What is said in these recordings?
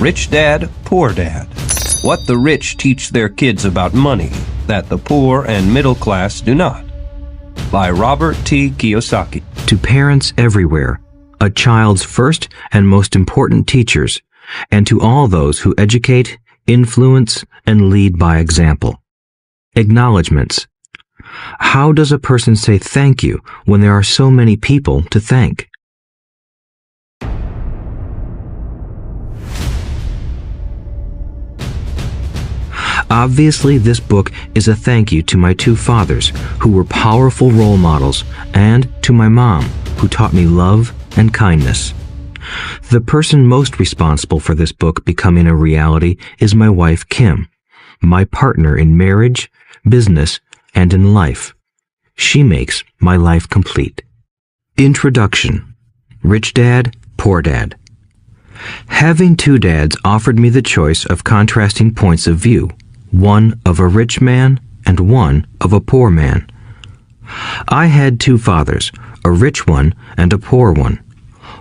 Rich Dad, Poor Dad. What the rich teach their kids about money that the poor and middle class do not. By Robert T. Kiyosaki. To parents everywhere, a child's first and most important teachers, and to all those who educate, influence, and lead by example. Acknowledgements. How does a person say thank you when there are so many people to thank? Obviously, this book is a thank you to my two fathers, who were powerful role models, and to my mom, who taught me love and kindness. The person most responsible for this book becoming a reality is my wife, Kim, my partner in marriage, business, and in life. She makes my life complete. Introduction. Rich Dad, Poor Dad. Having two dads offered me the choice of contrasting points of view, one of a rich man and one of a poor man. I had two fathers, a rich one and a poor one.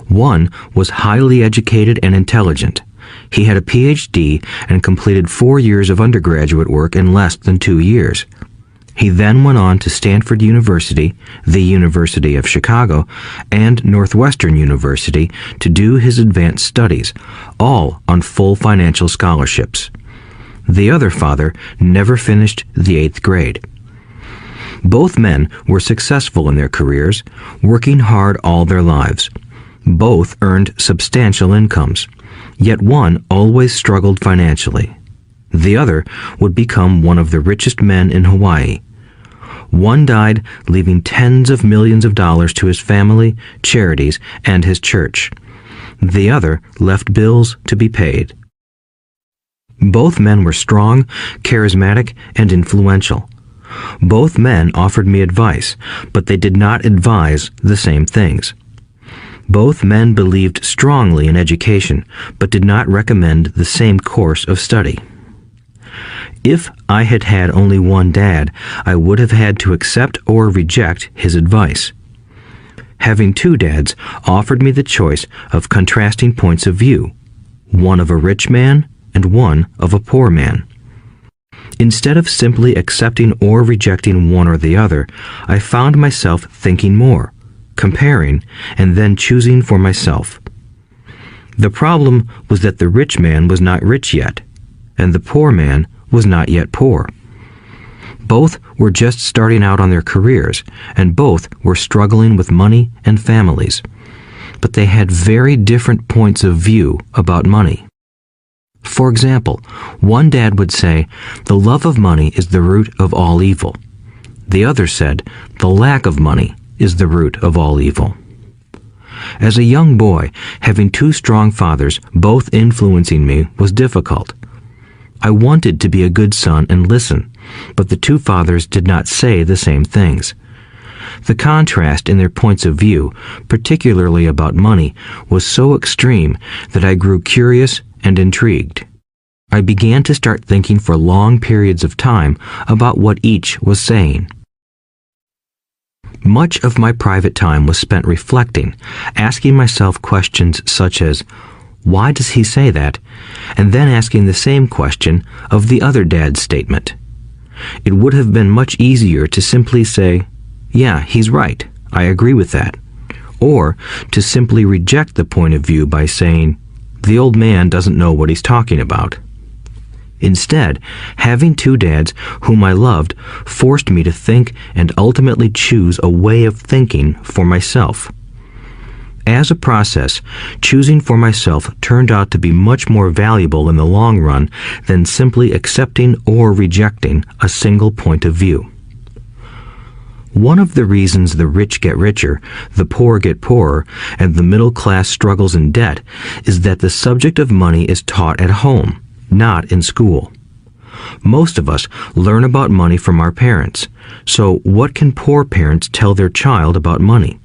One was highly educated and intelligent. He had a PhD and completed 4 years of undergraduate work in less than 2 years. He then went on to Stanford University, the University of Chicago, and Northwestern University to do his advanced studies, all on full financial scholarships. The other father never finished the 8th grade. Both men were successful in their careers, working hard all their lives. Both earned substantial incomes, yet one always struggled financially. The other would become one of the richest men in Hawaii. One died, leaving tens of millions of dollars to his family, charities, and his church. The other left bills to be paid. Both men were strong, charismatic, and influential. Both men offered me advice, but they did not advise the same things. Both men believed strongly in education, but did not recommend the same course of study. If I had had only one dad, I would have had to accept or reject his advice. Having two dads offered me the choice of contrasting points of view, one of a rich man and one of a poor man. Instead of simply accepting or rejecting one or the other, I found myself thinking more, comparing, and then choosing for myself. The problem was that the rich man was not rich yet, and the poor man was not yet poor. Both were just starting out on their careers, and both were struggling with money and families. But they had very different points of view about money. For example, one dad would say, "The love of money is the root of all evil." The other said, "The lack of money is the root of all evil." As a young boy, having two strong fathers, both influencing me, was difficult. I wanted to be a good son and listen, but the two fathers did not say the same things. The contrast in their points of view, particularly about money, was so extreme that I grew curious and intrigued. I began to start thinking for long periods of time about what each was saying. Much of my private time was spent reflecting, asking myself questions such as, why does he say that? And then asking the same question of the other dad's statement. It would have been much easier to simply say, yeah, he's right, I agree with that. Or to simply reject the point of view by saying, the old man doesn't know what he's talking about. Instead, having two dads whom I loved forced me to think and ultimately choose a way of thinking for myself. As a process, choosing for myself turned out to be much more valuable in the long run than simply accepting or rejecting a single point of view. One of the reasons the rich get richer, the poor get poorer, and the middle class struggles in debt is that the subject of money is taught at home, not in school. Most of us learn about money from our parents, so what can poor parents tell their child about money?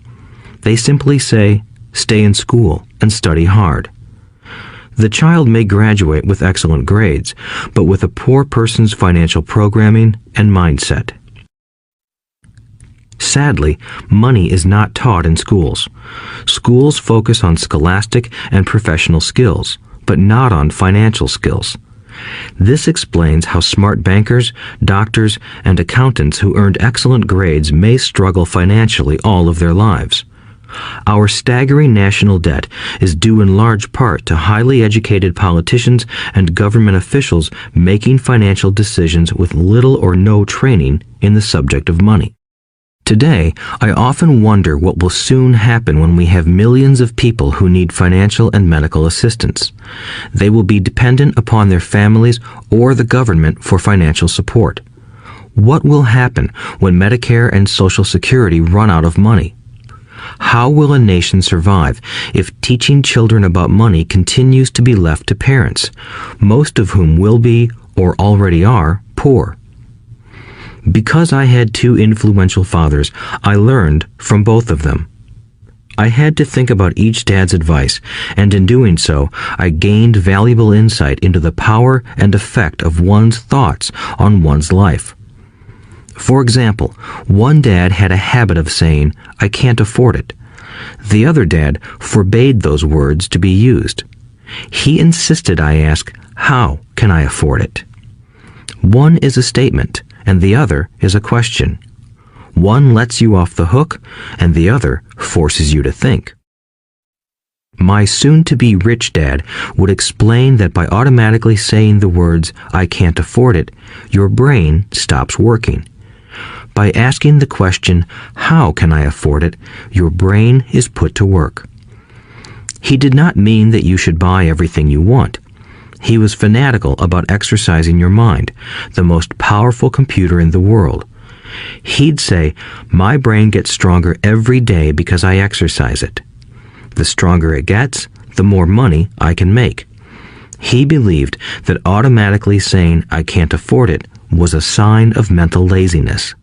They simply say, stay in school and study hard. The child may graduate with excellent grades, but with a poor person's financial programming and mindset. Sadly, money is not taught in schools. Schools focus on scholastic and professional skills, but not on financial skills. This explains how smart bankers, doctors, and accountants who earned excellent grades may struggle financially all of their lives. Our staggering national debt is due in large part to highly educated politicians and government officials making financial decisions with little or no training in the subject of money. Today, I often wonder what will soon happen when we have millions of people who need financial and medical assistance. They will be dependent upon their families or the government for financial support. What will happen when Medicare and Social Security run out of money? How will a nation survive if teaching children about money continues to be left to parents, most of whom will be, or already are, poor? Because I had two influential fathers, I learned from both of them. I had to think about each dad's advice, and in doing so, I gained valuable insight into the power and effect of one's thoughts on one's life. For example, one dad had a habit of saying, "I can't afford it." The other dad forbade those words to be used. He insisted I ask, "How can I afford it?" One is a statement, and the other is a question. One lets you off the hook, and the other forces you to think. My soon-to-be rich dad would explain that by automatically saying the words, "I can't afford it," your brain stops working. By asking the question, "How can I afford it?" your brain is put to work. He did not mean that you should buy everything you want. He was fanatical about exercising your mind, the most powerful computer in the world. He'd say, "My brain gets stronger every day because I exercise it. The stronger it gets, the more money I can make." He believed that automatically saying, "I can't afford it," was a sign of mental laziness.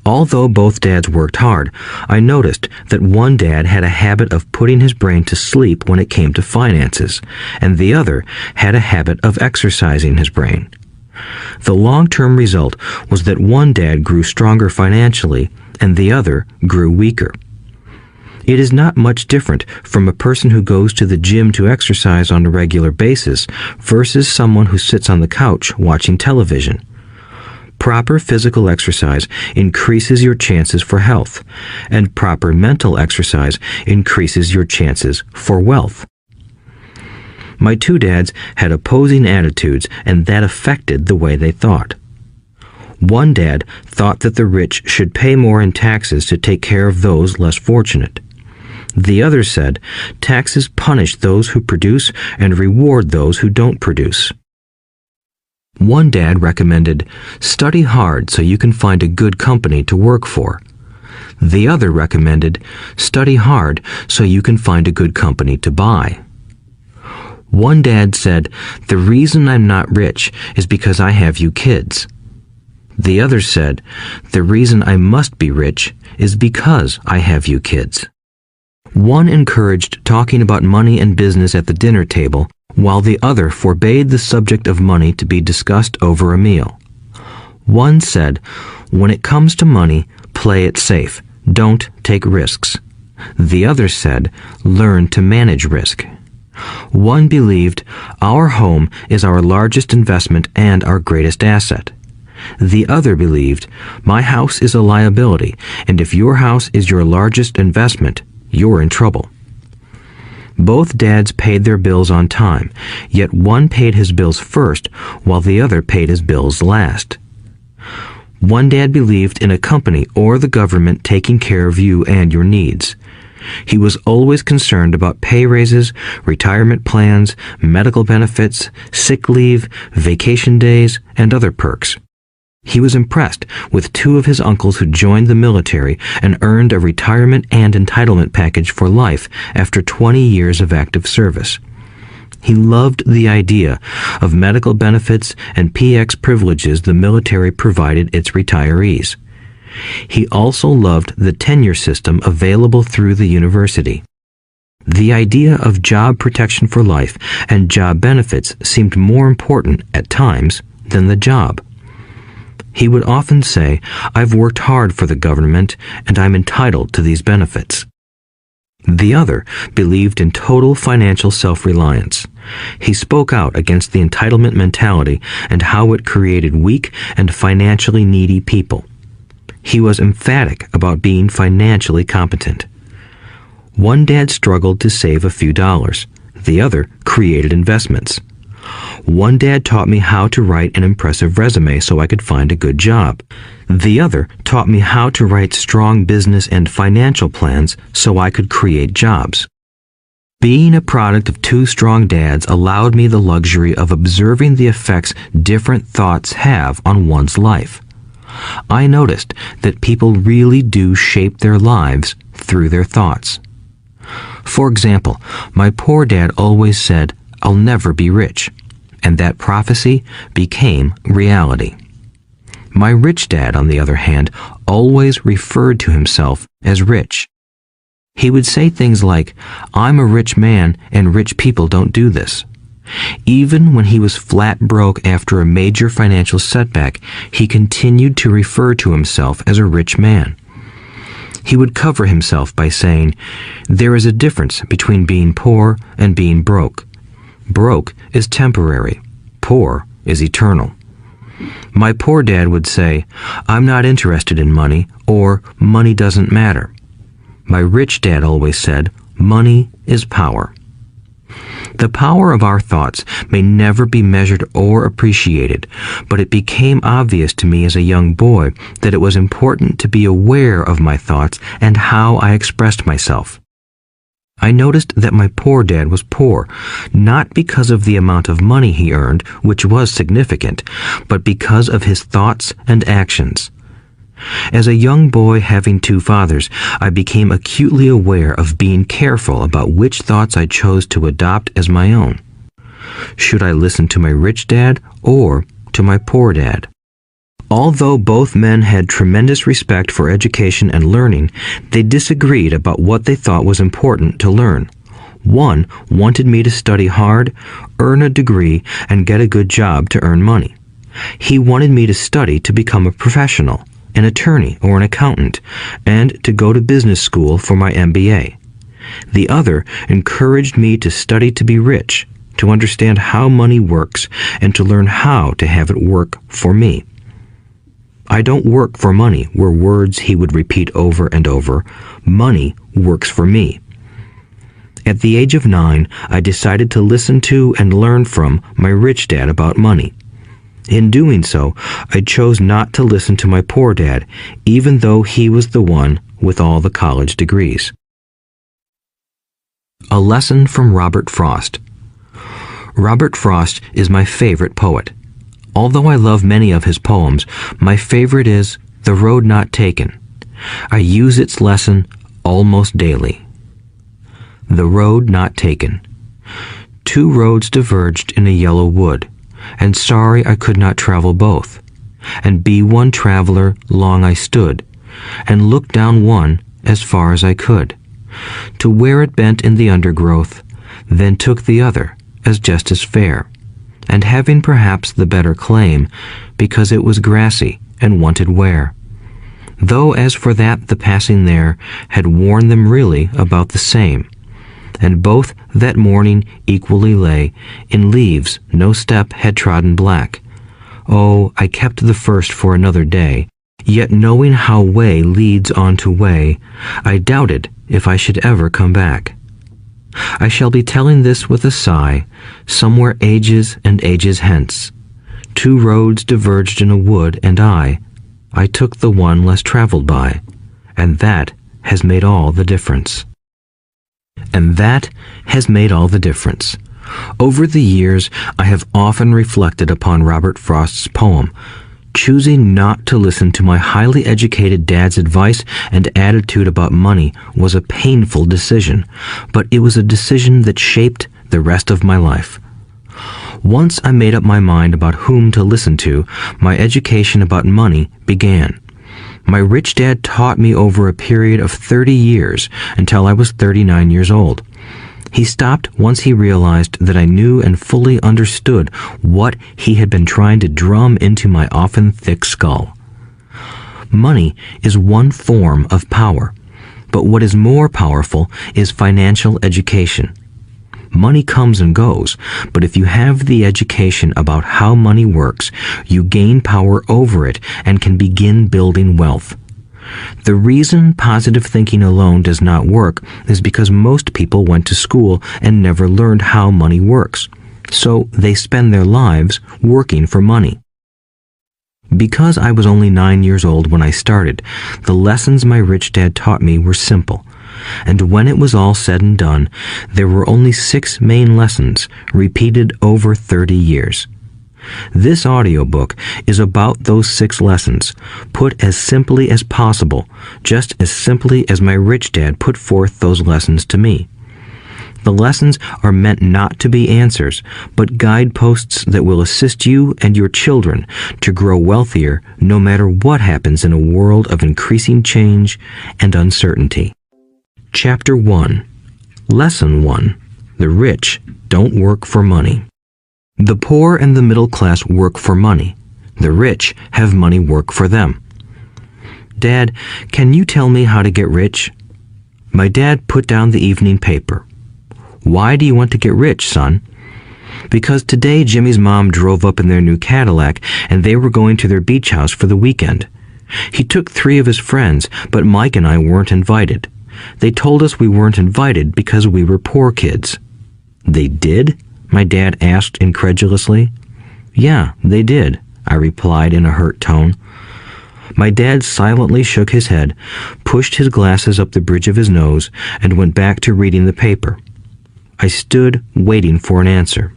Although both dads worked hard, I noticed that one dad had a habit of putting his brain to sleep when it came to finances, and the other had a habit of exercising his brain. The long-term result was that one dad grew stronger financially, and the other grew weaker. It is not much different from a person who goes to the gym to exercise on a regular basis versus someone who sits on the couch watching television. Proper physical exercise increases your chances for health, and proper mental exercise increases your chances for wealth. My two dads had opposing attitudes, and that affected the way they thought. One dad thought that the rich should pay more in taxes to take care of those less fortunate. The other said, taxes punish those who produce and reward those who don't produce. One dad recommended, study hard so you can find a good company to work for. The other recommended, study hard so you can find a good company to buy. One dad said, the reason I'm not rich is because I have you kids. The other said, the reason I must be rich is because I have you kids. One encouraged talking about money and business at the dinner table, while the other forbade the subject of money to be discussed over a meal. One said, when it comes to money, play it safe. Don't take risks. The other said, learn to manage risk. One believed, our home is our largest investment and our greatest asset. The other believed, my house is a liability, and if your house is your largest investment, you're in trouble. Both dads paid their bills on time, yet one paid his bills first, while the other paid his bills last. One dad believed in a company or the government taking care of you and your needs. He was always concerned about pay raises, retirement plans, medical benefits, sick leave, vacation days, and other perks. He was impressed with two of his uncles who joined the military and earned a retirement and entitlement package for life after 20 years of active service. He loved the idea of medical benefits and PX privileges the military provided its retirees. He also loved the tenure system available through the university. The idea of job protection for life and job benefits seemed more important at times than the job. He would often say, I've worked hard for the government and I'm entitled to these benefits. The other believed in total financial self-reliance. He spoke out against the entitlement mentality and how it created weak and financially needy people. He was emphatic about being financially competent. One dad struggled to save a few dollars. The other created investments. One dad taught me how to write an impressive resume so I could find a good job. The other taught me how to write strong business and financial plans so I could create jobs. Being a product of two strong dads allowed me the luxury of observing the effects different thoughts have on one's life. I noticed that people really do shape their lives through their thoughts. For example, my poor dad always said, "I'll never be rich," and that prophecy became reality. My rich dad, on the other hand, always referred to himself as rich. He would say things like, "I'm a rich man and rich people don't do this." Even when he was flat broke after a major financial setback, he continued to refer to himself as a rich man. He would cover himself by saying, "There is a difference between being poor and being broke. Broke is temporary. Poor is eternal." My poor dad would say, "I'm not interested in money," or "money doesn't matter." My rich dad always said, "Money is power." The power of our thoughts may never be measured or appreciated, but it became obvious to me as a young boy that it was important to be aware of my thoughts and how I expressed myself. I noticed that my poor dad was poor, not because of the amount of money he earned, which was significant, but because of his thoughts and actions. As a young boy having two fathers, I became acutely aware of being careful about which thoughts I chose to adopt as my own. Should I listen to my rich dad or to my poor dad? Although both men had tremendous respect for education and learning, they disagreed about what they thought was important to learn. One wanted me to study hard, earn a degree, and get a good job to earn money. He wanted me to study to become a professional, an attorney or an accountant, and to go to business school for my MBA. The other encouraged me to study to be rich, to understand how money works, and to learn how to have it work for me. "I don't work for money" were words he would repeat over and over. "Money works for me." At the age of 9, I decided to listen to and learn from my rich dad about money. In doing so, I chose not to listen to my poor dad, even though he was the one with all the college degrees. A lesson from Robert Frost. Robert Frost is my favorite poet. Although I love many of his poems, my favorite is The Road Not Taken. I use its lesson almost daily. The Road Not Taken. Two roads diverged in a yellow wood, and sorry I could not travel both. And be one traveler long I stood, and looked down one as far as I could, to where it bent in the undergrowth, then took the other as just as fair, and having perhaps the better claim, because it was grassy and wanted wear. Though as for that the passing there had worn them really about the same, and both that morning equally lay in leaves no step had trodden black. Oh, I kept the first for another day, yet knowing how way leads on to way, I doubted if I should ever come back. I shall be telling this with a sigh, somewhere ages and ages hence. Two roads diverged in a wood, and I took the one less traveled by, and that has made all the difference. And that has made all the difference. Over the years, I have often reflected upon Robert Frost's poem. Choosing not to listen to my highly educated dad's advice and attitude about money was a painful decision, but it was a decision that shaped the rest of my life. Once I made up my mind about whom to listen to, my education about money began. My rich dad taught me over a period of 30 years until I was 39 years old. He stopped once he realized that I knew and fully understood what he had been trying to drum into my often thick skull. Money is one form of power. But what is more powerful is financial education. Money comes and goes, but if you have the education about how money works, you gain power over it and can begin building wealth. The reason positive thinking alone does not work is because most people went to school and never learned how money works, so they spend their lives working for money. Because I was only 9 years old when I started, the lessons my rich dad taught me were simple. And when it was all said and done, there were only 6 main lessons, repeated over 30 years. This audiobook is about those 6 lessons, put as simply as possible, just as simply as my rich dad put forth those lessons to me. The lessons are meant not to be answers, but guideposts that will assist you and your children to grow wealthier no matter what happens in a world of increasing change and uncertainty. Chapter 1. Lesson 1. The rich don't work for money. The poor and the middle class work for money. The rich have money work for them. Dad, can you tell me how to get rich? My dad put down the evening paper. Why do you want to get rich, son? Because today Jimmy's mom drove up in their new Cadillac and they were going to their beach house for the weekend. He took 3 of his friends, but Mike and I weren't invited. They told us we weren't invited because we were poor kids. They did? My dad asked incredulously. Yeah, they did, I replied in a hurt tone. My dad silently shook his head, pushed his glasses up the bridge of his nose, and went back to reading the paper. I stood waiting for an answer.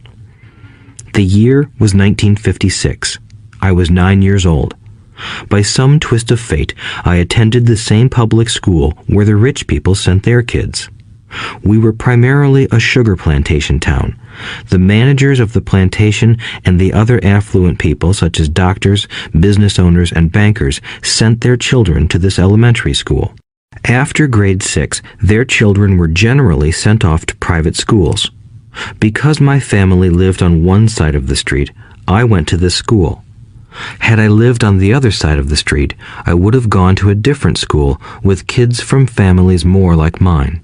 The year was 1956. I was 9 years old. By some twist of fate, I attended the same public school where the rich people sent their kids. We were primarily a sugar plantation town. The managers of the plantation and the other affluent people, such as doctors, business owners, and bankers, sent their children to this elementary school. After grade 6, their children were generally sent off to private schools. Because my family lived on one side of the street, I went to this school. Had I lived on the other side of the street, I would have gone to a different school with kids from families more like mine.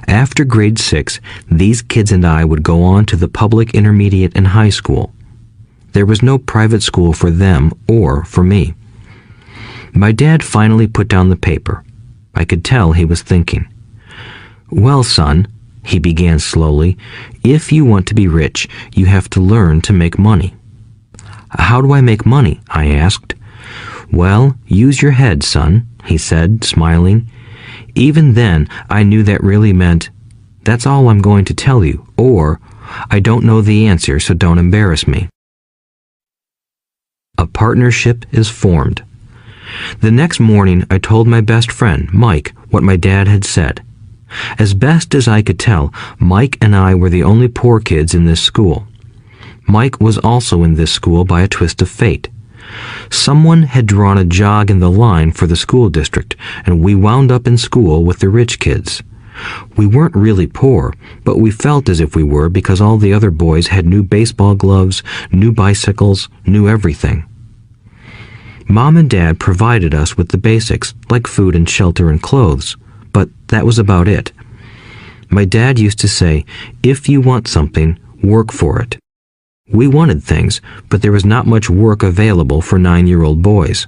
After grade 6, these kids and I would go on to the public intermediate and high school. There was no private school for them or for me. My dad finally put down the paper. I could tell he was thinking. Well, son, he began slowly, if you want to be rich, you have to learn to make money. How do I make money? I asked. Well, use your head, son, he said, smiling. Even then, I knew that really meant, that's all I'm going to tell you, or, I don't know the answer, so don't embarrass me. A partnership is formed. The next morning, I told my best friend, Mike, what my dad had said. As best as I could tell, Mike and I were the only poor kids in this school. Mike was also in this school by a twist of fate. Someone had drawn a jog in the line for the school district, and we wound up in school with the rich kids. We weren't really poor, but we felt as if we were because all the other boys had new baseball gloves, new bicycles, new everything. Mom and Dad provided us with the basics, like food and shelter and clothes, but that was about it. My dad used to say, if you want something, work for it. We wanted things, but there was not much work available for 9-year-old boys.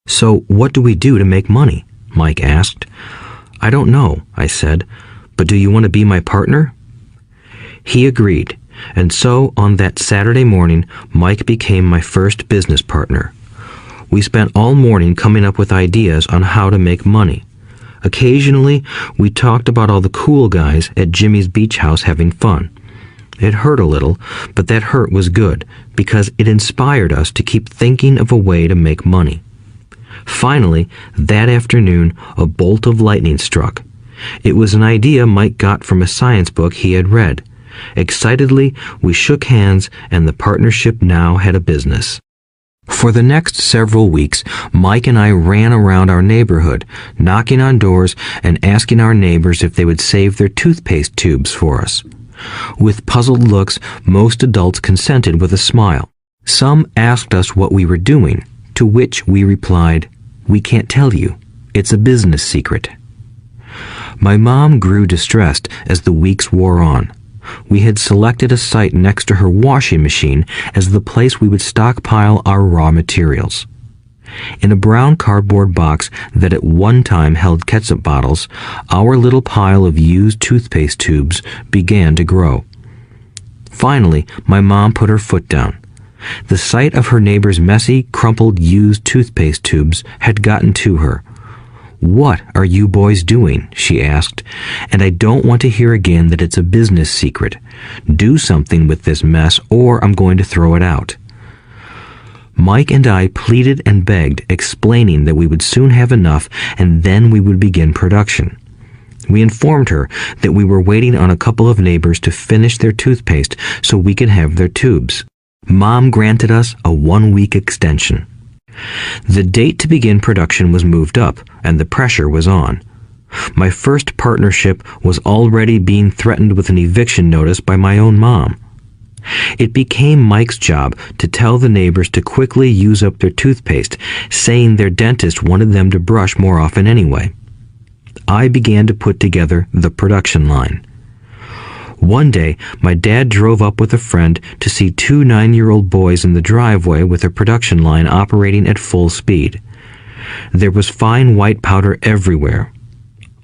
So what do we do to make money? Mike asked. I don't know, I said, but do you want to be my partner? He agreed, and so on that Saturday morning, Mike became my first business partner. We spent all morning coming up with ideas on how to make money. Occasionally, we talked about all the cool guys at Jimmy's beach house having fun. It hurt a little, but that hurt was good because it inspired us to keep thinking of a way to make money. Finally, that afternoon, a bolt of lightning struck. It was an idea Mike got from a science book he had read. Excitedly, we shook hands, and the partnership now had a business. For the next several weeks, Mike and I ran around our neighborhood, knocking on doors and asking our neighbors if they would save their toothpaste tubes for us. With puzzled looks, most adults consented with a smile. Some asked us what we were doing, to which we replied, "We can't tell you. It's a business secret." My mom grew distressed as the weeks wore on. We had selected a site next to her washing machine as the place we would stockpile our raw materials. In a brown cardboard box that at one time held ketchup bottles, our little pile of used toothpaste tubes began to grow. Finally, my mom put her foot down. The sight of her neighbor's messy, crumpled used toothpaste tubes had gotten to her. "What are you boys doing?" she asked, "and I don't want to hear again that it's a business secret. Do something with this mess or I'm going to throw it out." Mike and I pleaded and begged, explaining that we would soon have enough and then we would begin production. We informed her that we were waiting on a couple of neighbors to finish their toothpaste so we could have their tubes. Mom granted us a 1-week extension. The date to begin production was moved up, and the pressure was on. My first partnership was already being threatened with an eviction notice by my own mom. It became Mike's job to tell the neighbors to quickly use up their toothpaste, saying their dentist wanted them to brush more often anyway. I began to put together the production line. One day, my dad drove up with a friend to see 2 9-year-old boys in the driveway with a production line operating at full speed. There was fine white powder everywhere.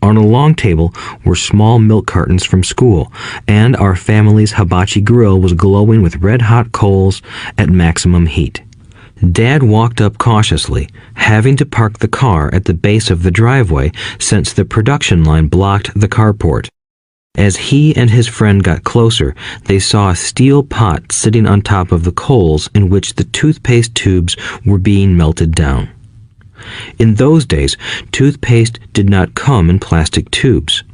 On a long table were small milk cartons from school, and our family's hibachi grill was glowing with red-hot coals at maximum heat. Dad walked up cautiously, having to park the car at the base of the driveway since the production line blocked the carport. As he and his friend got closer, they saw a steel pot sitting on top of the coals in which the toothpaste tubes were being melted down. In those days, toothpaste did not come in plastic tubes.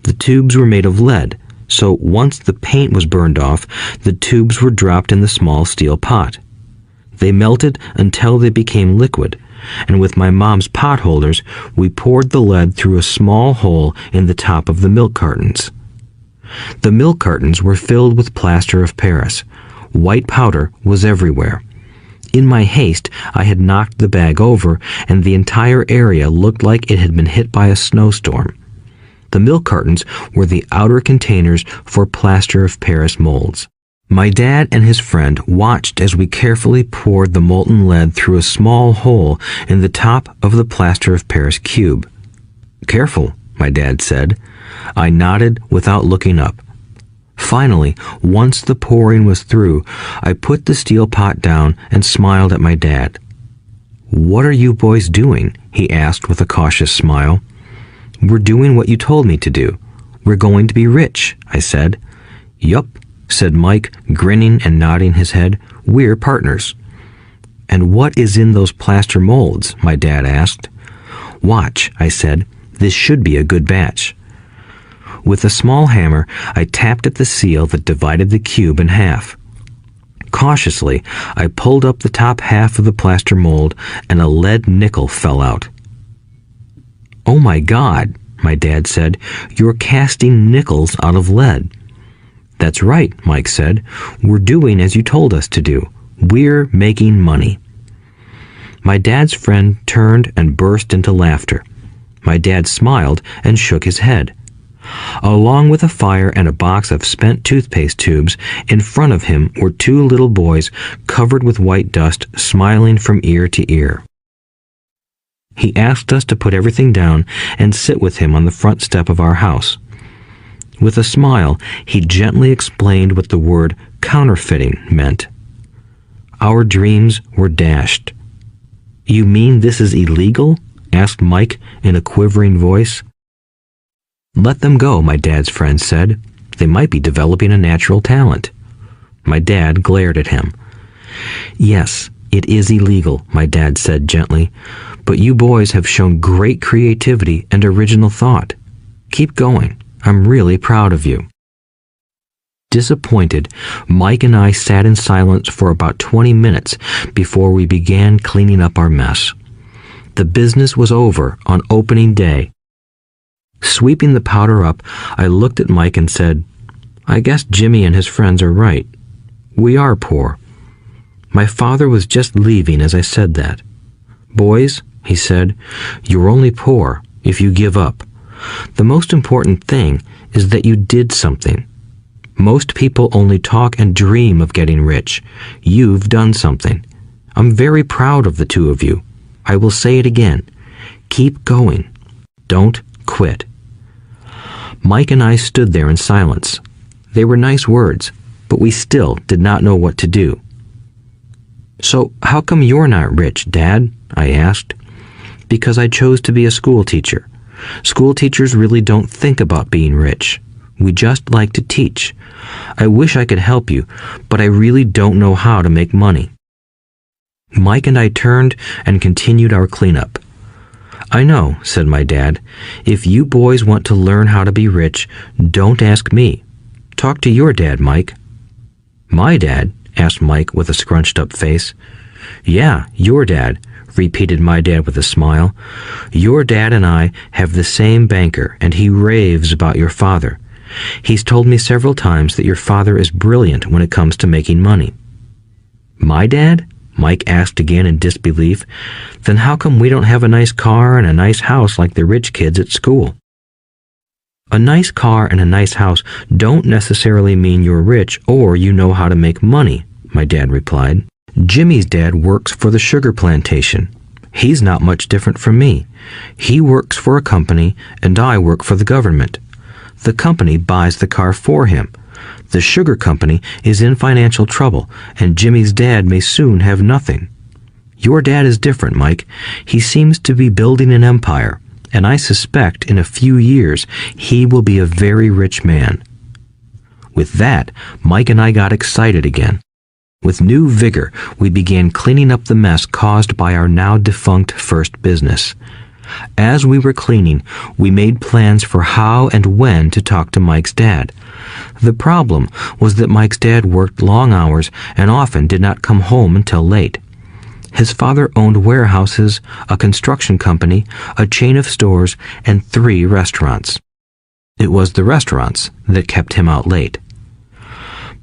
The tubes were made of lead, so once the paint was burned off, the tubes were dropped in the small steel pot. They melted until they became liquid, and with my mom's pot holders, we poured the lead through a small hole in the top of the milk cartons. The milk cartons were filled with plaster of Paris. White powder was everywhere. In my haste, I had knocked the bag over, and the entire area looked like it had been hit by a snowstorm. The milk cartons were the outer containers for plaster of Paris molds. My dad and his friend watched as we carefully poured the molten lead through a small hole in the top of the plaster of Paris cube. "Careful," my dad said. I nodded without looking up. Finally, once the pouring was through, I put the steel pot down and smiled at my dad. "What are you boys doing?" he asked with a cautious smile. "We're doing what you told me to do. We're going to be rich," I said. "Yup," said Mike, grinning and nodding his head. "We're partners." "And what is in those plaster molds?" my dad asked. "Watch," I said. "This should be a good batch." With a small hammer, I tapped at the seal that divided the cube in half. Cautiously, I pulled up the top half of the plaster mold, and a lead nickel fell out. "Oh my God," my dad said, "you're casting nickels out of lead." "That's right," Mike said. "We're doing as you told us to do. We're making money." My dad's friend turned and burst into laughter. My dad smiled and shook his head. Along with a fire and a box of spent toothpaste tubes, in front of him were 2 little boys covered with white dust, smiling from ear to ear. He asked us to put everything down and sit with him on the front step of our house. With a smile, he gently explained what the word counterfeiting meant. Our dreams were dashed. "You mean this is illegal?" asked Mike in a quivering voice. "Let them go," my dad's friend said. "They might be developing a natural talent." My dad glared at him. "Yes, it is illegal," my dad said gently, "but you boys have shown great creativity and original thought. Keep going. I'm really proud of you." Disappointed, Mike and I sat in silence for about 20 minutes before we began cleaning up our mess. The business was over on opening day. Sweeping the powder up, I looked at Mike and said, "I guess Jimmy and his friends are right. We are poor." My father was just leaving as I said that. "Boys," he said, "you're only poor if you give up. The most important thing is that you did something. Most people only talk and dream of getting rich. You've done something. I'm very proud of the two of you. I will say it again. Keep going. Don't quit." Mike and I stood there in silence. They were nice words, but we still did not know what to do. "So how come you're not rich, Dad?" I asked. "Because I chose to be a school teacher. School teachers really don't think about being rich. We just like to teach. I wish I could help you, but I really don't know how to make money." Mike and I turned and continued our cleanup. "I know," said my dad. "If you boys want to learn how to be rich, don't ask me. Talk to your dad, Mike." "My dad?" asked Mike with a scrunched-up face. "Yeah, your dad," repeated my dad with a smile. "Your dad and I have the same banker, and he raves about your father. He's told me several times that your father is brilliant when it comes to making money." "My dad?" Mike asked again in disbelief. "Then how come we don't have a nice car and a nice house like the rich kids at school?" "A nice car and a nice house don't necessarily mean you're rich or you know how to make money," my dad replied. "Jimmy's dad works for the sugar plantation. He's not much different from me. He works for a company and I work for the government. The company buys the car for him. The sugar company is in financial trouble, and Jimmy's dad may soon have nothing. Your dad is different, Mike. He seems to be building an empire, and I suspect in a few years he will be a very rich man." With that, Mike and I got excited again. With new vigor, we began cleaning up the mess caused by our now defunct first business. As we were cleaning, we made plans for how and when to talk to Mike's dad. The problem was that Mike's dad worked long hours and often did not come home until late. His father owned warehouses, a construction company, a chain of stores, and 3 restaurants. It was the restaurants that kept him out late.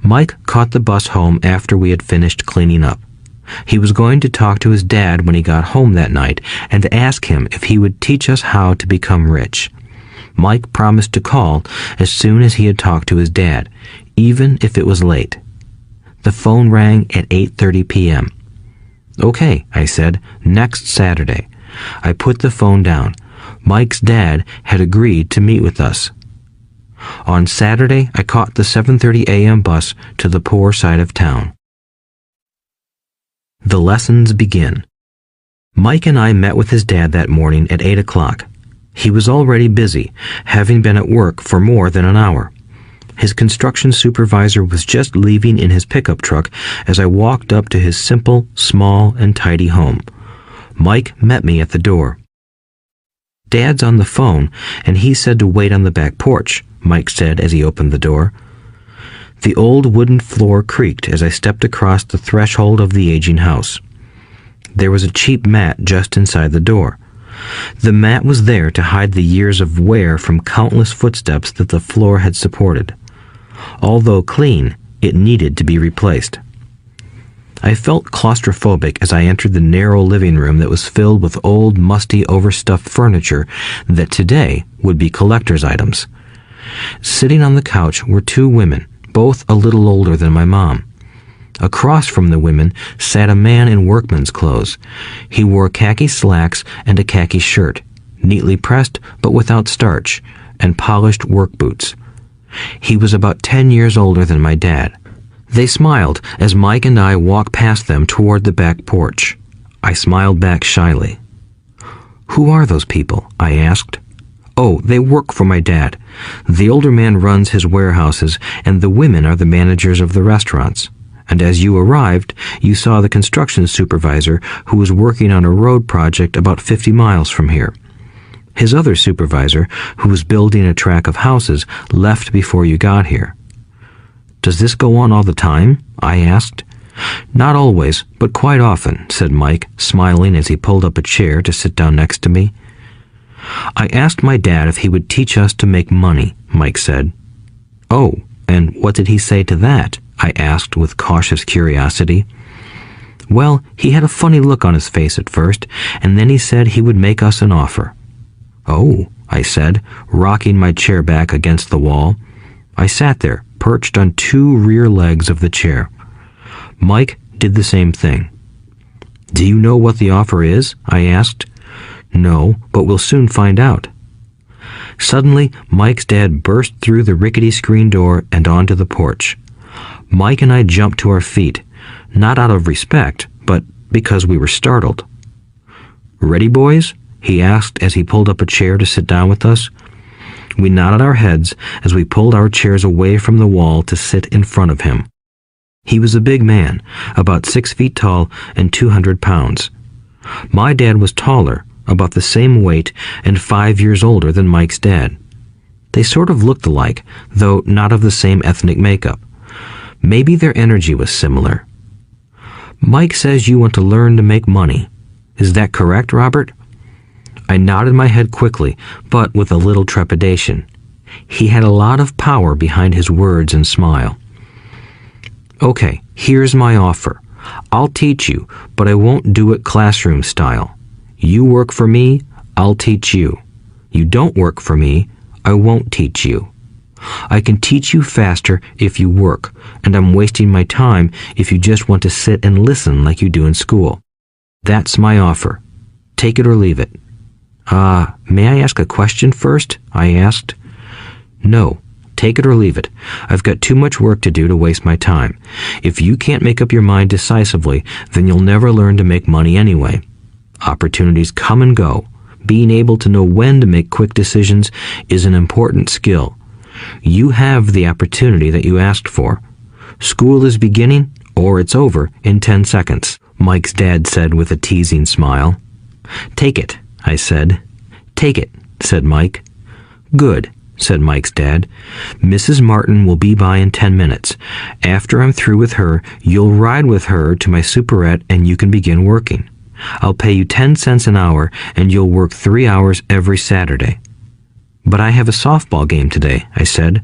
Mike caught the bus home after we had finished cleaning up. He was going to talk to his dad when he got home that night and ask him if he would teach us how to become rich. Mike promised to call as soon as he had talked to his dad, even if it was late. The phone rang at 8:30 p.m. "Okay," I said, "next Saturday." I put the phone down. Mike's dad had agreed to meet with us. On Saturday, I caught the 7:30 a.m. bus to the poor side of town. The lessons begin. Mike and I met with his dad that morning at 8 o'clock. He was already busy, having been at work for more than an hour. His construction supervisor was just leaving in his pickup truck as I walked up to his simple, small, and tidy home. Mike met me at the door. "Dad's on the phone, and he said to wait on the back porch," Mike said as he opened the door. The old wooden floor creaked as I stepped across the threshold of the aging house. There was a cheap mat just inside the door. The mat was there to hide the years of wear from countless footsteps that the floor had supported. Although clean, it needed to be replaced. I felt claustrophobic as I entered the narrow living room that was filled with old, musty, overstuffed furniture that today would be collector's items. Sitting on the couch were 2 women, both a little older than my mom. Across from the women sat a man in workman's clothes. He wore khaki slacks and a khaki shirt, neatly pressed but without starch, and polished work boots. He was about 10 years older than my dad. They smiled as Mike and I walked past them toward the back porch. I smiled back shyly. "Who are those people?" I asked. "Oh, they work for my dad. The older man runs his warehouses, and the women are the managers of the restaurants. And as you arrived, you saw the construction supervisor who was working on a road project about 50 miles from here. His other supervisor, who was building a track of houses, left before you got here." "Does this go on all the time?" I asked. "Not always, but quite often," said Mike, smiling as he pulled up a chair to sit down next to me. "I asked my dad if he would teach us to make money," Mike said. "Oh, and what did he say to that?" I asked with cautious curiosity. "Well, he had a funny look on his face at first, and then he said he would make us an offer." "Oh," I said, rocking my chair back against the wall. I sat there, perched on two rear legs of the chair. Mike did the same thing. "Do you know what the offer is?" I asked. "No, but we'll soon find out." Suddenly, Mike's dad burst through the rickety screen door and onto the porch. Mike and I jumped to our feet, not out of respect, but because we were startled. "Ready, boys?" he asked as he pulled up a chair to sit down with us. We nodded our heads as we pulled our chairs away from the wall to sit in front of him. He was a big man, about 6 feet tall and 200 pounds. My dad was taller, about the same weight, and 5 years older than Mike's dad. They sort of looked alike, though not of the same ethnic makeup. Maybe their energy was similar. "Mike says you want to learn to make money. Is that correct, Robert?" I nodded my head quickly, but with a little trepidation. He had a lot of power behind his words and smile. "Okay, here's my offer. I'll teach you, but I won't do it classroom style. You work for me, I'll teach you. You don't work for me, I won't teach you. I can teach you faster if you work, and I'm wasting my time if you just want to sit and listen like you do in school. That's my offer. Take it or leave it." May I ask a question first?" I asked. "No. Take it or leave it. I've got too much work to do to waste my time. If you can't make up your mind decisively, then you'll never learn to make money anyway. Opportunities come and go. Being able to know when to make quick decisions is an important skill. You have the opportunity that you asked for. School is beginning, or it's over in 10 seconds, Mike's dad said with a teasing smile. "Take it," I said. "Take it," said Mike. "Good," said Mike's dad. "Mrs. Martin will be by in 10 minutes. After I'm through with her, you'll ride with her to my superette and you can begin working. I'll pay you 10 cents an hour and you'll work 3 hours every Saturday." "But I have a softball game today," I said.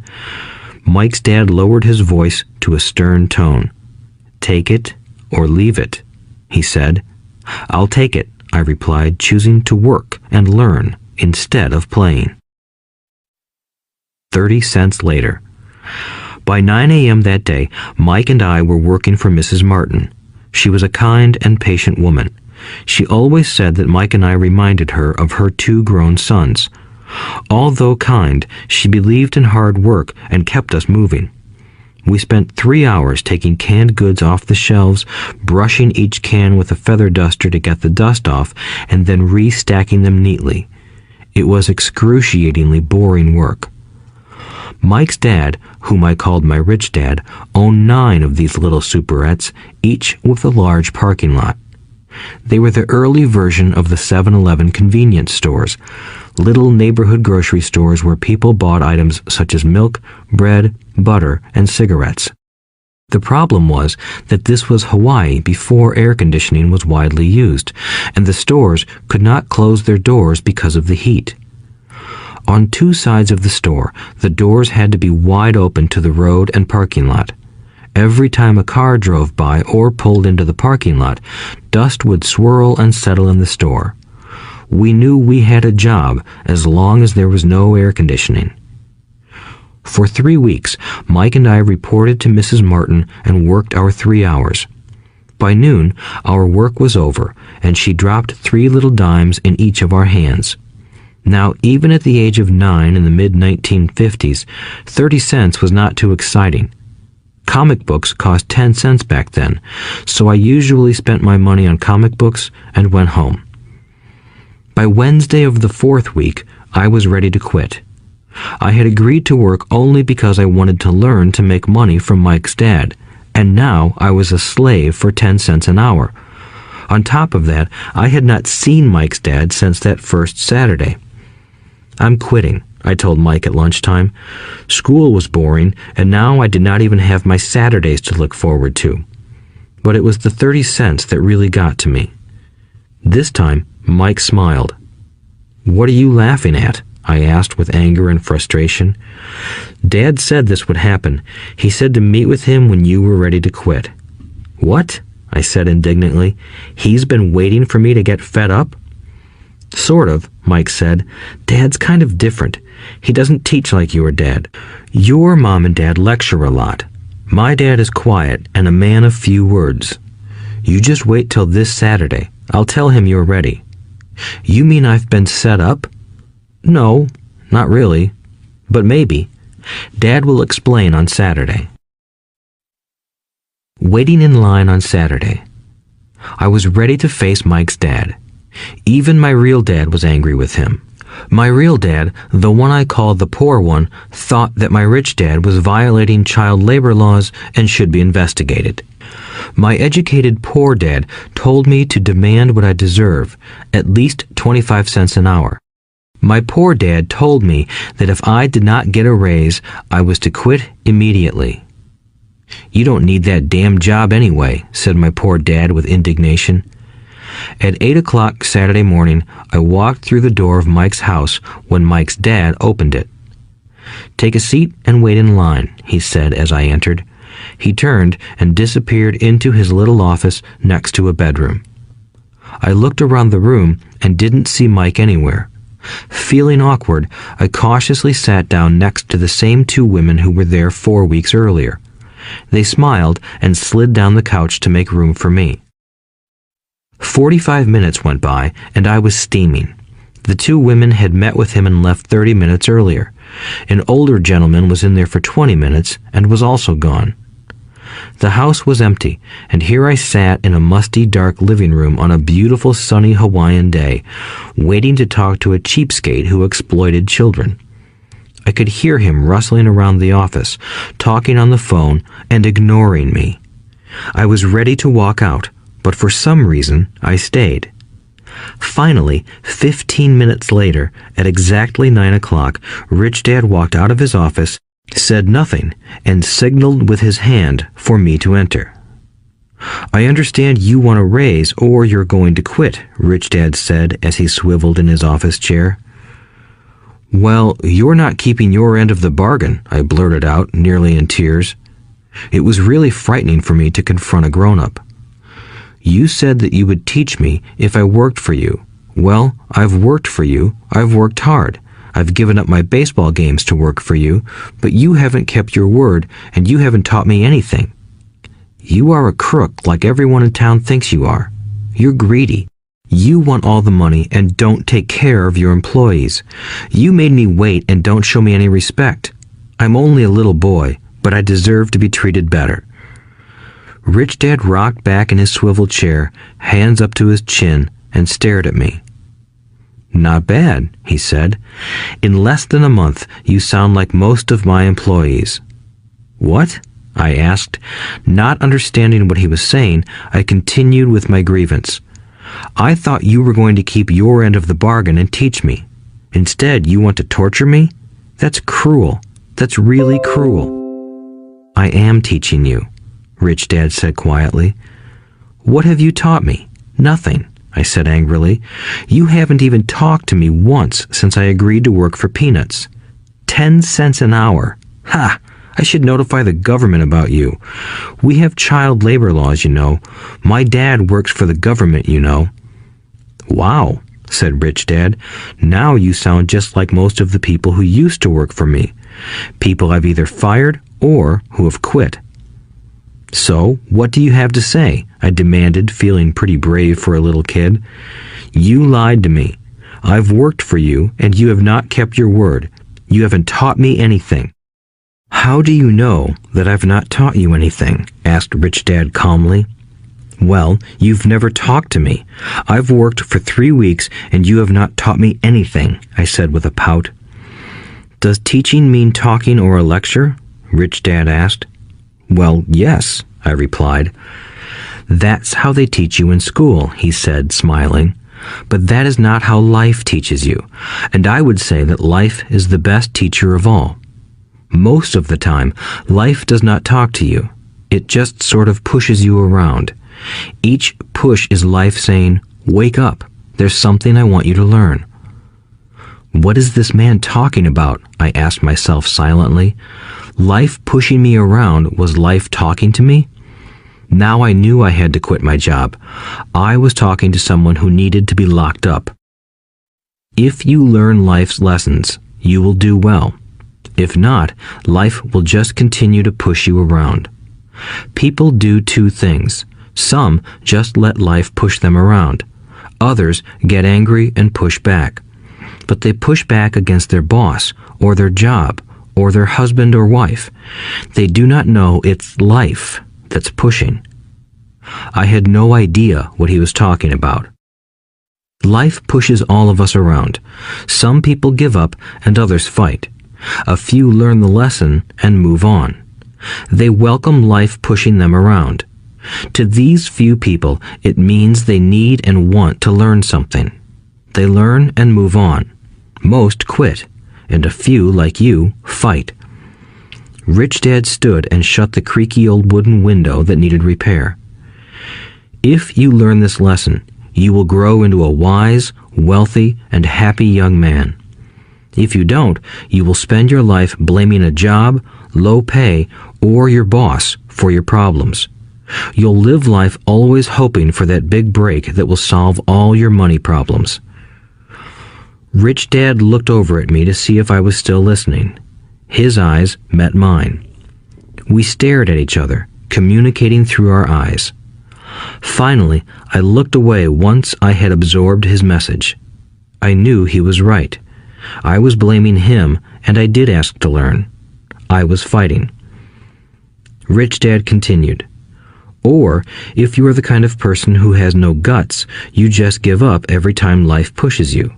Mike's dad lowered his voice to a stern tone. "Take it or leave it," he said. "I'll take it," I replied, choosing to work and learn instead of playing. 30 cents later. By 9 a.m. that day, Mike and I were working for Mrs. Martin. She was a kind and patient woman. She always said that Mike and I reminded her of her 2 grown sons. Although kind, she believed in hard work and kept us moving. We spent 3 hours taking canned goods off the shelves, brushing each can with a feather duster to get the dust off, and then restacking them neatly. It was excruciatingly boring work. Mike's dad, whom I called my rich dad, owned 9 of these little superettes, each with a large parking lot. They were the early version of the 7-Eleven convenience stores, little neighborhood grocery stores where people bought items such as milk, bread, butter, and cigarettes. The problem was that this was Hawaii before air conditioning was widely used, and the stores could not close their doors because of the heat. On 2 sides of the store, the doors had to be wide open to the road and parking lot. Every time a car drove by or pulled into the parking lot, dust would swirl and settle in the store. We knew we had a job as long as there was no air conditioning. For 3 weeks, Mike and I reported to Mrs. Martin and worked our 3 hours. By noon, our work was over, and she dropped 3 little dimes in each of our hands. Now, even at the age of 9 in the mid-1950s, 30 cents was not too exciting. Comic books cost 10 cents back then, so I usually spent my money on comic books and went home. By Wednesday of the 4th week, I was ready to quit. I had agreed to work only because I wanted to learn to make money from Mike's dad, and now I was a slave for 10 cents an hour. On top of that, I had not seen Mike's dad since that first Saturday. "I'm quitting," I told Mike at lunchtime. School was boring, and now I did not even have my Saturdays to look forward to. But it was the 30 cents that really got to me. This time, Mike smiled. "What are you laughing at?" I asked with anger and frustration. "Dad said this would happen. He said to meet with him when you were ready to quit." "What?" I said indignantly. "He's been waiting for me to get fed up?" Sort of, Mike said. Dad's kind of different. He doesn't teach like your dad. Your mom and dad lecture a lot. My dad is quiet and a man of few words. You just wait till this Saturday. I'll tell him you're ready. You mean I've been set up? No, not really. But maybe. Dad will explain on Saturday. Waiting in line on Saturday. I was ready to face Mike's dad. Even my real dad was angry with him. My real dad, the one I called the poor one, thought that my rich dad was violating child labor laws and should be investigated. My educated poor dad told me to demand what I deserve, at least 25 cents an hour. My poor dad told me that if I did not get a raise, I was to quit immediately. You don't need that damn job anyway, said my poor dad with indignation. At 8 o'clock Saturday morning, I walked through the door of Mike's house when Mike's dad opened it. Take a seat and wait in line, he said as I entered. He turned and disappeared into his little office next to a bedroom. I looked around the room and didn't see Mike anywhere. Feeling awkward, I cautiously sat down next to the same two women who were there 4 weeks earlier. They smiled and slid down the couch to make room for me. 45 minutes went by, and I was steaming. The two women had met with him and left 30 minutes earlier. An older gentleman was in there for 20 minutes and was also gone. The house was empty, and here I sat in a musty, dark living room on a beautiful, sunny Hawaiian day, waiting to talk to a cheapskate who exploited children. I could hear him rustling around the office, talking on the phone, and ignoring me. I was ready to walk out, but for some reason, I stayed. Finally, 15 minutes later, at exactly 9 o'clock, Rich Dad walked out of his office, said nothing, and signaled with his hand for me to enter. I understand you want a raise or you're going to quit, Rich Dad said as he swiveled in his office chair. Well, you're not keeping your end of the bargain, I blurted out, nearly in tears. It was really frightening for me to confront a grown-up. You said that you would teach me if I worked for you. Well, I've worked for you. I've worked hard. I've given up my baseball games to work for you, but you haven't kept your word and you haven't taught me anything. You are a crook like everyone in town thinks you are. You're greedy. You want all the money and don't take care of your employees. You made me wait and don't show me any respect. I'm only a little boy, but I deserve to be treated better. Rich Dad rocked back in his swivel chair, hands up to his chin, and stared at me. Not bad, he said. In less than a month, you sound like most of my employees. What? I asked. Not understanding what he was saying, I continued with my grievance. I thought you were going to keep your end of the bargain and teach me. Instead, you want to torture me? That's cruel. That's really cruel. I am teaching you, Rich Dad said quietly. What have you taught me? Nothing, I said angrily. You haven't even talked to me once since I agreed to work for peanuts. 10 cents an hour. Ha! I should notify the government about you. We have child labor laws, you know. My dad works for the government, you know. Wow, said Rich Dad. Now you sound just like most of the people who used to work for me. People I've either fired or who have quit. So, what do you have to say? I demanded, feeling pretty brave for a little kid. You lied to me. I've worked for you, and you have not kept your word. You haven't taught me anything. How do you know that I've not taught you anything? Asked Rich Dad calmly. Well, you've never talked to me. I've worked for 3 weeks, and you have not taught me anything, I said with a pout. Does teaching mean talking or a lecture? Rich Dad asked. Well, yes, I replied. That's how they teach you in school, he said, smiling. But that is not how life teaches you, and I would say that life is the best teacher of all. Most of the time, life does not talk to you. It just sort of pushes you around. Each push is life saying, wake up, there's something I want you to learn. What is this man talking about? I asked myself silently. Life pushing me around was life talking to me? Now I knew I had to quit my job. I was talking to someone who needed to be locked up. If you learn life's lessons, you will do well. If not, life will just continue to push you around. People do two things. Some just let life push them around. Others get angry and push back. But they push back against their boss, or their job, or their husband or wife. They do not know it's life that's pushing. I had no idea what he was talking about. Life pushes all of us around. Some people give up and others fight. A few learn the lesson and move on. They welcome life pushing them around. To these few people, it means they need and want to learn something. They learn and move on. Most quit, and a few, like you, fight. Rich Dad stood and shut the creaky old wooden window that needed repair. If you learn this lesson, you will grow into a wise, wealthy, and happy young man. If you don't, you will spend your life blaming a job, low pay, or your boss for your problems. You'll live life always hoping for that big break that will solve all your money problems. Rich Dad looked over at me to see if I was still listening. His eyes met mine. We stared at each other, communicating through our eyes. Finally, I looked away once I had absorbed his message. I knew he was right. I was blaming him, and I did ask to learn. I was fighting. Rich Dad continued. Or, if you are the kind of person who has no guts, you just give up every time life pushes you.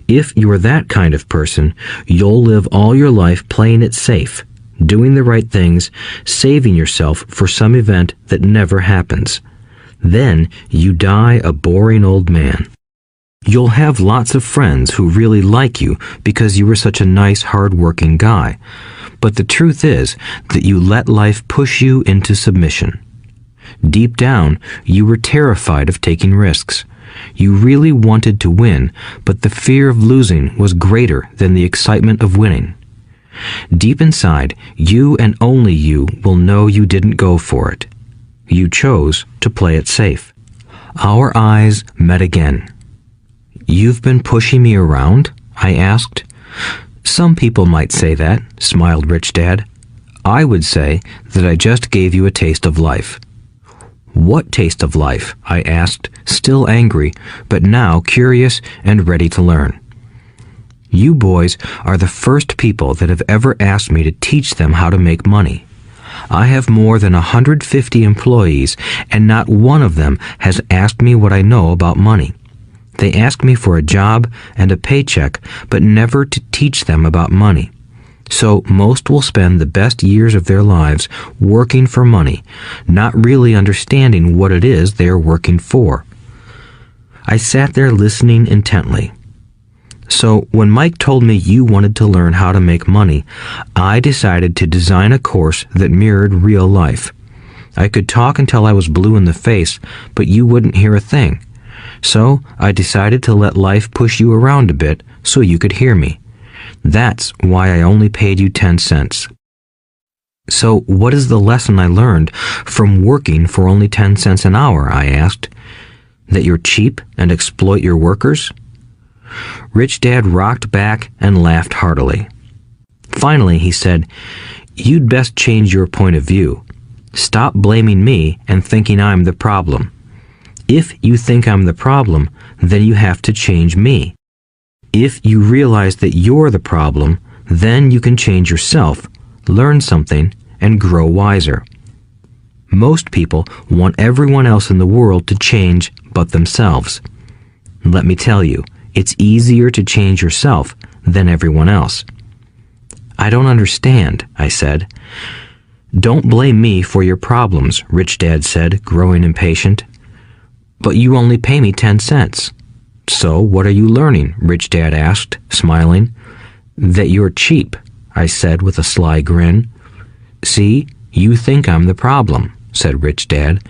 If you are that kind of person, you'll live all your life playing it safe, doing the right things, saving yourself for some event that never happens. Then you die a boring old man. You'll have lots of friends who really like you because you were such a nice, hard-working guy. But the truth is that you let life push you into submission. Deep down, you were terrified of taking risks. You really wanted to win, but the fear of losing was greater than the excitement of winning. Deep inside, you and only you will know you didn't go for it. You chose to play it safe. Our eyes met again. "You've been pushing me around?" I asked. "Some people might say that," smiled Rich Dad. "I would say that I just gave you a taste of life." "What taste of life?" I asked, still angry, but now curious and ready to learn. "You boys are the first people that have ever asked me to teach them how to make money. I have more than 150 employees, and not one of them has asked me what I know about money. They ask me for a job and a paycheck, but never to teach them about money. So most will spend the best years of their lives working for money, not really understanding what it is they are working for." I sat there listening intently. "So when Mike told me you wanted to learn how to make money, I decided to design a course that mirrored real life. I could talk until I was blue in the face, but you wouldn't hear a thing. So I decided to let life push you around a bit so you could hear me. That's why I only paid you 10 cents. "So what is the lesson I learned from working for only 10 cents an hour?" I asked. "That you're cheap and exploit your workers?" Rich Dad rocked back and laughed heartily. Finally, he said, "You'd best change your point of view. Stop blaming me and thinking I'm the problem. If you think I'm the problem, then you have to change me. If you realize that you're the problem, then you can change yourself, learn something, and grow wiser. Most people want everyone else in the world to change but themselves. Let me tell you, it's easier to change yourself than everyone else." "I don't understand," I said. "Don't blame me for your problems," Rich Dad said, growing impatient. "But you only pay me 10 cents. "So what are you learning?" Rich Dad asked, smiling. "That you're cheap," I said with a sly grin. "See, you think I'm the problem," said Rich Dad.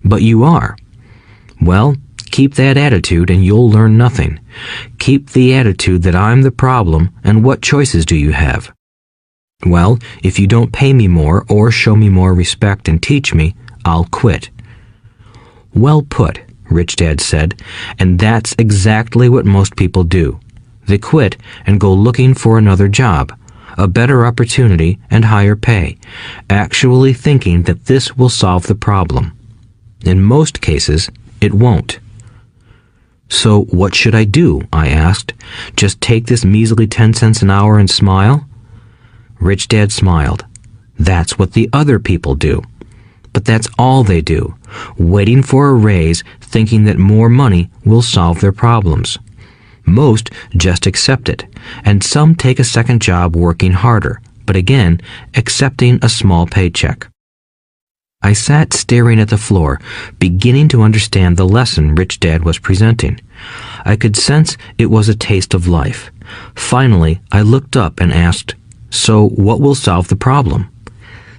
"But you are. Well, keep that attitude and you'll learn nothing. Keep the attitude that I'm the problem, and what choices do you have?" "Well, if you don't pay me more or show me more respect and teach me, I'll quit." "Well put," Rich Dad said, "and that's exactly what most people do. They quit and go looking for another job, a better opportunity and higher pay, actually thinking that this will solve the problem. In most cases, it won't. So what should I do? I asked. Just take this measly 10 cents an hour and smile? Rich Dad smiled. That's what the other people do. But that's all they do, waiting for a raise, thinking that more money will solve their problems. Most just accept it, and some take a second job working harder, but again, accepting a small paycheck. I sat staring at the floor, beginning to understand the lesson Rich Dad was presenting. I could sense it was a taste of life. Finally, I looked up and asked, "So what will solve the problem?"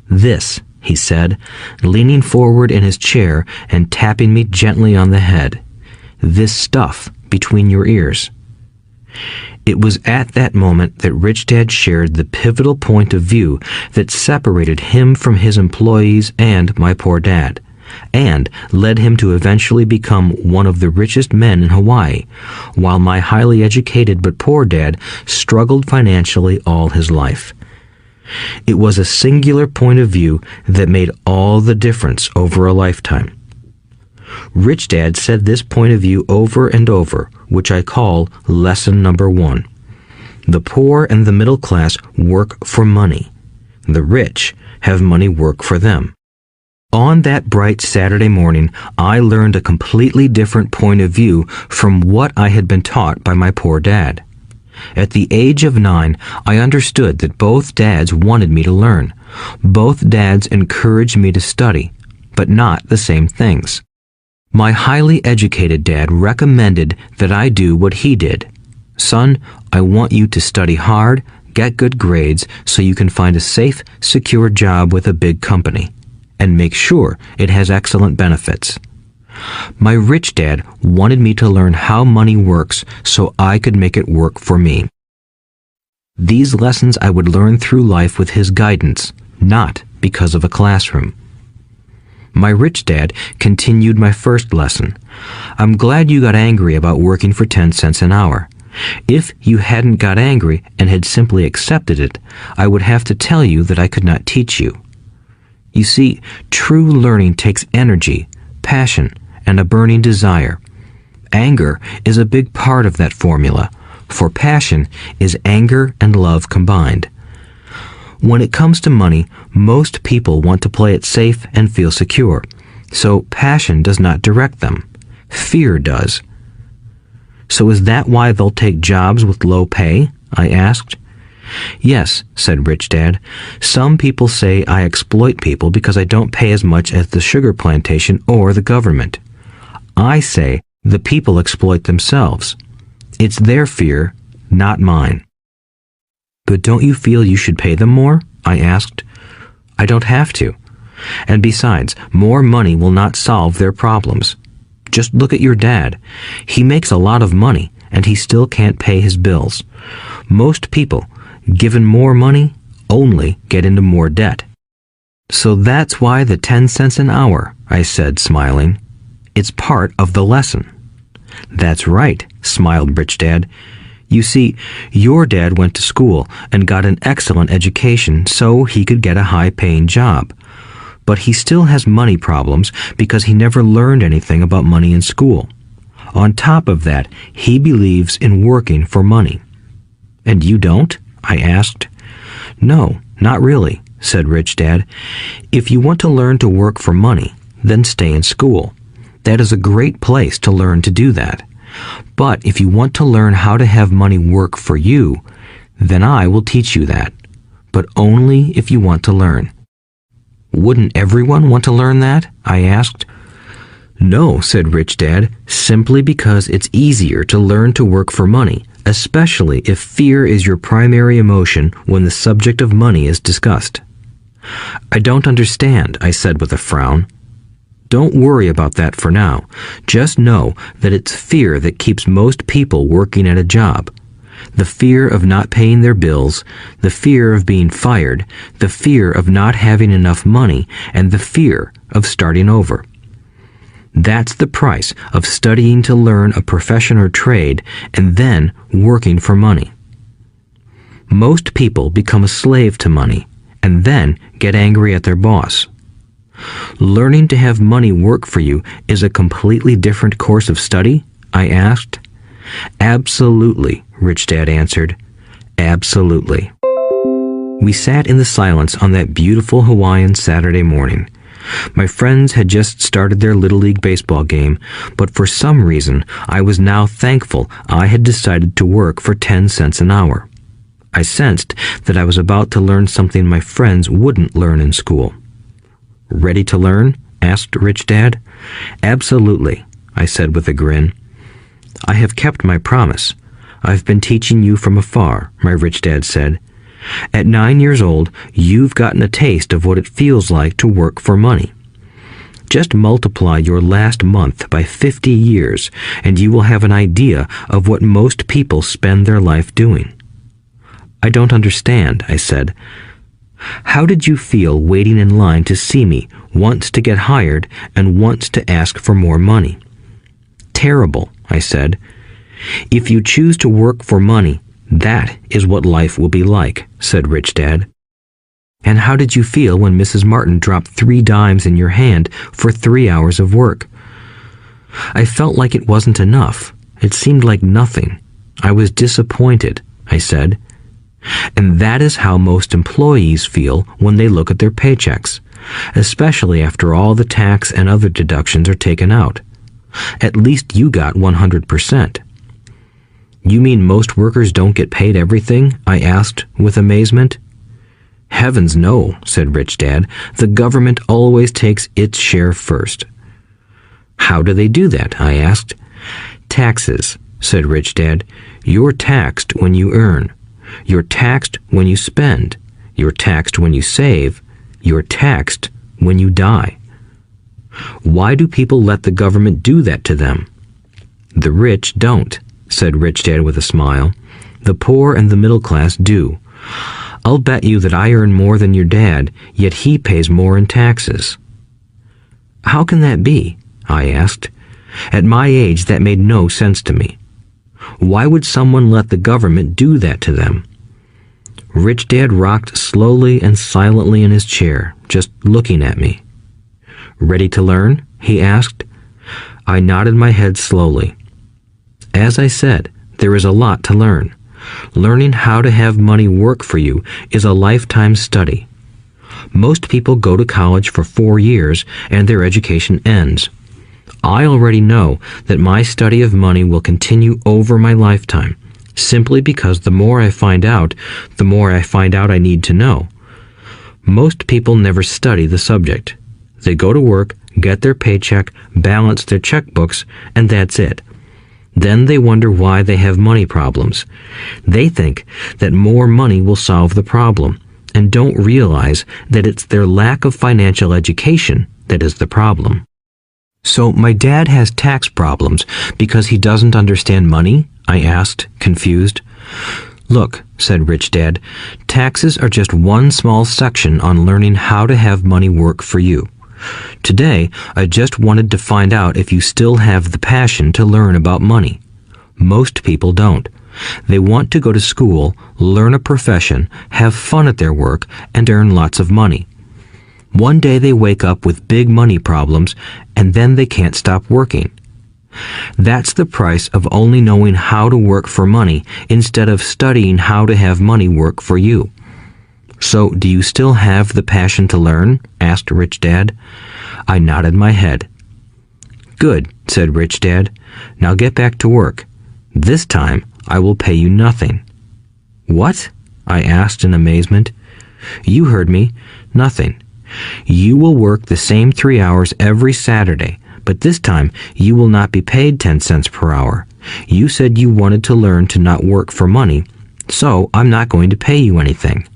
"This," he said, leaning forward in his chair and tapping me gently on the head. "This stuff between your ears." It was at that moment that Rich Dad shared the pivotal point of view that separated him from his employees and my poor dad, and led him to eventually become one of the richest men in Hawaii, while my highly educated but poor dad struggled financially all his life. It was a singular point of view that made all the difference over a lifetime. Rich Dad said this point of view over and over, which I call lesson number 1. The poor and the middle class work for money. The rich have money work for them. On that bright Saturday morning, I learned a completely different point of view from what I had been taught by my poor dad. At the age of 9, I understood that both dads wanted me to learn. Both dads encouraged me to study, but not the same things. My highly educated dad recommended that I do what he did. "Son, I want you to study hard, get good grades so you can find a safe, secure job with a big company, and make sure it has excellent benefits." My rich dad wanted me to learn how money works so I could make it work for me. These lessons I would learn through life with his guidance, not because of a classroom. My rich dad continued my first lesson. "I'm glad you got angry about working for 10 cents an hour. If you hadn't got angry and had simply accepted it, I would have to tell you that I could not teach you. You see, true learning takes energy, passion, and a burning desire. Anger is a big part of that formula, for passion is anger and love combined. When it comes to money, most people want to play it safe and feel secure, so passion does not direct them. Fear does. So is that why they'll take jobs with low pay?" I asked. "Yes," said Rich Dad. "Some people say I exploit people because I don't pay as much as the sugar plantation or the government. I say the people exploit themselves. It's their fear, not mine." "But don't you feel you should pay them more?" I asked. "I don't have to. And besides, more money will not solve their problems. Just look at your dad. He makes a lot of money, and he still can't pay his bills. Most people, given more money, only get into more debt." "So that's why the 10 cents an hour," I said, smiling. "It's part of the lesson." "That's right," smiled Rich Dad. "You see, your dad went to school and got an excellent education so he could get a high-paying job. But he still has money problems because he never learned anything about money in school. On top of that, he believes in working for money." "And you don't?" I asked. "No, not really," said Rich Dad. "If you want to learn to work for money, then stay in school. That is a great place to learn to do that. But if you want to learn how to have money work for you, then I will teach you that. But only if you want to learn." "Wouldn't everyone want to learn that?" I asked. "No," said Rich Dad, "simply because it's easier to learn to work for money, especially if fear is your primary emotion when the subject of money is discussed." "I don't understand," I said with a frown. "Don't worry about that for now. Just know that it's fear that keeps most people working at a job. The fear of not paying their bills, the fear of being fired, the fear of not having enough money, and the fear of starting over. That's the price of studying to learn a profession or trade and then working for money. Most people become a slave to money and then get angry at their boss. Learning to have money work for you is a completely different course of study? I asked. Absolutely, Rich Dad answered. Absolutely. We sat in the silence on that beautiful Hawaiian Saturday morning. My friends had just started their Little League baseball game, but for some reason I was now thankful I had decided to work for 10 cents an hour. I sensed that I was about to learn something my friends wouldn't learn in school. Ready to learn? Asked Rich Dad. Absolutely, I said with a grin. I have kept my promise. I've been teaching you from afar, my Rich Dad said. At 9 years old, you've gotten a taste of what it feels like to work for money. Just multiply your last month by 50 years, and you will have an idea of what most people spend their life doing. I don't understand, I said. How did you feel waiting in line to see me, once to get hired and once to ask for more money? Terrible, I said. If you choose to work for money, that is what life will be like, said Rich Dad. And how did you feel when Mrs. Martin dropped 3 dimes in your hand for 3 hours of work? I felt like it wasn't enough. It seemed like nothing. I was disappointed, I said. And that is how most employees feel when they look at their paychecks, especially after all the tax and other deductions are taken out. At least you got 100%. You mean most workers don't get paid everything? I asked with amazement. Heavens no, said Rich Dad. The government always takes its share first. How do they do that? I asked. Taxes, said Rich Dad. You're taxed when you earn. You're taxed when you spend. You're taxed when you save. You're taxed when you die. Why do people let the government do that to them? The rich don't, said Rich Dad with a smile. The poor and the middle class do. I'll bet you that I earn more than your dad, yet he pays more in taxes. How can that be? I asked. At my age, that made no sense to me. Why would someone let the government do that to them? Rich Dad rocked slowly and silently in his chair, just looking at me. Ready to learn? He asked. I nodded my head slowly. As I said, there is a lot to learn. Learning how to have money work for you is a lifetime study. Most people go to college for 4 years and their education ends. I already know that my study of money will continue over my lifetime, simply because the more I find out, the more I find out I need to know. Most people never study the subject. They go to work, get their paycheck, balance their checkbooks, and that's it. Then they wonder why they have money problems. They think that more money will solve the problem, and don't realize that it's their lack of financial education that is the problem. So my dad has tax problems because he doesn't understand money? I asked, confused. Look, said Rich Dad, taxes are just one small section on learning how to have money work for you. Today, I just wanted to find out if you still have the passion to learn about money. Most people don't. They want to go to school, learn a profession, have fun at their work, and earn lots of money. One day they wake up with big money problems, and then they can't stop working. That's the price of only knowing how to work for money instead of studying how to have money work for you. So, do you still have the passion to learn? Asked Rich Dad. I nodded my head. Good, said Rich Dad. Now get back to work. This time, I will pay you nothing. What? I asked in amazement. You heard me. Nothing. You will work the same 3 hours every Saturday, but this time you will not be paid 10 cents per hour. You said you wanted to learn to not work for money, so I'm not going to pay you anything.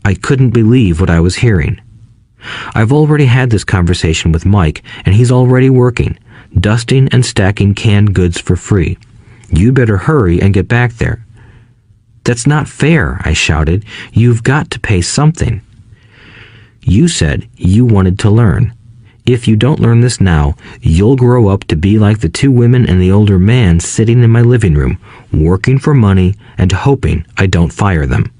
I couldn't believe what I was hearing. I've already had this conversation with Mike, and he's already working, dusting and stacking canned goods for free. You better hurry and get back there. That's not fair, I shouted. You've got to pay something. You said you wanted to learn. If you don't learn this now, you'll grow up to be like the two women and the older man sitting in my living room, working for money and hoping I don't fire them.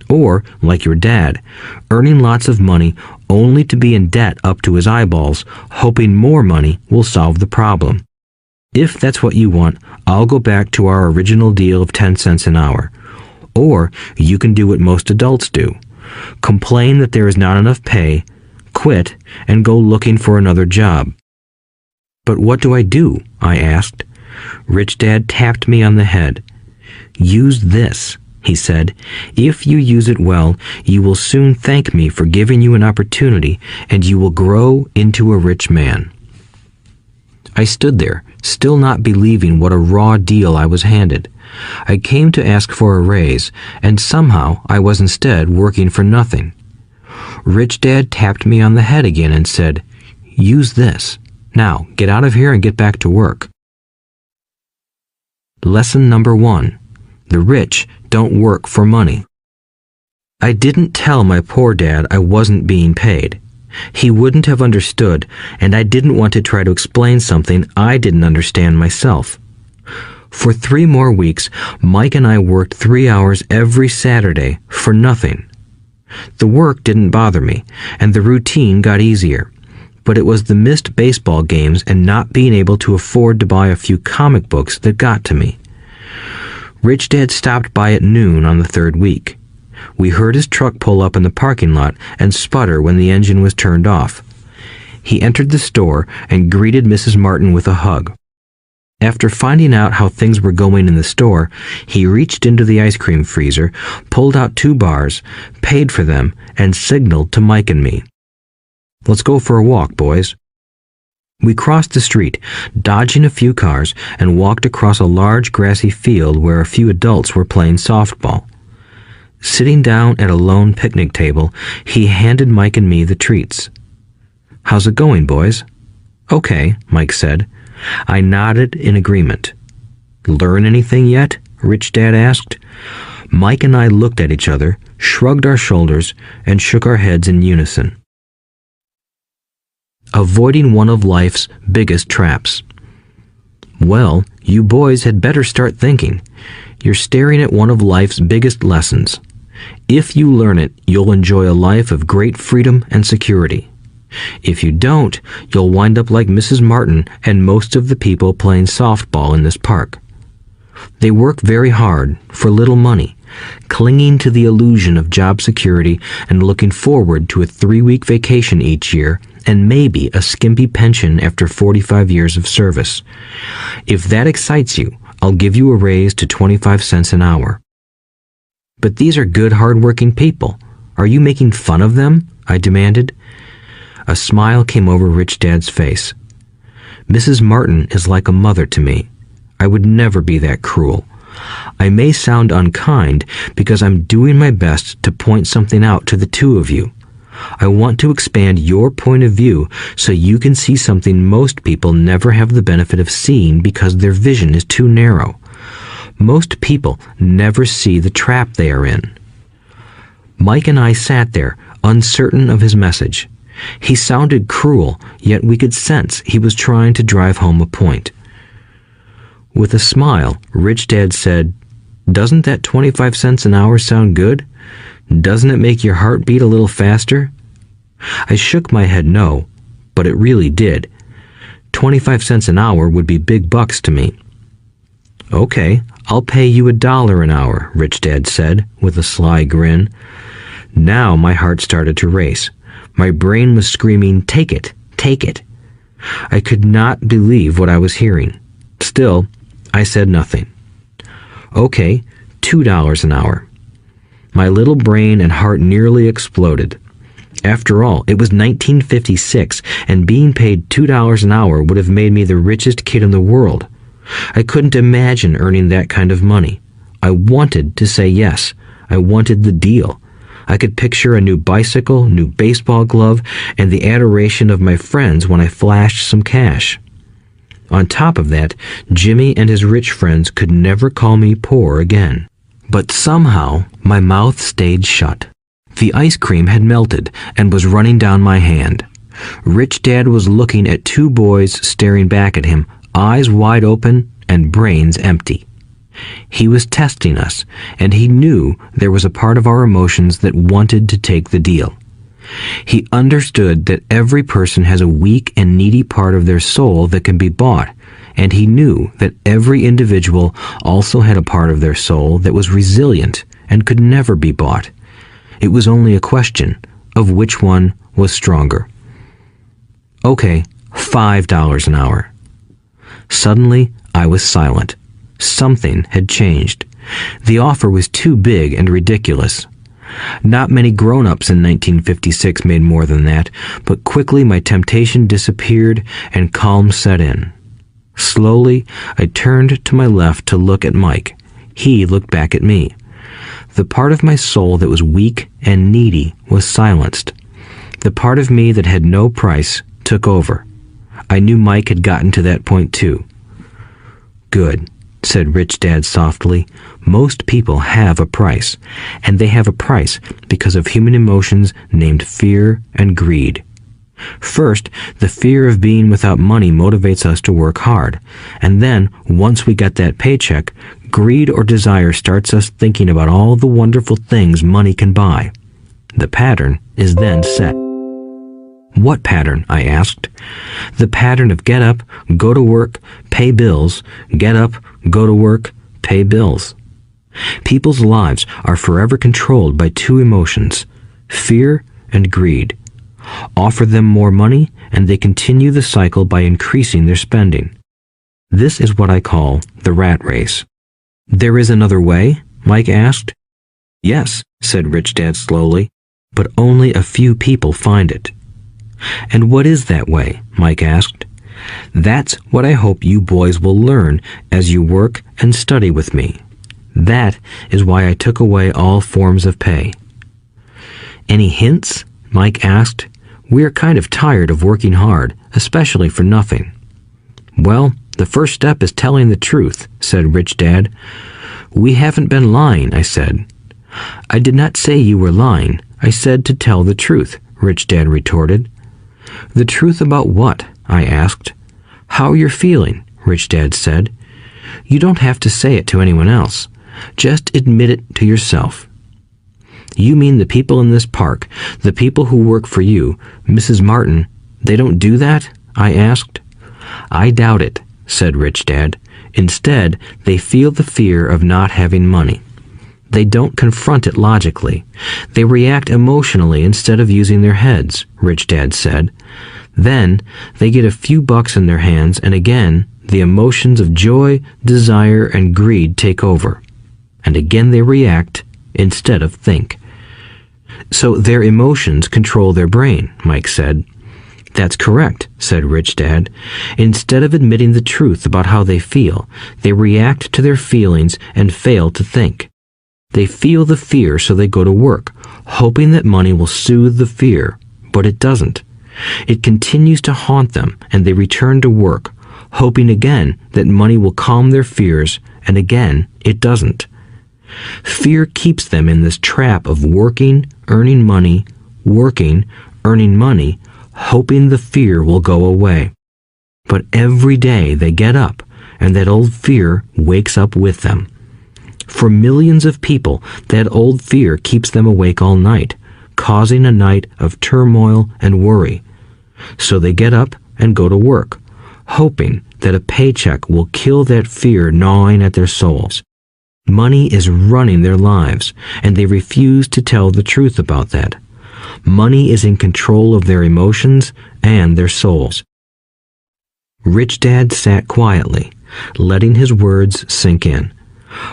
Or, like your dad, earning lots of money only to be in debt up to his eyeballs, hoping more money will solve the problem. If that's what you want, I'll go back to our original deal of 10 cents an hour. Or you can do what most adults do. Complain that there is not enough pay, quit, and go looking for another job. But what do I do? I asked. Rich Dad tapped me on the head. Use this, he said. If you use it well, you will soon thank me for giving you an opportunity, and you will grow into a rich man. I stood there, still not believing what a raw deal I was handed. I came to ask for a raise, and somehow I was instead working for nothing. Rich Dad tapped me on the head again and said, "Use this. Now, get out of here and get back to work." Lesson number 1. The rich don't work for money. I didn't tell my poor dad I wasn't being paid. He wouldn't have understood, and I didn't want to try to explain something I didn't understand myself. For 3 more weeks, Mike and I worked 3 hours every Saturday for nothing. The work didn't bother me, and the routine got easier. But it was the missed baseball games and not being able to afford to buy a few comic books that got to me. Rich Dad stopped by at noon on the 3rd week. We heard his truck pull up in the parking lot and sputter when the engine was turned off. He entered the store and greeted Mrs. Martin with a hug. After finding out how things were going in the store, he reached into the ice cream freezer, pulled out 2 bars, paid for them, and signaled to Mike and me. "Let's go for a walk, boys." We crossed the street, dodging a few cars, and walked across a large grassy field where a few adults were playing softball. Sitting down at a lone picnic table, he handed Mike and me the treats. "How's it going, boys?" "Okay," Mike said. I nodded in agreement. "Learn anything yet?" Rich Dad asked. Mike and I looked at each other, shrugged our shoulders, and shook our heads in unison. Avoiding one of life's biggest traps. Well, you boys had better start thinking. You're staring at one of life's biggest lessons. If you learn it, you'll enjoy a life of great freedom and security. If you don't, you'll wind up like Mrs. Martin and most of the people playing softball in this park. They work very hard for little money, clinging to the illusion of job security and looking forward to a 3-week vacation each year and maybe a skimpy pension after 45 years of service. If that excites you, I'll give you a raise to 25 cents an hour. But these are good, hard-working people. Are you making fun of them? I demanded. A smile came over Rich Dad's face. Mrs. Martin is like a mother to me. I would never be that cruel. I may sound unkind because I'm doing my best to point something out to the 2 of you. I want to expand your point of view so you can see something most people never have the benefit of seeing because their vision is too narrow. Most people never see the trap they are in. Mike and I sat there, uncertain of his message. He sounded cruel, yet we could sense he was trying to drive home a point. With a smile, Rich Dad said, "Doesn't that 25 cents an hour sound good? Doesn't it make your heart beat a little faster?" I shook my head no, but it really did. 25 cents an hour would be big bucks to me. "Okay, I'll pay you $1 an hour," Rich Dad said, with a sly grin. Now my heart started to race. My brain was screaming, "Take it, take it." I could not believe what I was hearing. Still, I said nothing. "Okay, $2 an hour." My little brain and heart nearly exploded. After all, it was 1956, and being paid $2 an hour would have made me the richest kid in the world. I couldn't imagine earning that kind of money. I wanted to say yes. I wanted the deal. I could picture a new bicycle, new baseball glove, and the adoration of my friends when I flashed some cash. On top of that, Jimmy and his rich friends could never call me poor again. But somehow, my mouth stayed shut. The ice cream had melted and was running down my hand. Rich Dad was looking at two boys staring back at him, eyes wide open and brains empty. He was testing us, and he knew there was a part of our emotions that wanted to take the deal. He understood that every person has a weak and needy part of their soul that can be bought, and he knew that every individual also had a part of their soul that was resilient and could never be bought. It was only a question of which one was stronger. Okay, $5 an hour. Suddenly, I was silent. Something had changed. The offer was too big and ridiculous. Not many grown-ups in 1956 made more than that, but quickly my temptation disappeared and calm set in. Slowly, I turned to my left to look at Mike. He looked back at me. The part of my soul that was weak and needy was silenced. The part of me that had no price took over. I knew Mike had gotten to that point too. "Good," said Rich Dad softly. "Most people have a price, and they have a price because of human emotions named fear and greed. First, the fear of being without money motivates us to work hard, and then, once we get that paycheck, greed or desire starts us thinking about all the wonderful things money can buy. The pattern is then set." "What pattern?" I asked. "The pattern of get up, go to work, pay bills, get up, go to work, pay bills." People's lives are forever controlled by two emotions, fear and greed. Offer them more money, and they continue the cycle by increasing their spending. This is what I call the rat race. "There is another way?" Mike asked. "Yes," said Rich Dad slowly, "but only a few people find it." "And what is that way?" Mike asked. "That's what I hope you boys will learn as you work and study with me. That is why I took away all forms of pay." "Any hints?" Mike asked. "We're kind of tired of working hard, especially for nothing." "Well, the first step is telling the truth," said Rich Dad. "We haven't been lying," I said. "I did not say you were lying. I said to tell the truth," Rich Dad retorted. "The truth about what?" I asked. "How you're feeling," Rich Dad said. "You don't have to say it to anyone else. Just admit it to yourself." "You mean the people in this park, the people who work for you, Mrs. Martin, they don't do that?" I asked. "I doubt it," said Rich Dad. "Instead, they feel the fear of not having money. They don't confront it logically. They react emotionally instead of using their heads," Rich Dad said. "Then, they get a few bucks in their hands, and again, the emotions of joy, desire, and greed take over. And again they react instead of think." "So their emotions control their brain," Mike said. "That's correct," said Rich Dad. "Instead of admitting the truth about how they feel, they react to their feelings and fail to think. They feel the fear, so they go to work, hoping that money will soothe the fear, but it doesn't. It continues to haunt them, and they return to work, hoping again that money will calm their fears, and again it doesn't. Fear keeps them in this trap of working, earning money, hoping the fear will go away. But every day they get up, and that old fear wakes up with them. For millions of people, that old fear keeps them awake all night, causing a night of turmoil and worry. So they get up and go to work, hoping that a paycheck will kill that fear gnawing at their souls. Money is running their lives, and they refuse to tell the truth about that. Money is in control of their emotions and their souls." Rich Dad sat quietly, letting his words sink in.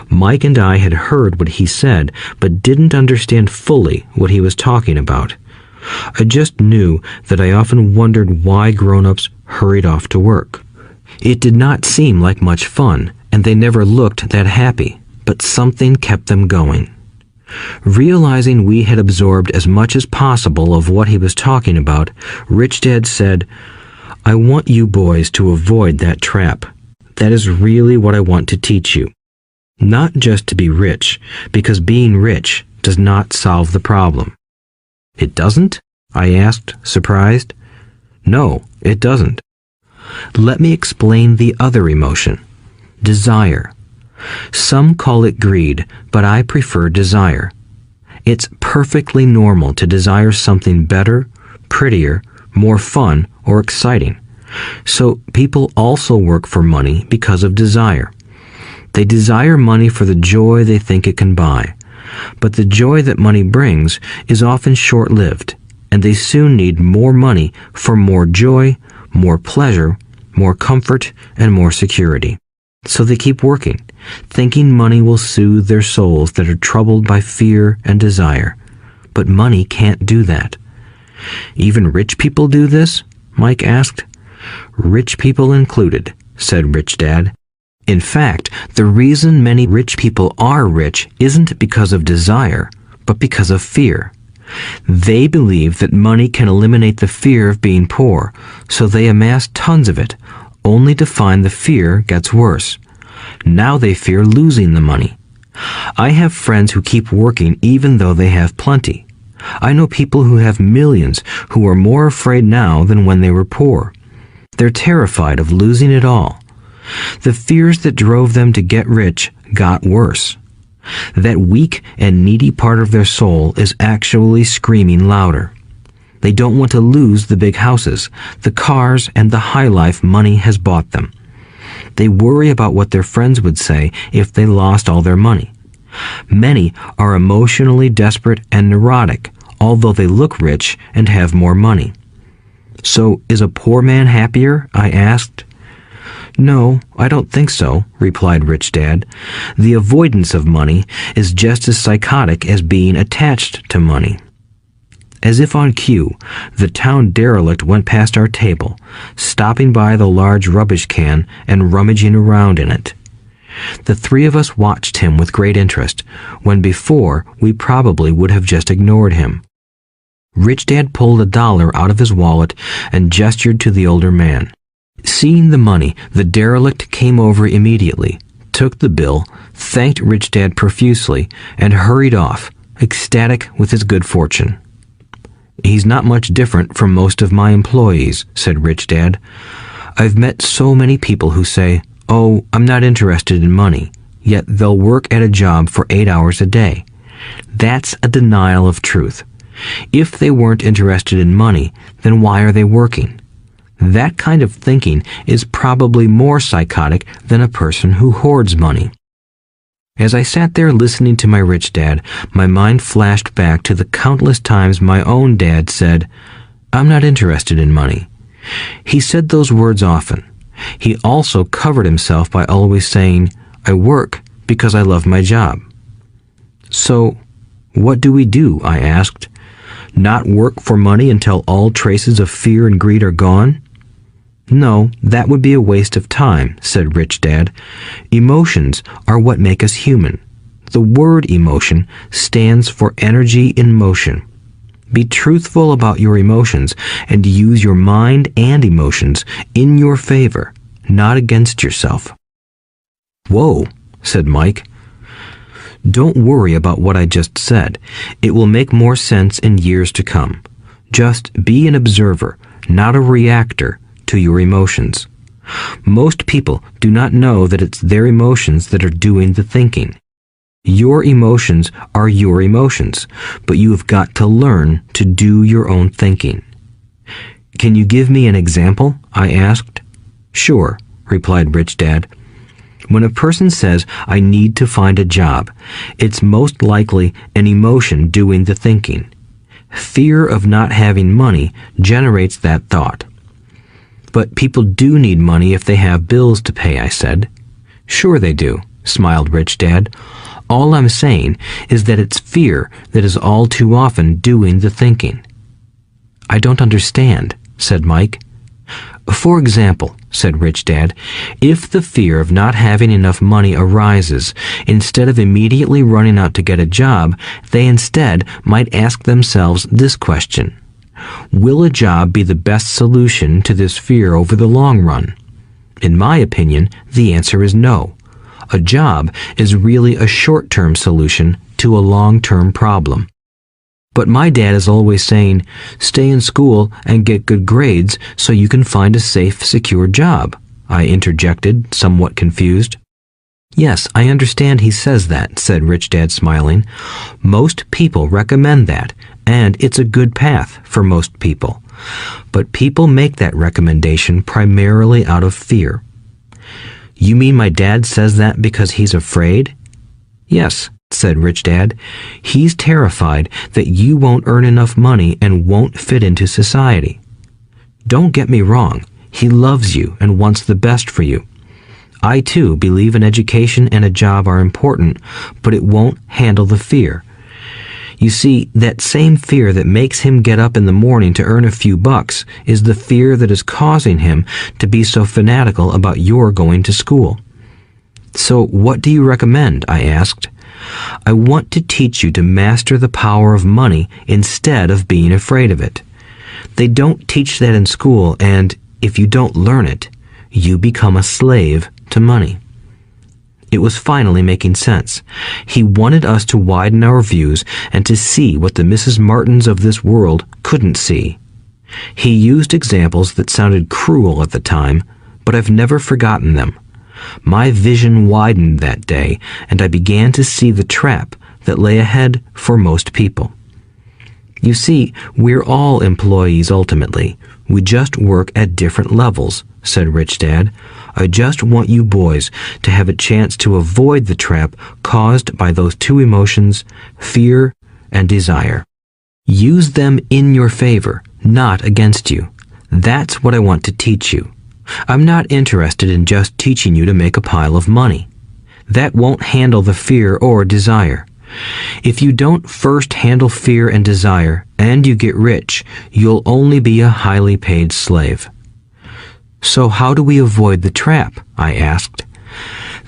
Mike and I had heard what he said, but didn't understand fully what he was talking about. I just knew that I often wondered why grown-ups hurried off to work. It did not seem like much fun, and they never looked that happy, but something kept them going. Realizing we had absorbed as much as possible of what he was talking about, Rich Dad said, "I want you boys to avoid that trap. That is really what I want to teach you. Not just to be rich, because being rich does not solve the problem." "It doesn't?" I asked, surprised. No, it doesn't. Let me explain the other emotion, desire. Some call it greed, but I prefer desire. It's perfectly normal to desire something better, prettier, more fun, or exciting. So people also work for money because of desire. They desire money for the joy they think it can buy. But the joy that money brings is often short-lived, and they soon need more money for more joy, more pleasure, more comfort, and more security. So they keep working, thinking money will soothe their souls that are troubled by fear and desire. But money can't do that. Even rich people do this? Mike asked. Rich people included, said Rich Dad. In fact, the reason many rich people are rich isn't because of desire, but because of fear. They believe that money can eliminate the fear of being poor, so they amass tons of it, only to find the fear gets worse. Now they fear losing the money. I have friends who keep working even though they have plenty. I know people who have millions who are more afraid now than when they were poor. They're terrified of losing it all. The fears that drove them to get rich got worse. That weak and needy part of their soul is actually screaming louder. They don't want to lose the big houses, the cars, and the high life money has bought them. They worry about what their friends would say if they lost all their money. Many are emotionally desperate and neurotic, although they look rich and have more money. So, is a poor man happier? I asked. No, I don't think so, replied Rich Dad. The avoidance of money is just as psychotic as being attached to money. As if on cue, the town derelict went past our table, stopping by the large rubbish can and rummaging around in it. The three of us watched him with great interest, when before we probably would have just ignored him. Rich Dad pulled $1 out of his wallet and gestured to the older man. Seeing the money, the derelict came over immediately, took the bill, thanked Rich Dad profusely, and hurried off, ecstatic with his good fortune. He's not much different from most of my employees, said Rich Dad. I've met so many people who say, "Oh, I'm not interested in money," yet they'll work at a job for 8 hours a day. That's a denial of truth. If they weren't interested in money, then why are they working? That kind of thinking is probably more psychotic than a person who hoards money. As I sat there listening to my Rich Dad, my mind flashed back to the countless times my own dad said, "I'm not interested in money." He said those words often. He also covered himself by always saying, "I work because I love my job." So, what do we do? I asked. Not work for money until all traces of fear and greed are gone? No, that would be a waste of time, said Rich Dad. Emotions are what make us human. The word emotion stands for energy in motion. Be truthful about your emotions and use your mind and emotions in your favor, not against yourself. Whoa, said Mike. Don't worry about what I just said. It will make more sense in years to come. Just be an observer, not a reactor, to your emotions. Most people do not know that it's their emotions that are doing the thinking. Your emotions are your emotions, but you have got to learn to do your own thinking. Can you give me an example? I asked. Sure, replied Rich Dad. When a person says, I need to find a job, it's most likely an emotion doing the thinking. Fear of not having money generates that thought. But people do need money if they have bills to pay, I said. Sure they do, smiled Rich Dad. All I'm saying is that it's fear that is all too often doing the thinking. I don't understand, said Mike. For example, said Rich Dad, if the fear of not having enough money arises, instead of immediately running out to get a job, they instead might ask themselves this question. Will a job be the best solution to this fear over the long run? In my opinion, the answer is no. A job is really a short-term solution to a long-term problem. But my dad is always saying, stay in school and get good grades so you can find a safe, secure job, I interjected, somewhat confused. Yes, I understand he says that, said Rich Dad, smiling. Most people recommend that, and it's a good path for most people. But people make that recommendation primarily out of fear. You mean my dad says that because he's afraid? Yes, said Rich Dad. He's terrified that you won't earn enough money and won't fit into society. Don't get me wrong. He loves you and wants the best for you. I, too, believe an education and a job are important, but it won't handle the fear. You see, that same fear that makes him get up in the morning to earn a few bucks is the fear that is causing him to be so fanatical about your going to school. So what do you recommend? I asked. I want to teach you to master the power of money instead of being afraid of it. They don't teach that in school, and if you don't learn it, you become a slave to money. It was finally making sense. He wanted us to widen our views and to see what the Mrs. Martins of this world couldn't see. He used examples that sounded cruel at the time, but I've never forgotten them. My vision widened that day, and I began to see the trap that lay ahead for most people. You see, we're all employees ultimately. We just work at different levels, said Rich Dad. I just want you boys to have a chance to avoid the trap caused by those two emotions, fear and desire. Use them in your favor, not against you. That's what I want to teach you. I'm not interested in just teaching you to make a pile of money. That won't handle the fear or desire. If you don't first handle fear and desire, and you get rich, you'll only be a highly paid slave. So how do we avoid the trap? I asked.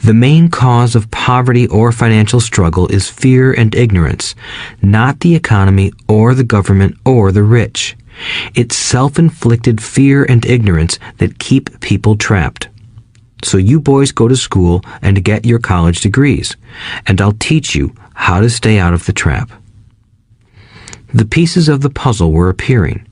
The main cause of poverty or financial struggle is fear and ignorance, not the economy or the government or the rich. It's self-inflicted fear and ignorance that keep people trapped. So you boys go to school and get your college degrees, and I'll teach you how to stay out of the trap. The pieces of the puzzle were appearing.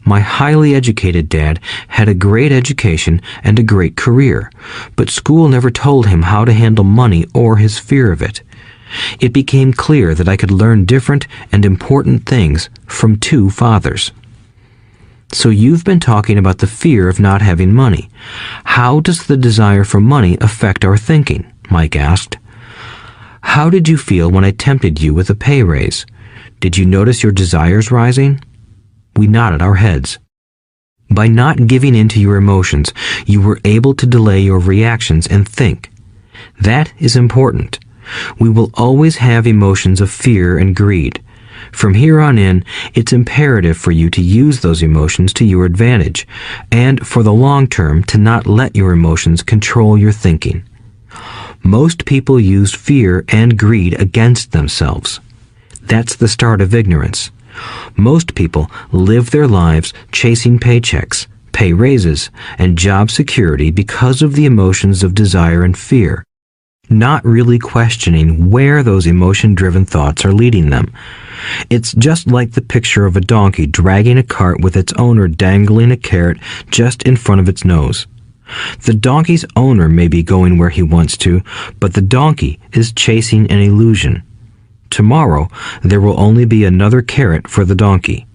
My highly educated dad had a great education and a great career, but school never told him how to handle money or his fear of it. It became clear that I could learn different and important things from two fathers. So you've been talking about the fear of not having money. How does the desire for money affect our thinking? Mike asked. How did you feel when I tempted you with a pay raise? Did you notice your desires rising? We nodded our heads. By not giving in to your emotions, you were able to delay your reactions and think. That is important. We will always have emotions of fear and greed. From here on in, it's imperative for you to use those emotions to your advantage, and for the long term to not let your emotions control your thinking. Most people use fear and greed against themselves. That's the start of ignorance. Most people live their lives chasing paychecks, pay raises, and job security because of the emotions of desire and fear, not really questioning where those emotion-driven thoughts are leading them. It's just like the picture of a donkey dragging a cart with its owner dangling a carrot just in front of its nose. The donkey's owner may be going where he wants to, but the donkey is chasing an illusion. Tomorrow, there will only be another carrot for the donkey.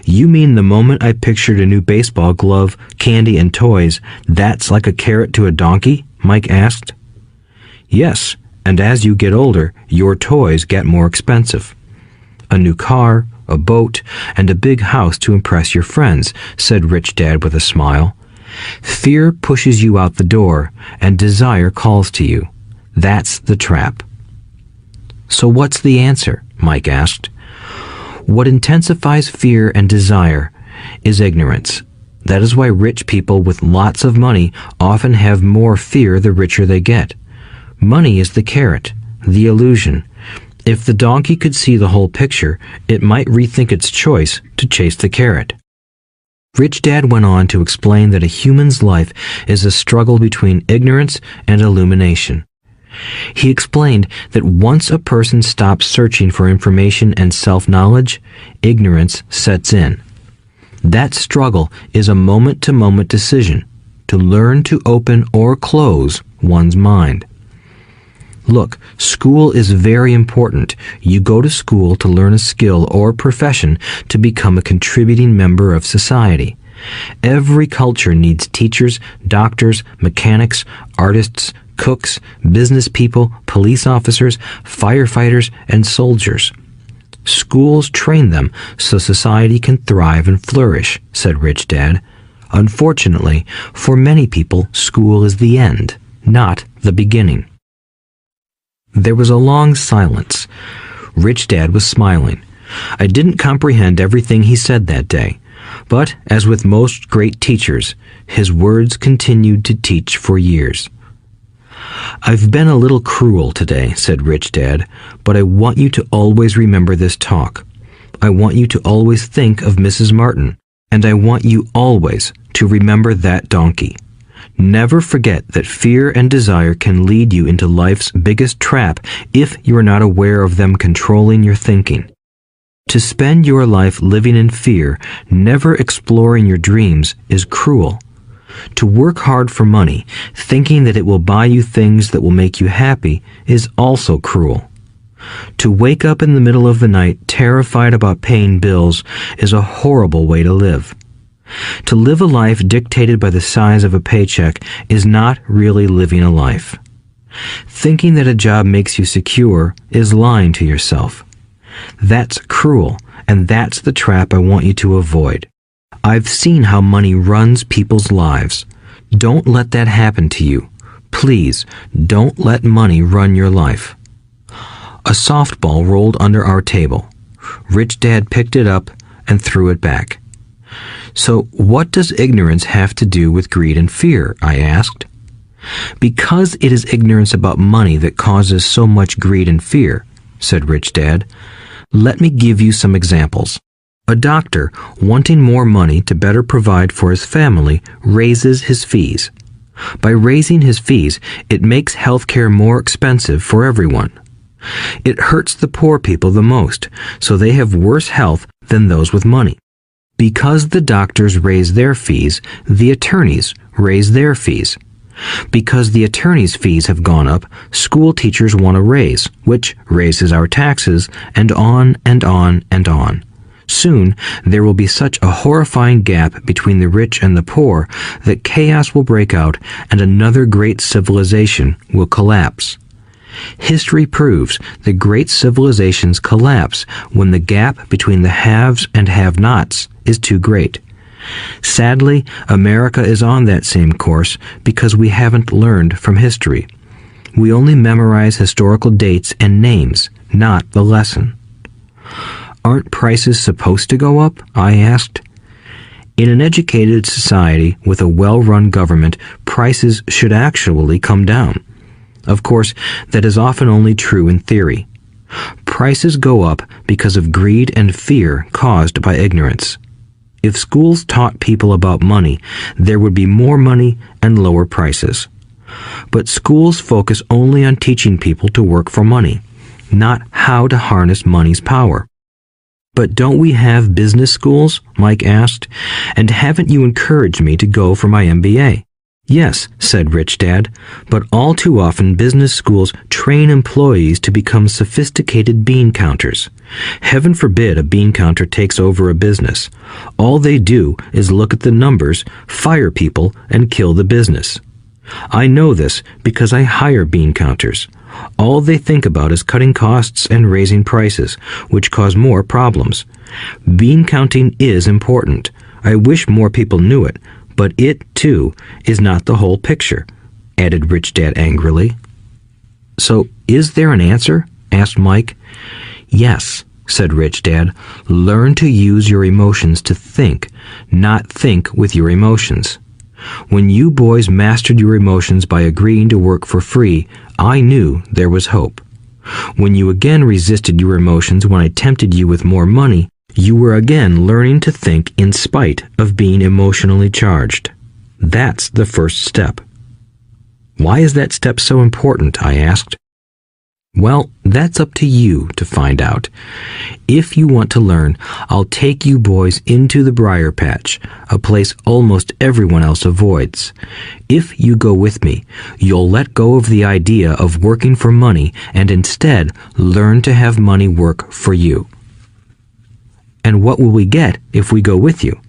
You mean the moment I pictured a new baseball glove, candy, and toys, that's like a carrot to a donkey? Mike asked. Yes, and as you get older, your toys get more expensive. A new car, a boat, and a big house to impress your friends, said Rich Dad with a smile. Fear pushes you out the door, and desire calls to you. That's the trap. So what's the answer? Mike asked. What intensifies fear and desire is ignorance. That is why rich people with lots of money often have more fear the richer they get. Money is the carrot, the illusion. If the donkey could see the whole picture, it might rethink its choice to chase the carrot. Rich Dad went on to explain that a human's life is a struggle between ignorance and illumination. He explained that once a person stops searching for information and self-knowledge, ignorance sets in. That struggle is a moment-to-moment decision to learn to open or close one's mind. Look, school is very important. You go to school to learn a skill or profession to become a contributing member of society. Every culture needs teachers, doctors, mechanics, artists, cooks, business people, police officers, firefighters, and soldiers. Schools train them so society can thrive and flourish, said Rich Dad. Unfortunately, for many people, school is the end, not the beginning. There was a long silence. Rich Dad was smiling. I didn't comprehend everything he said that day, but as with most great teachers, his words continued to teach for years. I've been a little cruel today, said Rich Dad, but I want you to always remember this talk. I want you to always think of Mrs. Martin, and I want you always to remember that donkey. Never forget that fear and desire can lead you into life's biggest trap if you are not aware of them controlling your thinking. To spend your life living in fear, never exploring your dreams, is cruel. To work hard for money, thinking that it will buy you things that will make you happy, is also cruel. To wake up in the middle of the night terrified about paying bills is a horrible way to live. To live a life dictated by the size of a paycheck is not really living a life. Thinking that a job makes you secure is lying to yourself. That's cruel, and that's the trap I want you to avoid. I've seen how money runs people's lives. Don't let that happen to you. Please, don't let money run your life. A softball rolled under our table. Rich Dad picked it up and threw it back. So what does ignorance have to do with greed and fear? I asked. Because it is ignorance about money that causes so much greed and fear, said Rich Dad. Let me give you some examples. A doctor, wanting more money to better provide for his family, raises his fees. By raising his fees, it makes healthcare more expensive for everyone. It hurts the poor people the most, so they have worse health than those with money. Because the doctors raise their fees, the attorneys raise their fees. Because the attorneys' fees have gone up, school teachers want a raise, which raises our taxes, and on and on and on. Soon, there will be such a horrifying gap between the rich and the poor that chaos will break out and another great civilization will collapse. History proves that great civilizations collapse when the gap between the haves and have-nots is too great. Sadly, America is on that same course because we haven't learned from history. We only memorize historical dates and names, not the lesson. Aren't prices supposed to go up? I asked. In an educated society with a well-run government, prices should actually come down. Of course, that is often only true in theory. Prices go up because of greed and fear caused by ignorance. If schools taught people about money, there would be more money and lower prices. But schools focus only on teaching people to work for money, not how to harness money's power. But don't we have business schools? Mike asked. And haven't you encouraged me to go for my MBA? Yes, said Rich Dad, but all too often business schools train employees to become sophisticated bean counters. Heaven forbid a bean counter takes over a business. All they do is look at the numbers, fire people, and kill the business. I know this because I hire bean counters. All they think about is cutting costs and raising prices, which cause more problems. Bean counting is important. I wish more people knew it, but it, too, is not the whole picture, added Rich Dad angrily. So, is there an answer? Asked Mike. Yes, said Rich Dad. Learn to use your emotions to think, not think with your emotions. When you boys mastered your emotions by agreeing to work for free, I knew there was hope. When you again resisted your emotions when I tempted you with more money, you were again learning to think in spite of being emotionally charged. That's the first step. Why is that step so important? I asked. Well, that's up to you to find out. If you want to learn, I'll take you boys into the briar patch, a place almost everyone else avoids. If you go with me, you'll let go of the idea of working for money and instead learn to have money work for you. And what will we get if we go with you?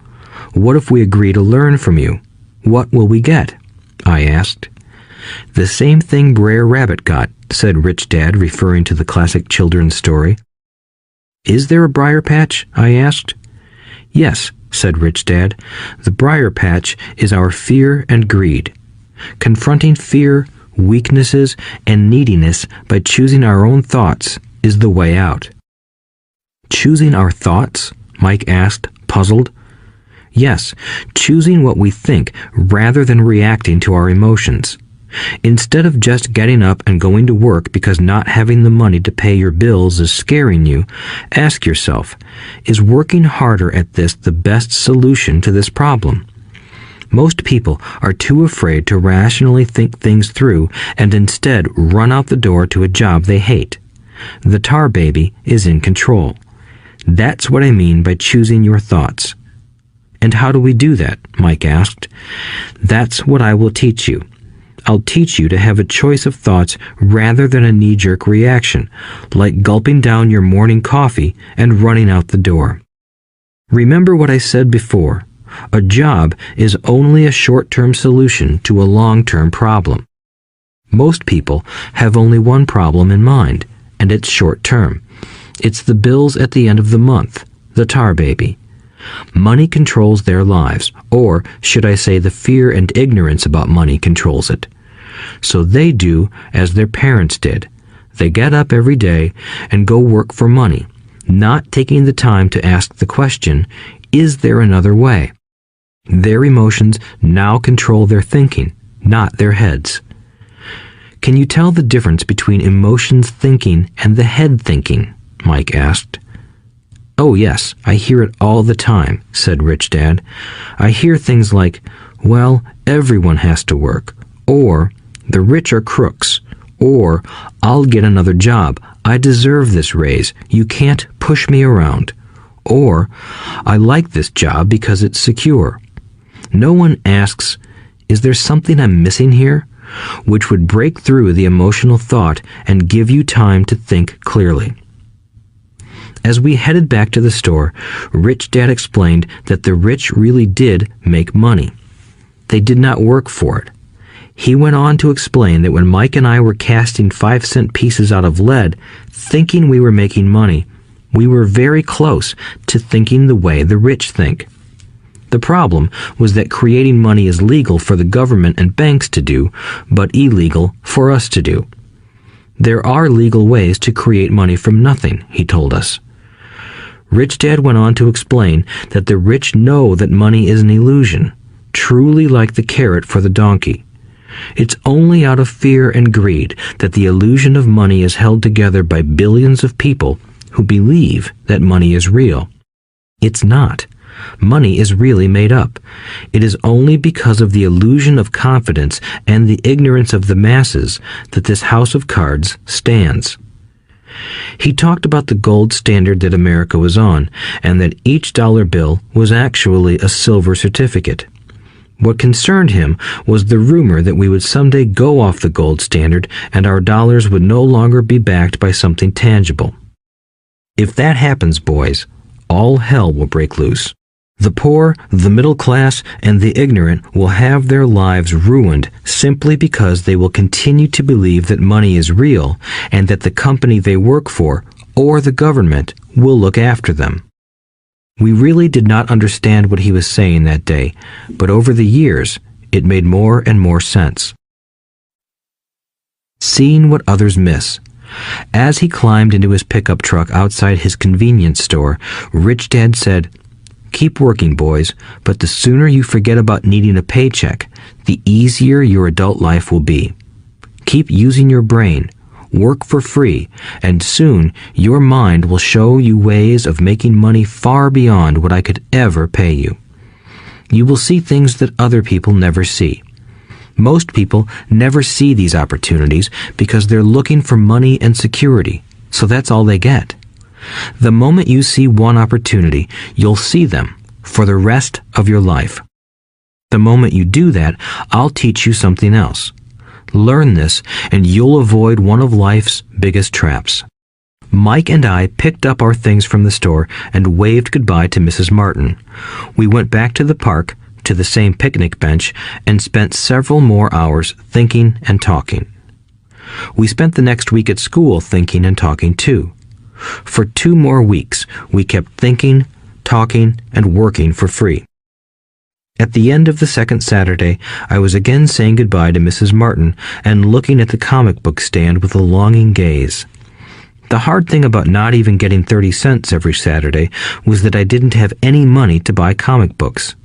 What if we agree to learn from you? What will we get? I asked. The same thing Brer Rabbit got, said Rich Dad, referring to the classic children's story. Is there a briar patch? I asked. Yes, said Rich Dad. The briar patch is our fear and greed. Confronting fear, weaknesses, and neediness by choosing our own thoughts is the way out. Choosing our thoughts? Mike asked, puzzled. Yes, choosing what we think rather than reacting to our emotions. Instead of just getting up and going to work because not having the money to pay your bills is scaring you, ask yourself, is working harder at this the best solution to this problem? Most people are too afraid to rationally think things through and instead run out the door to a job they hate. The tar baby is in control. That's what I mean by choosing your thoughts. And how do we do that? Mike asked. That's what I will teach you. I'll teach you to have a choice of thoughts rather than a knee-jerk reaction, like gulping down your morning coffee and running out the door. Remember what I said before. A job is only a short-term solution to a long-term problem. Most people have only one problem in mind, and it's short-term. It's the bills at the end of the month, the tar baby. Money controls their lives, or should I say the fear and ignorance about money controls it. So they do as their parents did. They get up every day and go work for money, not taking the time to ask the question, is there another way? Their emotions now control their thinking, not their heads. Can you tell the difference between emotions thinking and the head thinking? Mike asked. Oh yes, I hear it all the time, said Rich Dad. I hear things like, well, everyone has to work, or the rich are crooks, or I'll get another job, I deserve this raise, you can't push me around, or I like this job because it's secure. No one asks, is there something I'm missing here? Which would break through the emotional thought and give you time to think clearly. As we headed back to the store, Rich Dad explained that the rich really did make money. They did not work for it. He went on to explain that when Mike and I were casting 5-cent pieces out of lead, thinking we were making money, we were very close to thinking the way the rich think. The problem was that creating money is legal for the government and banks to do, but illegal for us to do. There are legal ways to create money from nothing, he told us. Rich Dad went on to explain that the rich know that money is an illusion, truly like the carrot for the donkey. It's only out of fear and greed that the illusion of money is held together by billions of people who believe that money is real. It's not. Money is really made up. It is only because of the illusion of confidence and the ignorance of the masses that this house of cards stands. He talked about the gold standard that America was on, and that each dollar bill was actually a silver certificate. What concerned him was the rumor that we would someday go off the gold standard and our dollars would no longer be backed by something tangible. If that happens, boys, all hell will break loose. The poor, the middle class, and the ignorant will have their lives ruined simply because they will continue to believe that money is real and that the company they work for, or the government, will look after them. We really did not understand what he was saying that day, but over the years, it made more and more sense. Seeing what others miss. As he climbed into his pickup truck outside his convenience store, Rich Dad said, "Keep working, boys, but the sooner you forget about needing a paycheck, the easier your adult life will be. Keep using your brain, work for free, and soon your mind will show you ways of making money far beyond what I could ever pay you. You will see things that other people never see. Most people never see these opportunities because they're looking for money and security, so that's all they get. The moment you see one opportunity, you'll see them for the rest of your life. The moment you do that, I'll teach you something else. Learn this, and you'll avoid one of life's biggest traps. Mike and I picked up our things from the store and waved goodbye to Mrs. Martin. We went back to the park, to the same picnic bench, and spent several more hours thinking and talking. We spent the next week at school thinking and talking too. For 2 more weeks, we kept thinking, talking, and working for free. At the end of the second Saturday, I was again saying goodbye to Mrs. Martin and looking at the comic book stand with a longing gaze. The hard thing about not even getting 30 cents every Saturday was that I didn't have any money to buy comic books.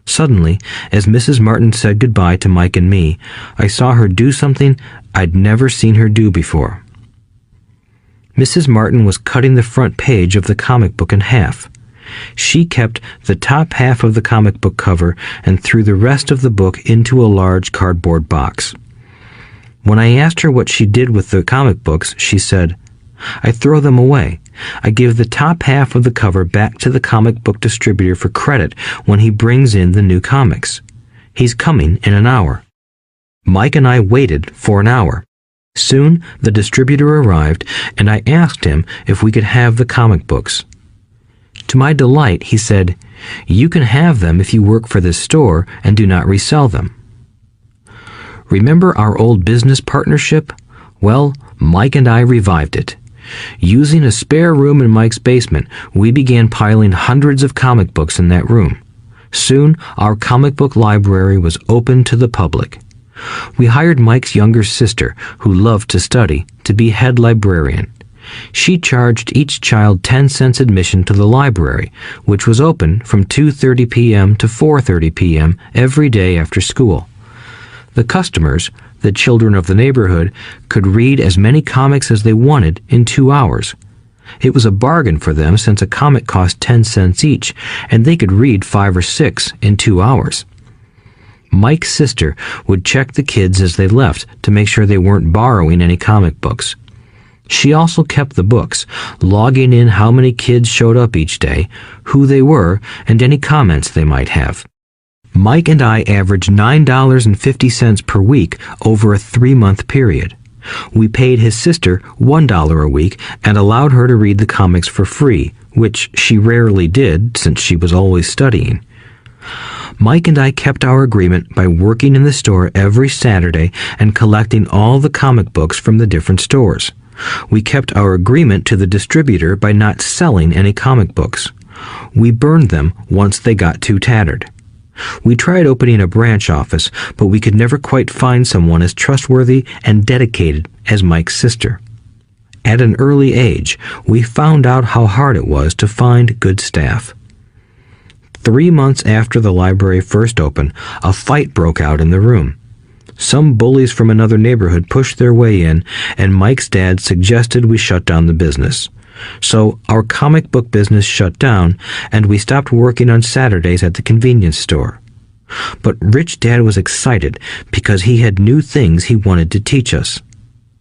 Suddenly, as Mrs. Martin said goodbye to Mike and me, I saw her do something I'd never seen her do before. Mrs. Martin was cutting the front page of the comic book in half. She kept the top half of the comic book cover and threw the rest of the book into a large cardboard box. When I asked her what she did with the comic books, she said, "I throw them away. I give the top half of the cover back to the comic book distributor for credit when he brings in the new comics. He's coming in an hour." Mike and I waited for an hour. Soon the distributor arrived, and I asked him if we could have the comic books. To my delight, he said, "You can have them if you work for this store and do not resell them." Remember our old business partnership? Well, Mike and I revived it. Using a spare room in Mike's basement, we began piling hundreds of comic books in that room. Soon, our comic book library was open to the public. We hired Mike's younger sister, who loved to study, to be head librarian. She charged each child 10 cents admission to the library, which was open from 2:30 p.m. to 4:30 p.m. every day after school. The customers, the children of the neighborhood, could read as many comics as they wanted in 2 hours. It was a bargain for them since a comic cost 10 cents each, and they could read 5 or 6 in 2 hours. Mike's sister would check the kids as they left to make sure they weren't borrowing any comic books. She also kept the books, logging in how many kids showed up each day, who they were, and any comments they might have. Mike and I averaged $9.50 per week over a 3-month period. We paid his sister $1 a week and allowed her to read the comics for free, which she rarely did since she was always studying. Mike and I kept our agreement by working in the store every Saturday and collecting all the comic books from the different stores. We kept our agreement to the distributor by not selling any comic books. We burned them once they got too tattered. We tried opening a branch office, but we could never quite find someone as trustworthy and dedicated as Mike's sister. At an early age, we found out how hard it was to find good staff. 3 months after the library first opened, a fight broke out in the room. Some bullies from another neighborhood pushed their way in, and Mike's dad suggested we shut down the business. So our comic book business shut down, and we stopped working on Saturdays at the convenience store. But Rich Dad was excited because he had new things he wanted to teach us.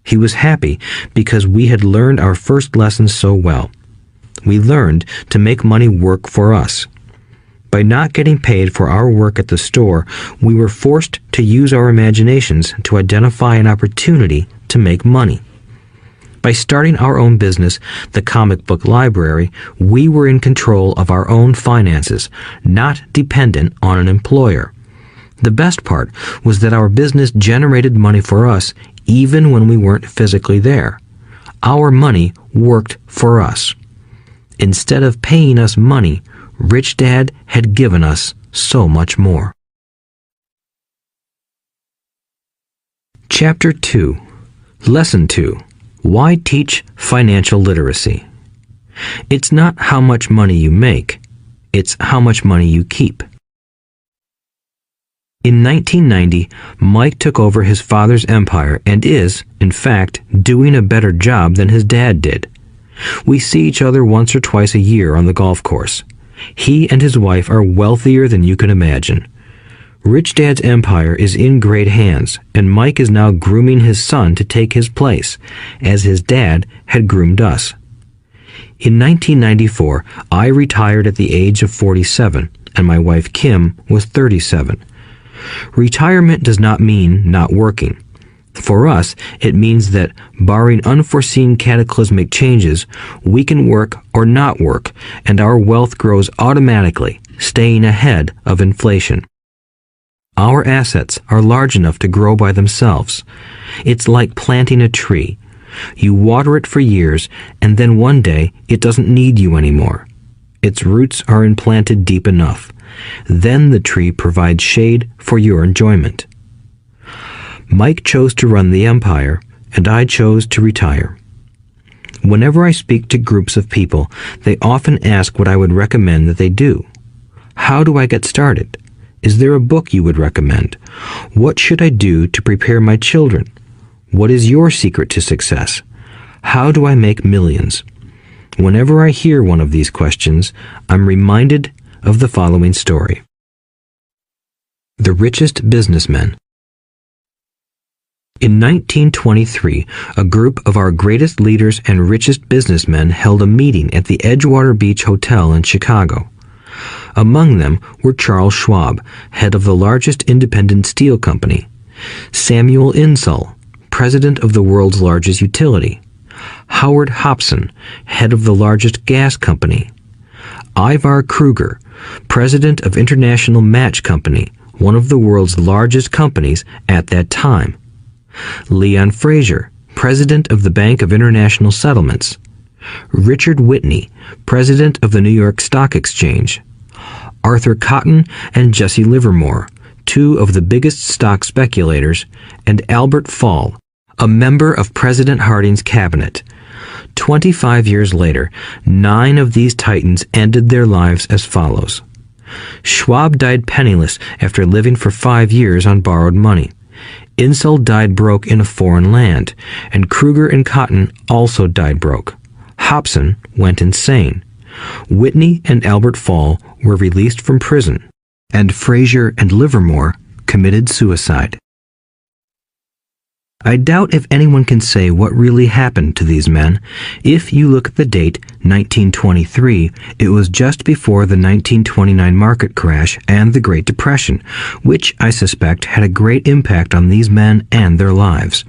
He was happy because we had learned our first lessons so well. We learned to make money work for us. By not getting paid for our work at the store, we were forced to use our imaginations to identify an opportunity to make money. By starting our own business, the comic book library, we were in control of our own finances, not dependent on an employer. The best part was that our business generated money for us even when we weren't physically there. Our money worked for us. Instead of paying us money, Rich Dad had given us so much more. Chapter 2. Lesson 2. Why teach financial literacy? It's not how much money you make, it's how much money you keep. In 1990, Mike took over his father's empire and is, in fact, doing a better job than his dad did. We see each other once or twice a year on the golf course. He and his wife are wealthier than you can imagine. Rich Dad's empire is in great hands, and Mike is now grooming his son to take his place, as his dad had groomed us. In 1994, I retired at the age of 47, and my wife Kim was 37. Retirement does not mean not working. For us, it means that, barring unforeseen cataclysmic changes, we can work or not work, and our wealth grows automatically, staying ahead of inflation. Our assets are large enough to grow by themselves. It's like planting a tree. You water it for years, and then one day it doesn't need you anymore. Its roots are implanted deep enough. Then the tree provides shade for your enjoyment. Mike chose to run the empire, and I chose to retire. Whenever I speak to groups of people, they often ask what I would recommend that they do. How do I get started? Is there a book you would recommend? What should I do to prepare my children? What is your secret to success? How do I make millions? Whenever I hear one of these questions, I'm reminded of the following story. The Richest Businessmen. In 1923, a group of our greatest leaders and richest businessmen held a meeting at the Edgewater Beach Hotel in Chicago. Among them were Charles Schwab, head of the largest independent steel company; Samuel Insull, president of the world's largest utility; Howard Hobson, head of the largest gas company; Ivar Kruger, president of International Match Company, one of the world's largest companies at that time; Leon Fraser, president of the Bank of International Settlements; Richard Whitney, president of the New York Stock Exchange; Arthur Cotton and Jesse Livermore, two of the biggest stock speculators; and Albert Fall, a member of President Harding's cabinet. 25 years later, 9 of these titans ended their lives as follows. Schwab died penniless after living for 5 years on borrowed money. Insull died broke in a foreign land, and Kruger and Cotton also died broke. Hobson went insane. Whitney and Albert Fall were released from prison, and Fraser and Livermore committed suicide. I doubt if anyone can say what really happened to these men. If you look at the date, 1923, it was just before the 1929 market crash and the Great Depression, which I suspect had a great impact on these men and their lives.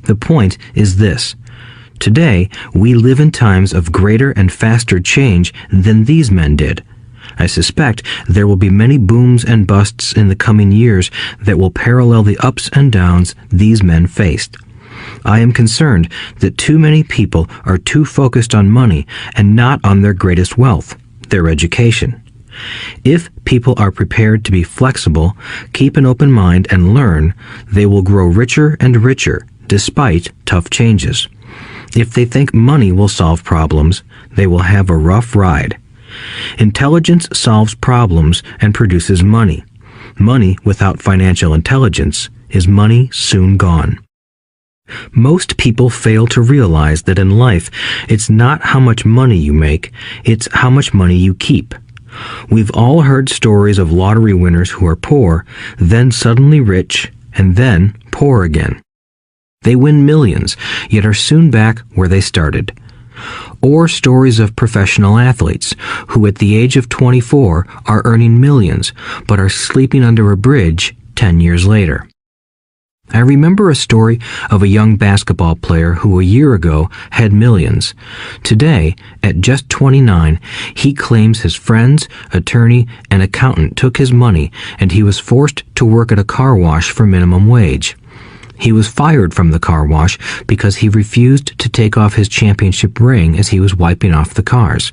The point is this. Today, we live in times of greater and faster change than these men did. I suspect there will be many booms and busts in the coming years that will parallel the ups and downs these men faced. I am concerned that too many people are too focused on money and not on their greatest wealth, their education. If people are prepared to be flexible, keep an open mind, and learn, they will grow richer and richer despite tough changes. If they think money will solve problems, they will have a rough ride. Intelligence solves problems and produces money. Money without financial intelligence is money soon gone. Most people fail to realize that in life, it's not how much money you make, it's how much money you keep. We've all heard stories of lottery winners who are poor, then suddenly rich, and then poor again. They win millions, yet are soon back where they started. Or stories of professional athletes who at the age of 24 are earning millions, but are sleeping under a bridge 10 years later. I remember a story of a young basketball player who a year ago had millions. Today, at just 29, he claims his friends, attorney, and accountant took his money, and he was forced to work at a car wash for minimum wage. He was fired from the car wash because he refused to take off his championship ring as he was wiping off the cars.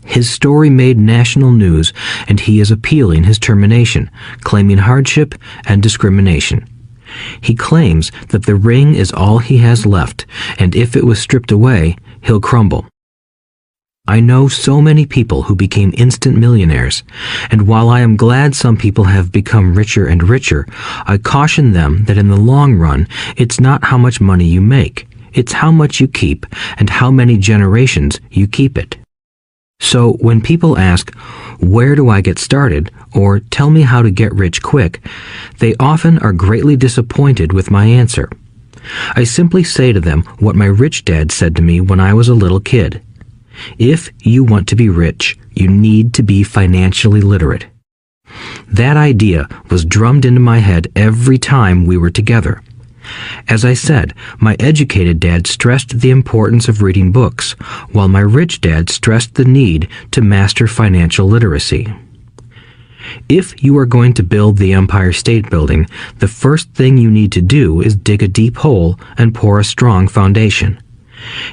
His story made national news, and he is appealing his termination, claiming hardship and discrimination. He claims that the ring is all he has left, and if it was stripped away, he'll crumble. I know so many people who became instant millionaires, and while I am glad some people have become richer and richer, I caution them that in the long run, it's not how much money you make, it's how much you keep and how many generations you keep it. So when people ask, "Where do I get started?" or "Tell me how to get rich quick," they often are greatly disappointed with my answer. I simply say to them what my rich dad said to me when I was a little kid. If you want to be rich, you need to be financially literate. That idea was drummed into my head every time we were together. As I said, my educated dad stressed the importance of reading books, while my rich dad stressed the need to master financial literacy. If you are going to build the Empire State Building, the first thing you need to do is dig a deep hole and pour a strong foundation.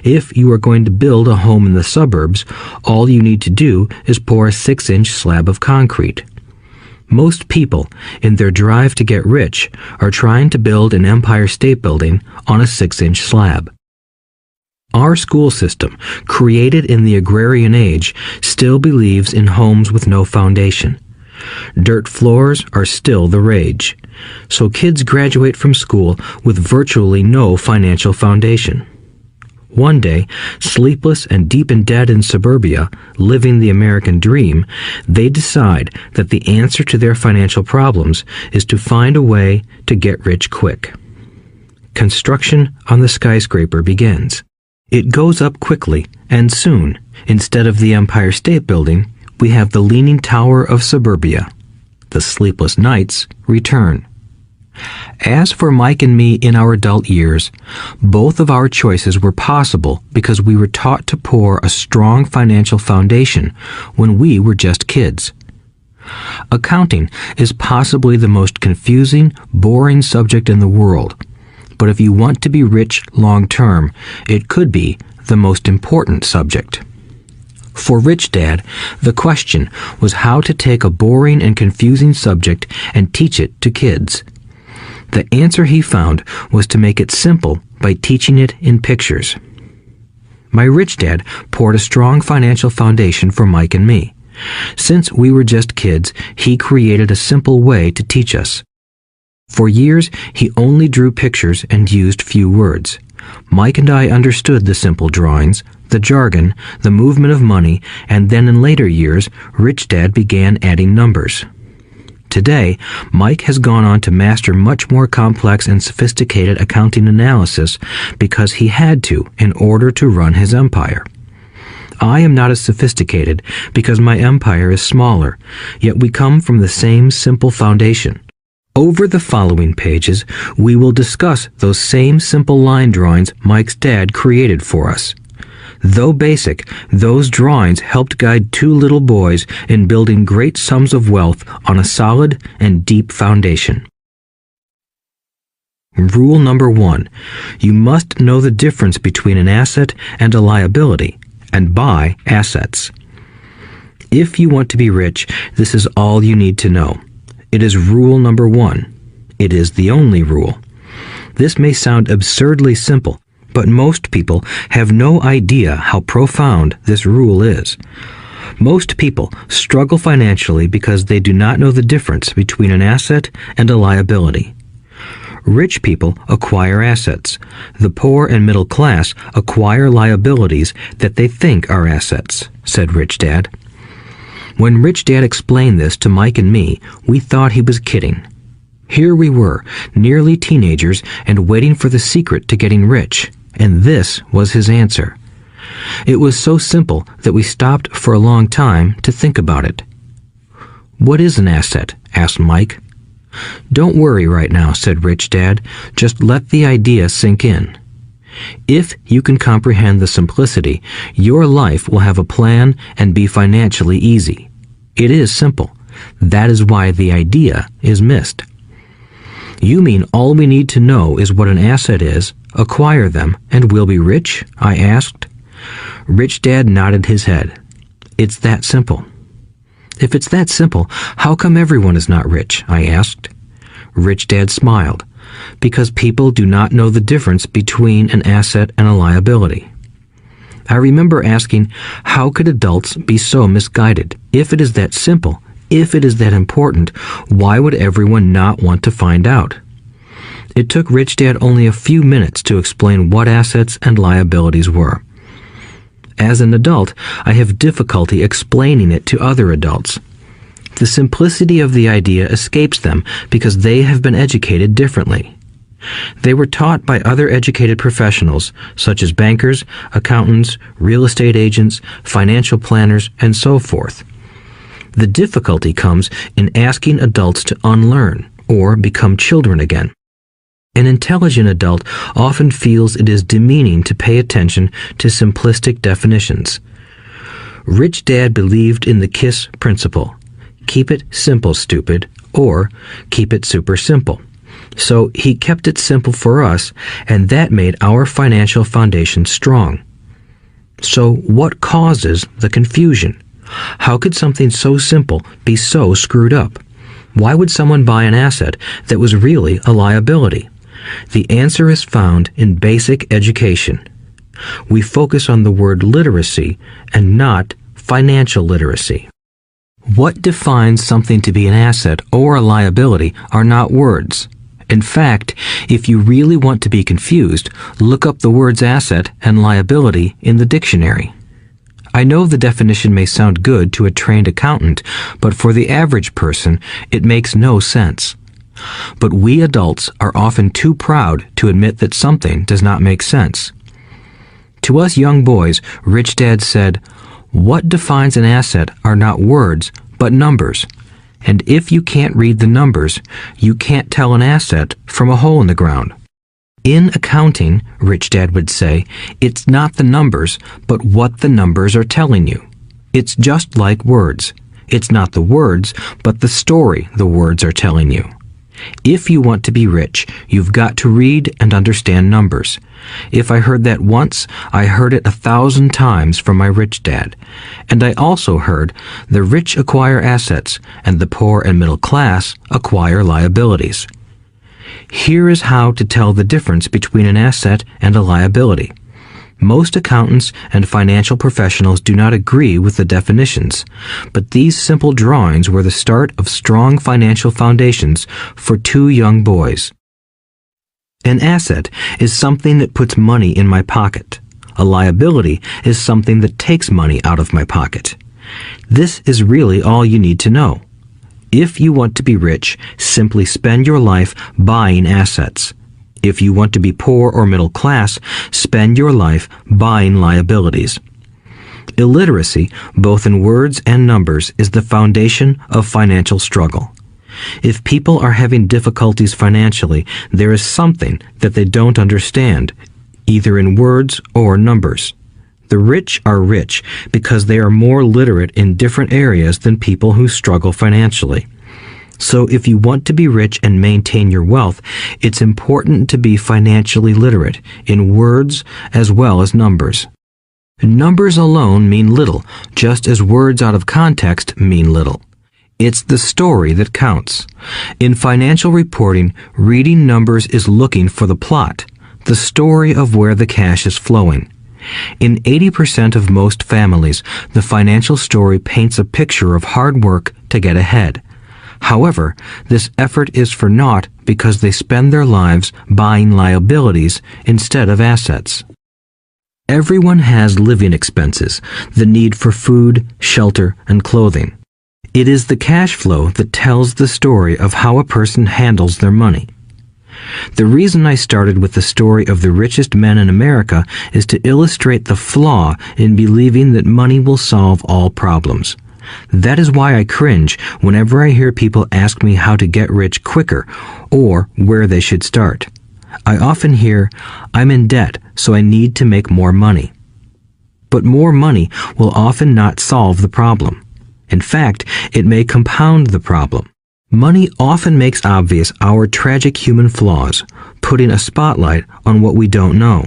If you are going to build a home in the suburbs, all you need to do is pour a 6-inch slab of concrete. Most people, in their drive to get rich, are trying to build an Empire State Building on a 6-inch slab. Our school system, created in the agrarian age, still believes in homes with no foundation. Dirt floors are still the rage, so kids graduate from school with virtually no financial foundation. One day, sleepless and deep in debt in suburbia, living the American dream, they decide that the answer to their financial problems is to find a way to get rich quick. Construction on the skyscraper begins. It goes up quickly, and soon, instead of the Empire State Building, we have the Leaning Tower of suburbia. The sleepless nights return. As for Mike and me in our adult years, both of our choices were possible because we were taught to pour a strong financial foundation when we were just kids. Accounting is possibly the most confusing, boring subject in the world, but if you want to be rich long term, it could be the most important subject. For Rich Dad, the question was how to take a boring and confusing subject and teach it to kids. The answer he found was to make it simple by teaching it in pictures. My rich dad poured a strong financial foundation for Mike and me. Since we were just kids, he created a simple way to teach us. For years, he only drew pictures and used few words. Mike and I understood the simple drawings, the jargon, the movement of money, and then in later years, Rich Dad began adding numbers. Today, Mike has gone on to master much more complex and sophisticated accounting analysis because he had to in order to run his empire. I am not as sophisticated because my empire is smaller, yet we come from the same simple foundation. Over the following pages, we will discuss those same simple line drawings Mike's dad created for us. Though basic, those drawings helped guide two little boys in building great sums of wealth on a solid and deep foundation. Rule number 1. You must know the difference between an asset and a liability, and buy assets. If you want to be rich, this is all you need to know. It is rule number 1. It is the only rule. This may sound absurdly simple, but most people have no idea how profound this rule is. Most people struggle financially because they do not know the difference between an asset and a liability. Rich people acquire assets. The poor and middle class acquire liabilities that they think are assets, said Rich Dad. When Rich Dad explained this to Mike and me, we thought he was kidding. Here we were, nearly teenagers, and waiting for the secret to getting rich. And this was his answer. It was so simple that we stopped for a long time to think about it. "What is an asset?" asked Mike. "Don't worry right now," said Rich Dad. "Just let the idea sink in. If you can comprehend the simplicity, your life will have a plan and be financially easy. It is simple. That is why the idea is missed." "You mean all we need to know is what an asset is, acquire them, and we'll be rich?" I asked. Rich Dad nodded his head. "It's that simple." "If it's that simple, how come everyone is not rich?" I asked. Rich Dad smiled. "Because people do not know the difference between an asset and a liability." I remember asking, how could adults be so misguided? If it is that simple, if it is that important, why would everyone not want to find out? It took Rich Dad only a few minutes to explain what assets and liabilities were. As an adult, I have difficulty explaining it to other adults. The simplicity of the idea escapes them because they have been educated differently. They were taught by other educated professionals, such as bankers, accountants, real estate agents, financial planners, and so forth. The difficulty comes in asking adults to unlearn or become children again. An intelligent adult often feels it is demeaning to pay attention to simplistic definitions. Rich Dad believed in the KISS principle. Keep it simple, stupid, or keep it super simple. So he kept it simple for us, and that made our financial foundation strong. So what causes the confusion? How could something so simple be so screwed up? Why would someone buy an asset that was really a liability? The answer is found in basic education. We focus on the word literacy and not financial literacy. What defines something to be an asset or a liability are not words. In fact, if you really want to be confused, look up the words asset and liability in the dictionary. I know the definition may sound good to a trained accountant, but for the average person, it makes no sense. But we adults are often too proud to admit that something does not make sense. To us young boys, Rich Dad said, "What defines an asset are not words, but numbers. And if you can't read the numbers, you can't tell an asset from a hole in the ground." In accounting, Rich Dad would say, it's not the numbers, but what the numbers are telling you. It's just like words. It's not the words, but the story the words are telling you. If you want to be rich, you've got to read and understand numbers. If I heard that once, I heard it 1,000 times from my rich dad. And I also heard the rich acquire assets and the poor and middle class acquire liabilities. Here is how to tell the difference between an asset and a liability. Most accountants and financial professionals do not agree with the definitions, but these simple drawings were the start of strong financial foundations for two young boys. An asset is something that puts money in my pocket. A liability is something that takes money out of my pocket. This is really all you need to know. If you want to be rich, simply spend your life buying assets. If you want to be poor or middle class, spend your life buying liabilities. Illiteracy, both in words and numbers, is the foundation of financial struggle. If people are having difficulties financially, there is something that they don't understand, either in words or numbers. The rich are rich because they are more literate in different areas than people who struggle financially. So if you want to be rich and maintain your wealth, it's important to be financially literate in words as well as numbers. Numbers alone mean little, just as words out of context mean little. It's the story that counts. In financial reporting, reading numbers is looking for the plot, the story of where the cash is flowing. In 80% of most families, the financial story paints a picture of hard work to get ahead. However, this effort is for naught because they spend their lives buying liabilities instead of assets. Everyone has living expenses, the need for food, shelter, and clothing. It is the cash flow that tells the story of how a person handles their money. The reason I started with the story of the richest men in America is to illustrate the flaw in believing that money will solve all problems. That is why I cringe whenever I hear people ask me how to get rich quicker or where they should start. I often hear, "I'm in debt, so I need to make more money." But more money will often not solve the problem. In fact, it may compound the problem. Money often makes obvious our tragic human flaws, putting a spotlight on what we don't know.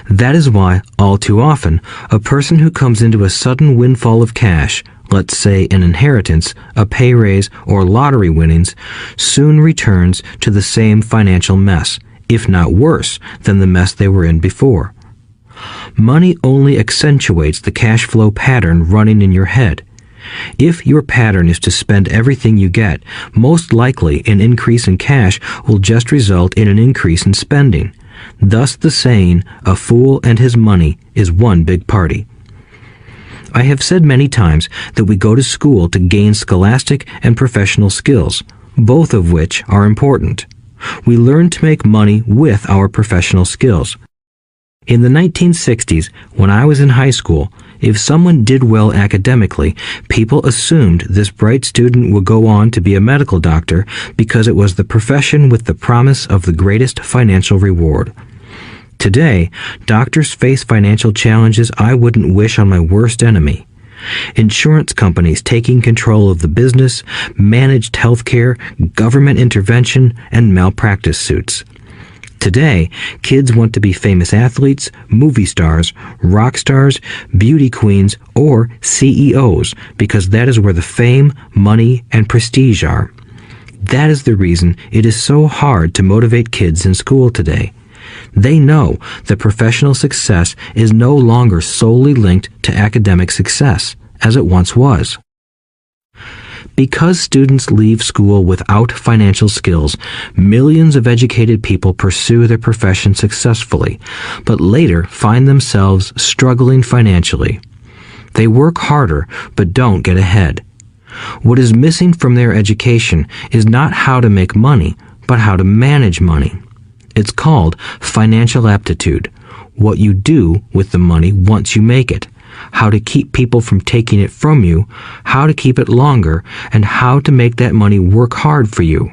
That is why, all too often, a person who comes into a sudden windfall of cash, let's say an inheritance, a pay raise, or lottery winnings, soon returns to the same financial mess, if not worse than the mess they were in before. Money only accentuates the cash flow pattern running in your head. If your pattern is to spend everything you get, most likely an increase in cash will just result in an increase in spending. Thus the saying, "A fool and his money is one big party." I have said many times that we go to school to gain scholastic and professional skills, both of which are important. We learn to make money with our professional skills. In the 1960s, when I was in high school, if someone did well academically, people assumed this bright student would go on to be a medical doctor because it was the profession with the promise of the greatest financial reward. Today, doctors face financial challenges I wouldn't wish on my worst enemy. Insurance companies taking control of the business, managed healthcare, government intervention, and malpractice suits. Today, kids want to be famous athletes, movie stars, rock stars, beauty queens, or CEOs because that is where the fame, money, and prestige are. That is the reason it is so hard to motivate kids in school today. They know that professional success is no longer solely linked to academic success, as it once was. Because students leave school without financial skills, millions of educated people pursue their profession successfully, but later find themselves struggling financially. They work harder, but don't get ahead. What is missing from their education is not how to make money, but how to manage money. It's called financial aptitude, what you do with the money once you make it, how to keep people from taking it from you, how to keep it longer, and how to make that money work hard for you.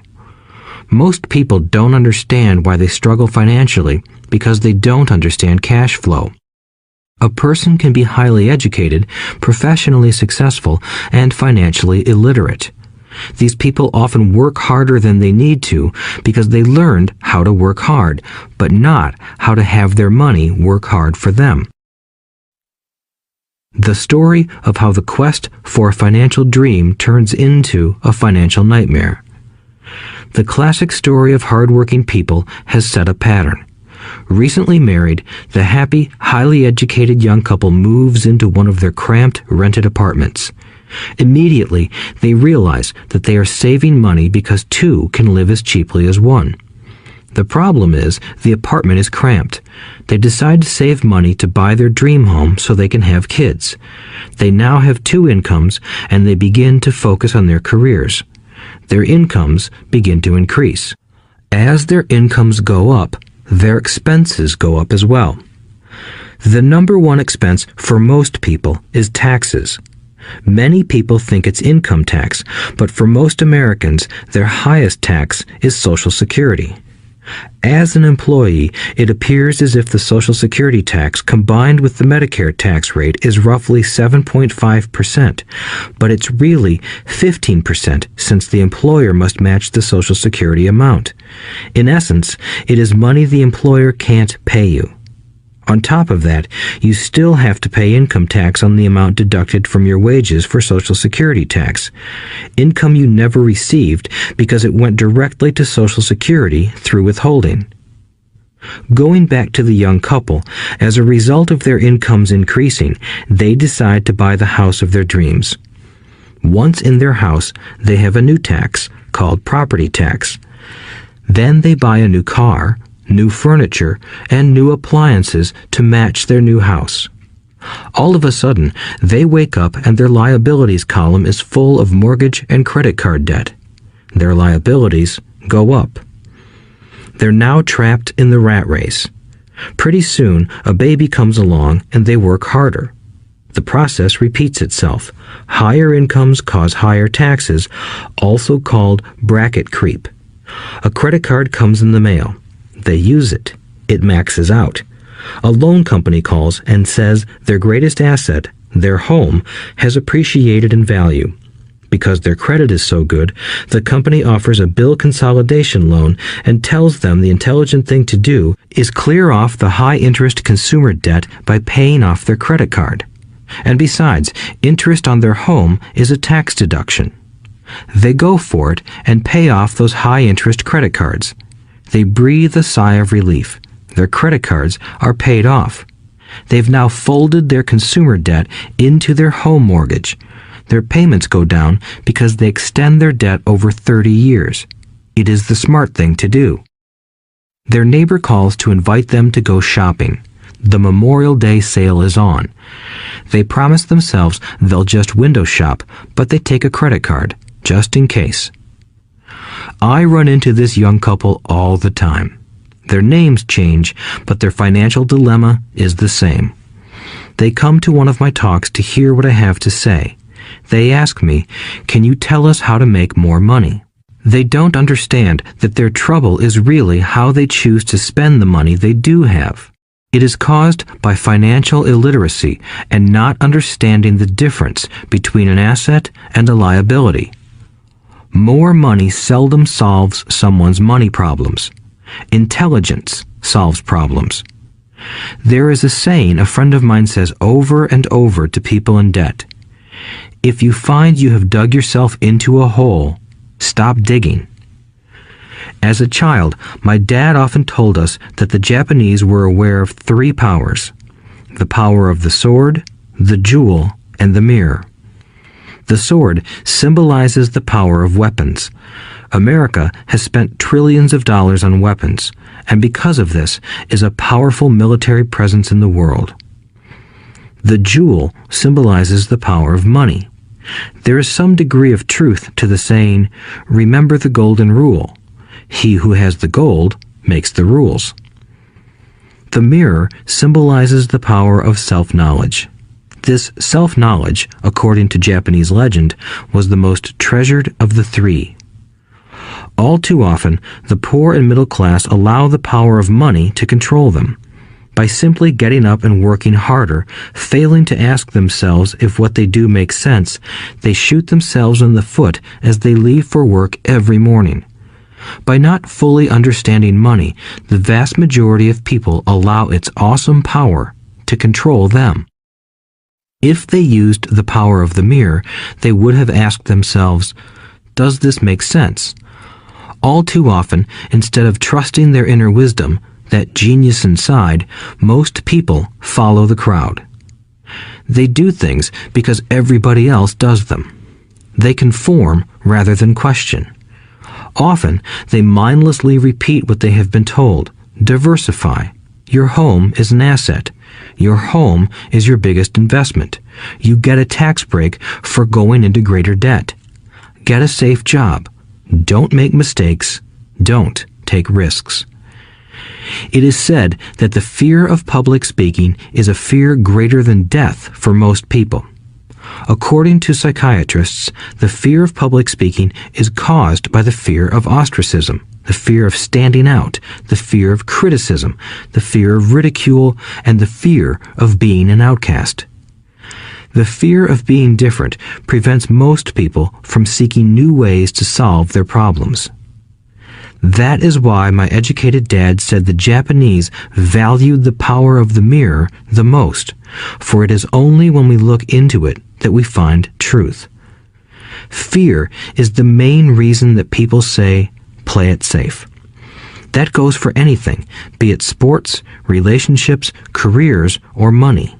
Most people don't understand why they struggle financially because they don't understand cash flow. A person can be highly educated, professionally successful, and financially illiterate. These people often work harder than they need to because they learned how to work hard, but not how to have their money work hard for them. The story of how the quest for a financial dream turns into a financial nightmare. The classic story of hardworking people has set a pattern. Recently married, the happy, highly educated young couple moves into one of their cramped, rented apartments. Immediately, they realize that they are saving money because two can live as cheaply as one. The problem is, the apartment is cramped. They decide to save money to buy their dream home so they can have kids. They now have two incomes, and they begin to focus on their careers. Their incomes begin to increase. As their incomes go up, their expenses go up as well. The number one expense for most people is taxes. Many people think it's income tax, but for most Americans, their highest tax is Social Security. As an employee, it appears as if the Social Security tax combined with the Medicare tax rate is roughly 7.5%, but it's really 15% since the employer must match the Social Security amount. In essence, it is money the employer can't pay you. On top of that, you still have to pay income tax on the amount deducted from your wages for Social Security tax. Income you never received because it went directly to Social Security through withholding. Going back to the young couple, as a result of their incomes increasing, they decide to buy the house of their dreams. Once in their house, they have a new tax called property tax. Then they buy a new car, new furniture, and new appliances to match their new house. All of a sudden, they wake up and their liabilities column is full of mortgage and credit card debt. Their liabilities go up. They're now trapped in the rat race. Pretty soon, a baby comes along and they work harder. The process repeats itself. Higher incomes cause higher taxes, also called bracket creep. A credit card comes in the mail. They use it. It maxes out. A loan company calls and says their greatest asset, their home, has appreciated in value. Because their credit is so good, the company offers a bill consolidation loan and tells them the intelligent thing to do is clear off the high-interest consumer debt by paying off their credit card. And besides, interest on their home is a tax deduction. They go for it and pay off those high-interest credit cards. They breathe a sigh of relief. Their credit cards are paid off. They've now folded their consumer debt into their home mortgage. Their payments go down because they extend their debt over 30 years. It is the smart thing to do. Their neighbor calls to invite them to go shopping. the Memorial Day sale is on. They promise themselves they'll just window shop, but they take a credit card, just in case. I run into this young couple all the time. Their names change, but their financial dilemma is the same. They come to one of my talks to hear what I have to say. They ask me, "Can you tell us how to make more money?" They don't understand that their trouble is really how they choose to spend the money they do have. It is caused by financial illiteracy and not understanding the difference between an asset and a liability. More money seldom solves someone's money problems. Intelligence solves problems. There is a saying a friend of mine says over and over to people in debt. If you find you have dug yourself into a hole, stop digging. As a child, my dad often told us that the Japanese were aware of 3 powers: the power of the sword, the jewel, and the mirror. The sword symbolizes the power of weapons. America has spent trillions of dollars on weapons, and because of this, is a powerful military presence in the world. The jewel symbolizes the power of money. There is some degree of truth to the saying, "Remember the golden rule. He who has the gold makes the rules." The mirror symbolizes the power of self-knowledge. This self-knowledge, according to Japanese legend, was the most treasured of the 3. All too often, the poor and middle class allow the power of money to control them. By simply getting up and working harder, failing to ask themselves if what they do makes sense, they shoot themselves in the foot as they leave for work every morning. By not fully understanding money, the vast majority of people allow its awesome power to control them. If they used the power of the mirror, they would have asked themselves, "Does this make sense?" All too often, instead of trusting their inner wisdom, that genius inside, most people follow the crowd. They do things because everybody else does them. They conform rather than question. Often, they mindlessly repeat what they have been told. Diversify. Your home is an asset. Your home is your biggest investment. You get a tax break for going into greater debt. Get a safe job. Don't make mistakes. Don't take risks. It is said that the fear of public speaking is a fear greater than death for most people. According to psychiatrists, the fear of public speaking is caused by the fear of ostracism, the fear of standing out, the fear of criticism, the fear of ridicule, and the fear of being an outcast. The fear of being different prevents most people from seeking new ways to solve their problems. That is why my educated dad said the Japanese valued the power of the mirror the most, for it is only when we look into it that we find truth. Fear is the main reason that people say, "Play it safe." That goes for anything, be it sports, relationships, careers, or money.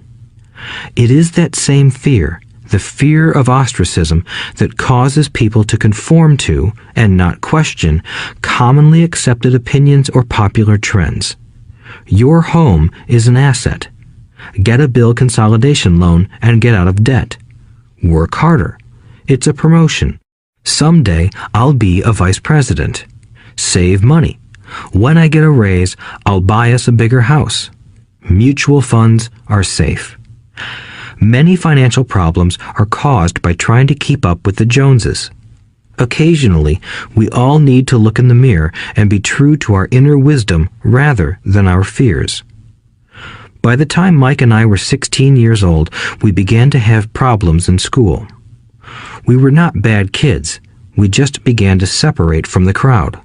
It is that same fear, the fear of ostracism, that causes people to conform to, and not question, commonly accepted opinions or popular trends. Your home is an asset. Get a bill consolidation loan and get out of debt. Work harder. It's a promotion. Someday I'll be a vice president. Save money. When I get a raise, I'll buy us a bigger house. Mutual funds are safe. Many financial problems are caused by trying to keep up with the Joneses. Occasionally, we all need to look in the mirror and be true to our inner wisdom rather than our fears. By the time Mike and I were 16 years old, we began to have problems in school. We were not bad kids. We just began to separate from the crowd.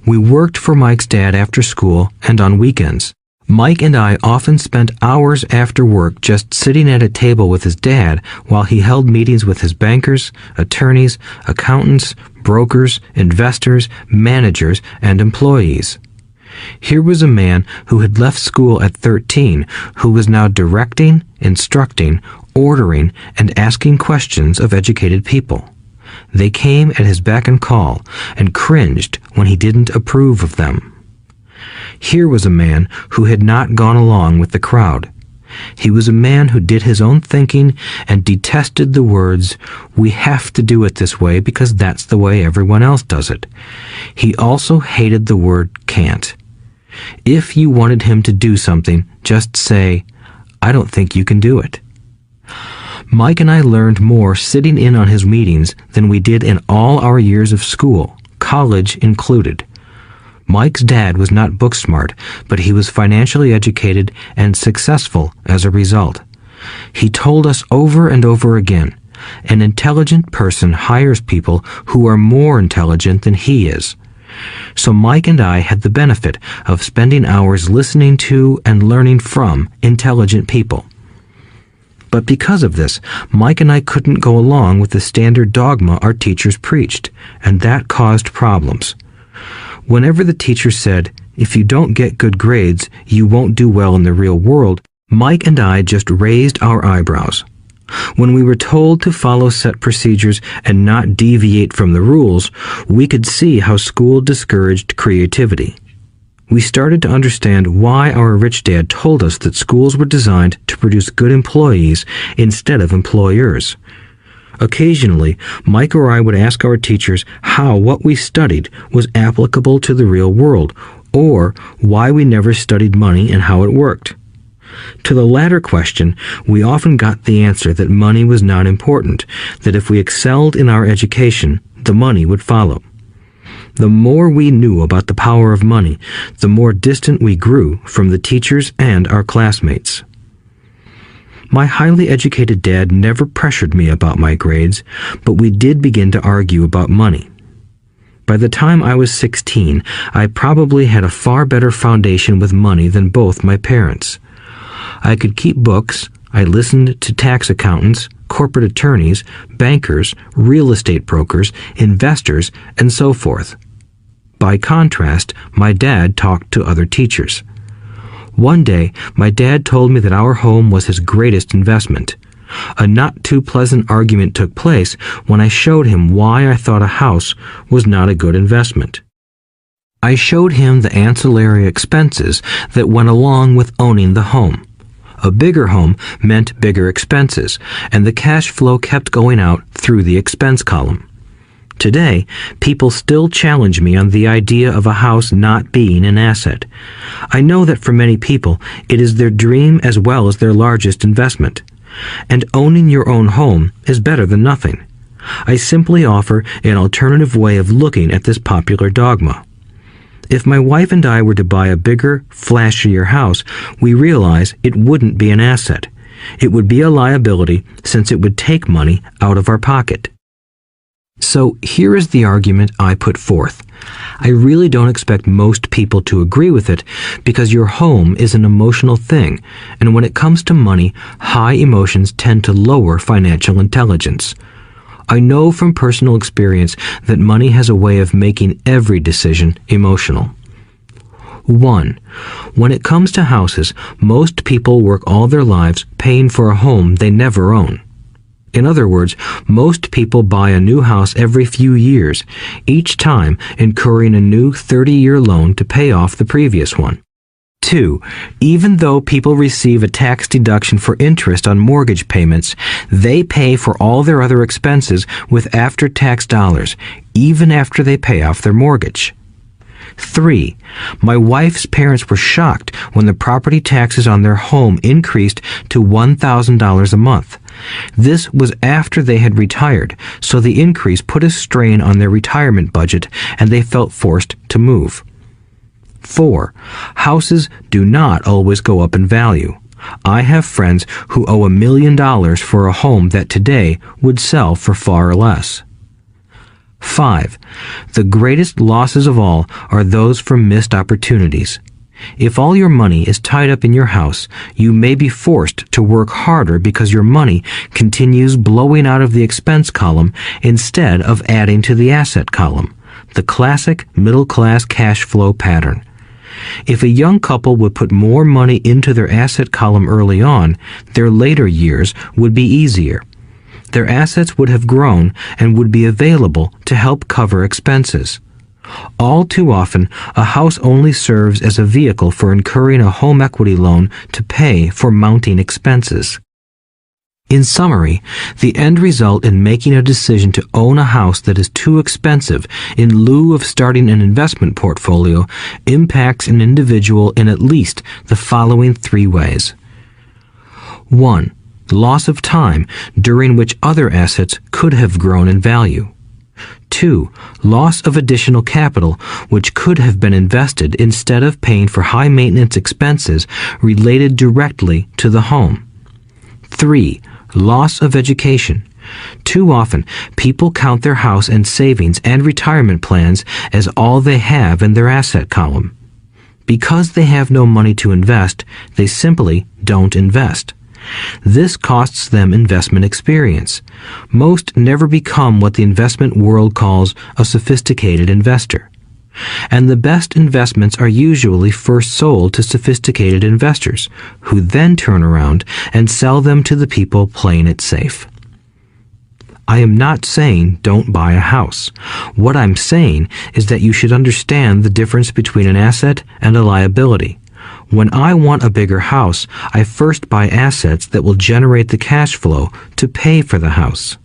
We worked for Mike's dad after school and on weekends. Mike and I often spent hours after work just sitting at a table with his dad while he held meetings with his bankers, attorneys, accountants, brokers, investors, managers, and employees. Here was a man who had left school at 13 who was now directing, instructing, ordering, and asking questions of educated people. They came at his beck and call and cringed when he didn't approve of them. Here was a man who had not gone along with the crowd. He was a man who did his own thinking and detested the words, "We have to do it this way because that's the way everyone else does it." He also hated the word can't. If you wanted him to do something, just say, "I don't think you can do it." Mike and I learned more sitting in on his meetings than we did in all our years of school, college included. Mike's dad was not book smart, but he was financially educated and successful as a result. He told us over and over again, an intelligent person hires people who are more intelligent than he is. So Mike and I had the benefit of spending hours listening to and learning from intelligent people. But because of this, Mike and I couldn't go along with the standard dogma our teachers preached, and that caused problems. Whenever the teacher said, "If you don't get good grades, you won't do well in the real world," Mike and I just raised our eyebrows. When we were told to follow set procedures and not deviate from the rules, we could see how school discouraged creativity. We started to understand why our rich dad told us that schools were designed to produce good employees instead of employers. Occasionally, Mike or I would ask our teachers how what we studied was applicable to the real world, or why we never studied money and how it worked. To the latter question, we often got the answer that money was not important, that if we excelled in our education, the money would follow. The more we knew about the power of money, the more distant we grew from the teachers and our classmates. My highly educated dad never pressured me about my grades, but we did begin to argue about money. By the time I was 16, I probably had a far better foundation with money than both my parents. I could keep books, I listened to tax accountants, corporate attorneys, bankers, real estate brokers, investors, and so forth. By contrast, my dad talked to other teachers. One day, my dad told me that our home was his greatest investment. A not-too-pleasant argument took place when I showed him why I thought a house was not a good investment. I showed him the ancillary expenses that went along with owning the home. A bigger home meant bigger expenses, and the cash flow kept going out through the expense column. Today, people still challenge me on the idea of a house not being an asset. I know that for many people, it is their dream as well as their largest investment. And owning your own home is better than nothing. I simply offer an alternative way of looking at this popular dogma. If my wife and I were to buy a bigger, flashier house, we realize it wouldn't be an asset. It would be a liability since it would take money out of our pocket. So here is the argument I put forth. I really don't expect most people to agree with it because your home is an emotional thing, and when it comes to money, high emotions tend to lower financial intelligence. I know from personal experience that money has a way of making every decision emotional. 1. When it comes to houses, most people work all their lives paying for a home they never own. In other words, most people buy a new house every few years, each time incurring a new 30-year loan to pay off the previous one. 2. Even though people receive a tax deduction for interest on mortgage payments, they pay for all their other expenses with after-tax dollars, even after they pay off their mortgage. 3. My wife's parents were shocked when the property taxes on their home increased to $1,000 a month. This was after they had retired, so the increase put a strain on their retirement budget and they felt forced to move. 4. Houses do not always go up in value. I have friends who owe $1 million for a home that today would sell for far less. 5. The greatest losses of all are those from missed opportunities. If all your money is tied up in your house, you may be forced to work harder because your money continues blowing out of the expense column instead of adding to the asset column, the classic middle-class cash flow pattern. If a young couple would put more money into their asset column early on, their later years would be easier. Their assets would have grown and would be available to help cover expenses. All too often, a house only serves as a vehicle for incurring a home equity loan to pay for mounting expenses. In summary, the end result in making a decision to own a house that is too expensive in lieu of starting an investment portfolio impacts an individual in at least the following 3 ways. 1. Loss of time during which other assets could have grown in value. 2. Loss of additional capital which could have been invested instead of paying for high maintenance expenses related directly to the home. 3. Loss of education. Too often, people count their house and savings and retirement plans as all they have in their asset column. Because they have no money to invest, they simply don't invest. This costs them investment experience. Most never become what the investment world calls a sophisticated investor. And the best investments are usually first sold to sophisticated investors, who then turn around and sell them to the people playing it safe. I am not saying don't buy a house. What I'm saying is that you should understand the difference between an asset and a liability. When I want a bigger house, I first buy assets that will generate the cash flow to pay for the house.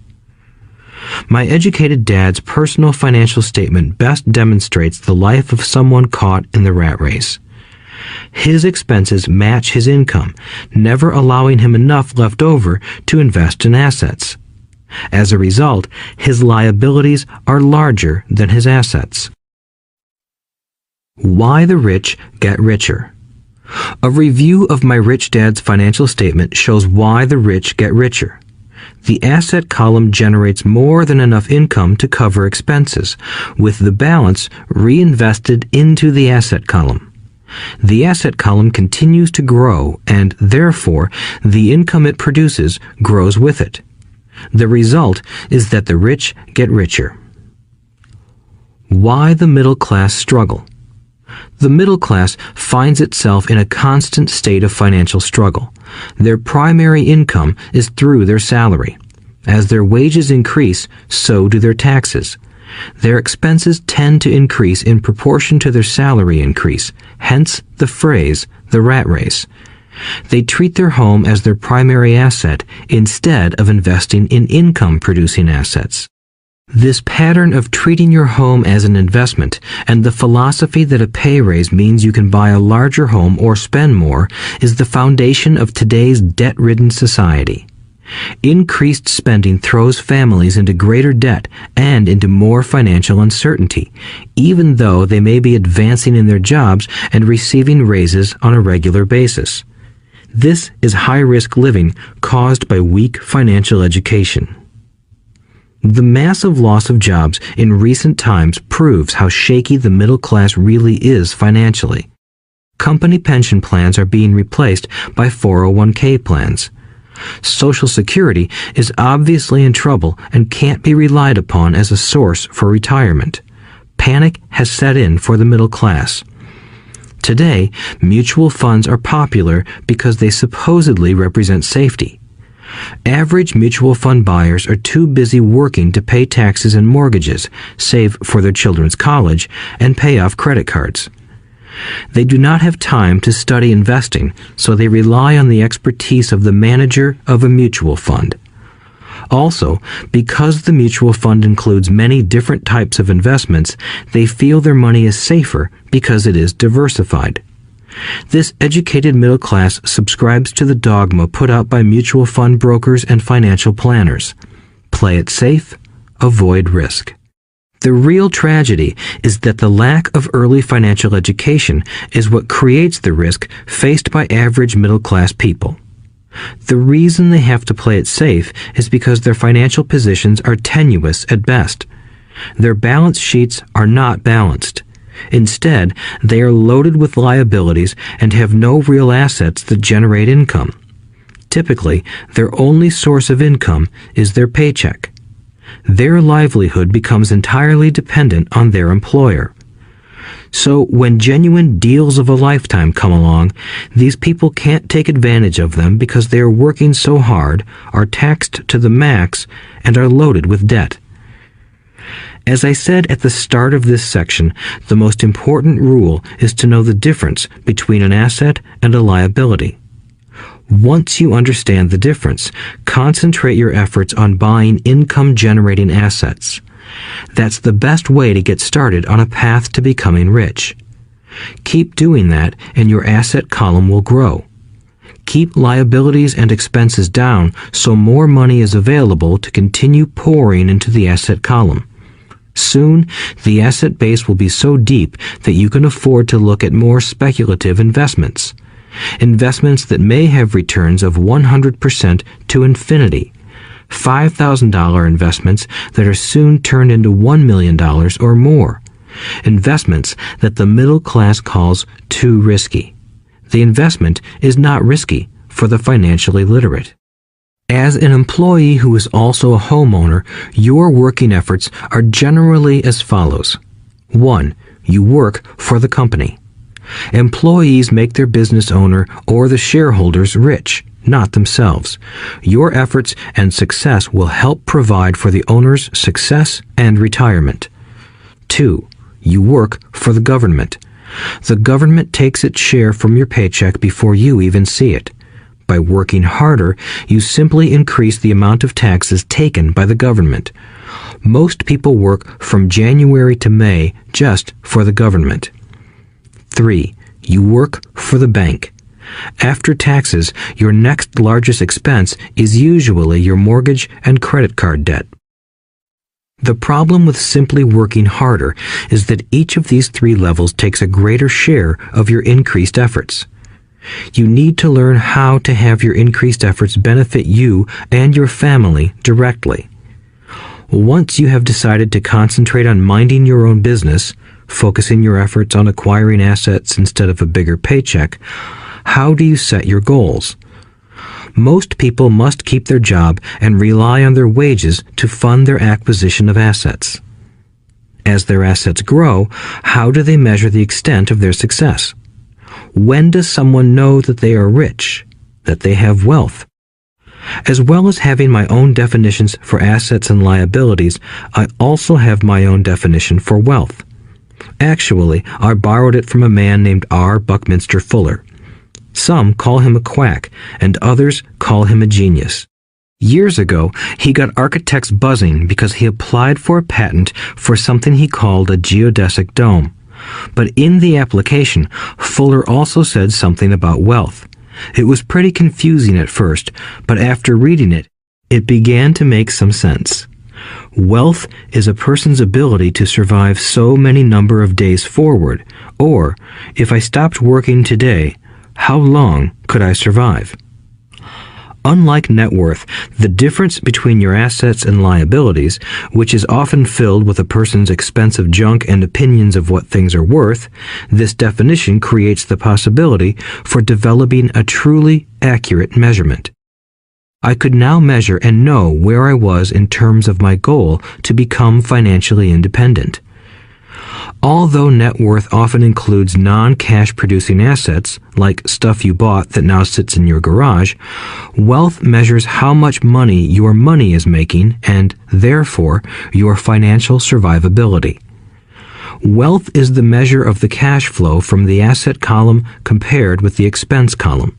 My educated dad's personal financial statement best demonstrates the life of someone caught in the rat race. His expenses match his income, never allowing him enough left over to invest in assets. As a result, his liabilities are larger than his assets. Why the rich get richer. A review of my rich dad's financial statement shows why the rich get richer. The asset column generates more than enough income to cover expenses, with the balance reinvested into the asset column. The asset column continues to grow, and therefore, the income it produces grows with it. The result is that the rich get richer. Why the middle class struggle. The middle class finds itself in a constant state of financial struggle. Their primary income is through their salary. As their wages increase, so do their taxes. Their expenses tend to increase in proportion to their salary increase, hence the phrase, the rat race. They treat their home as their primary asset instead of investing in income-producing assets. This pattern of treating your home as an investment and the philosophy that a pay raise means you can buy a larger home or spend more is the foundation of today's debt-ridden society. Increased spending throws families into greater debt and into more financial uncertainty, even though they may be advancing in their jobs and receiving raises on a regular basis. This is high-risk living caused by weak financial education. The massive loss of jobs in recent times proves how shaky the middle class really is financially. Company pension plans are being replaced by 401k plans. Social Security is obviously in trouble and can't be relied upon as a source for retirement. Panic has set in for the middle class. Today, mutual funds are popular because they supposedly represent safety. Average mutual fund buyers are too busy working to pay taxes and mortgages, save for their children's college, and pay off credit cards. They do not have time to study investing, so they rely on the expertise of the manager of a mutual fund. Also, because the mutual fund includes many different types of investments, they feel their money is safer because it is diversified. This educated middle class subscribes to the dogma put out by mutual fund brokers and financial planners. Play it safe, avoid risk. The real tragedy is that the lack of early financial education is what creates the risk faced by average middle class people. The reason they have to play it safe is because their financial positions are tenuous at best. Their balance sheets are not balanced. Instead, they are loaded with liabilities and have no real assets that generate income. Typically, their only source of income is their paycheck. Their livelihood becomes entirely dependent on their employer. So when genuine deals of a lifetime come along, these people can't take advantage of them because they are working so hard, are taxed to the max, and are loaded with debt. As I said at the start of this section, the most important rule is to know the difference between an asset and a liability. Once you understand the difference, concentrate your efforts on buying income-generating assets. That's the best way to get started on a path to becoming rich. Keep doing that, and your asset column will grow. Keep liabilities and expenses down so more money is available to continue pouring into the asset column. Soon, the asset base will be so deep that you can afford to look at more speculative investments. Investments that may have returns of 100% to infinity. $5,000 investments that are soon turned into $1 million or more. Investments that the middle class calls too risky. The investment is not risky for the financially literate. As an employee who is also a homeowner, your working efforts are generally as follows. 1. You work for the company. Employees make their business owner or the shareholders rich, not themselves. Your efforts and success will help provide for the owner's success and retirement. 2. You work for the government. The government takes its share from your paycheck before you even see it. By working harder, you simply increase the amount of taxes taken by the government. Most people work from January to May just for the government. 3. You work for the bank. After taxes, your next largest expense is usually your mortgage and credit card debt. The problem with simply working harder is that each of these 3 levels takes a greater share of your increased efforts. You need to learn how to have your increased efforts benefit you and your family directly. Once you have decided to concentrate on minding your own business, focusing your efforts on acquiring assets instead of a bigger paycheck, how do you set your goals? Most people must keep their job and rely on their wages to fund their acquisition of assets. As their assets grow, how do they measure the extent of their success? When does someone know that they are rich, that they have wealth? As well as having my own definitions for assets and liabilities, I also have my own definition for wealth. Actually, I borrowed it from a man named R. Buckminster Fuller. Some call him a quack, and others call him a genius. Years ago, he got architects buzzing because he applied for a patent for something he called a geodesic dome. But in the application, Fuller also said something about wealth. It was pretty confusing at first, but after reading it, it began to make some sense. Wealth is a person's ability to survive so many number of days forward, or, if I stopped working today, how long could I survive? Unlike net worth, the difference between your assets and liabilities, which is often filled with a person's expensive junk and opinions of what things are worth, this definition creates the possibility for developing a truly accurate measurement. I could now measure and know where I was in terms of my goal to become financially independent. Although net worth often includes non-cash producing assets, like stuff you bought that now sits in your garage, wealth measures how much money your money is making and, therefore, your financial survivability. Wealth is the measure of the cash flow from the asset column compared with the expense column.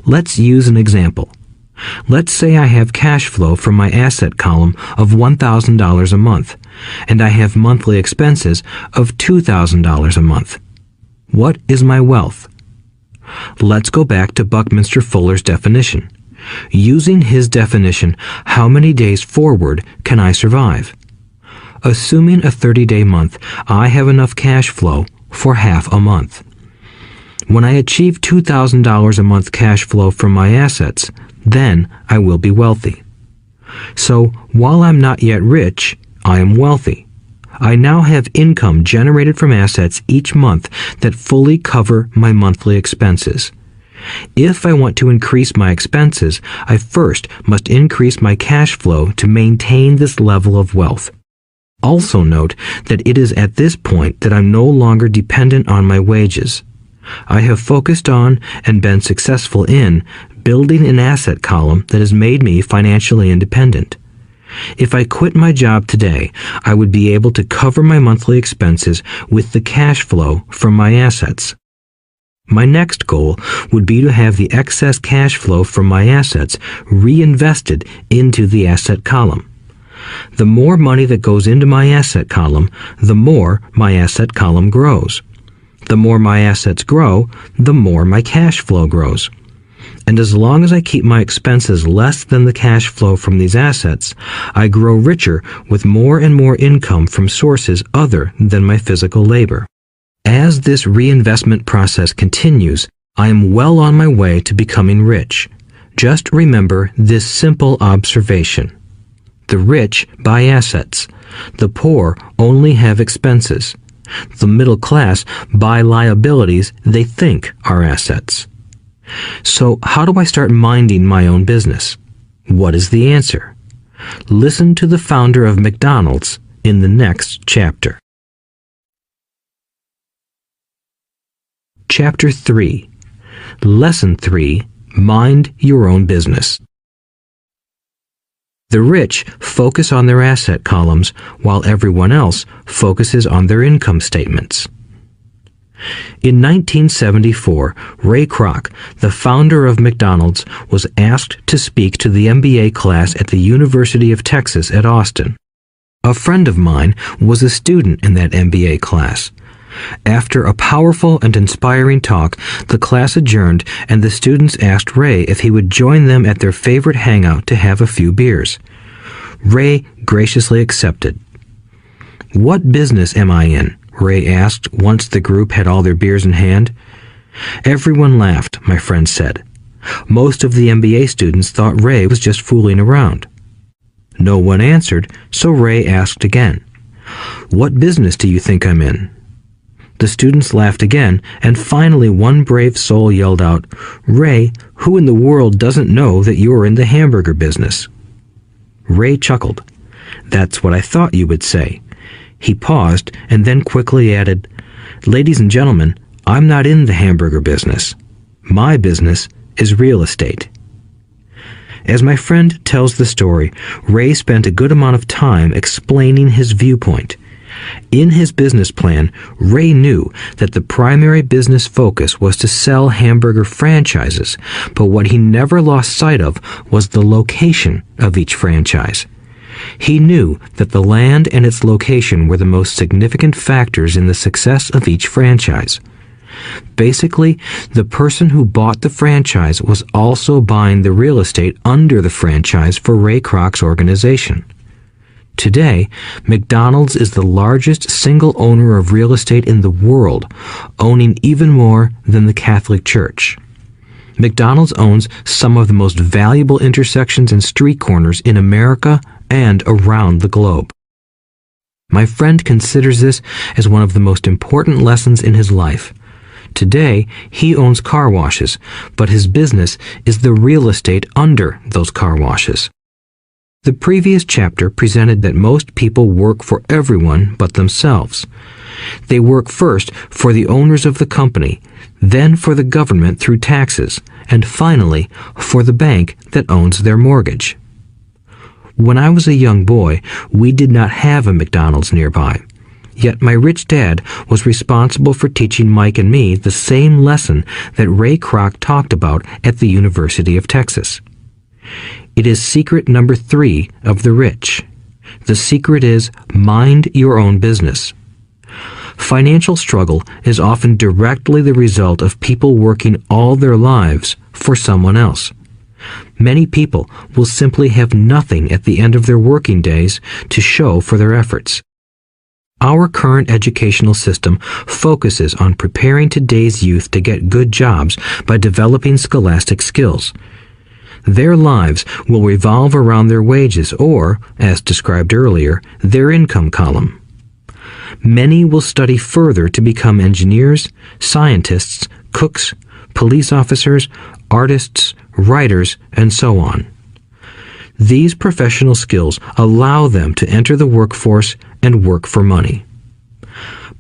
Let's use an example. Let's say I have cash flow from my asset column of $1,000 a month, and I have monthly expenses of $2,000 a month. What is my wealth? Let's go back to Buckminster Fuller's definition. Using his definition, how many days forward can I survive? Assuming a 30-day month, I have enough cash flow for half a month. When I achieve $2,000 a month cash flow from my assets, then I will be wealthy. So, while I'm not yet rich, I am wealthy. I now have income generated from assets each month that fully cover my monthly expenses. If I want to increase my expenses, I first must increase my cash flow to maintain this level of wealth. Also note that it is at this point that I'm no longer dependent on my wages. I have focused on and been successful in building an asset column that has made me financially independent. If I quit my job today, I would be able to cover my monthly expenses with the cash flow from my assets. My next goal would be to have the excess cash flow from my assets reinvested into the asset column. The more money that goes into my asset column, the more my asset column grows. The more my assets grow, the more my cash flow grows. And as long as I keep my expenses less than the cash flow from these assets, I grow richer with more and more income from sources other than my physical labor. As this reinvestment process continues, I am well on my way to becoming rich. Just remember this simple observation. The rich buy assets. The poor only have expenses. The middle class buy liabilities they think are assets. So how do I start minding my own business? What is the answer? Listen to the founder of McDonald's in the next chapter. Chapter 3. Lesson 3. Mind your own business. The rich focus on their asset columns while everyone else focuses on their income statements. In 1974, Ray Kroc, the founder of McDonald's, was asked to speak to the MBA class at the University of Texas at Austin. A friend of mine was a student in that MBA class. After a powerful and inspiring talk, the class adjourned and the students asked Ray if he would join them at their favorite hangout to have a few beers. Ray graciously accepted. "What business am I in?" Ray asked once the group had all their beers in hand. Everyone laughed, my friend said. Most of the MBA students thought Ray was just fooling around. No one answered, so Ray asked again. "What business do you think I'm in?" The students laughed again, and finally one brave soul yelled out, "Ray, who in the world doesn't know that you're in the hamburger business?" Ray chuckled. "That's what I thought you would say." He paused and then quickly added, "Ladies and gentlemen, I'm not in the hamburger business. My business is real estate." As my friend tells the story, Ray spent a good amount of time explaining his viewpoint. In his business plan, Ray knew that the primary business focus was to sell hamburger franchises, but what he never lost sight of was the location of each franchise. He knew that the land and its location were the most significant factors in the success of each franchise. Basically, the person who bought the franchise was also buying the real estate under the franchise for Ray Kroc's organization. Today, McDonald's is the largest single owner of real estate in the world, owning even more than the Catholic Church. McDonald's owns some of the most valuable intersections and street corners in America and around the globe. My friend considers this as one of the most important lessons in his life. Today, he owns car washes, but his business is the real estate under those car washes. The previous chapter presented that most people work for everyone but themselves. They work first for the owners of the company, then for the government through taxes, and finally for the bank that owns their mortgage. When I was a young boy, we did not have a McDonald's nearby. Yet my rich dad was responsible for teaching Mike and me the same lesson that Ray Kroc talked about at the University of Texas. It is secret number 3 of the rich. The secret is mind your own business. Financial struggle is often directly the result of people working all their lives for someone else. Many people will simply have nothing at the end of their working days to show for their efforts. Our current educational system focuses on preparing today's youth to get good jobs by developing scholastic skills. Their lives will revolve around their wages or, as described earlier, their income column. Many will study further to become engineers, scientists, cooks, police officers, artists, writers, and so on. These professional skills allow them to enter the workforce and work for money.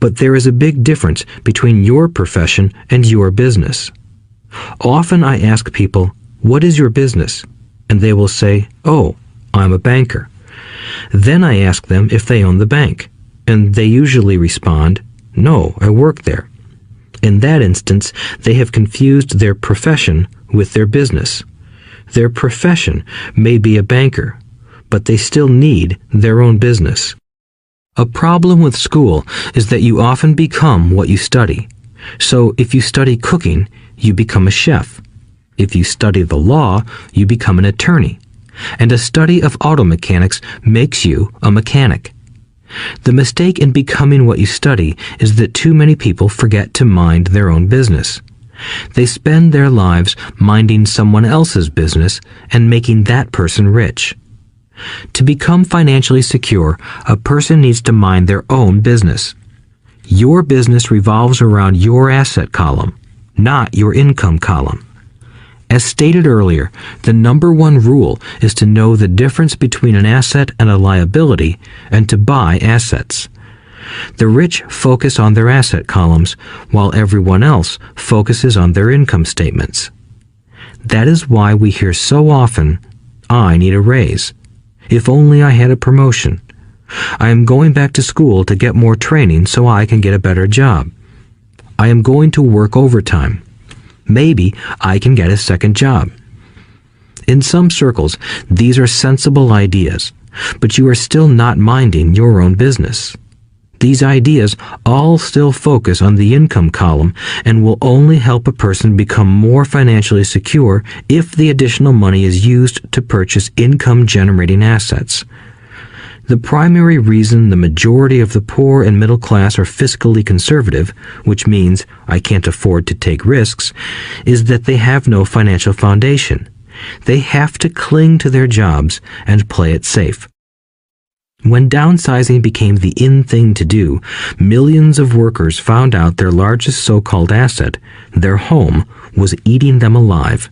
But there is a big difference between your profession and your business. Often I ask people, "What is your business?" And they will say, "Oh, I'm a banker." Then I ask them if they own the bank, and they usually respond, "No, I work there." In that instance, they have confused their profession with their business. Their profession may be a banker, but they still need their own business. A problem with school is that you often become what you study. So if you study cooking, you become a chef. If you study the law, you become an attorney. And a study of auto mechanics makes you a mechanic. The mistake in becoming what you study is that too many people forget to mind their own business. They spend their lives minding someone else's business and making that person rich. To become financially secure, a person needs to mind their own business. Your business revolves around your asset column, not your income column. As stated earlier, the number one rule is to know the difference between an asset and a liability and to buy assets. The rich focus on their asset columns, while everyone else focuses on their income statements. That is why we hear so often, "I need a raise. If only I had a promotion. I am going back to school to get more training so I can get a better job. I am going to work overtime. Maybe I can get a second job." In some circles, these are sensible ideas, but you are still not minding your own business. These ideas all still focus on the income column and will only help a person become more financially secure if the additional money is used to purchase income-generating assets. The primary reason the majority of the poor and middle class are fiscally conservative, which means I can't afford to take risks, is that they have no financial foundation. They have to cling to their jobs and play it safe. When downsizing became the in thing to do, millions of workers found out their largest so-called asset, their home, was eating them alive.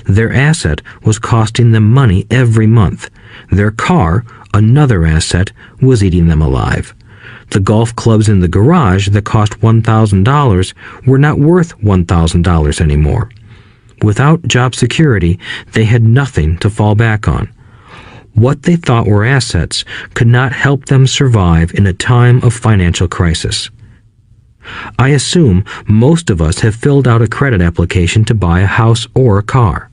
Their asset was costing them money every month. Their car, another asset, was eating them alive. The golf clubs in the garage that cost $1,000 were not worth $1,000 anymore. Without job security, they had nothing to fall back on. What they thought were assets could not help them survive in a time of financial crisis. I assume most of us have filled out a credit application to buy a house or a car.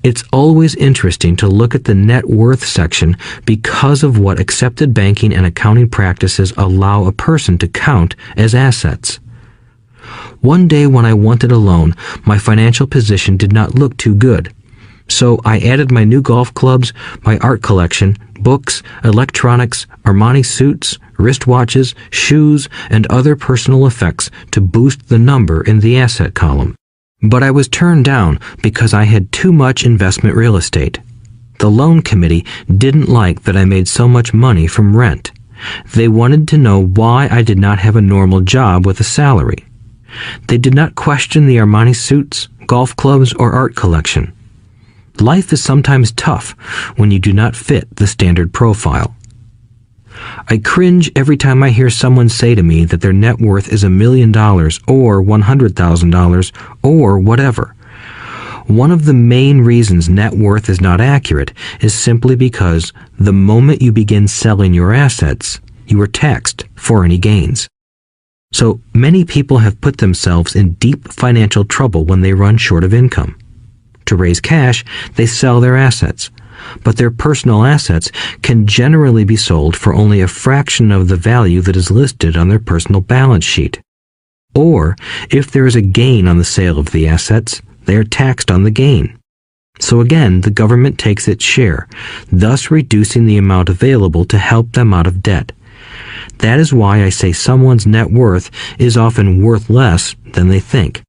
It's always interesting to look at the net worth section because of what accepted banking and accounting practices allow a person to count as assets. One day when I wanted a loan, my financial position did not look too good. So I added my new golf clubs, my art collection, books, electronics, Armani suits, wristwatches, shoes, and other personal effects to boost the number in the asset column. But I was turned down because I had too much investment real estate. The loan committee didn't like that I made so much money from rent. They wanted to know why I did not have a normal job with a salary. They did not question the Armani suits, golf clubs, or art collection. Life is sometimes tough when you do not fit the standard profile. I cringe every time I hear someone say to me that their net worth is $1 million or $100,000 or whatever. One of the main reasons net worth is not accurate is simply because the moment you begin selling your assets, you are taxed for any gains. So many people have put themselves in deep financial trouble when they run short of income. To raise cash, they sell their assets, but their personal assets can generally be sold for only a fraction of the value that is listed on their personal balance sheet. Or, if there is a gain on the sale of the assets, they are taxed on the gain. So again, the government takes its share, thus reducing the amount available to help them out of debt. That is why I say someone's net worth is often worth less than they think.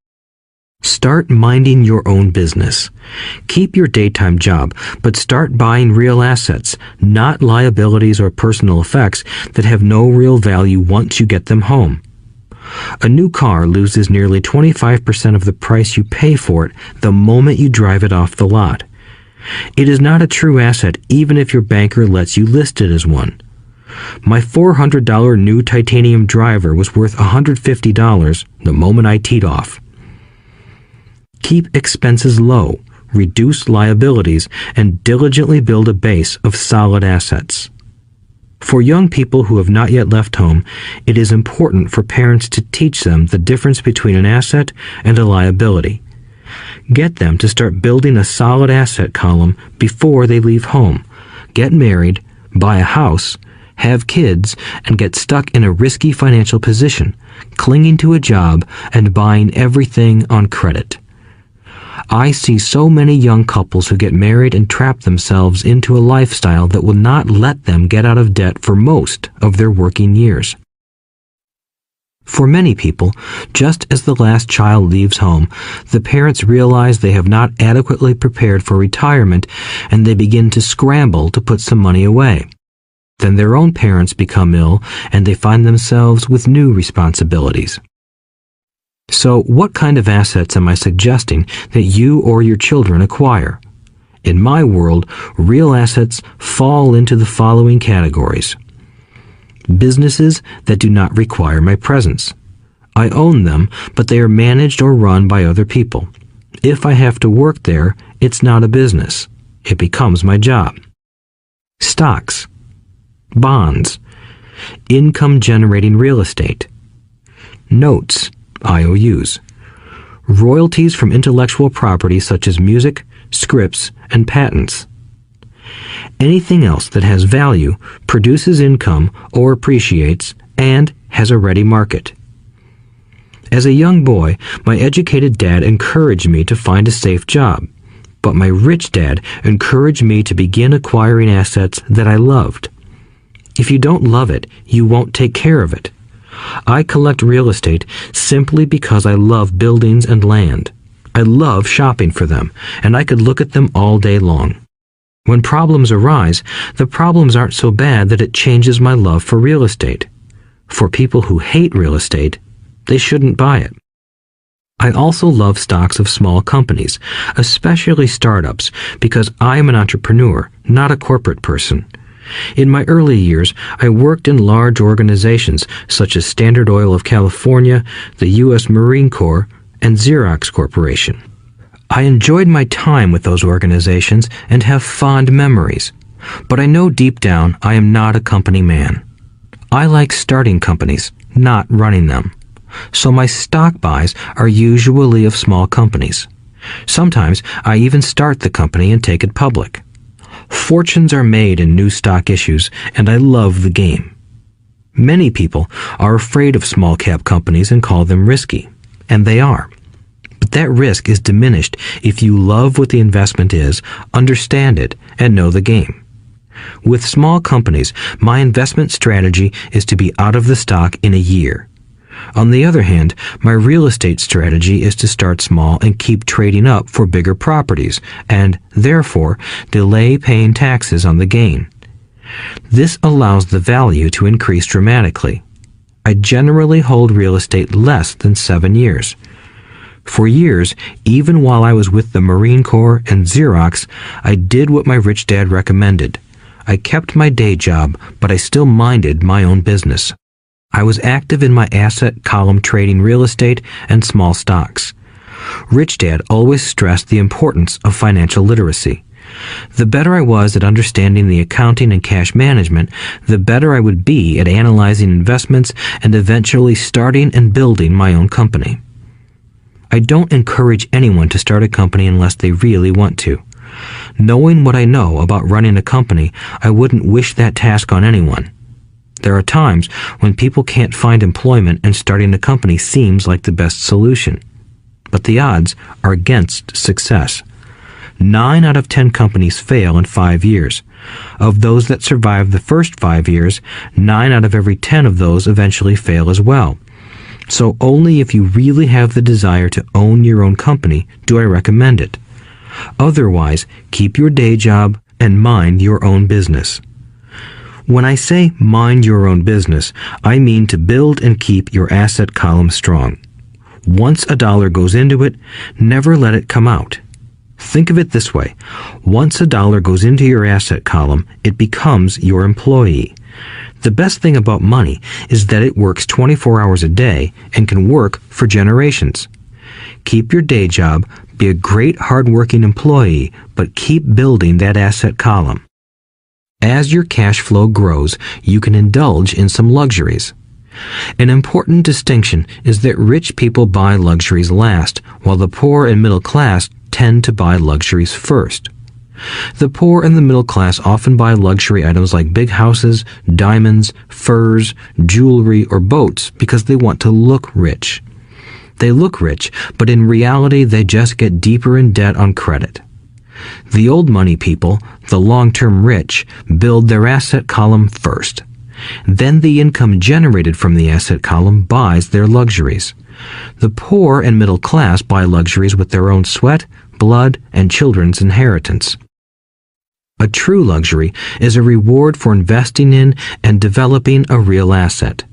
Start minding your own business. Keep your daytime job, but start buying real assets, not liabilities or personal effects that have no real value once you get them home. A new car loses nearly 25% of the price you pay for it the moment you drive it off the lot. It is not a true asset even if your banker lets you list it as one. My $400 new titanium driver was worth $150 the moment I teed off. Keep expenses low. reduce liabilities, and diligently build a base of solid assets. For young people who have not yet left home, it is important for parents to teach them the difference between an asset and a liability. Get them to start building a solid asset column before they leave home, get married, buy a house, have kids, and get stuck in a risky financial position, clinging to a job and buying everything on credit. I see so many young couples who get married and trap themselves into a lifestyle that will not let them get out of debt for most of their working years. For many people, just as the last child leaves home, the parents realize they have not adequately prepared for retirement and they begin to scramble to put some money away. Then their own parents become ill and they find themselves with new responsibilities. So, what kind of assets am I suggesting that you or your children acquire? In my world, real assets fall into the following categories. Businesses that do not require my presence. I own them, but they are managed or run by other people. If I have to work there, it's not a business. It becomes my job. Stocks. Bonds. Income-generating real estate. Notes. IOUs. Royalties from intellectual property such as music, scripts, and patents. Anything else that has value, produces income, or appreciates, and has a ready market. As a young boy, my educated dad encouraged me to find a safe job, but my rich dad encouraged me to begin acquiring assets that I loved. If you don't love it, you won't take care of it. I collect real estate simply because I love buildings and land. I love shopping for them, and I could look at them all day long. When problems arise, the problems aren't so bad that it changes my love for real estate. For people who hate real estate, they shouldn't buy it. I also love stocks of small companies, especially startups, because I am an entrepreneur, not a corporate person. In my early years, I worked in large organizations such as Standard Oil of California, the U.S. Marine Corps, and Xerox Corporation. I enjoyed my time with those organizations and have fond memories, but I know deep down I am not a company man. I like starting companies, not running them. So my stock buys are usually of small companies. Sometimes I even start the company and take it public. Fortunes are made in new stock issues, and I love the game. Many people are afraid of small cap companies and call them risky, and they are. But that risk is diminished if you love what the investment is, understand it, and know the game. With small companies, my investment strategy is to be out of the stock in a year. On the other hand, my real estate strategy is to start small and keep trading up for bigger properties, and, therefore, delay paying taxes on the gain. This allows the value to increase dramatically. I generally hold real estate less than 7 years. For years, even while I was with the Marine Corps and Xerox, I did what my rich dad recommended. I kept my day job, but I still minded my own business. I was active in my asset column trading real estate and small stocks. Rich Dad always stressed the importance of financial literacy. The better I was at understanding the accounting and cash management, the better I would be at analyzing investments and eventually starting and building my own company. I don't encourage anyone to start a company unless they really want to. Knowing what I know about running a company, I wouldn't wish that task on anyone. There are times when people can't find employment and starting a company seems like the best solution. But the odds are against success. 9 out of 10 companies fail in 5 years. Of those that survive the first 5 years, 9 out of every 10 of those eventually fail as well. So only if you really have the desire to own your own company do I recommend it. Otherwise, keep your day job and mind your own business. When I say mind your own business, I mean to build and keep your asset column strong. Once a dollar goes into it, never let it come out. Think of it this way. Once a dollar goes into your asset column, it becomes your employee. The best thing about money is that it works 24 hours a day and can work for generations. Keep your day job, Be a great hard-working employee, but keep building that asset column. As your cash flow grows, you can indulge in some luxuries. An important distinction is that rich people buy luxuries last, while the poor and middle class tend to buy luxuries first. The poor and the middle class often buy luxury items like big houses, diamonds, furs, jewelry, or boats because they want to look rich. They look rich, but in reality they just get deeper in debt on credit. The old money people, the long-term rich, build their asset column first. Then the income generated from the asset column buys their luxuries. The poor and middle class buy luxuries with their own sweat, blood, and children's inheritance. A true luxury is a reward for investing in and developing a real asset.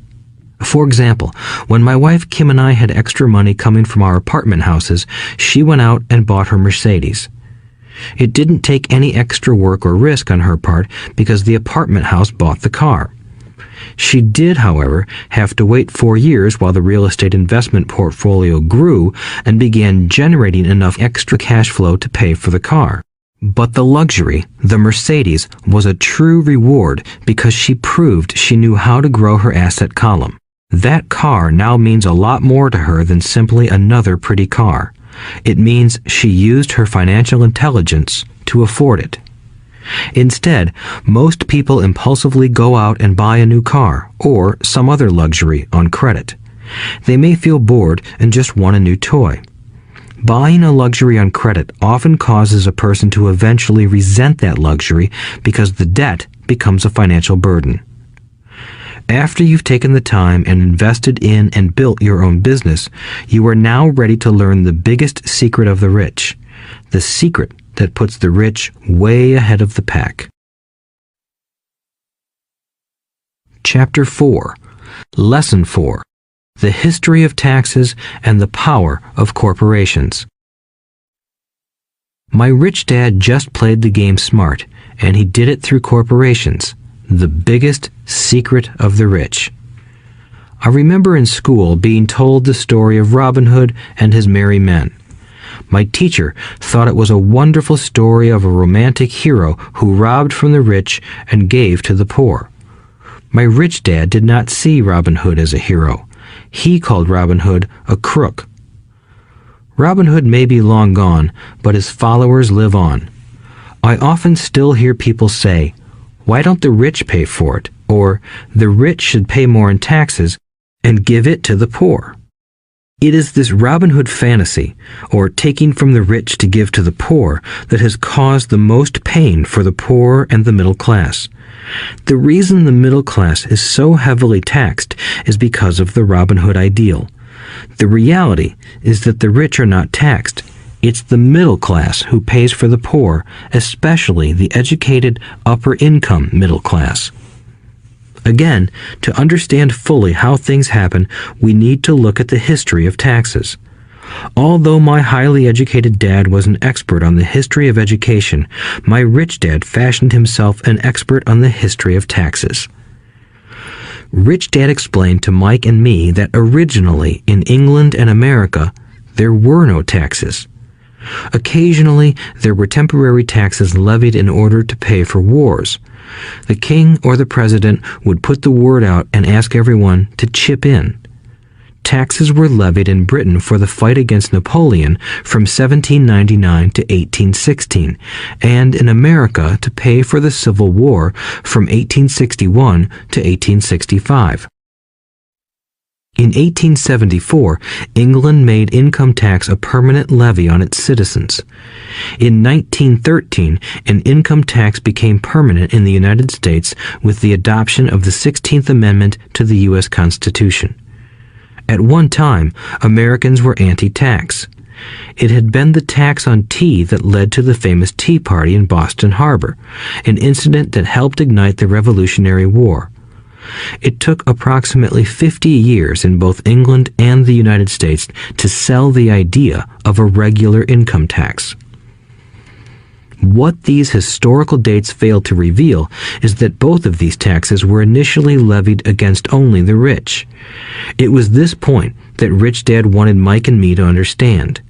For example, when my wife Kim and I had extra money coming from our apartment houses, she went out and bought her Mercedes. It didn't take any extra work or risk on her part because the apartment house bought the car. She did, however, have to wait 4 years while the real estate investment portfolio grew and began generating enough extra cash flow to pay for the car. But the luxury, the Mercedes, was a true reward because she proved she knew how to grow her asset column. That car now means a lot more to her than simply another pretty car. It means she used her financial intelligence to afford it. Instead, most people impulsively go out and buy a new car or some other luxury on credit. They may feel bored and just want a new toy. Buying a luxury on credit often causes a person to eventually resent that luxury because the debt becomes a financial burden. After you've taken the time and invested in and built your own business, you are now ready to learn the biggest secret of the rich, the secret that puts the rich way ahead of the pack. Chapter 4. Lesson 4. The History of Taxes and the Power of Corporations. My rich dad just played the game smart, and he did it through corporations, the biggest secret of the rich. I remember in school being told the story of Robin Hood and his merry men. My teacher thought it was a wonderful story of a romantic hero who robbed from the rich and gave to the poor. My rich dad did not see Robin Hood as a hero. He called Robin Hood a crook. Robin Hood may be long gone, but his followers live on. I often still hear people say, "Why don't the rich pay for it?" Or, "The rich should pay more in taxes and give it to the poor." It is this Robin Hood fantasy, or taking from the rich to give to the poor, that has caused the most pain for the poor and the middle class. The reason the middle class is so heavily taxed is because of the Robin Hood ideal. The reality is that the rich are not taxed. It's the middle class who pays for the poor, especially the educated, upper-income middle class. Again, to understand fully how things happen, we need to look at the history of taxes. Although my highly educated dad was an expert on the history of education, my rich dad fashioned himself an expert on the history of taxes. Rich Dad explained to Mike and me that originally in England and America, there were no taxes. Occasionally, there were temporary taxes levied in order to pay for wars. The king or the president would put the word out and ask everyone to chip in. Taxes were levied in Britain for the fight against Napoleon from 1799 to 1816, and in America to pay for the Civil War from 1861 to 1865. In 1874, England made income tax a permanent levy on its citizens. In 1913, an income tax became permanent in the United States with the adoption of the 16th Amendment to the U.S. Constitution. At one time, Americans were anti-tax. It had been the tax on tea that led to the famous Tea Party in Boston Harbor, an incident that helped ignite the Revolutionary War. It took approximately 50 years in both England and the United States to sell the idea of a regular income tax. What these historical dates fail to reveal is that both of these taxes were initially levied against only the rich. It was this point that Rich Dad wanted Mike and me to understand.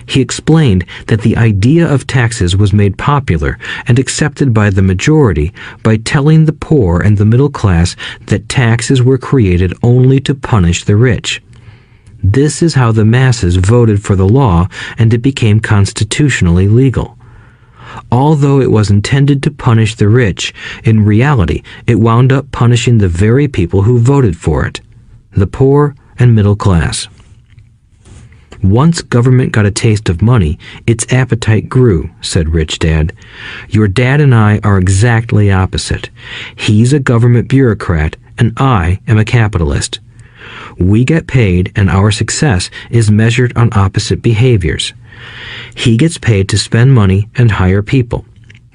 He explained that the idea of taxes was made popular and accepted by the majority by telling the poor and the middle class that taxes were created only to punish the rich. This is how the masses voted for the law, and it became constitutionally legal. Although it was intended to punish the rich, in reality it wound up punishing the very people who voted for it, the poor and middle class. Once government got a taste of money, its appetite grew, said Rich Dad. Your dad and I are exactly opposite. He's a government bureaucrat, and I am a capitalist. We get paid, and our success is measured on opposite behaviors. He gets paid to spend money and hire people.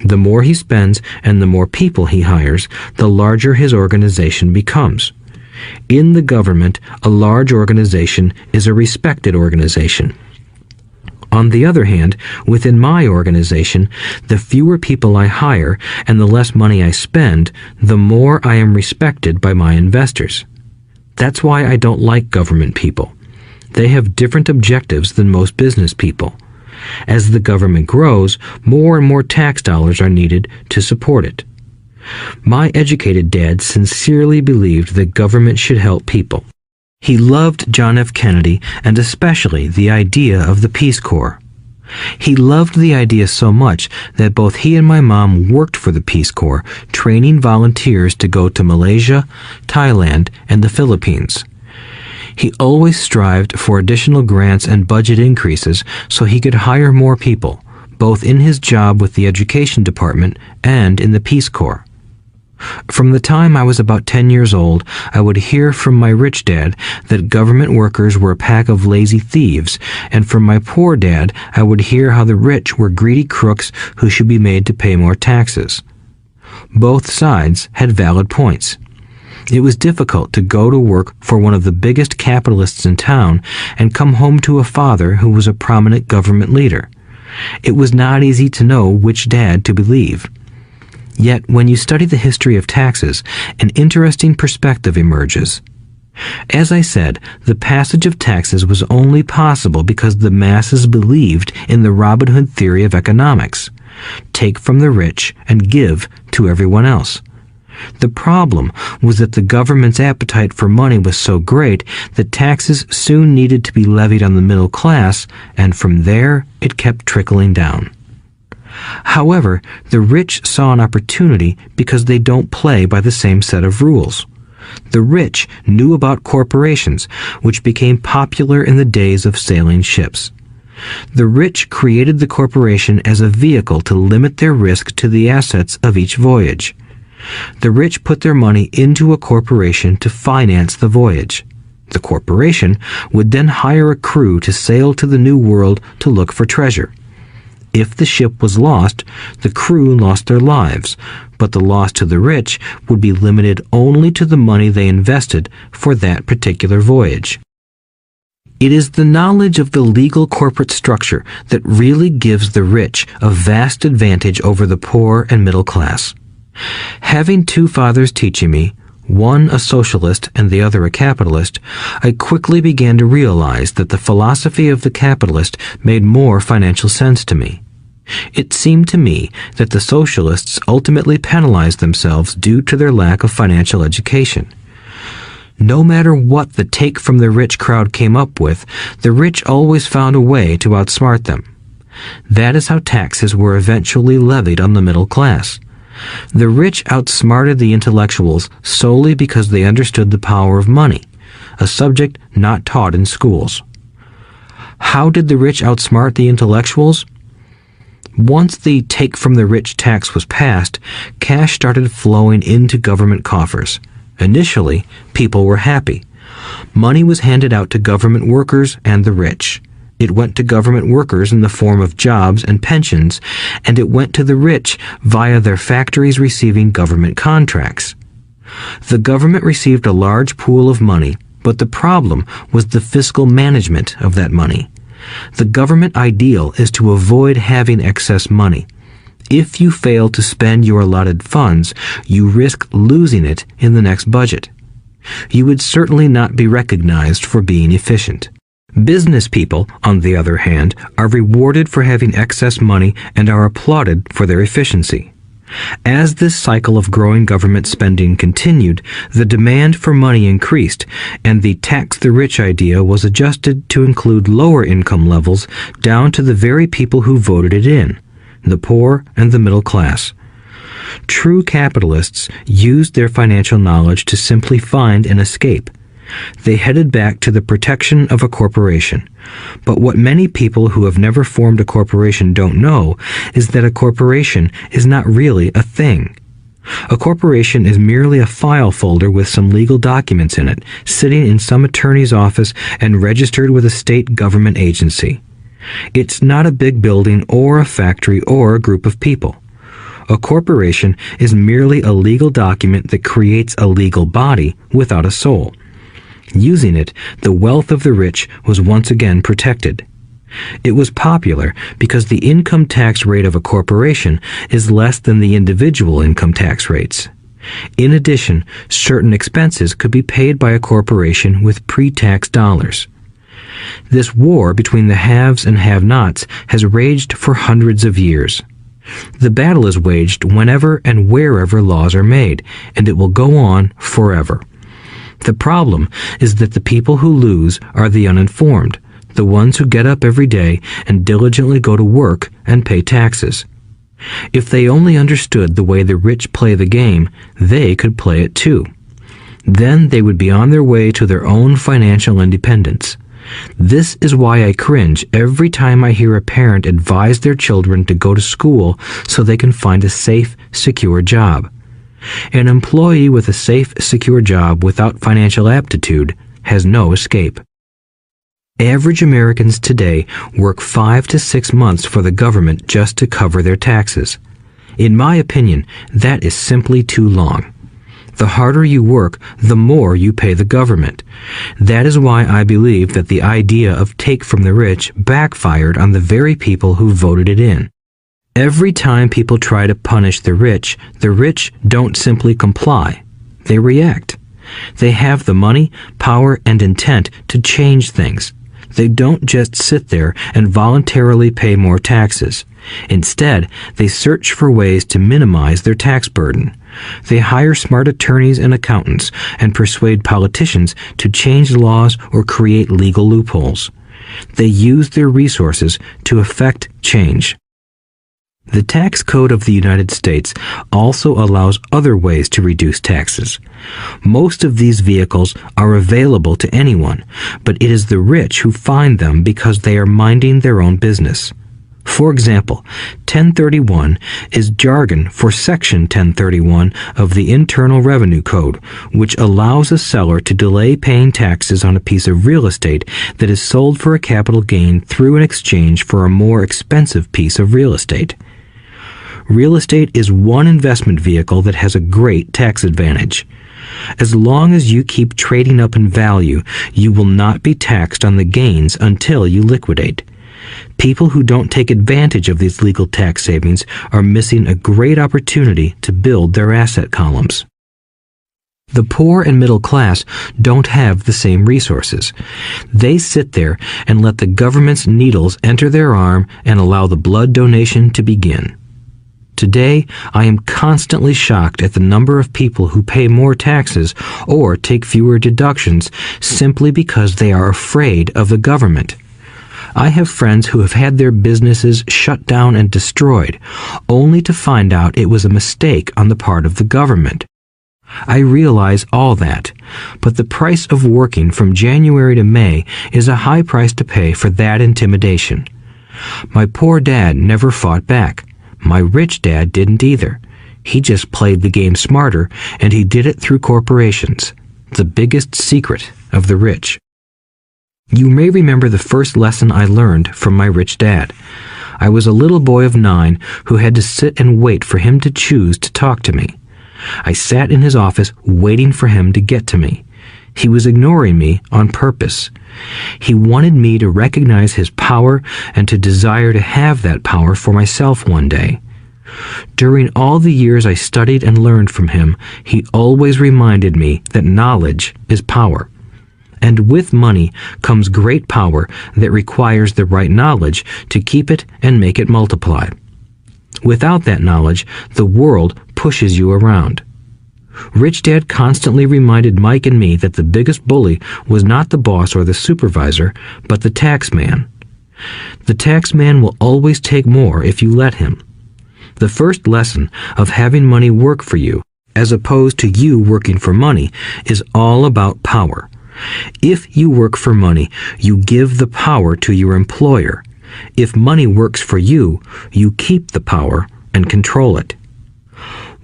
The more he spends and the more people he hires, the larger his organization becomes. In the government, a large organization is a respected organization. On the other hand, within my organization, the fewer people I hire and the less money I spend, the more I am respected by my investors. That's why I don't like government people. They have different objectives than most business people. As the government grows, more and more tax dollars are needed to support it. My educated dad sincerely believed that government should help people. He loved John F. Kennedy and especially the idea of the Peace Corps. He loved the idea so much that both he and my mom worked for the Peace Corps, training volunteers to go to Malaysia, Thailand, and the Philippines. He always strived for additional grants and budget increases so he could hire more people, both in his job with the Education Department and in the Peace Corps. From the time I was about 10 years old, I would hear from my rich dad that government workers were a pack of lazy thieves, and from my poor dad, I would hear how the rich were greedy crooks who should be made to pay more taxes. Both sides had valid points. It was difficult to go to work for one of the biggest capitalists in town and come home to a father who was a prominent government leader. It was not easy to know which dad to believe. Yet, when you study the history of taxes, an interesting perspective emerges. As I said, the passage of taxes was only possible because the masses believed in the Robin Hood theory of economics. Take from the rich and give to everyone else. The problem was that the government's appetite for money was so great that taxes soon needed to be levied on the middle class, and from there it kept trickling down. However, the rich saw an opportunity because they don't play by the same set of rules. The rich knew about corporations, which became popular in the days of sailing ships. The rich created the corporation as a vehicle to limit their risk to the assets of each voyage. The rich put their money into a corporation to finance the voyage. The corporation would then hire a crew to sail to the New World to look for treasure. If the ship was lost, the crew lost their lives, but the loss to the rich would be limited only to the money they invested for that particular voyage. It is the knowledge of the legal corporate structure that really gives the rich a vast advantage over the poor and middle class. Having two fathers teaching me, one a socialist and the other a capitalist, I quickly began to realize that the philosophy of the capitalist made more financial sense to me. It seemed to me that the socialists ultimately penalized themselves due to their lack of financial education. No matter what the take from the rich crowd came up with, the rich always found a way to outsmart them. That is how taxes were eventually levied on the middle class. The rich outsmarted the intellectuals solely because they understood the power of money, a subject not taught in schools. How did the rich outsmart the intellectuals? Once the take from the rich tax was passed, cash started flowing into government coffers. Initially, people were happy. Money was handed out to government workers and the rich. It went to government workers in the form of jobs and pensions, and it went to the rich via their factories receiving government contracts. The government received a large pool of money, but the problem was the fiscal management of that money. The government ideal is to avoid having excess money. If you fail to spend your allotted funds, you risk losing it in the next budget. You would certainly not be recognized for being efficient. Business people, on the other hand, are rewarded for having excess money and are applauded for their efficiency. As this cycle of growing government spending continued, the demand for money increased, and the tax the rich idea was adjusted to include lower income levels down to the very people who voted it in, the poor and the middle class. True capitalists used their financial knowledge to simply find an escape. They headed back to the protection of a corporation. But what many people who have never formed a corporation don't know is that a corporation is not really a thing. A corporation is merely a file folder with some legal documents in it, sitting in some attorney's office and registered with a state government agency. It's not a big building or a factory or a group of people. A corporation is merely a legal document that creates a legal body without a soul. Using it, the wealth of the rich was once again protected. It was popular because the income tax rate of a corporation is less than the individual income tax rates. In addition, certain expenses could be paid by a corporation with pre-tax dollars. This war between the haves and have-nots has raged for hundreds of years. The battle is waged whenever and wherever laws are made, and it will go on forever. The problem is that the people who lose are the uninformed, the ones who get up every day and diligently go to work and pay taxes. If they only understood the way the rich play the game, they could play it too. Then they would be on their way to their own financial independence. This is why I cringe every time I hear a parent advise their children to go to school so they can find a safe, secure job. An employee with a safe, secure job without financial aptitude has no escape. Average Americans today work 5 to 6 months for the government just to cover their taxes. In my opinion, that is simply too long. The harder you work, the more you pay the government. That is why I believe that the idea of take from the rich backfired on the very people who voted it in. Every time people try to punish the rich don't simply comply. They react. They have the money, power, and intent to change things. They don't just sit there and voluntarily pay more taxes. Instead, they search for ways to minimize their tax burden. They hire smart attorneys and accountants and persuade politicians to change laws or create legal loopholes. They use their resources to effect change. The tax code of the United States also allows other ways to reduce taxes. Most of these vehicles are available to anyone, but it is the rich who find them because they are minding their own business. For example, 1031 is jargon for Section 1031 of the Internal Revenue Code, which allows a seller to delay paying taxes on a piece of real estate that is sold for a capital gain through an exchange for a more expensive piece of real estate. Real estate is one investment vehicle that has a great tax advantage. As long as you keep trading up in value, you will not be taxed on the gains until you liquidate. People who don't take advantage of these legal tax savings are missing a great opportunity to build their asset columns. The poor and middle class don't have the same resources. They sit there and let the government's needles enter their arm and allow the blood donation to begin. Today, I am constantly shocked at the number of people who pay more taxes or take fewer deductions simply because they are afraid of the government. I have friends who have had their businesses shut down and destroyed, only to find out it was a mistake on the part of the government. I realize all that, but the price of working from January to May is a high price to pay for that intimidation. My poor dad never fought back. My rich dad didn't either. He just played the game smarter, and he did it through corporations, the biggest secret of the rich. You may remember the first lesson I learned from my rich dad. I was a little boy of 9 who had to sit and wait for him to choose to talk to me. I sat in his office waiting for him to get to me. He was ignoring me on purpose. He wanted me to recognize his power and to desire to have that power for myself one day. During all the years I studied and learned from him, he always reminded me that knowledge is power. And with money comes great power that requires the right knowledge to keep it and make it multiply. Without that knowledge, the world pushes you around. Rich Dad constantly reminded Mike and me that the biggest bully was not the boss or the supervisor, but the tax man. The tax man will always take more if you let him. The first lesson of having money work for you, as opposed to you working for money, is all about power. If you work for money, you give the power to your employer. If money works for you, you keep the power and control it.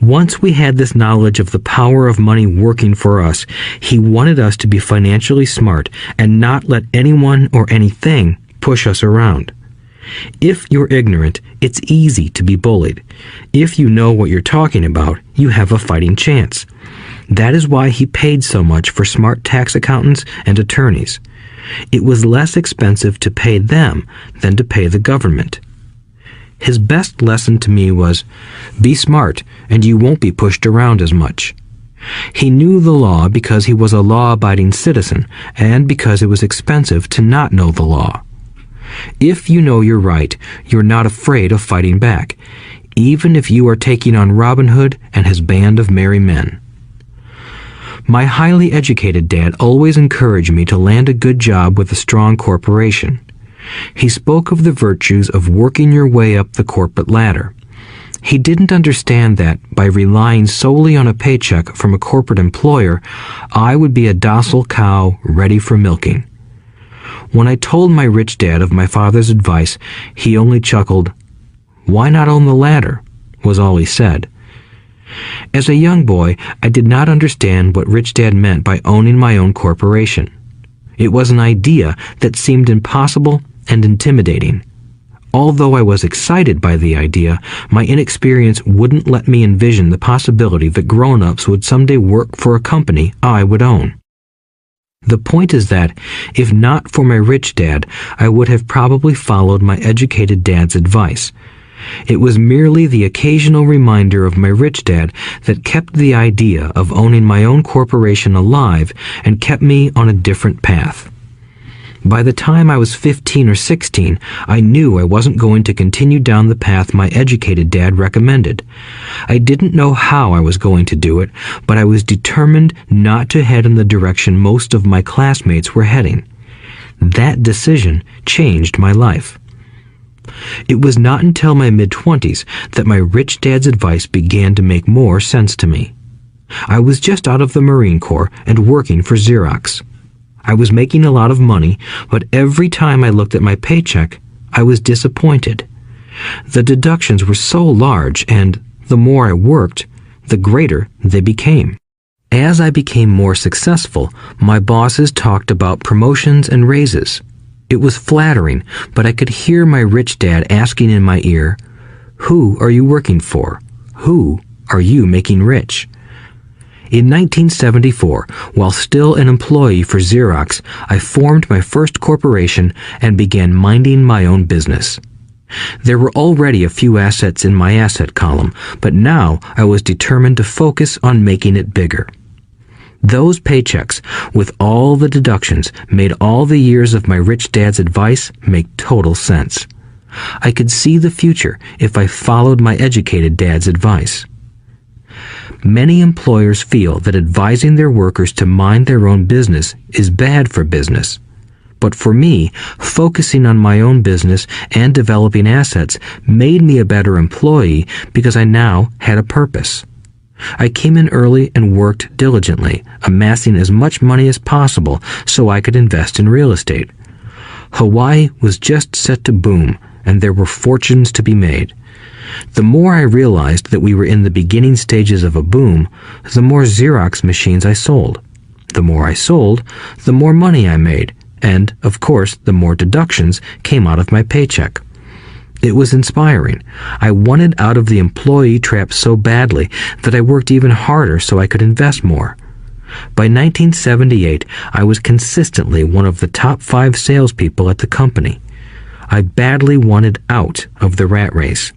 Once we had this knowledge of the power of money working for us, he wanted us to be financially smart and not let anyone or anything push us around. If you're ignorant, it's easy to be bullied. If you know what you're talking about, you have a fighting chance. That is why he paid so much for smart tax accountants and attorneys. It was less expensive to pay them than to pay the government. His best lesson to me was, be smart and you won't be pushed around as much. He knew the law because he was a law-abiding citizen and because it was expensive to not know the law. If you know you're right, you're not afraid of fighting back, even if you are taking on Robin Hood and his band of merry men. My highly educated dad always encouraged me to land a good job with a strong corporation. He spoke of the virtues of working your way up the corporate ladder. He didn't understand that, by relying solely on a paycheck from a corporate employer, I would be a docile cow ready for milking. When I told my rich dad of my father's advice, he only chuckled. "Why not own the ladder?" was all he said. As a young boy, I did not understand what Rich Dad meant by owning my own corporation. It was an idea that seemed impossible and intimidating. Although I was excited by the idea, my inexperience wouldn't let me envision the possibility that grown-ups would someday work for a company I would own. The point is that, if not for my rich dad, I would have probably followed my educated dad's advice. It was merely the occasional reminder of my rich dad that kept the idea of owning my own corporation alive and kept me on a different path. By the time I was 15 or 16, I knew I wasn't going to continue down the path my educated dad recommended. I didn't know how I was going to do it, but I was determined not to head in the direction most of my classmates were heading. That decision changed my life. It was not until my mid-20s that my rich dad's advice began to make more sense to me. I was just out of the Marine Corps and working for Xerox. I was making a lot of money, but every time I looked at my paycheck, I was disappointed. The deductions were so large, and the more I worked, the greater they became. As I became more successful, my bosses talked about promotions and raises. It was flattering, but I could hear my rich dad asking in my ear, "Who are you working for? Who are you making rich?" In 1974, while still an employee for Xerox, I formed my first corporation and began minding my own business. There were already a few assets in my asset column, but now I was determined to focus on making it bigger. Those paychecks, with all the deductions, made all the years of my rich dad's advice make total sense. I could see the future if I followed my educated dad's advice. Many employers feel that advising their workers to mind their own business is bad for business. But for me, focusing on my own business and developing assets made me a better employee because I now had a purpose. I came in early and worked diligently, amassing as much money as possible so I could invest in real estate. Hawaii was just set to boom, and there were fortunes to be made. The more I realized that we were in the beginning stages of a boom, the more Xerox machines I sold. The more I sold, the more money I made, and, of course, the more deductions came out of my paycheck. It was inspiring. I wanted out of the employee trap so badly that I worked even harder so I could invest more. By 1978, I was consistently one of the top 5 salespeople at the company. I badly wanted out of the rat race.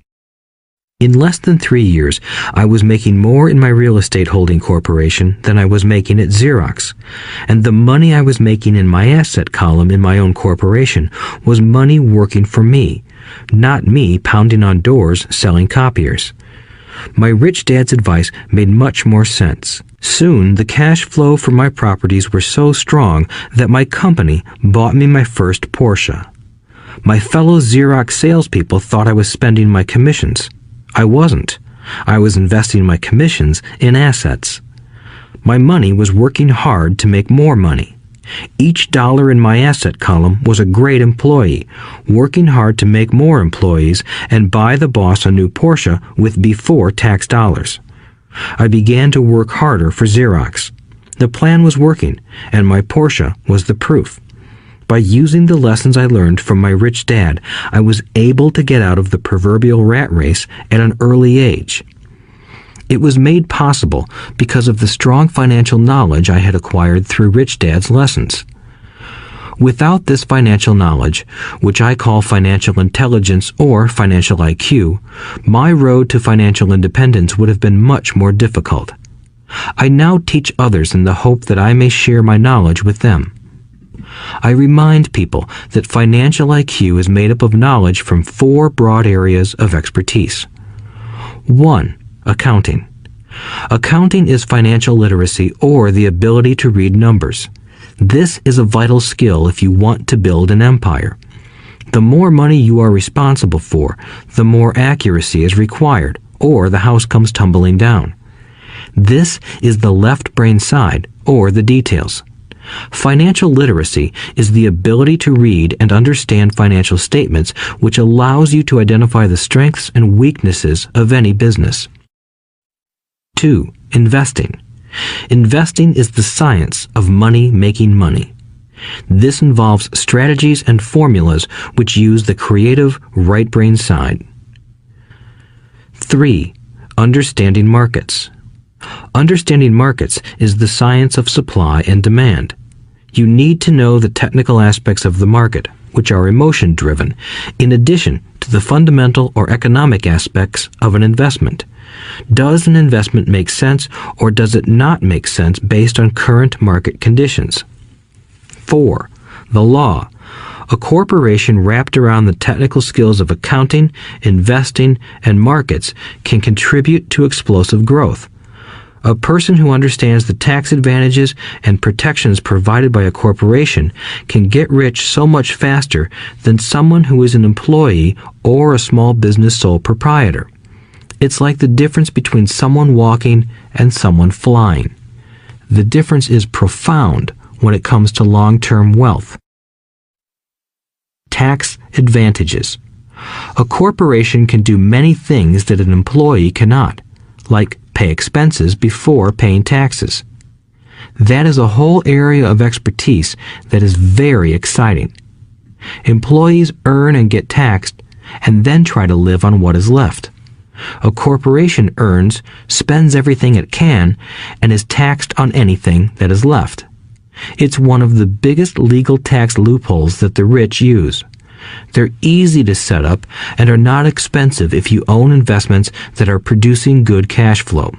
In less than 3 years, I was making more in my real estate holding corporation than I was making at Xerox, and the money I was making in my asset column in my own corporation was money working for me, not me pounding on doors selling copiers. My rich dad's advice made much more sense. Soon, the cash flow from my properties were so strong that my company bought me my first Porsche. My fellow Xerox salespeople thought I was spending my commissions. I wasn't. I was investing my commissions in assets. My money was working hard to make more money. Each dollar in my asset column was a great employee, working hard to make more employees and buy the boss a new Porsche with before-tax dollars. I began to work harder for Xerox. The plan was working, and my Porsche was the proof. By using the lessons I learned from my rich dad, I was able to get out of the proverbial rat race at an early age. It was made possible because of the strong financial knowledge I had acquired through Rich Dad's lessons. Without this financial knowledge, which I call financial intelligence or financial IQ, my road to financial independence would have been much more difficult. I now teach others in the hope that I may share my knowledge with them. I remind people that financial IQ is made up of knowledge from 4 broad areas of expertise. 1. Accounting. Accounting is financial literacy or the ability to read numbers. This is a vital skill if you want to build an empire. The more money you are responsible for, the more accuracy is required, or the house comes tumbling down. This is the left brain side, or the details. Financial literacy is the ability to read and understand financial statements, which allows you to identify the strengths and weaknesses of any business. 2. Investing. Investing is the science of money making money. This involves strategies and formulas which use the creative right brain side. 3. Understanding markets. Understanding markets is the science of supply and demand. You need to know the technical aspects of the market, which are emotion-driven, in addition to the fundamental or economic aspects of an investment. Does an investment make sense, or does it not make sense based on current market conditions? 4. The law. A corporation wrapped around the technical skills of accounting, investing, and markets can contribute to explosive growth. A person who understands the tax advantages and protections provided by a corporation can get rich so much faster than someone who is an employee or a small business sole proprietor. It's like the difference between someone walking and someone flying. The difference is profound when it comes to long-term wealth. Tax advantages. A corporation can do many things that an employee cannot, like pay expenses before paying taxes. That is a whole area of expertise that is very exciting. Employees earn and get taxed, and then try to live on what is left. A corporation earns, spends everything it can, and is taxed on anything that is left. It's one of the biggest legal tax loopholes that the rich use. They're easy to set up and are not expensive if you own investments that are producing good cash flow.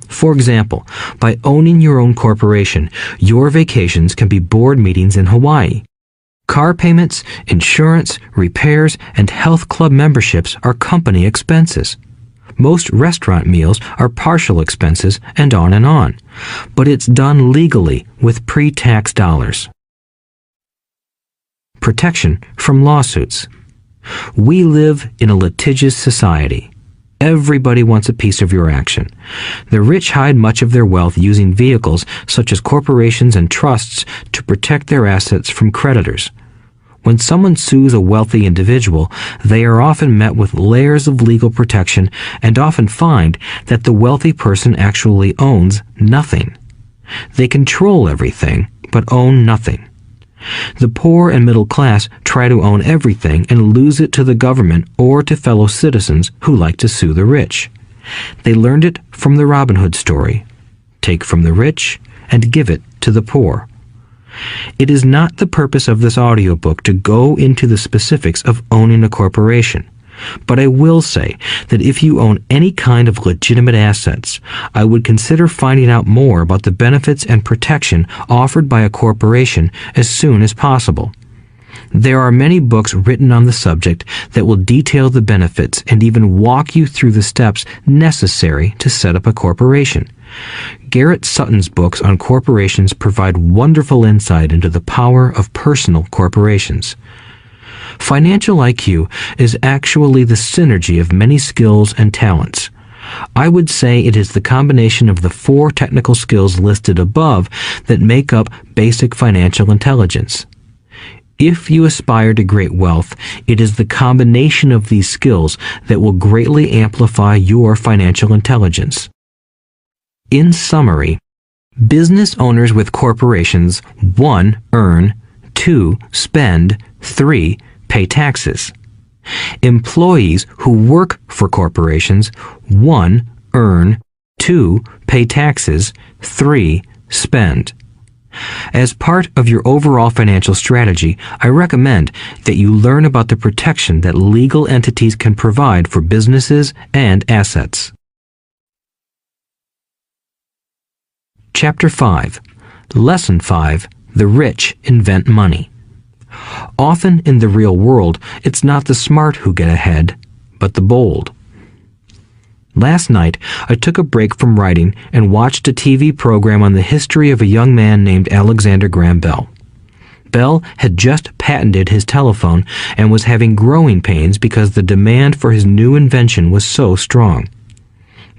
For example, by owning your own corporation, your vacations can be board meetings in Hawaii. Car payments, insurance, repairs, and health club memberships are company expenses. Most restaurant meals are partial expenses, and on. But it's done legally with pre-tax dollars. Protection from lawsuits. We live in a litigious society. Everybody wants a piece of your action. The rich hide much of their wealth using vehicles such as corporations and trusts to protect their assets from creditors. When someone sues a wealthy individual, they are often met with layers of legal protection and often find that the wealthy person actually owns nothing. They control everything, but own nothing. The poor and middle class try to own everything and lose it to the government or to fellow citizens who like to sue the rich. They learned it from the Robin Hood story. Take from the rich and give it to the poor. It is not the purpose of this audiobook to go into the specifics of owning a corporation. But I will say that if you own any kind of legitimate assets, I would consider finding out more about the benefits and protection offered by a corporation as soon as possible. There are many books written on the subject that will detail the benefits and even walk you through the steps necessary to set up a corporation. Garrett Sutton's books on corporations provide wonderful insight into the power of personal corporations. Financial IQ is actually the synergy of many skills and talents. I would say it is the combination of the 4 technical skills listed above that make up basic financial intelligence. If you aspire to great wealth, it is the combination of these skills that will greatly amplify your financial intelligence. In summary, business owners with corporations 1. Earn, 2. Spend, 3. Pay taxes. Employees who work for corporations 1. Earn, 2. Pay taxes, 3. Spend. As part of your overall financial strategy, I recommend that you learn about the protection that legal entities can provide for businesses and assets. Chapter 5. Lesson 5. The rich invent money. Often in the real world, it's not the smart who get ahead, but the bold. Last night, I took a break from writing and watched a TV program on the history of a young man named Alexander Graham Bell. Bell had just patented his telephone and was having growing pains because the demand for his new invention was so strong.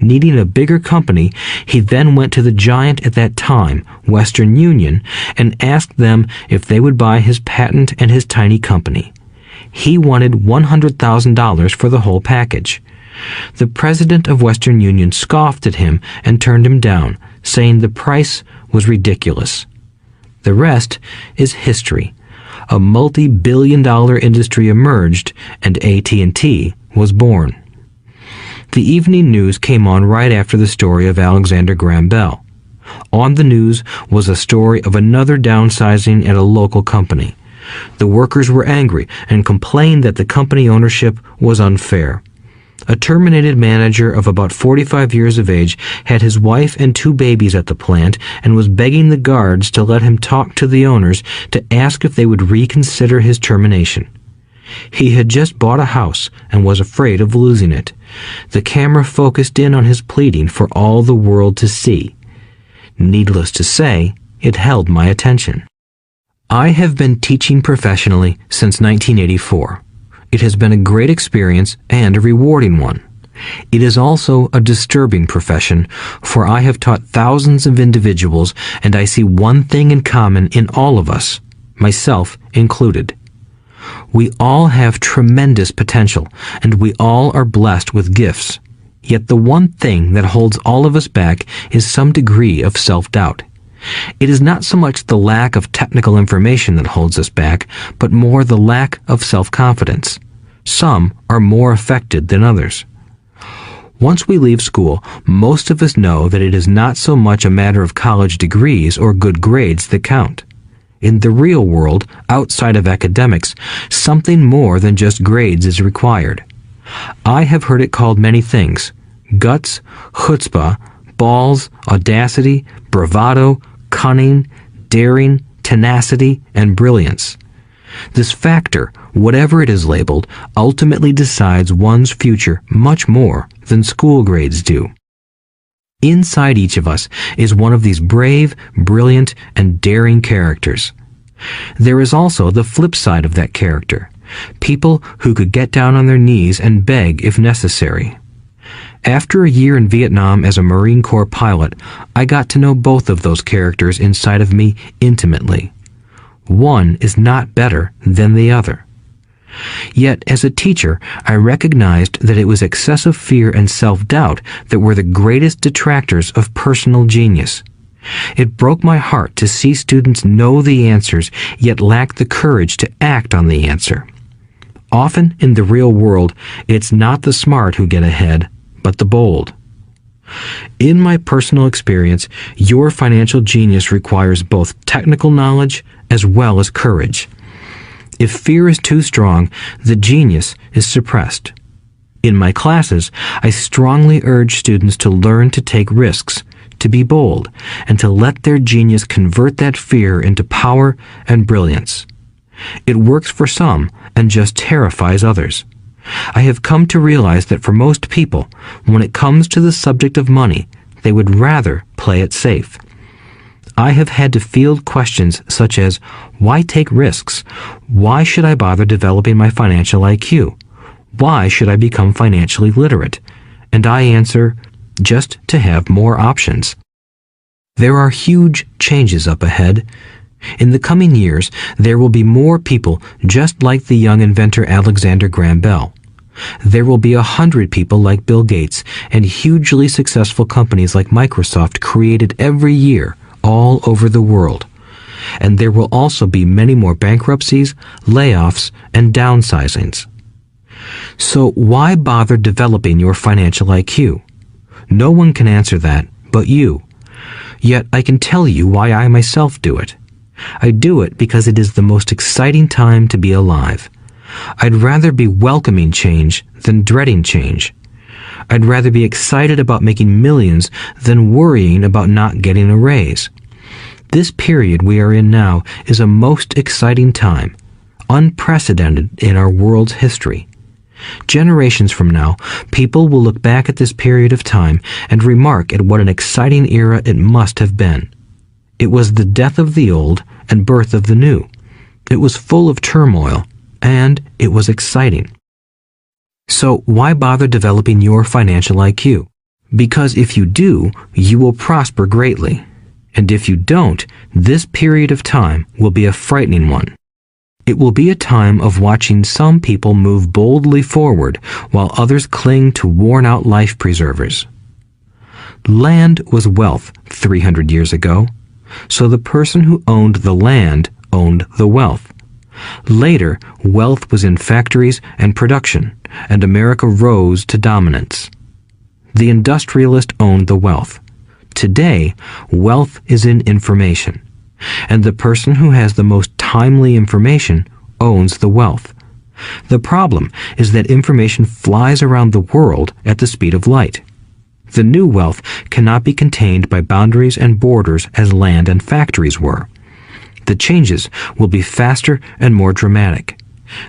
Needing a bigger company, he then went to the giant at that time, Western Union, and asked them if they would buy his patent and his tiny company. He wanted $100,000 for the whole package. The president of Western Union scoffed at him and turned him down, saying the price was ridiculous. The rest is history. A multi-billion-dollar industry emerged, and AT&T was born. The evening news came on right after the story of Alexander Graham Bell. On the news was a story of another downsizing at a local company. The workers were angry and complained that the company ownership was unfair. A terminated manager of about 45 years of age had his wife and 2 babies at the plant and was begging the guards to let him talk to the owners to ask if they would reconsider his termination. He had just bought a house and was afraid of losing it. The camera focused in on his pleading for all the world to see. Needless to say, it held my attention. I have been teaching professionally since 1984. It has been a great experience and a rewarding one. It is also a disturbing profession, for I have taught thousands of individuals and I see one thing in common in all of us, myself included. We all have tremendous potential, and we all are blessed with gifts. Yet the one thing that holds all of us back is some degree of self-doubt. It is not so much the lack of technical information that holds us back, but more the lack of self-confidence. Some are more affected than others. Once we leave school, most of us know that it is not so much a matter of college degrees or good grades that count. In the real world, outside of academics, something more than just grades is required. I have heard it called many things: guts, chutzpah, balls, audacity, bravado, cunning, daring, tenacity, and brilliance. This factor, whatever it is labeled, ultimately decides one's future much more than school grades do. Inside each of us is one of these brave, brilliant, and daring characters. There is also the flip side of that character, people who could get down on their knees and beg if necessary. After a year in Vietnam as a Marine Corps pilot, I got to know both of those characters inside of me intimately. One is not better than the other. Yet, as a teacher, I recognized that it was excessive fear and self-doubt that were the greatest detractors of personal genius. It broke my heart to see students know the answers, yet lack the courage to act on the answer. Often in the real world, it's not the smart who get ahead, but the bold. In my personal experience, your financial genius requires both technical knowledge as well as courage. If fear is too strong, the genius is suppressed. In my classes, I strongly urge students to learn to take risks, to be bold, and to let their genius convert that fear into power and brilliance. It works for some and just terrifies others. I have come to realize that for most people, when it comes to the subject of money, they would rather play it safe. I have had to field questions such as, why take risks? Why should I bother developing my financial IQ? Why should I become financially literate? And I answer, just to have more options. There are huge changes up ahead. In the coming years, there will be more people just like the young inventor Alexander Graham Bell. There will be 100 people like Bill Gates and hugely successful companies like Microsoft created every year all over the world. And there will also be many more bankruptcies, layoffs, and downsizings. So why bother developing your financial IQ? No one can answer that but you. Yet I can tell you why I myself do it. I do it because it is the most exciting time to be alive. I'd rather be welcoming change than dreading change. I'd rather be excited about making millions than worrying about not getting a raise. This period we are in now is a most exciting time, unprecedented in our world's history. Generations from now, people will look back at this period of time and remark at what an exciting era it must have been. It was the death of the old and birth of the new. It was full of turmoil, and it was exciting. So why bother developing your financial IQ? Because if you do, you will prosper greatly. And if you don't, this period of time will be a frightening one. It will be a time of watching some people move boldly forward while others cling to worn-out life preservers. Land was wealth 300 years ago, so the person who owned the land owned the wealth. Later, wealth was in factories and production, and America rose to dominance. The industrialist owned the wealth. Today, wealth is in information, and the person who has the most timely information owns the wealth. The problem is that information flies around the world at the speed of light. The new wealth cannot be contained by boundaries and borders as land and factories were. The changes will be faster and more dramatic.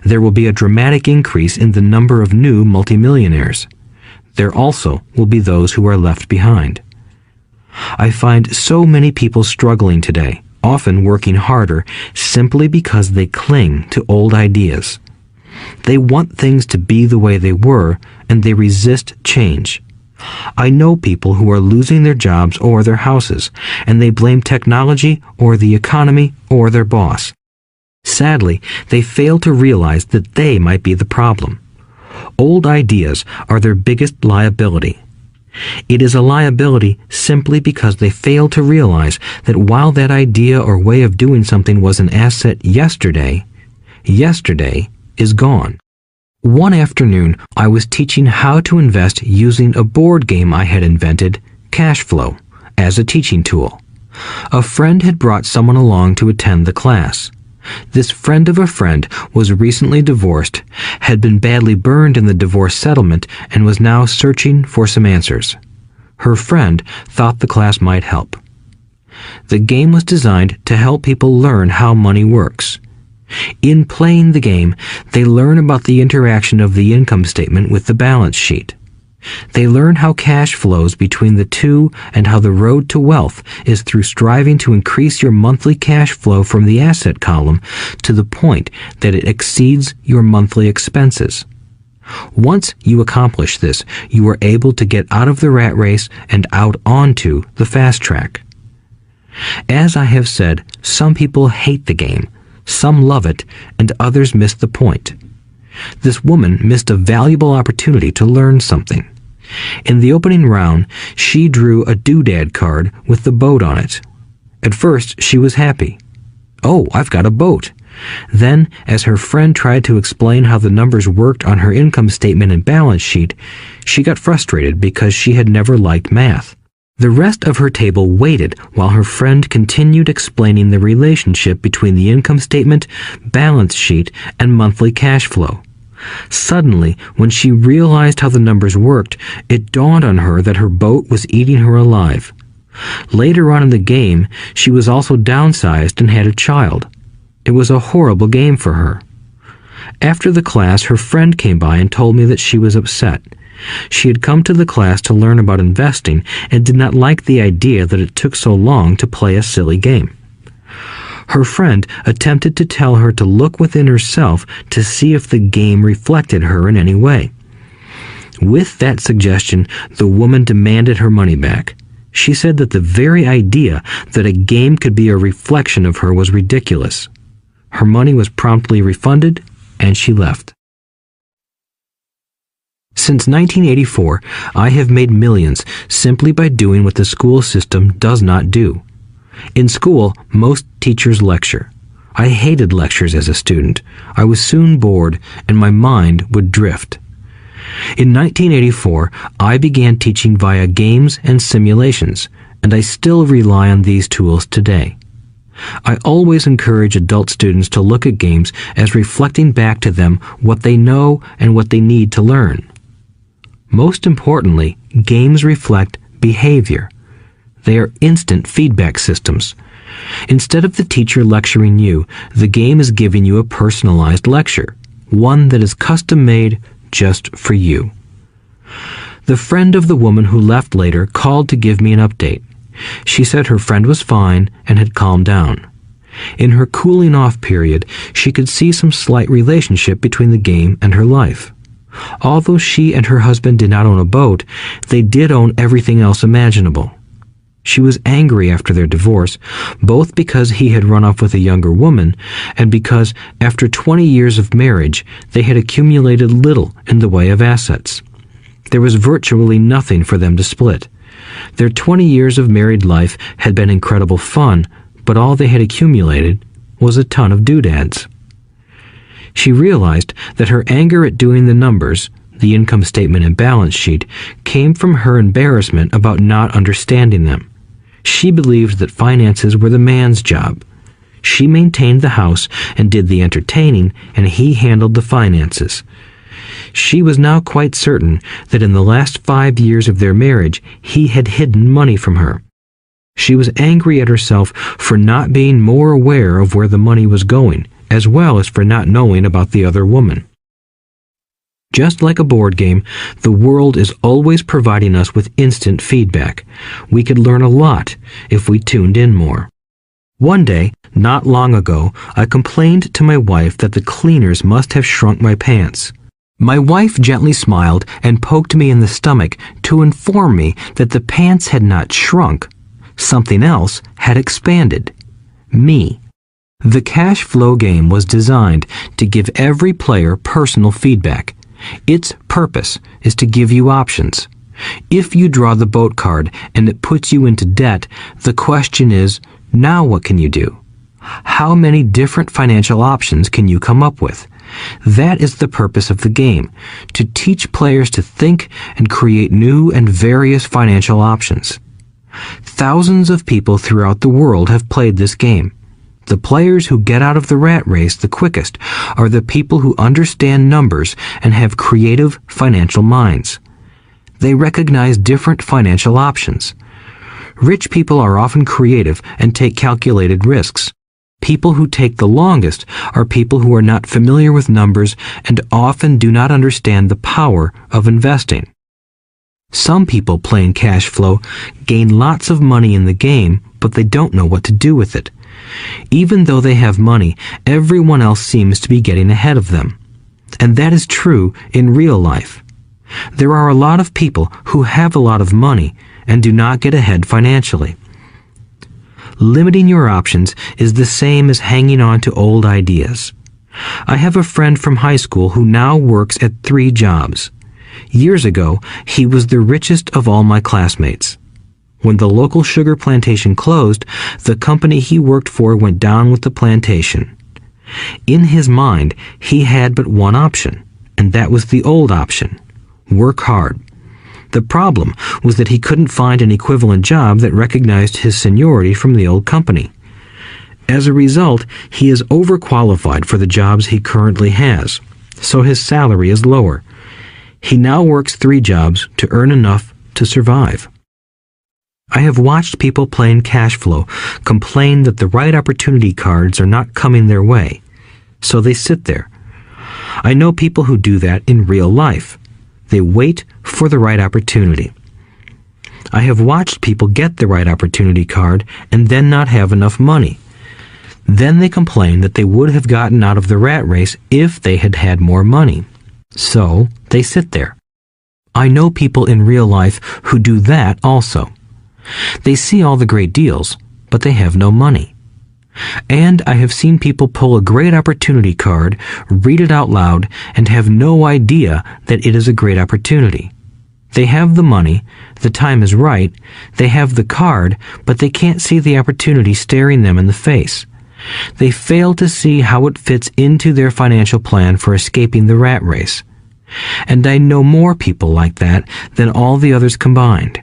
There will be a dramatic increase in the number of new multimillionaires. There also will be those who are left behind. I find so many people struggling today, often working harder, simply because they cling to old ideas. They want things to be the way they were, and they resist change. I know people who are losing their jobs or their houses, and they blame technology or the economy or their boss. Sadly, they fail to realize that they might be the problem. Old ideas are their biggest liability. It is a liability simply because they fail to realize that while that idea or way of doing something was an asset yesterday, yesterday is gone. One afternoon, I was teaching how to invest using a board game I had invented, Cash Flow, as a teaching tool. A friend had brought someone along to attend the class. This friend of a friend was recently divorced, had been badly burned in the divorce settlement, and was now searching for some answers. Her friend thought the class might help. The game was designed to help people learn how money works. In playing the game, they learn about the interaction of the income statement with the balance sheet. They learn how cash flows between the two and how the road to wealth is through striving to increase your monthly cash flow from the asset column to the point that it exceeds your monthly expenses. Once you accomplish this, you are able to get out of the rat race and out onto the fast track. As I have said, some people hate the game, some love it, and others miss the point. This woman missed a valuable opportunity to learn something. In the opening round, she drew a doodad card with the boat on it. At first, she was happy. "Oh, I've got a boat." Then, as her friend tried to explain how the numbers worked on her income statement and balance sheet, she got frustrated because she had never liked math. The rest of her table waited while her friend continued explaining the relationship between the income statement, balance sheet, and monthly cash flow. Suddenly, when she realized how the numbers worked, it dawned on her that her boat was eating her alive. Later on in the game, she was also downsized and had a child. It was a horrible game for her. After the class, her friend came by and told me that she was upset. She had come to the class to learn about investing and did not like the idea that it took so long to play a silly game. Her friend attempted to tell her to look within herself to see if the game reflected her in any way. With that suggestion, the woman demanded her money back. She said that the very idea that a game could be a reflection of her was ridiculous. Her money was promptly refunded, and she left. Since 1984, I have made millions simply by doing what the school system does not do. In school, most teachers lecture. I hated lectures as a student. I was soon bored, and my mind would drift. In 1984, I began teaching via games and simulations, and I still rely on these tools today. I always encourage adult students to look at games as reflecting back to them what they know and what they need to learn. Most importantly, games reflect behavior. They are instant feedback systems. Instead of the teacher lecturing you, the game is giving you a personalized lecture, one that is custom-made just for you. The friend of the woman who left later called to give me an update. She said her friend was fine and had calmed down. In her cooling off period, she could see some slight relationship between the game and her life. Although she and her husband did not own a boat, they did own everything else imaginable. She was angry after their divorce, both because he had run off with a younger woman and because, after 20 years of marriage, they had accumulated little in the way of assets. There was virtually nothing for them to split. Their 20 years of married life had been incredible fun, but all they had accumulated was a ton of doodads. She realized that her anger at doing the numbers, the income statement and balance sheet, came from her embarrassment about not understanding them. She believed that finances were the man's job. She maintained the house and did the entertaining, and he handled the finances. She was now quite certain that in the last 5 years of their marriage, he had hidden money from her. She was angry at herself for not being more aware of where the money was going, as well as for not knowing about the other woman. Just like a board game, the world is always providing us with instant feedback. We could learn a lot if we tuned in more. One day, not long ago, I complained to my wife that the cleaners must have shrunk my pants. My wife gently smiled and poked me in the stomach to inform me that the pants had not shrunk. Something else had expanded. Me. The cash flow game was designed to give every player personal feedback. Its purpose is to give you options. If you draw the boat card and it puts you into debt, the question is, now what can you do? How many different financial options can you come up with? That is the purpose of the game, to teach players to think and create new and various financial options. Thousands of people throughout the world have played this game. The players who get out of the rat race the quickest are the people who understand numbers and have creative financial minds. They recognize different financial options. Rich people are often creative and take calculated risks. People who take the longest are people who are not familiar with numbers and often do not understand the power of investing. Some people playing cash flow gain lots of money in the game, but they don't know what to do with it. Even though they have money, everyone else seems to be getting ahead of them. And that is true in real life. There are a lot of people who have a lot of money and do not get ahead financially. Limiting your options is the same as hanging on to old ideas. I have a friend from high school who now works at 3 jobs. Years ago, he was the richest of all my classmates. When the local sugar plantation closed, the company he worked for went down with the plantation. In his mind, he had but one option, and that was the old option: work hard. The problem was that he couldn't find an equivalent job that recognized his seniority from the old company. As a result, he is overqualified for the jobs he currently has. so his salary is lower. He now works 3 jobs to earn enough to survive. I have watched people playing cash flow complain that the right opportunity cards are not coming their way, so they sit there. I know people who do that in real life. They wait for the right opportunity. I have watched people get the right opportunity card and then not have enough money. Then they complain that they would have gotten out of the rat race if they had had more money. So they sit there. I know people in real life who do that also. They see all the great deals, but they have no money. And I have seen people pull a great opportunity card, read it out loud, and have no idea that it is a great opportunity. They have the money, the time is right, they have the card, but they can't see the opportunity staring them in the face. They fail to see how it fits into their financial plan for escaping the rat race. And I know more people like that than all the others combined.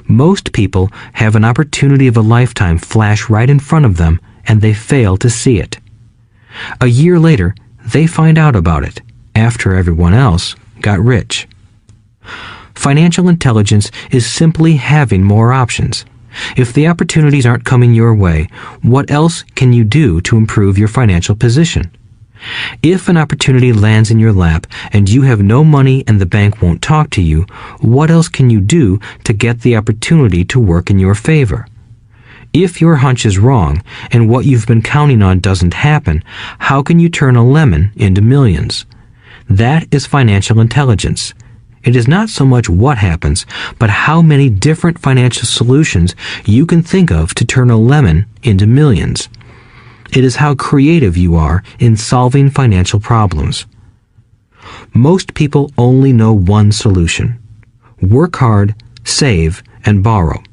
Most people have an opportunity of a lifetime flash right in front of them, and they fail to see it. A year later, they find out about it, after everyone else got rich. Financial intelligence is simply having more options. If the opportunities aren't coming your way, what else can you do to improve your financial position? If an opportunity lands in your lap and you have no money and the bank won't talk to you, what else can you do to get the opportunity to work in your favor? If your hunch is wrong and what you've been counting on doesn't happen, how can you turn a lemon into millions? That is financial intelligence. It is not so much what happens, but how many different financial solutions you can think of to turn a lemon into millions. It is how creative you are in solving financial problems. Most people only know one solution: work hard, save, and borrow.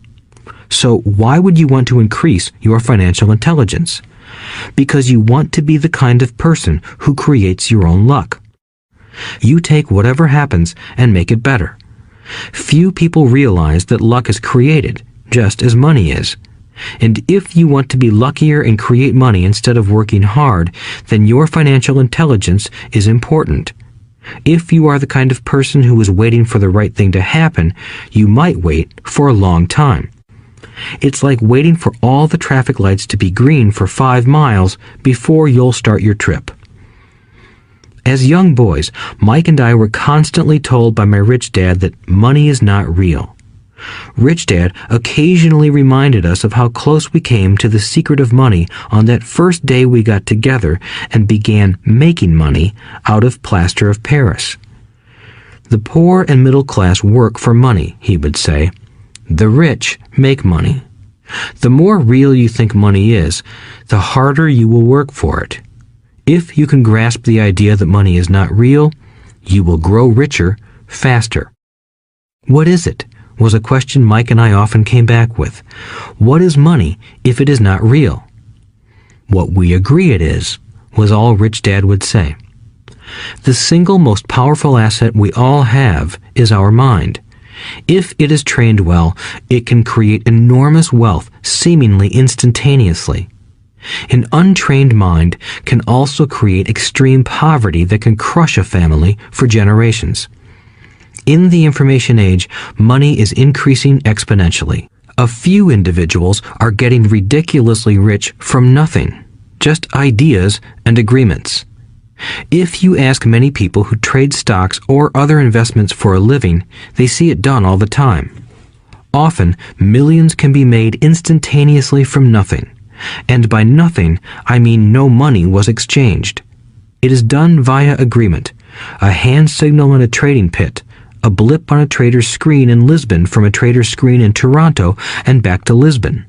So why would you want to increase your financial intelligence? Because you want to be the kind of person who creates your own luck. You take whatever happens and make it better. Few people realize that luck is created, just as money is. And if you want to be luckier and create money instead of working hard, then your financial intelligence is important. If you are the kind of person who is waiting for the right thing to happen, you might wait for a long time. It's like waiting for all the traffic lights to be green for 5 miles before you'll start your trip. As young boys, Mike and I were constantly told by my rich dad that money is not real. Rich Dad occasionally reminded us of how close we came to the secret of money on that first day we got together and began making money out of plaster of Paris. The poor and middle class work for money, he would say. The rich make money. The more real you think money is, the harder you will work for it. If you can grasp the idea that money is not real, you will grow richer faster. What is it? Was a question Mike and I often came back with. What is money if it is not real? What we agree it is, was all Rich Dad would say. The single most powerful asset we all have is our mind. If it is trained well, it can create enormous wealth seemingly instantaneously. An untrained mind can also create extreme poverty that can crush a family for generations. In the information age, money is increasing exponentially. A few individuals are getting ridiculously rich from nothing, just ideas and agreements. If you ask many people who trade stocks or other investments for a living, they see it done all the time. Often, millions can be made instantaneously from nothing. And by nothing, I mean no money was exchanged. It is done via agreement, a hand signal in a trading pit, a blip on a trader's screen in Lisbon from a trader's screen in Toronto and back to Lisbon,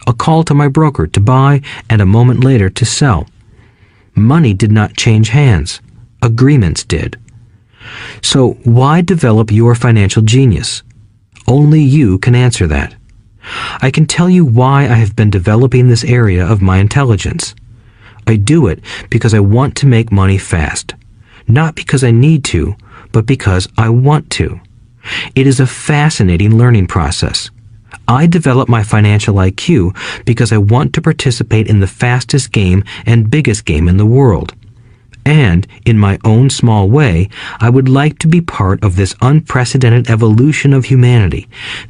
a call to my broker to buy and a moment later to sell. Money did not change hands. Agreements did. So why develop your financial genius? Only you can answer that. I can tell you why I have been developing this area of my intelligence. I do it because I want to make money fast. Not because I need to, but because I want to. It is a fascinating learning process. I develop my financial IQ because I want to participate in the fastest game and biggest game in the world. And, in my own small way, I would like to be part of this unprecedented evolution of humanity,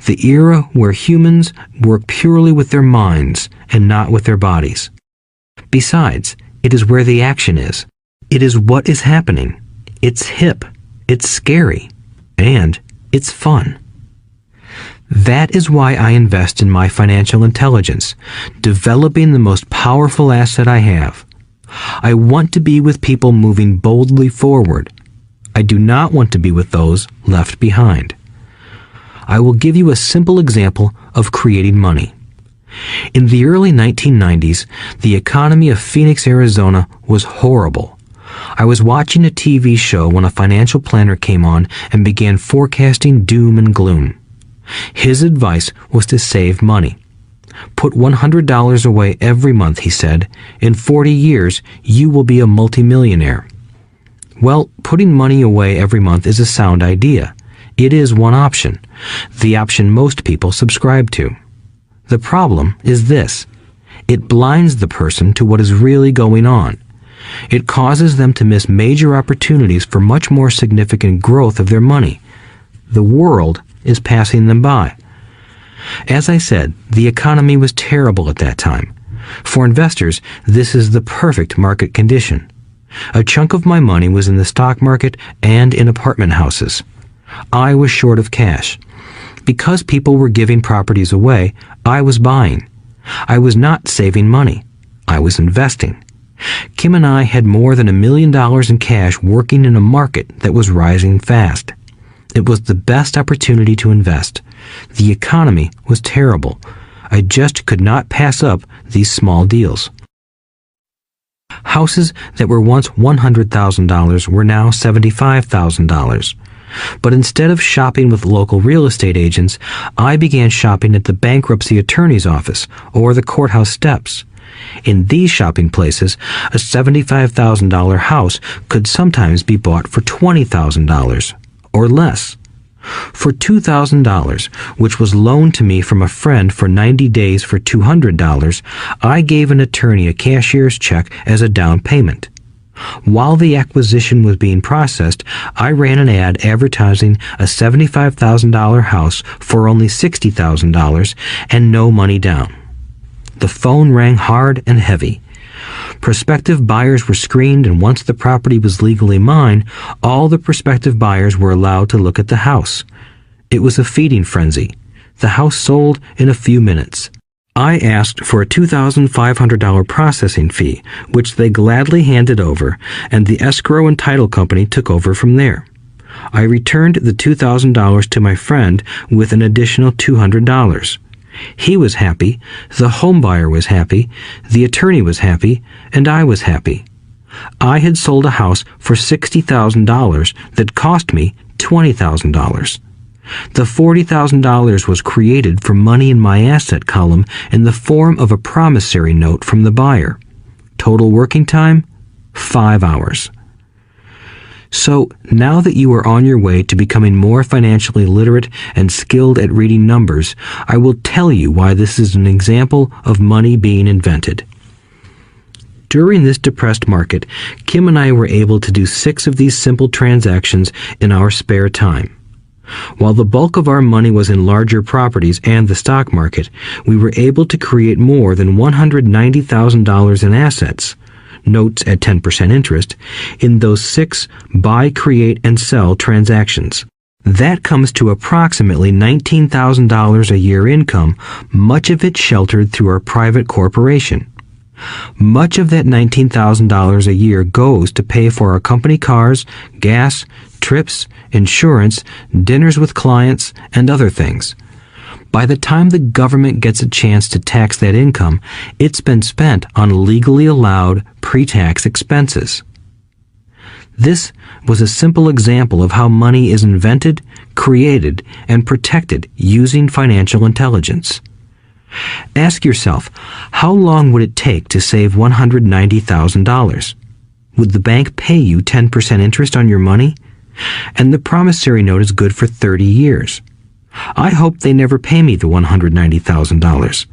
the era where humans work purely with their minds and not with their bodies. Besides, it is where the action is. It is what is happening. It's hip, it's scary, and it's fun. That is why I invest in my financial intelligence, developing the most powerful asset I have. I want to be with people moving boldly forward. I do not want to be with those left behind. I will give you a simple example of creating money. In the early 1990s, the economy of Phoenix, Arizona was horrible. I was watching a TV show when a financial planner came on and began forecasting doom and gloom. His advice was to save money. Put $100 away every month, he said. In 40 years, you will be a multimillionaire. Well, putting money away every month is a sound idea. It is one option, the option most people subscribe to. The problem is this. It blinds the person to what is really going on. It causes them to miss major opportunities for much more significant growth of their money. The world is passing them by. As I said, the economy was terrible at that time. For investors, this is the perfect market condition. A chunk of my money was in the stock market and in apartment houses. I was short of cash. Because people were giving properties away, I was buying. I was not saving money. I was investing. Kim and I had more than $1 million in cash working in a market that was rising fast. It was the best opportunity to invest. The economy was terrible. I just could not pass up these small deals. Houses that were once $100,000 were now $75,000. But instead of shopping with local real estate agents, I began shopping at the bankruptcy attorney's office or the courthouse steps. In these shopping places, a $75,000 house could sometimes be bought for $20,000 or less. For $2,000, which was loaned to me from a friend for 90 days for $200, I gave an attorney a cashier's check as a down payment. While the acquisition was being processed, I ran an ad advertising a $75,000 house for only $60,000 and no money down. The phone rang hard and heavy. Prospective buyers were screened, and once the property was legally mine, all the prospective buyers were allowed to look at the house. It was a feeding frenzy. The house sold in a few minutes. I asked for a $2,500 processing fee, which they gladly handed over, and the escrow and title company took over from there. I returned the $2,000 to my friend with an additional $200. He was happy, the home buyer was happy, the attorney was happy, and I was happy. I had sold a house for $60,000 that cost me $20,000. The $40,000 was created from money in my asset column in the form of a promissory note from the buyer. Total working time, 5 hours. So, now that you are on your way to becoming more financially literate and skilled at reading numbers, I will tell you why this is an example of money being invented. During this depressed market, Kim and I were able to do 6 of these simple transactions in our spare time. While the bulk of our money was in larger properties and the stock market, we were able to create more than $190,000 in assets, notes at 10% interest, in those 6 buy, create, and sell transactions. That comes to approximately $19,000 a year income, much of it sheltered through our private corporation. Much of that $19,000 a year goes to pay for our company cars, gas, trips, insurance, dinners with clients, and other things. By the time the government gets a chance to tax that income, it's been spent on legally allowed pre-tax expenses. This was a simple example of how money is invented, created, and protected using financial intelligence. Ask yourself, how long would it take to save $190,000? Would the bank pay you 10% interest on your money? And the promissory note is good for 30 years. I hope they never pay me the $190,000.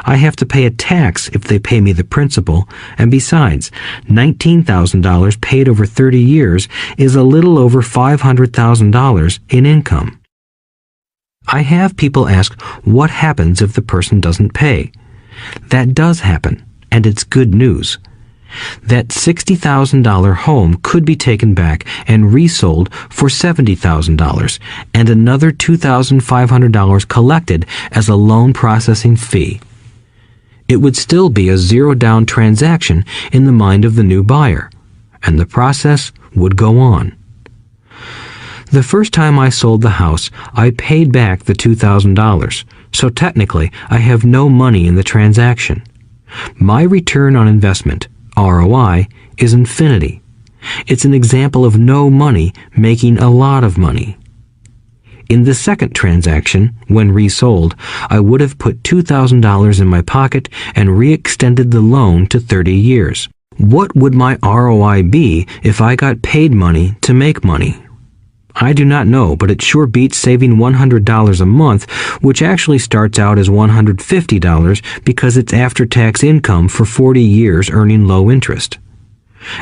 I have to pay a tax if they pay me the principal, and besides, $19,000 paid over 30 years is a little over $500,000 in income. I have people ask what happens if the person doesn't pay. That does happen, and it's good news. That $60,000 home could be taken back and resold for $70,000 and another $2,500 collected as a loan processing fee. It would still be a zero-down transaction in the mind of the new buyer, and the process would go on. The first time I sold the house, I paid back the $2,000, so technically I have no money in the transaction. My return on investment, ROI, is infinity. It's an example of no money making a lot of money. In the second transaction, when resold, I would have put $2,000 in my pocket and re-extended the loan to 30 years. What would my ROI be if I got paid money to make money? I do not know, but it sure beats saving $100 a month, which actually starts out as $150 because it's after-tax income for 40 years earning low interest.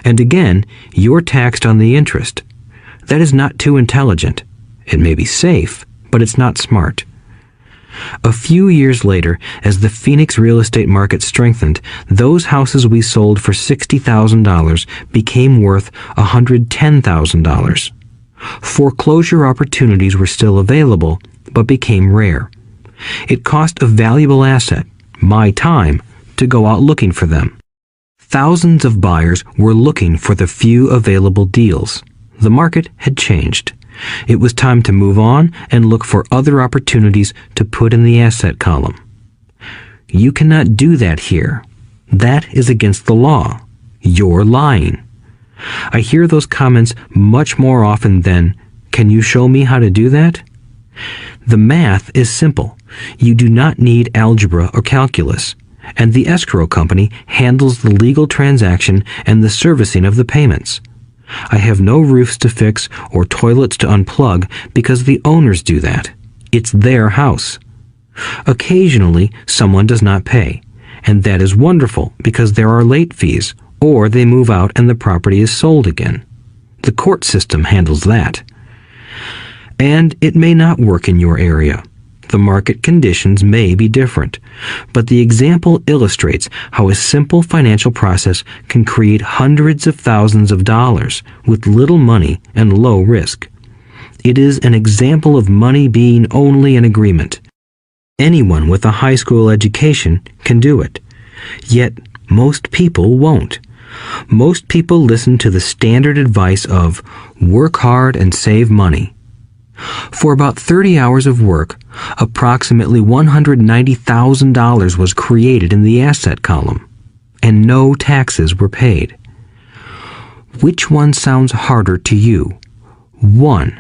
And again, you're taxed on the interest. That is not too intelligent. It may be safe, but it's not smart. A few years later, as the Phoenix real estate market strengthened, those houses we sold for $60,000 became worth $110,000. Foreclosure opportunities were still available, but became rare. It cost a valuable asset, my time, to go out looking for them. Thousands of buyers were looking for the few available deals. The market had changed. It was time to move on and look for other opportunities to put in the asset column. You cannot do that here. That is against the law. You're lying. I hear those comments much more often than, "Can you show me how to do that?" The math is simple. You do not need algebra or calculus, and the escrow company handles the legal transaction and the servicing of the payments. I have no roofs to fix or toilets to unplug because the owners do that. It's their house. Occasionally, someone does not pay, and that is wonderful because there are late fees, or they move out and the property is sold again. The court system handles that. And it may not work in your area. The market conditions may be different, but the example illustrates how a simple financial process can create hundreds of thousands of dollars with little money and low risk. It is an example of money being only an agreement. Anyone with a high school education can do it. Yet, most people won't. Most people listen to the standard advice of work hard and save money. For about 30 hours of work, approximately $190,000 was created in the asset column, and no taxes were paid. Which one sounds harder to you? 1.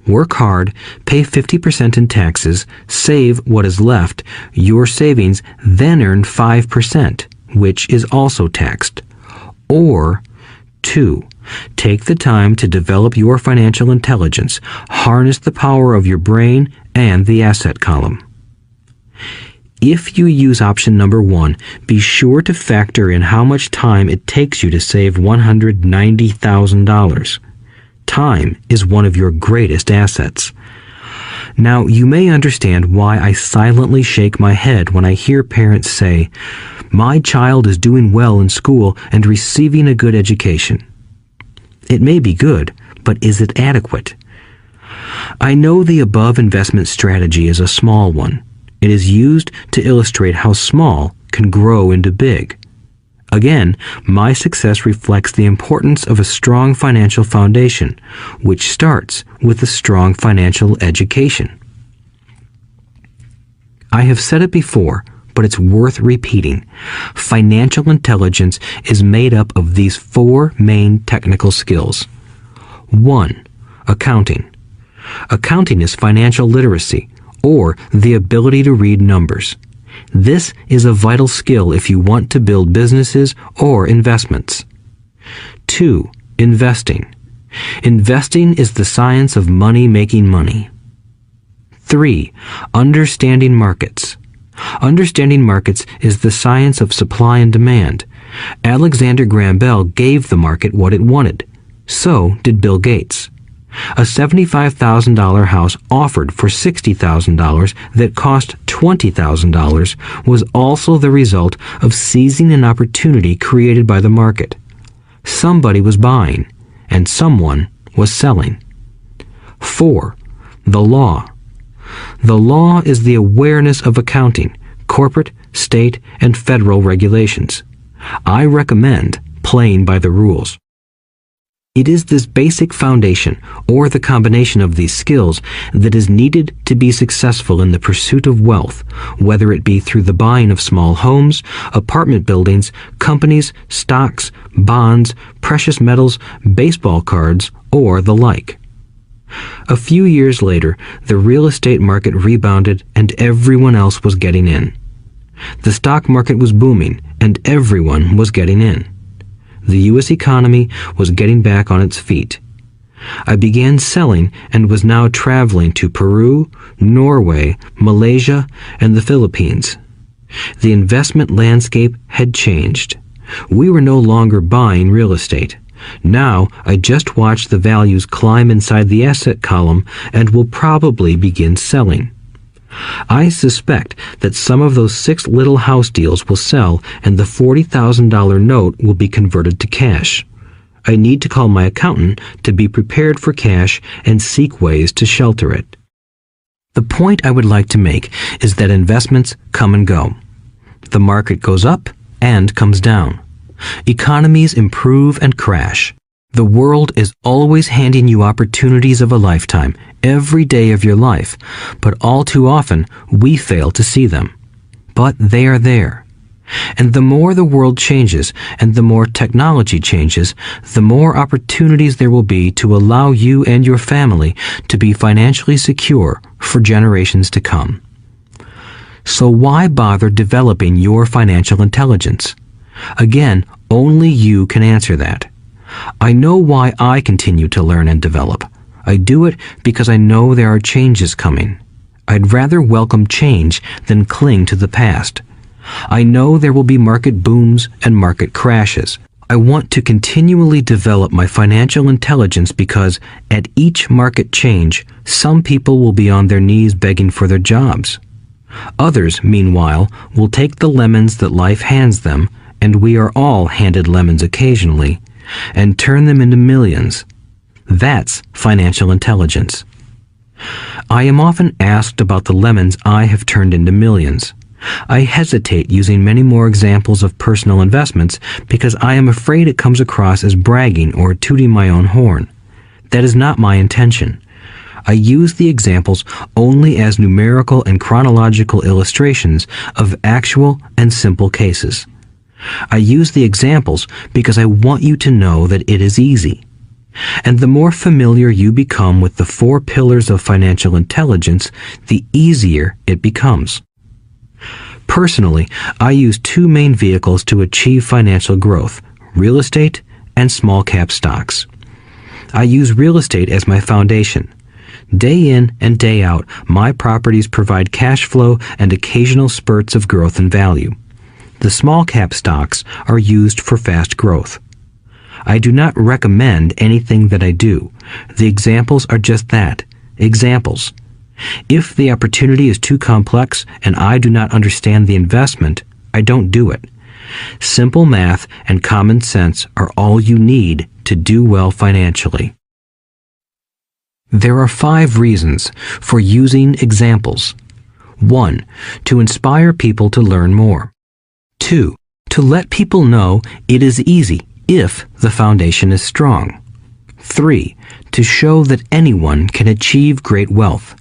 Work hard, pay 50% in taxes, save what is left, your savings, then earn 5%, which is also taxed. Or 2. Take the time to develop your financial intelligence, harness the power of your brain and the asset column. If you use option number 1, be sure to factor in how much time it takes you to save $190,000. Time is one of your greatest assets. Now, you may understand why I silently shake my head when I hear parents say, "My child is doing well in school and receiving a good education." It may be good, but is it adequate? I know the above investment strategy is a small one. It is used to illustrate how small can grow into big. Again, my success reflects the importance of a strong financial foundation, which starts with a strong financial education. I have said it before, but it's worth repeating. Financial intelligence is made up of these 4 main technical skills. 1. Accounting. Accounting is financial literacy, or the ability to read numbers. This is a vital skill if you want to build businesses or investments. 2. Investing. Investing is the science of money making money. 3. Understanding markets. Understanding markets is the science of supply and demand. Alexander Graham Bell gave the market what it wanted. So did Bill Gates. A $75,000 house offered for $60,000 that cost $20,000 was also the result of seizing an opportunity created by the market. Somebody was buying, and someone was selling. 4. The law. The law is the awareness of accounting, corporate, state, and federal regulations. I recommend playing by the rules. It is this basic foundation, or the combination of these skills, that is needed to be successful in the pursuit of wealth, whether it be through the buying of small homes, apartment buildings, companies, stocks, bonds, precious metals, baseball cards, or the like. A few years later, the real estate market rebounded and everyone else was getting in. The stock market was booming and everyone was getting in. The U.S. economy was getting back on its feet. I began selling and was now traveling to Peru, Norway, Malaysia, and the Philippines. The investment landscape had changed. We were no longer buying real estate. Now I just watch the values climb inside the asset column and will probably begin selling. I suspect that some of those 6 little house deals will sell and the $40,000 note will be converted to cash. I need to call my accountant to be prepared for cash and seek ways to shelter it. The point I would like to make is that investments come and go. The market goes up and comes down. Economies improve and crash. The world is always handing you opportunities of a lifetime, every day of your life, but all too often we fail to see them. But they are there. And the more the world changes and the more technology changes, the more opportunities there will be to allow you and your family to be financially secure for generations to come. So why bother developing your financial intelligence? Again, only you can answer that. I know why I continue to learn and develop. I do it because I know there are changes coming. I'd rather welcome change than cling to the past. I know there will be market booms and market crashes. I want to continually develop my financial intelligence because at each market change, some people will be on their knees begging for their jobs. Others, meanwhile, will take the lemons that life hands them, and we are all handed lemons occasionally, and turn them into millions. That's financial intelligence. I am often asked about the lemons I have turned into millions. I hesitate using many more examples of personal investments because I am afraid it comes across as bragging or tooting my own horn. That is not my intention. I use the examples only as numerical and chronological illustrations of actual and simple cases. I use the examples because I want you to know that it is easy. And the more familiar you become with the 4 pillars of financial intelligence, the easier it becomes. Personally, I use 2 main vehicles to achieve financial growth: real estate and small cap stocks. I use real estate as my foundation. Day in and day out, my properties provide cash flow and occasional spurts of growth and value. The small cap stocks are used for fast growth. I do not recommend anything that I do. The examples are just that, examples. If the opportunity is too complex and I do not understand the investment, I don't do it. Simple math and common sense are all you need to do well financially. There are 5 reasons for using examples. 1. To inspire people to learn more. 2. To let people know it is easy if the foundation is strong. 3. To show that anyone can achieve great wealth.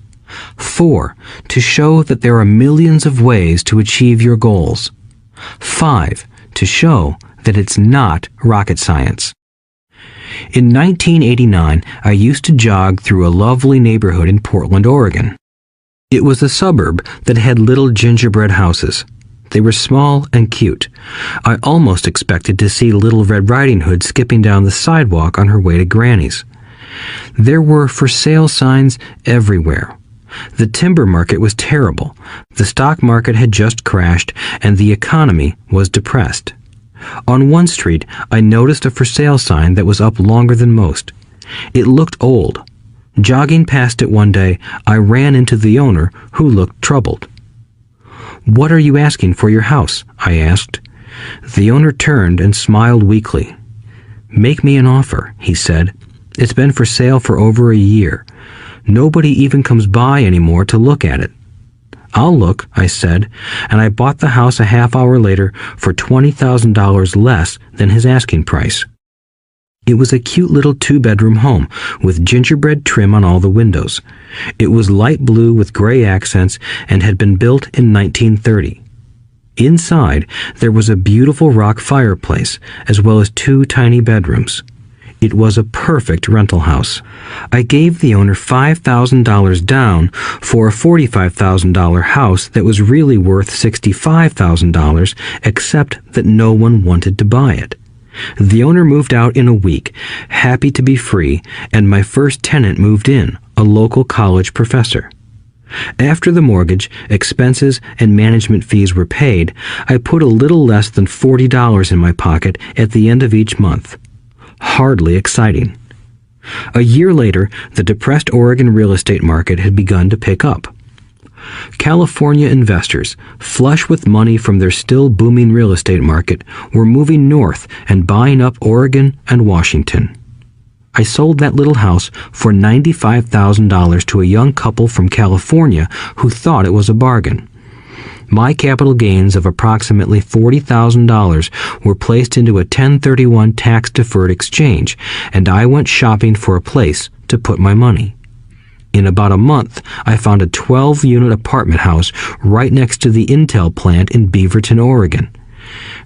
4. To show that there are millions of ways to achieve your goals. 5. To show that it's not rocket science. In 1989, I used to jog through a lovely neighborhood in Portland, Oregon. It was a suburb that had little gingerbread houses. They were small and cute. I almost expected to see Little Red Riding Hood skipping down the sidewalk on her way to Granny's. There were for sale signs everywhere. The timber market was terrible. The stock market had just crashed, and the economy was depressed. On one street, I noticed a for sale sign that was up longer than most. It looked old. Jogging past it one day, I ran into the owner, who looked troubled. "What are you asking for your house?" I asked. The owner turned and smiled weakly. "Make me an offer," he said. "It's been for sale for over a year. Nobody even comes by anymore to look at it." "I'll look," I said, and I bought the house a half hour later for $20,000 less than his asking price. It was a cute little 2-bedroom home with gingerbread trim on all the windows. It was light blue with gray accents and had been built in 1930. Inside, there was a beautiful rock fireplace, as well as 2 tiny bedrooms. It was a perfect rental house. I gave the owner $5,000 down for a $45,000 house that was really worth $65,000, except that no one wanted to buy it. The owner moved out in a week, happy to be free, and my first tenant moved in, a local college professor. After the mortgage, expenses, and management fees were paid, I put a little less than $40 in my pocket at the end of each month. Hardly exciting. A year later, the depressed Oregon real estate market had begun to pick up. California investors, flush with money from their still booming real estate market, were moving north and buying up Oregon and Washington. I sold that little house for $95,000 to a young couple from California who thought it was a bargain. My capital gains of approximately $40,000 were placed into a 1031 tax-deferred exchange, and I went shopping for a place to put my money. In about a month, I found a 12-unit apartment house right next to the Intel plant in Beaverton, Oregon.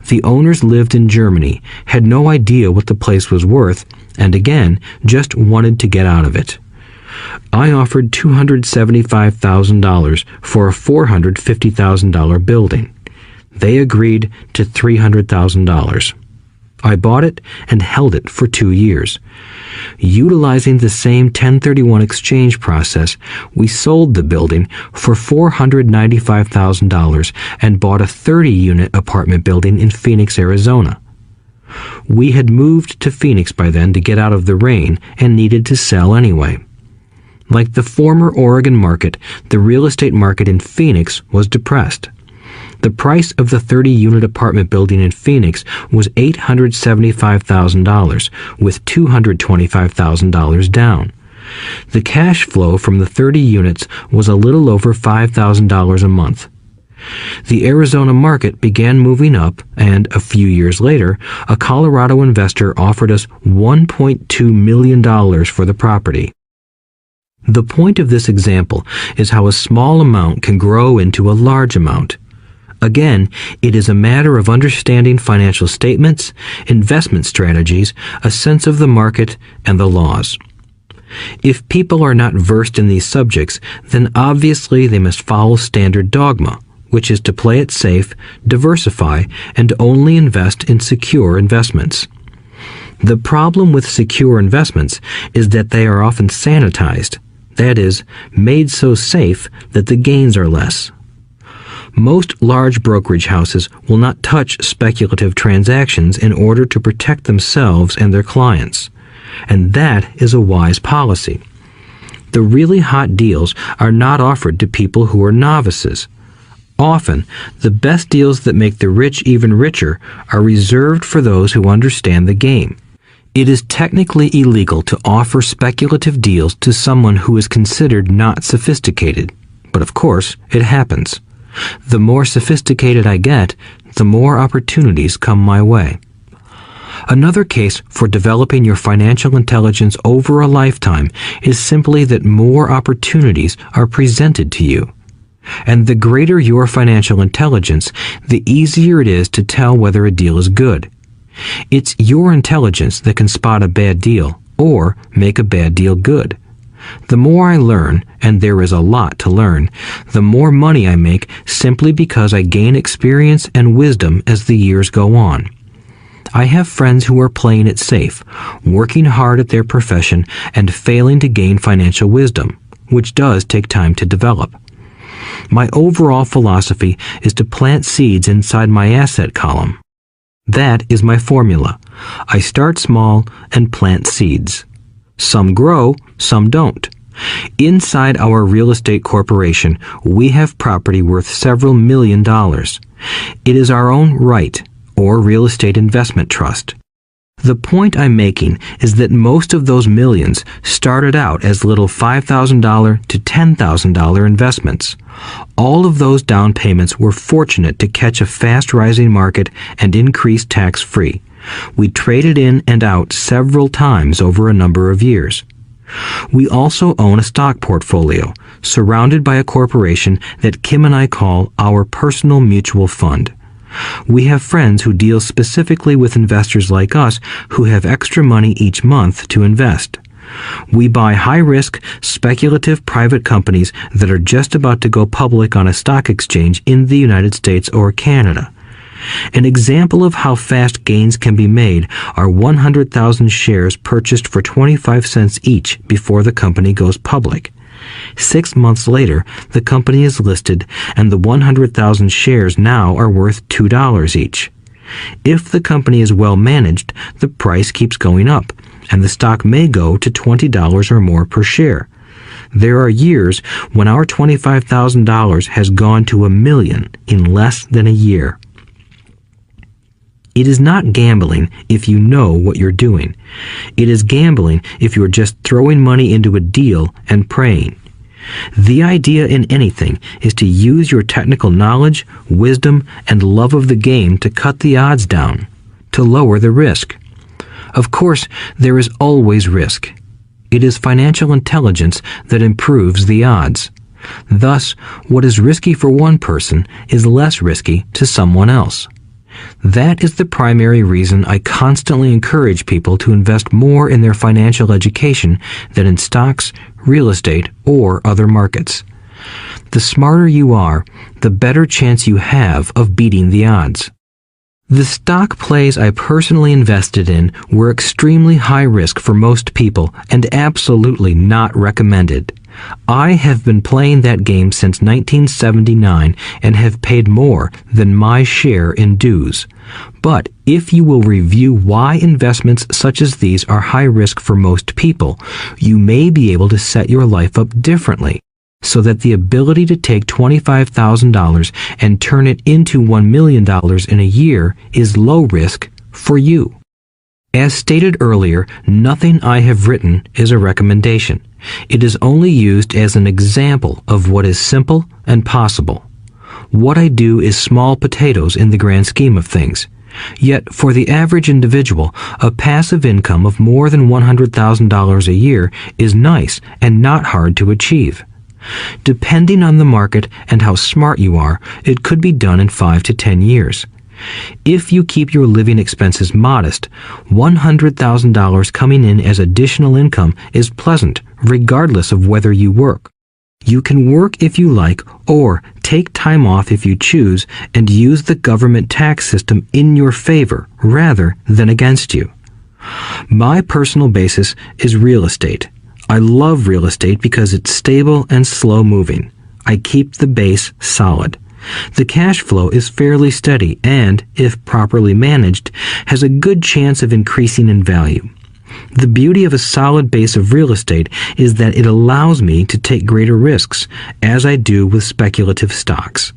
The owners lived in Germany, had no idea what the place was worth, and again, just wanted to get out of it. I offered $275,000 for a $450,000 building. They agreed to $300,000. I bought it and held it for 2 years. Utilizing the same 1031 exchange process, we sold the building for $495,000 and bought a 30-unit apartment building in Phoenix, Arizona. We had moved to Phoenix by then to get out of the rain and needed to sell anyway. Like the former Oregon market, the real estate market in Phoenix was depressed. The price of the 30-unit apartment building in Phoenix was $875,000, with $225,000 down. The cash flow from the 30 units was a little over $5,000 a month. The Arizona market began moving up, and a few years later, a Colorado investor offered us $1.2 million for the property. The point of this example is how a small amount can grow into a large amount. Again, it is a matter of understanding financial statements, investment strategies, a sense of the market, and the laws. If people are not versed in these subjects, then obviously they must follow standard dogma, which is to play it safe, diversify, and only invest in secure investments. The problem with secure investments is that they are often sanitized, that is, made so safe that the gains are less. Most large brokerage houses will not touch speculative transactions in order to protect themselves and their clients, and that is a wise policy. The really hot deals are not offered to people who are novices. Often, the best deals that make the rich even richer are reserved for those who understand the game. It is technically illegal to offer speculative deals to someone who is considered not sophisticated, but of course, it happens. The more sophisticated I get, the more opportunities come my way. Another case for developing your financial intelligence over a lifetime is simply that more opportunities are presented to you. And the greater your financial intelligence, the easier it is to tell whether a deal is good. It's your intelligence that can spot a bad deal or make a bad deal good. The more I learn, and there is a lot to learn, the more money I make simply because I gain experience and wisdom as the years go on. I have friends who are playing it safe, working hard at their profession and failing to gain financial wisdom, which does take time to develop. My overall philosophy is to plant seeds inside my asset column. That is my formula. I start small and plant seeds. Some grow, some don't. Inside our real estate corporation, we have property worth several $1 million. It is our own right, or real estate investment trust. The point I'm making is that most of those millions started out as little $5,000 to $10,000 investments. All of those down payments were fortunate to catch a fast-rising market and increase tax-free. We traded in and out several times over a number of years. We also own a stock portfolio, surrounded by a corporation that Kim and I call our personal mutual fund. We have friends who deal specifically with investors like us who have extra money each month to invest. We buy high-risk, speculative private companies that are just about to go public on a stock exchange in the United States or Canada. An example of how fast gains can be made are 100,000 shares purchased for 25 cents each before the company goes public. 6 months later, the company is listed, and the 100,000 shares now are worth $2 each. If the company is well managed, the price keeps going up, and the stock may go to $20 or more per share. There are years when our $25,000 has gone to $1 million in less than a year. It is not gambling if you know what you're doing. It is gambling if you're just throwing money into a deal and praying. The idea in anything is to use your technical knowledge, wisdom, and love of the game to cut the odds down, to lower the risk. Of course, there is always risk. It is financial intelligence that improves the odds. Thus, what is risky for one person is less risky to someone else. That is the primary reason I constantly encourage people to invest more in their financial education than in stocks, real estate, or other markets. The smarter you are, the better chance you have of beating the odds. The stock plays I personally invested in were extremely high risk for most people and absolutely not recommended. I have been playing that game since 1979 and have paid more than my share in dues. But if you will review why investments such as these are high risk for most people, you may be able to set your life up differently, so that the ability to take $25,000 and turn it into $1 million in a year is low risk for you. As stated earlier, nothing I have written is a recommendation. It is only used as an example of what is simple and possible. What I do is small potatoes in the grand scheme of things. Yet, for the average individual, a passive income of more than $100,000 a year is nice and not hard to achieve. Depending on the market and how smart you are, it could be done in 5 to 10 years. If you keep your living expenses modest, $100,000 coming in as additional income is pleasant, regardless of whether you work. You can work if you like, or take time off if you choose, and use the government tax system in your favor rather than against you. My personal basis is real estate. I love real estate because it's stable and slow-moving. I keep the base solid. The cash flow is fairly steady and, if properly managed, has a good chance of increasing in value. The beauty of a solid base of real estate is that it allows me to take greater risks, as I do with speculative stocks.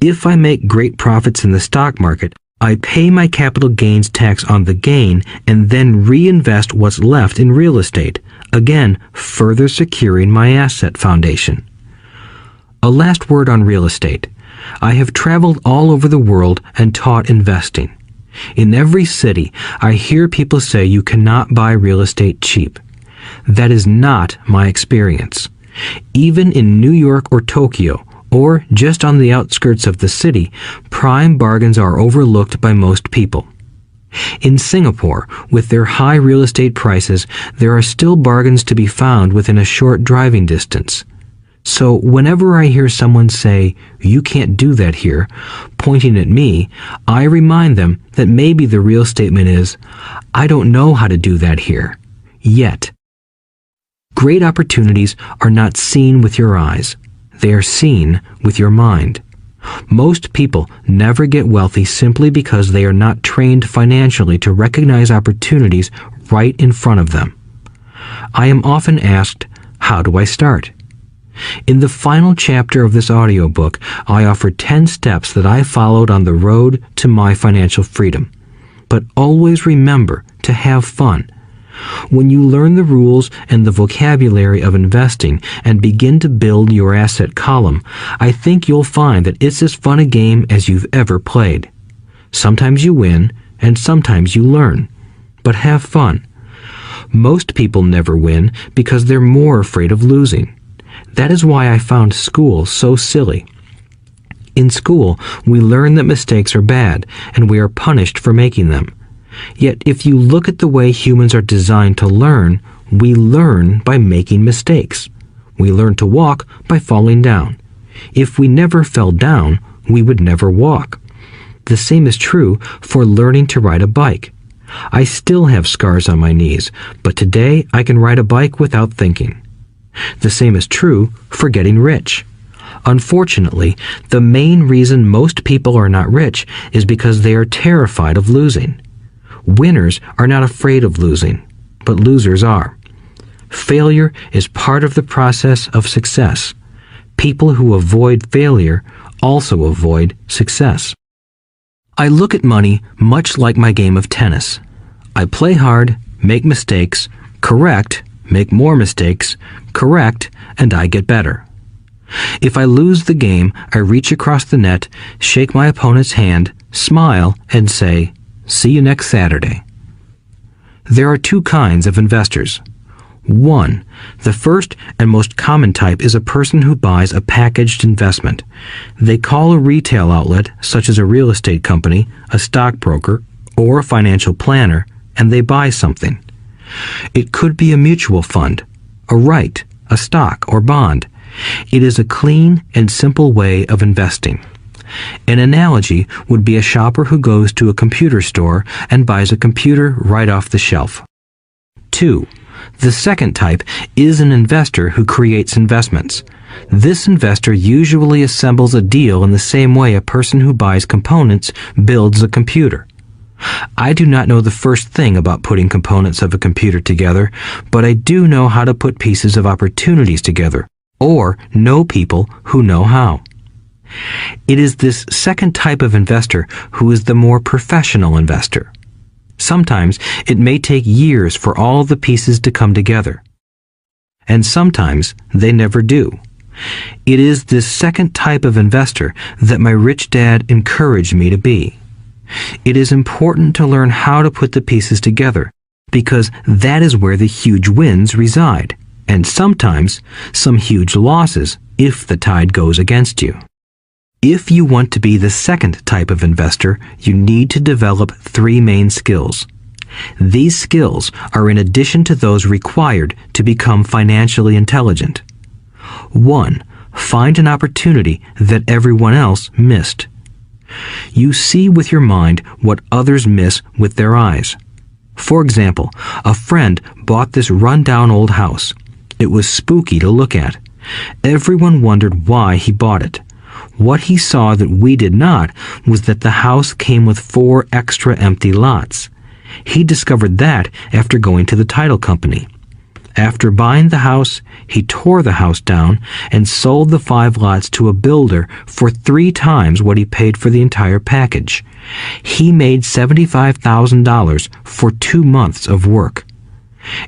If I make great profits in the stock market, I pay my capital gains tax on the gain and then reinvest what's left in real estate, again further securing my asset foundation. A last word on real estate. I have traveled all over the world and taught investing. In every city, I hear people say you cannot buy real estate cheap. That is not my experience. Even in New York or Tokyo, or just on the outskirts of the city, prime bargains are overlooked by most people. In Singapore, with their high real estate prices, there are still bargains to be found within a short driving distance. So whenever I hear someone say, "You can't do that here," pointing at me, I remind them that maybe the real statement is, "I don't know how to do that here. Yet." Great opportunities are not seen with your eyes. They are seen with your mind. Most people never get wealthy simply because they are not trained financially to recognize opportunities right in front of them. I am often asked, how do I start? In the final chapter of this audiobook, I offer 10 steps that I followed on the road to my financial freedom. But always remember to have fun. When you learn the rules and the vocabulary of investing and begin to build your asset column, I think you'll find that it's as fun a game as you've ever played. Sometimes you win, and sometimes you learn. But have fun. Most people never win because they're more afraid of losing. That is why I found school so silly. In school, we learn that mistakes are bad, and we are punished for making them. Yet if you look at the way humans are designed to learn, we learn by making mistakes. We learn to walk by falling down. If we never fell down, we would never walk. The same is true for learning to ride a bike. I still have scars on my knees, but today I can ride a bike without thinking. The same is true for getting rich. Unfortunately, the main reason most people are not rich is because they are terrified of losing. Winners are not afraid of losing, but losers are. Failure is part of the process of success. People who avoid failure also avoid success. I look at money much like my game of tennis. I play hard, make mistakes, correct, make more mistakes, correct, and I get better. If I lose the game, I reach across the net, shake my opponent's hand, smile, and say, "See you next Saturday." There are two kinds of investors. One, the first and most common type is a person who buys a packaged investment. They call a retail outlet, such as a real estate company, a stockbroker, or a financial planner, and they buy something. It could be a mutual fund, a right, a stock, or bond. It is a clean and simple way of investing. An analogy would be a shopper who goes to a computer store and buys a computer right off the shelf. 2. The second type is an investor who creates investments. This investor usually assembles a deal in the same way a person who buys components builds a computer. I do not know the first thing about putting components of a computer together, but I do know how to put pieces of opportunities together, or know people who know how. It is this second type of investor who is the more professional investor. Sometimes it may take years for all the pieces to come together. And sometimes they never do. It is this second type of investor that my rich dad encouraged me to be. It is important to learn how to put the pieces together, because that is where the huge wins reside, and sometimes some huge losses if the tide goes against you. If you want to be the second type of investor, you need to develop 3 main skills. These skills are in addition to those required to become financially intelligent. 1. Find an opportunity that everyone else missed. You see with your mind what others miss with their eyes. For example, a friend bought this run-down old house. It was spooky to look at. Everyone wondered why he bought it. What he saw that we did not was that the house came with 4 extra empty lots. He discovered that after going to the title company. After buying the house, he tore the house down and sold the 5 lots to a builder for 3 times what he paid for the entire package. He made $75,000 for 2 months of work.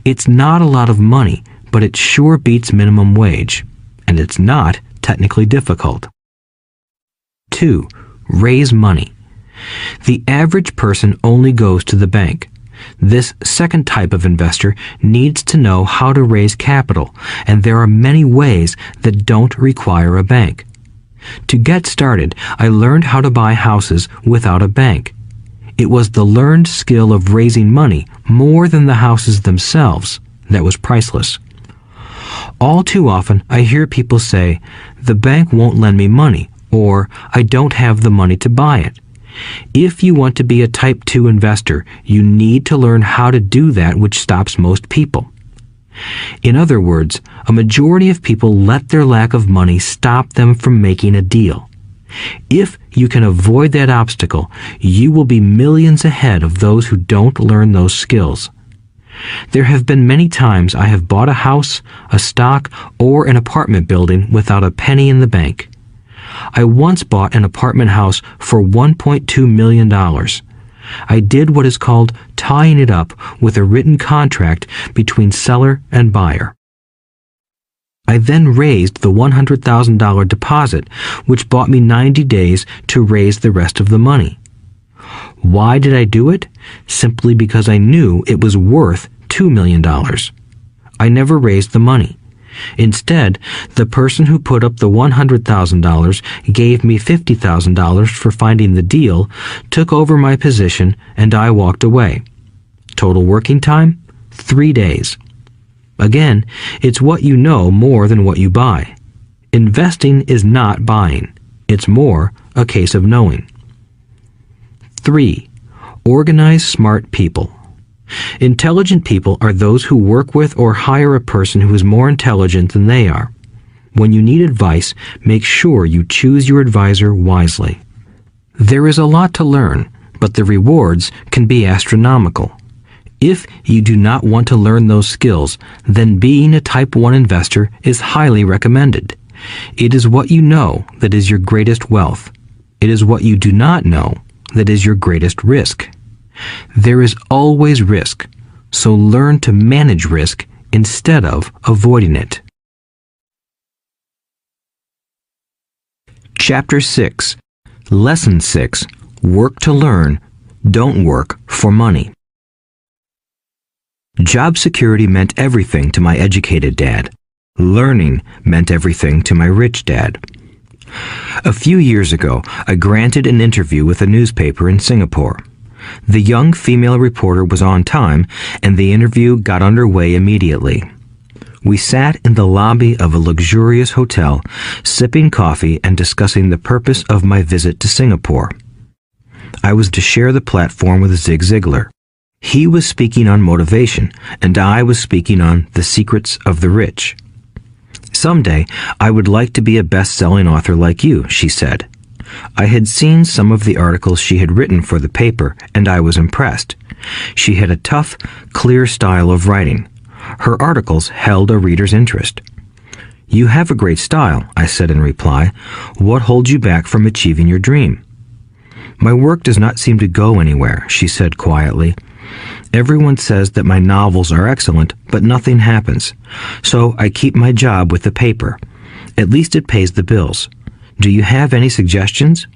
It's not a lot of money, but it sure beats minimum wage, and it's not technically difficult. 2. Raise money. The average person only goes to the bank. This second type of investor needs to know how to raise capital, and there are many ways that don't require a bank. To get started, I learned how to buy houses without a bank. It was the learned skill of raising money more than the houses themselves that was priceless. All too often, I hear people say, "The bank won't lend me money," or "I don't have the money to buy it." If you want to be a Type 2 investor, you need to learn how to do that which stops most people. In other words, a majority of people let their lack of money stop them from making a deal. If you can avoid that obstacle, you will be millions ahead of those who don't learn those skills. There have been many times I have bought a house, a stock, or an apartment building without a penny in the bank. I once bought an apartment house for $1.2 million. I did what is called tying it up with a written contract between seller and buyer. I then raised the $100,000 deposit, which bought me 90 days to raise the rest of the money. Why did I do it? Simply because I knew it was worth $2 million. I never raised the money. Instead, the person who put up the $100,000 gave me $50,000 for finding the deal, took over my position, and I walked away. Total working time? 3 days. Again, it's what you know more than what you buy. Investing is not buying. It's more a case of knowing. 3. Organize smart people. Intelligent people are those who work with or hire a person who is more intelligent than they are. When you need advice, make sure you choose your advisor wisely. There is a lot to learn, but the rewards can be astronomical. If you do not want to learn those skills, then being a Type 1 investor is highly recommended. It is what you know that is your greatest wealth. It is what you do not know that is your greatest risk. There is always risk, so learn to manage risk instead of avoiding it. Chapter 6. Lesson 6. Work to learn, don't work for money. Job security meant everything to my educated dad. Learning meant everything to my rich dad. A few years ago, I granted an interview with a newspaper in Singapore. The young female reporter was on time, and the interview got underway immediately. We sat in the lobby of a luxurious hotel, sipping coffee and discussing the purpose of my visit to Singapore. I was to share the platform with Zig Ziglar. He was speaking on motivation, and I was speaking on the secrets of the rich. Someday, I would like to be a best-selling author like you, she said. I had seen some of the articles she had written for the paper, and I was impressed. She had a tough, clear style of writing. Her articles held a reader's interest. You have a great style, I said in reply. What holds you back from achieving your dream? My work does not seem to go anywhere, she said quietly. Everyone says that my novels are excellent, but nothing happens. So I keep my job with the paper. At least it pays the bills. Do you have any suggestions?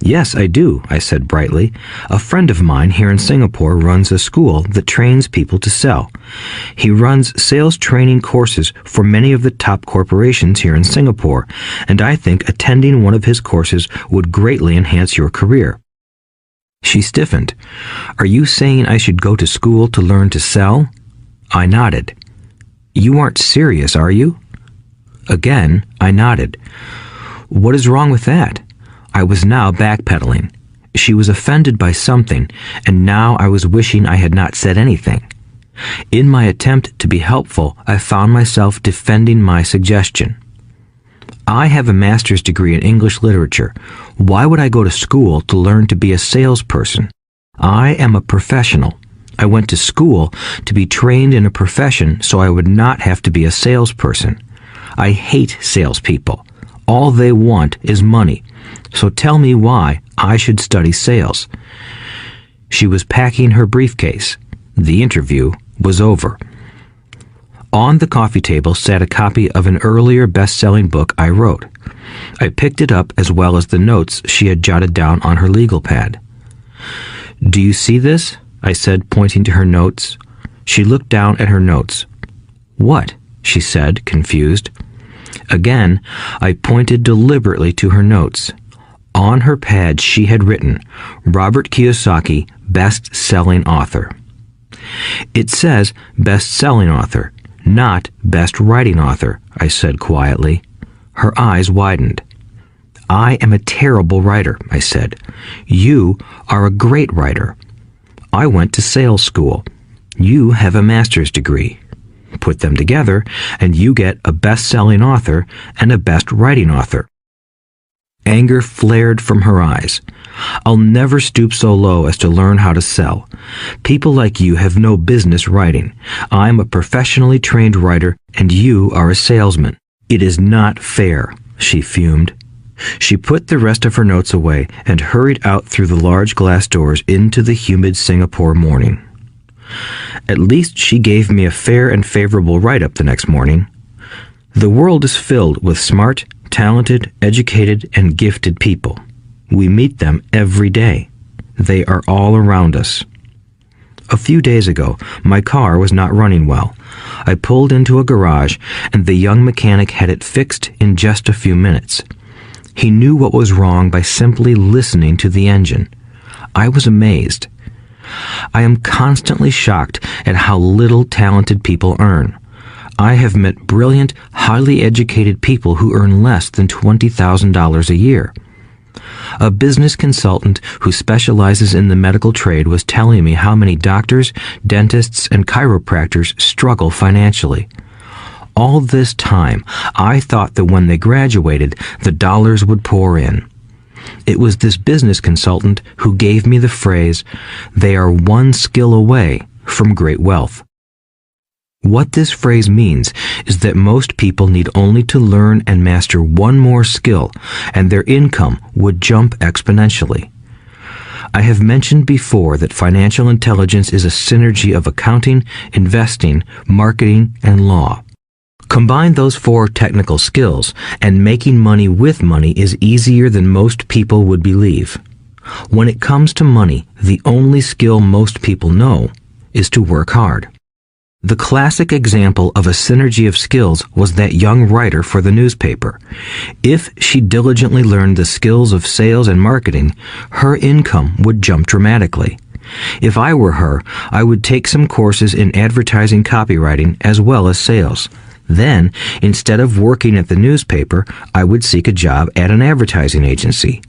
Yes, I do, I said brightly. A friend of mine here in Singapore runs a school that trains people to sell. He runs sales training courses for many of the top corporations here in Singapore, and I think attending one of his courses would greatly enhance your career. She stiffened. Are you saying I should go to school to learn to sell? I nodded. You aren't serious, are you? Again, I nodded. What is wrong with that? I was now backpedaling. She was offended by something, and now I was wishing I had not said anything. In my attempt to be helpful, I found myself defending my suggestion. I have a master's degree in English literature. Why would I go to school to learn to be a salesperson? I am a professional. I went to school to be trained in a profession so I would not have to be a salesperson. I hate salespeople. All they want is money. So tell me why I should study sales. She was packing her briefcase. The interview was over. On the coffee table sat a copy of an earlier best-selling book I wrote. I picked it up as well as the notes she had jotted down on her legal pad. Do you see this? I said, pointing to her notes. She looked down at her notes. What? She said, confused. Again, I pointed deliberately to her notes. On her pad she had written, Robert Kiyosaki, best-selling author. It says best-selling author, not best writing author, I said quietly. Her eyes widened. I am a terrible writer, I said. You are a great writer. I went to sales school. You have a master's degree. Put them together, and you get a best-selling author and a best writing author. Anger flared from her eyes. I'll never stoop so low as to learn how to sell. People like you have no business writing. I'm a professionally trained writer, and you are a salesman. It is not fair, she fumed. She put the rest of her notes away and hurried out through the large glass doors into the humid Singapore morning. At least she gave me a fair and favorable write-up the next morning. The world is filled with smart, talented, educated, and gifted people. We meet them every day. They are all around us. A few days ago, my car was not running well. I pulled into a garage, and the young mechanic had it fixed in just a few minutes. He knew what was wrong by simply listening to the engine. I was amazed. I am constantly shocked at how little talented people earn. I have met brilliant, highly educated people who earn less than $20,000 a year. A business consultant who specializes in the medical trade was telling me how many doctors, dentists, and chiropractors struggle financially. All this time, I thought that when they graduated, the dollars would pour in. It was this business consultant who gave me the phrase, "They are one skill away from great wealth." What this phrase means is that most people need only to learn and master one more skill, and their income would jump exponentially. I have mentioned before that financial intelligence is a synergy of accounting, investing, marketing, and law. Combine those 4 technical skills, and making money with money is easier than most people would believe. When it comes to money, the only skill most people know is to work hard. The classic example of a synergy of skills was that young writer for the newspaper. If she diligently learned the skills of sales and marketing, her income would jump dramatically. If I were her, I would take some courses in advertising copywriting as well as sales. Then, instead of working at the newspaper, I would seek a job at an advertising agency.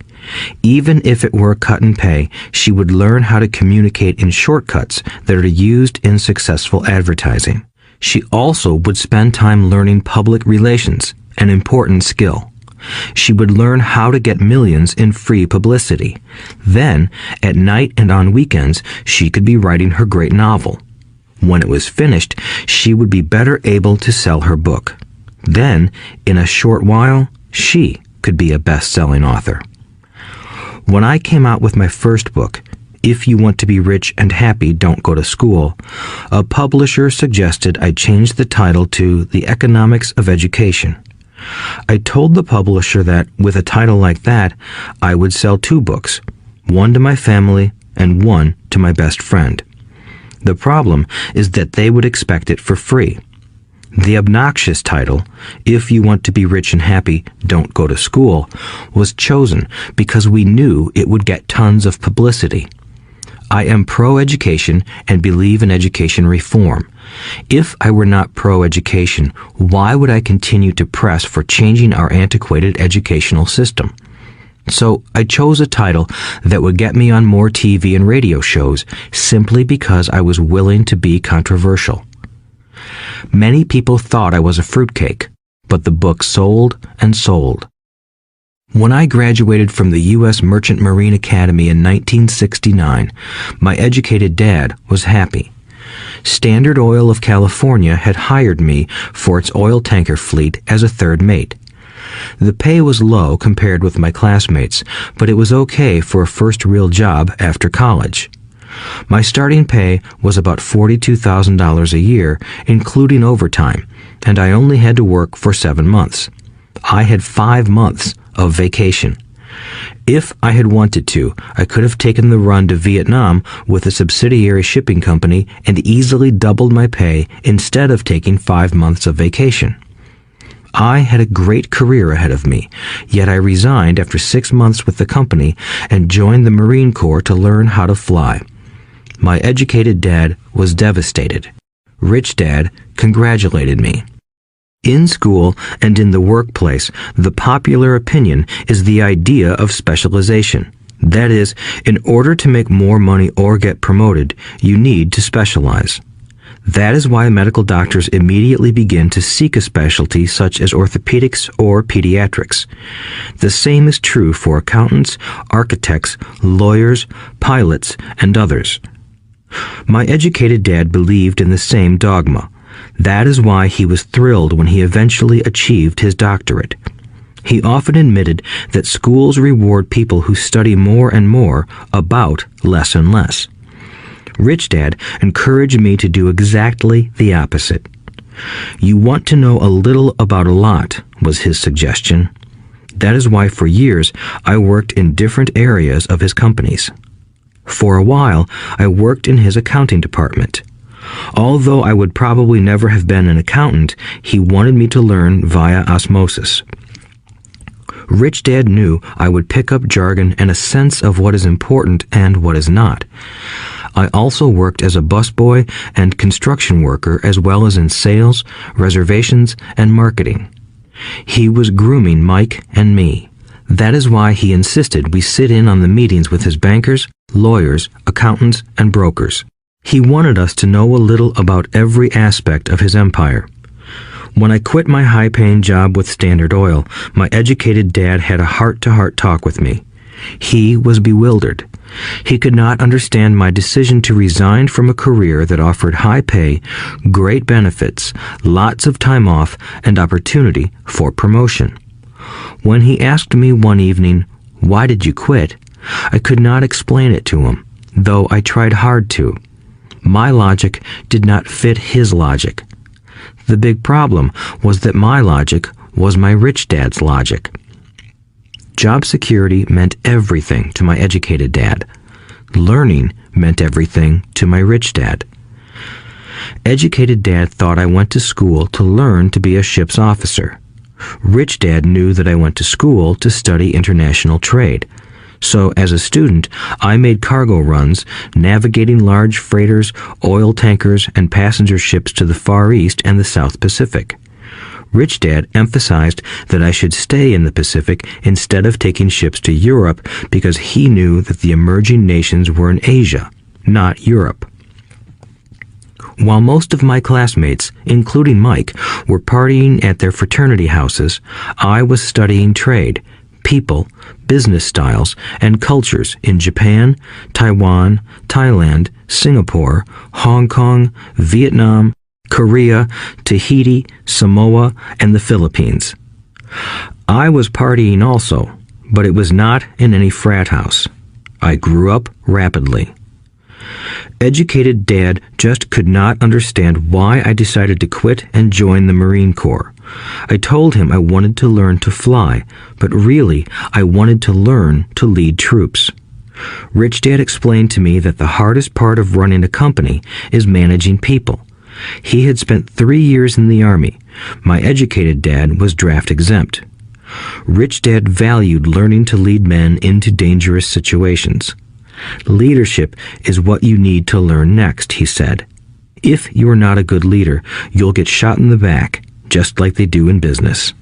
Even if it were a cut in pay, she would learn how to communicate in shortcuts that are used in successful advertising. She also would spend time learning public relations, an important skill. She would learn how to get millions in free publicity. Then, at night and on weekends, she could be writing her great novel. When it was finished, she would be better able to sell her book. Then, in a short while, she could be a best-selling author. When I came out with my first book, If You Want to Be Rich and Happy, Don't Go to School, a publisher suggested I change the title to The Economics of Education. I told the publisher that, with a title like that, I would sell 2 books, one to my family and one to my best friend. The problem is that they would expect it for free. The obnoxious title, If You Want to Be Rich and Happy, Don't Go to School, was chosen because we knew it would get tons of publicity. I am pro-education and believe in education reform. If I were not pro-education, why would I continue to press for changing our antiquated educational system? So I chose a title that would get me on more TV and radio shows simply because I was willing to be controversial. Many people thought I was a fruitcake, but the book sold and sold. When I graduated from the U.S. Merchant Marine Academy in 1969, my educated dad was happy. Standard Oil of California had hired me for its oil tanker fleet as a third mate. The pay was low compared with my classmates, but it was okay for a first real job after college. My starting pay was about $42,000 a year, including overtime, and I only had to work for 7 months. I had 5 months of vacation. If I had wanted to, I could have taken the run to Vietnam with a subsidiary shipping company and easily doubled my pay instead of taking 5 months of vacation. I had a great career ahead of me, yet I resigned after 6 months with the company and joined the Marine Corps to learn how to fly. My educated dad was devastated. Rich Dad congratulated me. In school and in the workplace, the popular opinion is the idea of specialization. That is, in order to make more money or get promoted, you need to specialize. That is why medical doctors immediately begin to seek a specialty such as orthopedics or pediatrics. The same is true for accountants, architects, lawyers, pilots, and others. My educated dad believed in the same dogma. That is why he was thrilled when he eventually achieved his doctorate. He often admitted that schools reward people who study more and more about less and less. Rich Dad encouraged me to do exactly the opposite. You want to know a little about a lot, was his suggestion. That is why for years I worked in different areas of his companies. For a while, I worked in his accounting department. Although I would probably never have been an accountant, he wanted me to learn via osmosis. Rich Dad knew I would pick up jargon and a sense of what is important and what is not. I also worked as a busboy and construction worker as well as in sales, reservations, and marketing. He was grooming Mike and me. That is why he insisted we sit in on the meetings with his bankers, lawyers, accountants, and brokers. He wanted us to know a little about every aspect of his empire. When I quit my high-paying job with Standard Oil, my educated dad had a heart-to-heart talk with me. He was bewildered. He could not understand my decision to resign from a career that offered high pay, great benefits, lots of time off, and opportunity for promotion. When he asked me one evening, "Why did you quit?" I could not explain it to him, though I tried hard to. My logic did not fit his logic. The big problem was that my logic was my rich dad's logic. Job security meant everything to my educated dad. Learning meant everything to my rich dad. Educated dad thought I went to school to learn to be a ship's officer. Rich dad knew that I went to school to study international trade. So as a student, I made cargo runs, navigating large freighters, oil tankers, and passenger ships to the Far East and the South Pacific. Rich Dad emphasized that I should stay in the Pacific instead of taking ships to Europe because he knew that the emerging nations were in Asia, not Europe. While most of my classmates, including Mike, were partying at their fraternity houses, I was studying trade, people, business styles, and cultures in Japan, Taiwan, Thailand, Singapore, Hong Kong, Vietnam, Korea, Tahiti, Samoa, and the Philippines. I was partying also, but it was not in any frat house. I grew up rapidly. Educated Dad just could not understand why I decided to quit and join the Marine Corps. I told him I wanted to learn to fly, but really I wanted to learn to lead troops. Rich Dad explained to me that the hardest part of running a company is managing people. He had spent 3 years in the Army. My educated dad was draft exempt. Rich Dad valued learning to lead men into dangerous situations. Leadership is what you need to learn next, he said. If you are not a good leader, you'll get shot in the back, just like they do in business.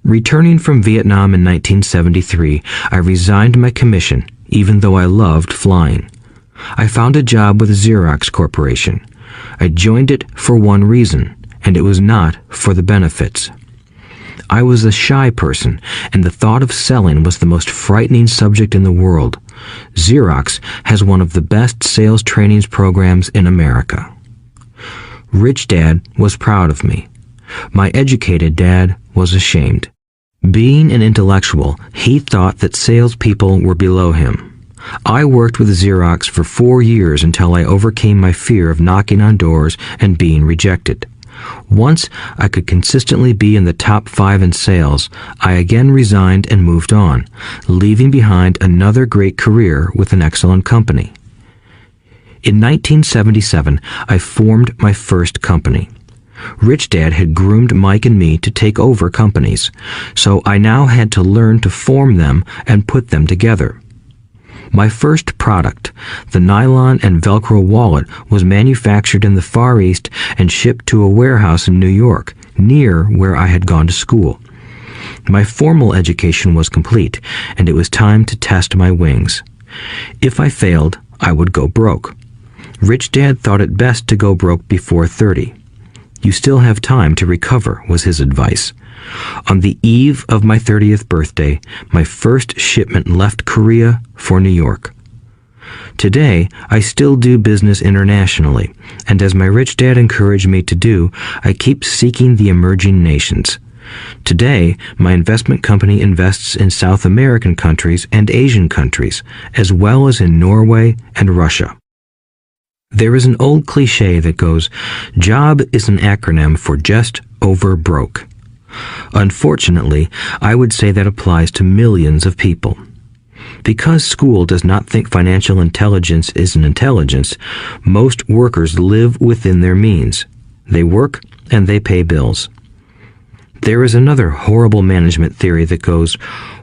Returning from Vietnam in 1973, I resigned my commission, even though I loved flying. I found a job with Xerox Corporation. I joined it for one reason, and it was not for the benefits. I was a shy person, and the thought of selling was the most frightening subject in the world. Xerox has one of the best sales trainings programs in America. Rich Dad was proud of me. My educated dad was ashamed. Being an intellectual, he thought that salespeople were below him. I worked with Xerox for 4 years until I overcame my fear of knocking on doors and being rejected. Once I could consistently be in the top 5 in sales, I again resigned and moved on, leaving behind another great career with an excellent company. In 1977, I formed my first company. Rich Dad had groomed Mike and me to take over companies, so I now had to learn to form them and put them together. My first product, the nylon and Velcro wallet, was manufactured in the Far East and shipped to a warehouse in New York, near where I had gone to school. My formal education was complete, and it was time to test my wings. If I failed, I would go broke. Rich Dad thought it best to go broke before 30. You still have time to recover, was his advice. On the eve of my 30th birthday, my first shipment left Korea for New York. Today, I still do business internationally, and as my rich dad encouraged me to do, I keep seeking the emerging nations. Today, my investment company invests in South American countries and Asian countries, as well as in Norway and Russia. There is an old cliche that goes, "Job is an acronym for just over broke." Unfortunately, I would say that applies to millions of people. Because school does not think financial intelligence is an intelligence, most workers live within their means. They work and they pay bills. There is another horrible management theory that goes,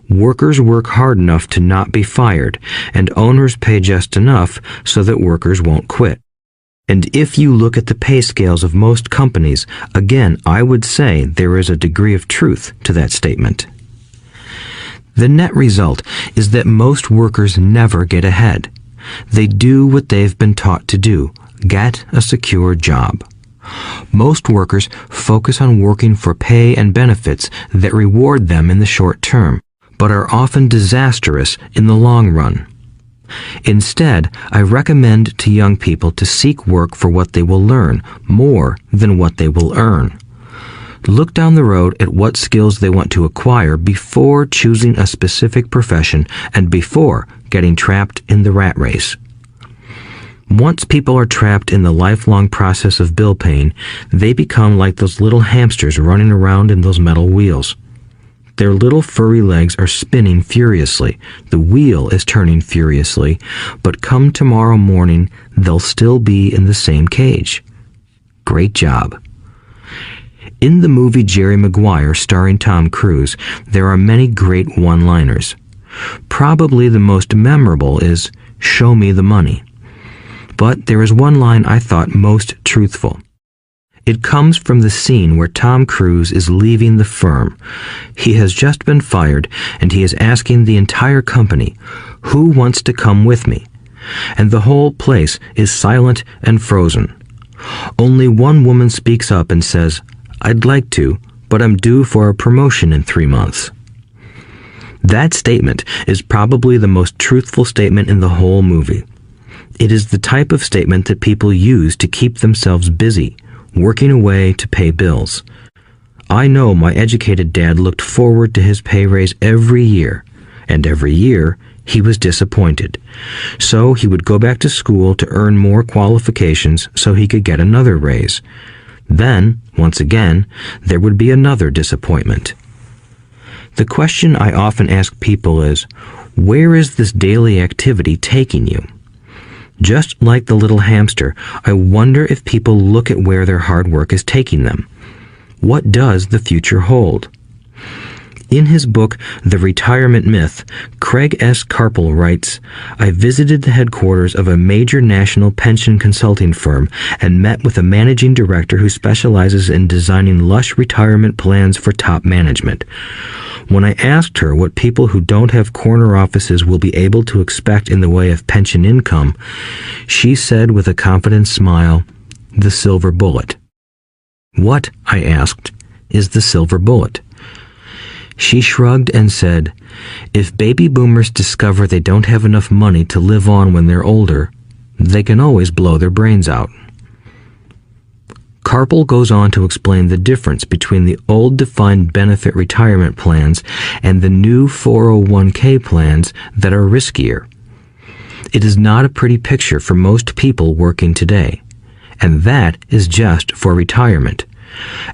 workers work hard enough to not be fired, and owners pay just enough so that workers won't quit. And if you look at the pay scales of most companies, again, I would say there is a degree of truth to that statement. The net result is that most workers never get ahead. They do what they've been taught to do, get a secure job. Most workers focus on working for pay and benefits that reward them in the short term, but are often disastrous in the long run. Instead, I recommend to young people to seek work for what they will learn more than what they will earn. Look down the road at what skills they want to acquire before choosing a specific profession and before getting trapped in the rat race. Once people are trapped in the lifelong process of bill paying, they become like those little hamsters running around in those metal wheels. Their little furry legs are spinning furiously, the wheel is turning furiously, but come tomorrow morning, they'll still be in the same cage. Great job. In the movie Jerry Maguire starring Tom Cruise, there are many great one-liners. Probably the most memorable is, "Show me the money." But there is one line I thought most truthful. It comes from the scene where Tom Cruise is leaving the firm. He has just been fired, and he is asking the entire company, "Who wants to come with me?" And the whole place is silent and frozen. Only one woman speaks up and says, "I'd like to, but I'm due for a promotion in 3 months." That statement is probably the most truthful statement in the whole movie. It is the type of statement that people use to keep themselves busy, working away to pay bills. I know my educated dad looked forward to his pay raise every year, and every year he was disappointed. So he would go back to school to earn more qualifications so he could get another raise. Then, once again, there would be another disappointment. The question I often ask people is, where is this daily activity taking you? Just like the little hamster, I wonder if people look at where their hard work is taking them. What does the future hold? In his book, The Retirement Myth, Craig S. Carpel writes, "I visited the headquarters of a major national pension consulting firm and met with a managing director who specializes in designing lush retirement plans for top management. When I asked her what people who don't have corner offices will be able to expect in the way of pension income, she said with a confident smile, 'The silver bullet.'" "What," I asked, "is the silver bullet?" She shrugged and said, "If baby boomers discover they don't have enough money to live on when they're older, they can always blow their brains out." Carpel goes on to explain the difference between the old defined benefit retirement plans and the new 401k plans that are riskier. It is not a pretty picture for most people working today, and that is just for retirement.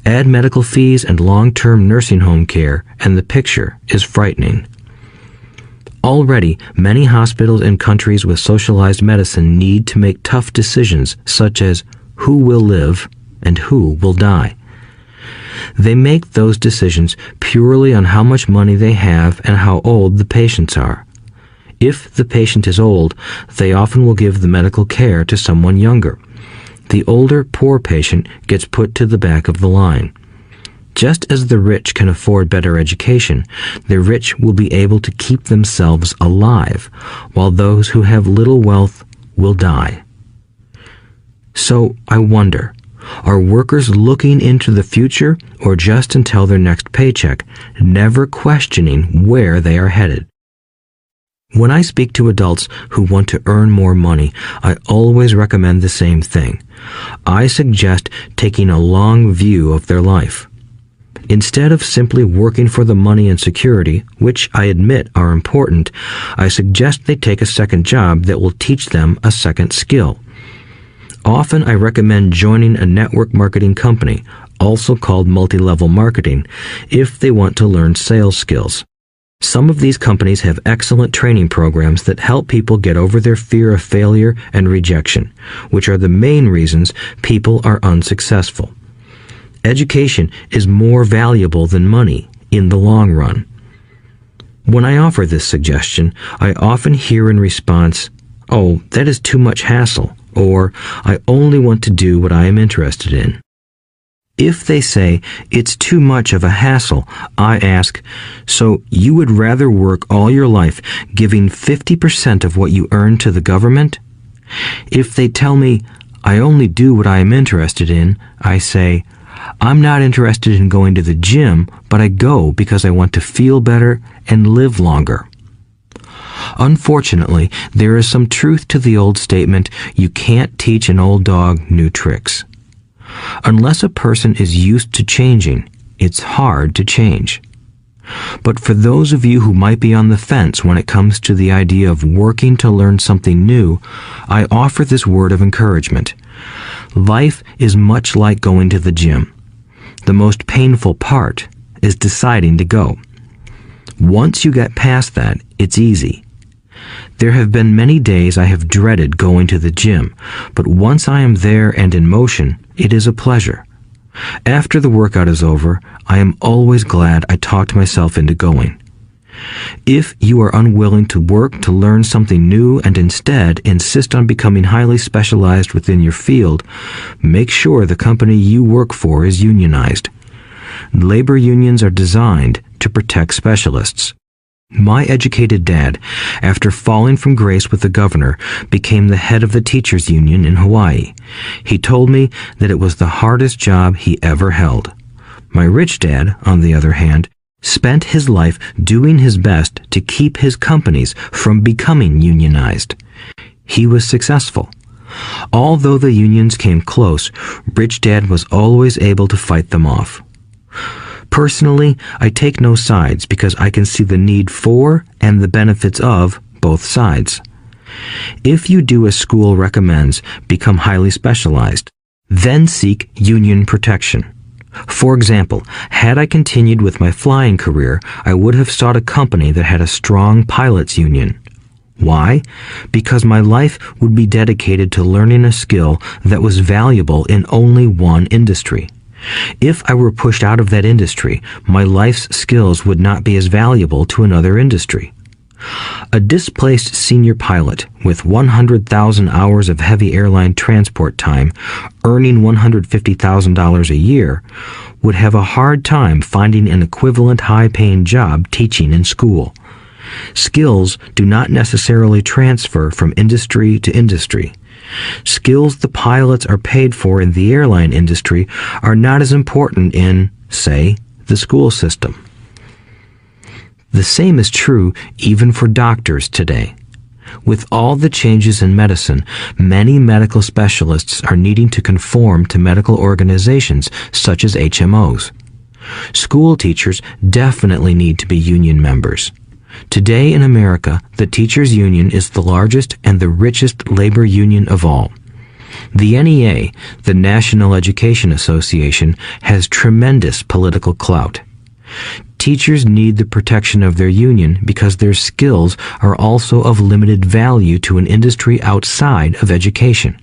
Add medical fees and long-term nursing home care, and the picture is frightening. Already, many hospitals in countries with socialized medicine need to make tough decisions such as who will live and who will die. They make those decisions purely on how much money they have and how old the patients are. If the patient is old, they often will give the medical care to someone younger. The older, poor patient gets put to the back of the line. Just as the rich can afford better education, the rich will be able to keep themselves alive, while those who have little wealth will die. So I wonder, are workers looking into the future or just until their next paycheck, never questioning where they are headed? When I speak to adults who want to earn more money, I always recommend the same thing. I suggest taking a long view of their life. Instead of simply working for the money and security, which I admit are important, I suggest they take a second job that will teach them a second skill. Often I recommend joining a network marketing company, also called multi-level marketing, if they want to learn sales skills. Some of these companies have excellent training programs that help people get over their fear of failure and rejection, which are the main reasons people are unsuccessful. Education is more valuable than money in the long run. When I offer this suggestion, I often hear in response, "Oh, that is too much hassle," or "I only want to do what I am interested in." If they say it's too much of a hassle, I ask, so you would rather work all your life giving 50% of what you earn to the government? If they tell me, I only do what I am interested in, I say, I'm not interested in going to the gym, but I go because I want to feel better and live longer. Unfortunately, there is some truth to the old statement, you can't teach an old dog new tricks. Unless a person is used to changing, it's hard to change. But for those of you who might be on the fence when it comes to the idea of working to learn something new, I offer this word of encouragement. Life is much like going to the gym. The most painful part is deciding to go. Once you get past that, it's easy. There have been many days I have dreaded going to the gym, but once I am there and in motion, it is a pleasure. After the workout is over, I am always glad I talked myself into going. If you are unwilling to work to learn something new and instead insist on becoming highly specialized within your field, make sure the company you work for is unionized. Labor unions are designed to protect specialists. My educated dad, after falling from grace with the governor, became the head of the teachers' union in Hawaii. He told me that it was the hardest job he ever held. My rich dad, on the other hand, spent his life doing his best to keep his companies from becoming unionized. He was successful. Although the unions came close, Rich Dad was always able to fight them off. Personally, I take no sides because I can see the need for and the benefits of both sides. If you do as school recommends, become highly specialized, then seek union protection. For example, had I continued with my flying career, I would have sought a company that had a strong pilots union. Why? Because my life would be dedicated to learning a skill that was valuable in only one industry. If I were pushed out of that industry, my life's skills would not be as valuable to another industry. A displaced senior pilot with 100,000 hours of heavy airline transport time, earning $150,000 a year, would have a hard time finding an equivalent high-paying job teaching in school. Skills do not necessarily transfer from industry to industry. Skills the pilots are paid for in the airline industry are not as important in, say, the school system. The same is true even for doctors today. With all the changes in medicine, many medical specialists are needing to conform to medical organizations such as HMOs. School teachers definitely need to be union members. Today in America, the teachers' union is the largest and the richest labor union of all. The NEA, the National Education Association, has tremendous political clout. Teachers need the protection of their union because their skills are also of limited value to an industry outside of education.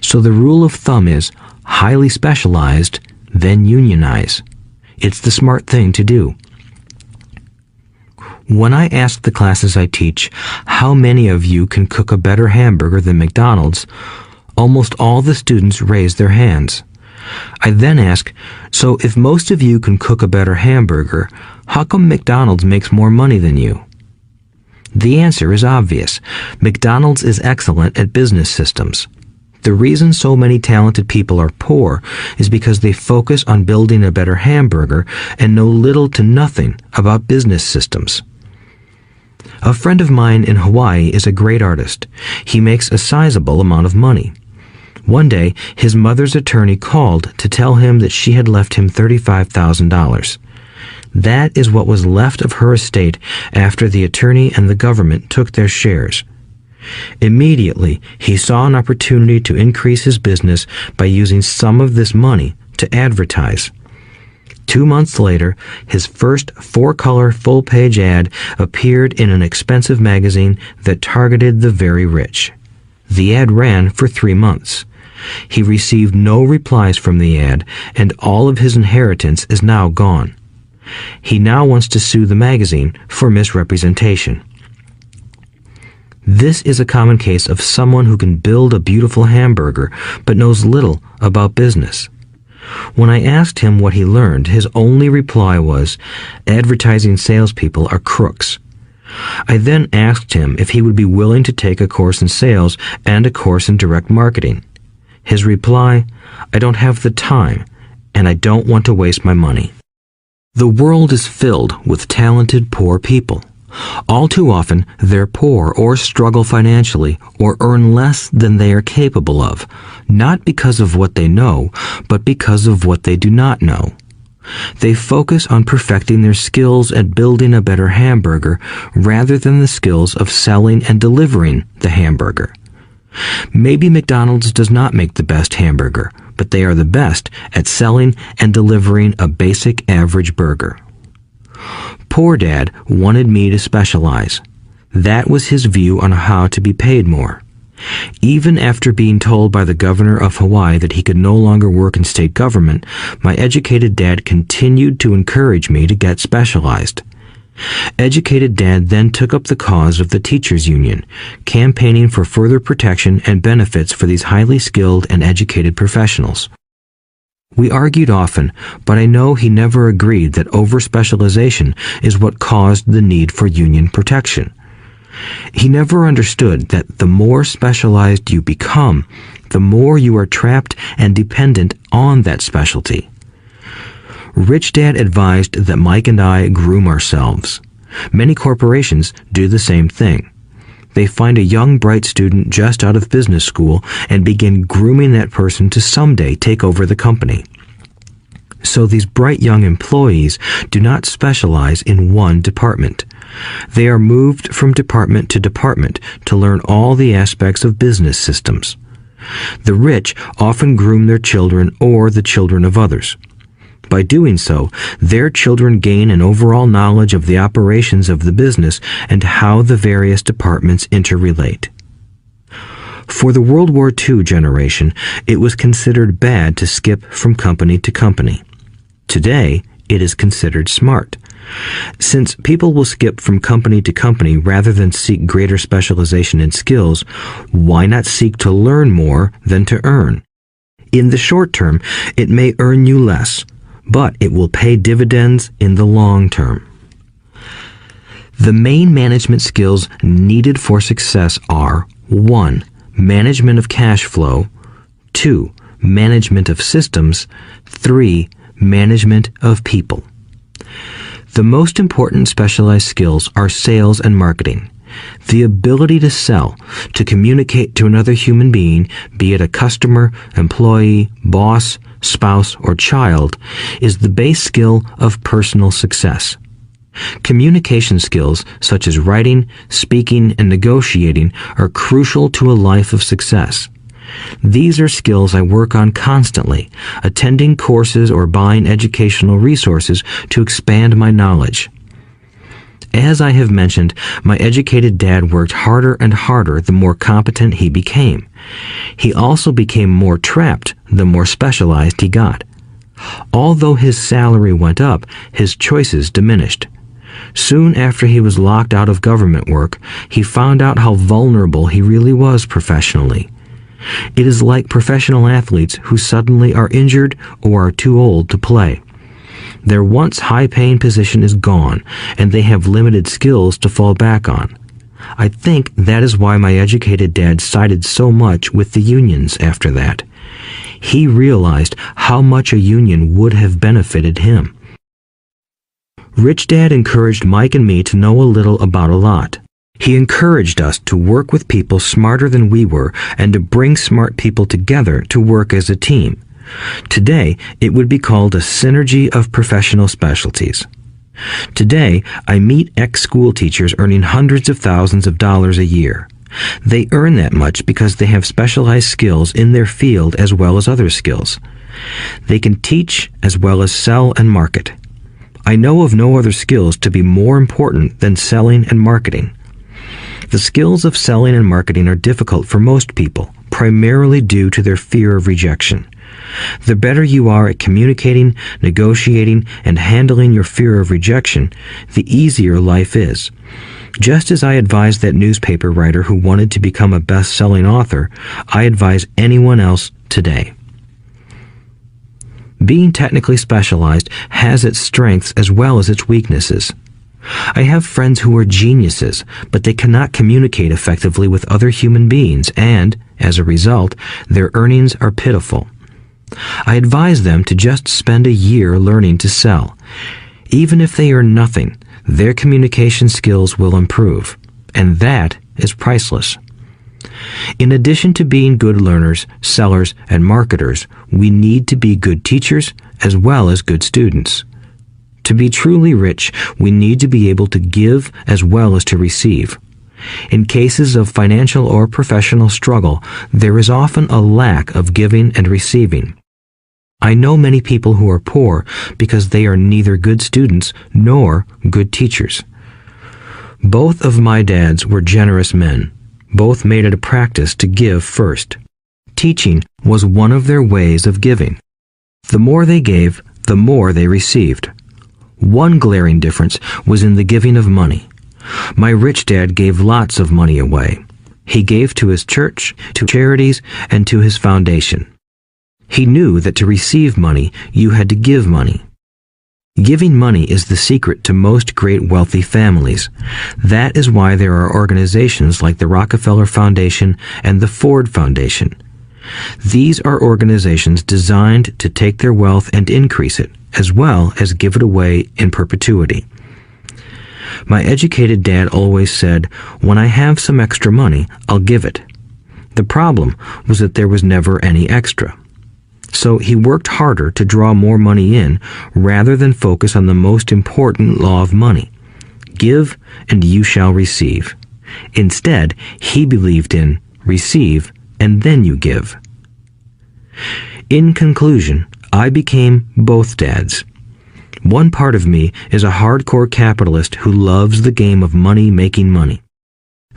So the rule of thumb is highly specialized, then unionize. It's the smart thing to do. When I ask the classes I teach, how many of you can cook a better hamburger than McDonald's, almost all the students raise their hands. I then ask, so if most of you can cook a better hamburger, how come McDonald's makes more money than you? The answer is obvious. McDonald's is excellent at business systems. The reason so many talented people are poor is because they focus on building a better hamburger and know little to nothing about business systems. A friend of mine in Hawaii is a great artist. He makes a sizable amount of money. One day, his mother's attorney called to tell him that she had left him $35,000. That is what was left of her estate after the attorney and the government took their shares. Immediately, he saw an opportunity to increase his business by using some of this money to advertise. 2 months later, his first 4-color full-page ad appeared in an expensive magazine that targeted the very rich. The ad ran for 3 months. He received no replies from the ad, and all of his inheritance is now gone. He now wants to sue the magazine for misrepresentation. This is a common case of someone who can build a beautiful hamburger but knows little about business. When I asked him what he learned, his only reply was, "Advertising salespeople are crooks." I then asked him if he would be willing to take a course in sales and a course in direct marketing. His reply, "I don't have the time, and I don't want to waste my money." The world is filled with talented poor people. All too often, they're poor or struggle financially or earn less than they are capable of, not because of what they know, but because of what they do not know. They focus on perfecting their skills at building a better hamburger rather than the skills of selling and delivering the hamburger. Maybe McDonald's does not make the best hamburger, but they are the best at selling and delivering a basic average burger. Poor Dad wanted me to specialize. That was his view on how to be paid more. Even after being told by the governor of Hawaii that he could no longer work in state government, my educated dad continued to encourage me to get specialized. Educated Dad then took up the cause of the teachers' union, campaigning for further protection and benefits for these highly skilled and educated professionals. We argued often, but I know he never agreed that over-specialization is what caused the need for union protection. He never understood that the more specialized you become, the more you are trapped and dependent on that specialty. Rich Dad advised that Mike and I groom ourselves. Many corporations do the same thing. They find a young, bright student just out of business school and begin grooming that person to someday take over the company. So these bright young employees do not specialize in one department. They are moved from department to department to learn all the aspects of business systems. The rich often groom their children or the children of others. By doing so, their children gain an overall knowledge of the operations of the business and how the various departments interrelate. For the World War II generation, it was considered bad to skip from company to company. Today, it is considered smart. Since people will skip from company to company rather than seek greater specialization in skills, why not seek to learn more than to earn? In the short term, it may earn you less, but it will pay dividends in the long term. The main management skills needed for success are 1. Management of cash flow, 2. Management of systems, 3. Management of people. The most important specialized skills are sales and marketing. The ability to sell, to communicate to another human being, be it a customer, employee, boss, spouse, or child, is the base skill of personal success. Communication skills such as writing, speaking, and negotiating are crucial to a life of success. These are skills I work on constantly, attending courses or buying educational resources to expand my knowledge. As I have mentioned, my educated dad worked harder and harder the more competent he became. He also became more trapped the more specialized he got. Although his salary went up, his choices diminished. Soon after he was locked out of government work, he found out how vulnerable he really was professionally. It is like professional athletes who suddenly are injured or are too old to play. Their once high-paying position is gone, and they have limited skills to fall back on. I think that is why my educated dad sided so much with the unions after that. He realized how much a union would have benefited him. Rich Dad encouraged Mike and me to know a little about a lot. He encouraged us to work with people smarter than we were and to bring smart people together to work as a team. Today, it would be called a synergy of professional specialties. Today, I meet ex-school teachers earning hundreds of thousands of dollars a year. They earn that much because they have specialized skills in their field as well as other skills. They can teach as well as sell and market. I know of no other skills to be more important than selling and marketing. The skills of selling and marketing are difficult for most people, primarily due to their fear of rejection. The better you are at communicating, negotiating, and handling your fear of rejection, the easier life is. Just as I advise that newspaper writer who wanted to become a best-selling author, I advise anyone else today. Being technically specialized has its strengths as well as its weaknesses. I have friends who are geniuses, but they cannot communicate effectively with other human beings, and, as a result, their earnings are pitiful. I advise them to just spend a year learning to sell. Even if they earn nothing, their communication skills will improve, and that is priceless. In addition to being good learners, sellers, and marketers, we need to be good teachers as well as good students. To be truly rich, we need to be able to give as well as to receive. In cases of financial or professional struggle, there is often a lack of giving and receiving. I know many people who are poor because they are neither good students nor good teachers. Both of my dads were generous men. Both made it a practice to give first. Teaching was one of their ways of giving. The more they gave, the more they received. One glaring difference was in the giving of money. My rich dad gave lots of money away. He gave to his church, to charities, and to his foundation. He knew that to receive money, you had to give money. Giving money is the secret to most great wealthy families. That is why there are organizations like the Rockefeller Foundation and the Ford Foundation. These are organizations designed to take their wealth and increase it, as well as give it away in perpetuity. My educated dad always said, "When I have some extra money, I'll give it." The problem was that there was never any extra. So he worked harder to draw more money in rather than focus on the most important law of money. Give and you shall receive. Instead, he believed in receive and then you give. In conclusion, I became both dads. One part of me is a hardcore capitalist who loves the game of money making money.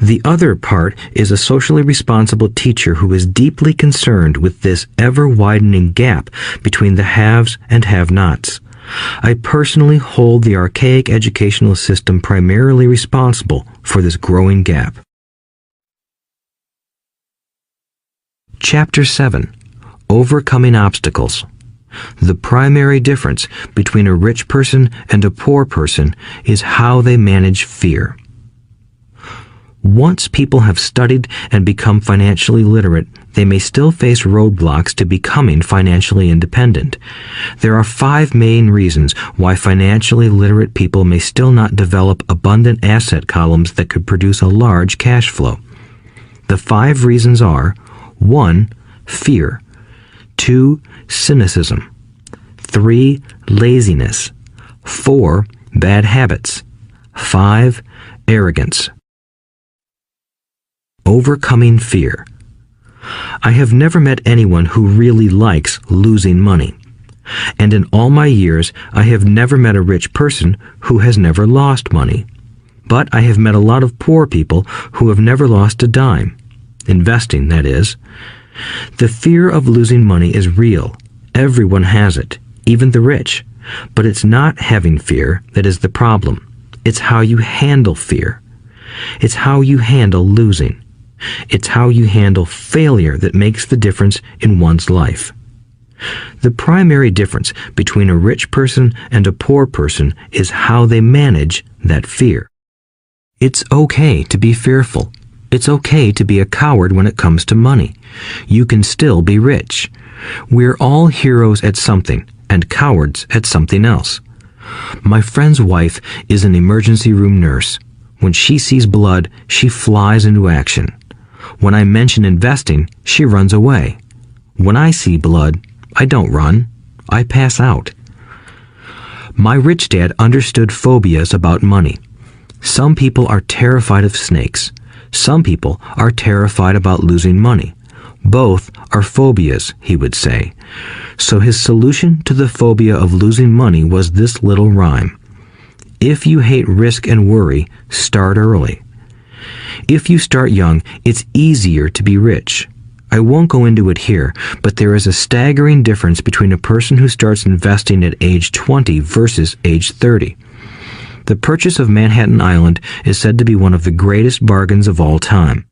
The other part is a socially responsible teacher who is deeply concerned with this ever-widening gap between the haves and have-nots. I personally hold the archaic educational system primarily responsible for this growing gap. Chapter 7. Overcoming Obstacles. The primary difference between a rich person and a poor person is how they manage fear. Once people have studied and become financially literate, they may still face roadblocks to becoming financially independent. There are 5 main reasons why financially literate people may still not develop abundant asset columns that could produce a large cash flow. The 5 reasons are: 1. Fear. 2. Cynicism. 3. Laziness. 4. Bad habits. 5. Arrogance. Overcoming fear. I have never met anyone who really likes losing money. And in all my years, I have never met a rich person who has never lost money. But I have met a lot of poor people who have never lost a dime. Investing, that is. The fear of losing money is real. Everyone has it, even the rich. But it's not having fear that is the problem. It's how you handle fear. It's how you handle losing. It's how you handle failure that makes the difference in one's life. The primary difference between a rich person and a poor person is how they manage that fear. It's okay to be fearful. It's okay to be a coward when it comes to money. You can still be rich. We're all heroes at something and cowards at something else. My friend's wife is an emergency room nurse. When she sees blood, she flies into action. When I mention investing, she runs away. When I see blood, I don't run. I pass out. My rich dad understood phobias about money. Some people are terrified of snakes. Some people are terrified about losing money. Both are phobias, he would say. So his solution to the phobia of losing money was this little rhyme. If you hate risk and worry, start early. If you start young, it's easier to be rich. I won't go into it here, but there is a staggering difference between a person who starts investing at age 20 versus age 30. The purchase of Manhattan Island is said to be one of the greatest bargains of all time.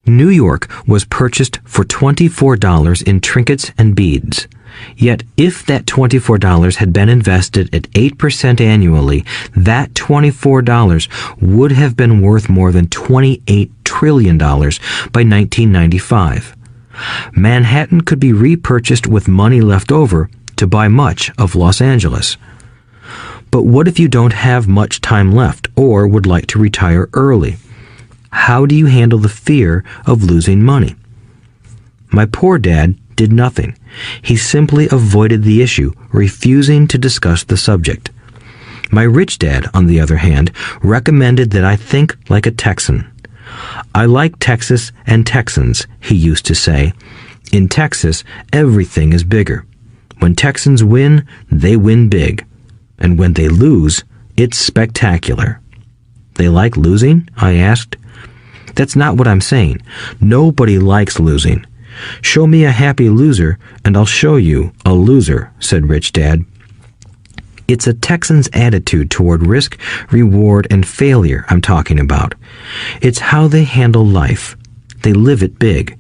New York was purchased for $24 in trinkets and beads. Yet if that $24 had been invested at 8% annually, that $24 would have been worth more than $28 trillion by 1995. Manhattan could be repurchased with money left over to buy much of Los Angeles. But what if you don't have much time left or would like to retire early? How do you handle the fear of losing money? My poor dad did nothing. He simply avoided the issue, refusing to discuss the subject. My rich dad, on the other hand, recommended that I think like a Texan. I like Texas and Texans, he used to say. In Texas, everything is bigger. When Texans win, they win big. And when they lose, it's spectacular. They like losing? I asked. That's not what I'm saying. Nobody likes losing. Show me a happy loser, and I'll show you a loser, said Rich Dad. It's a Texan's attitude toward risk, reward, and failure I'm talking about. It's how they handle life. They live it big.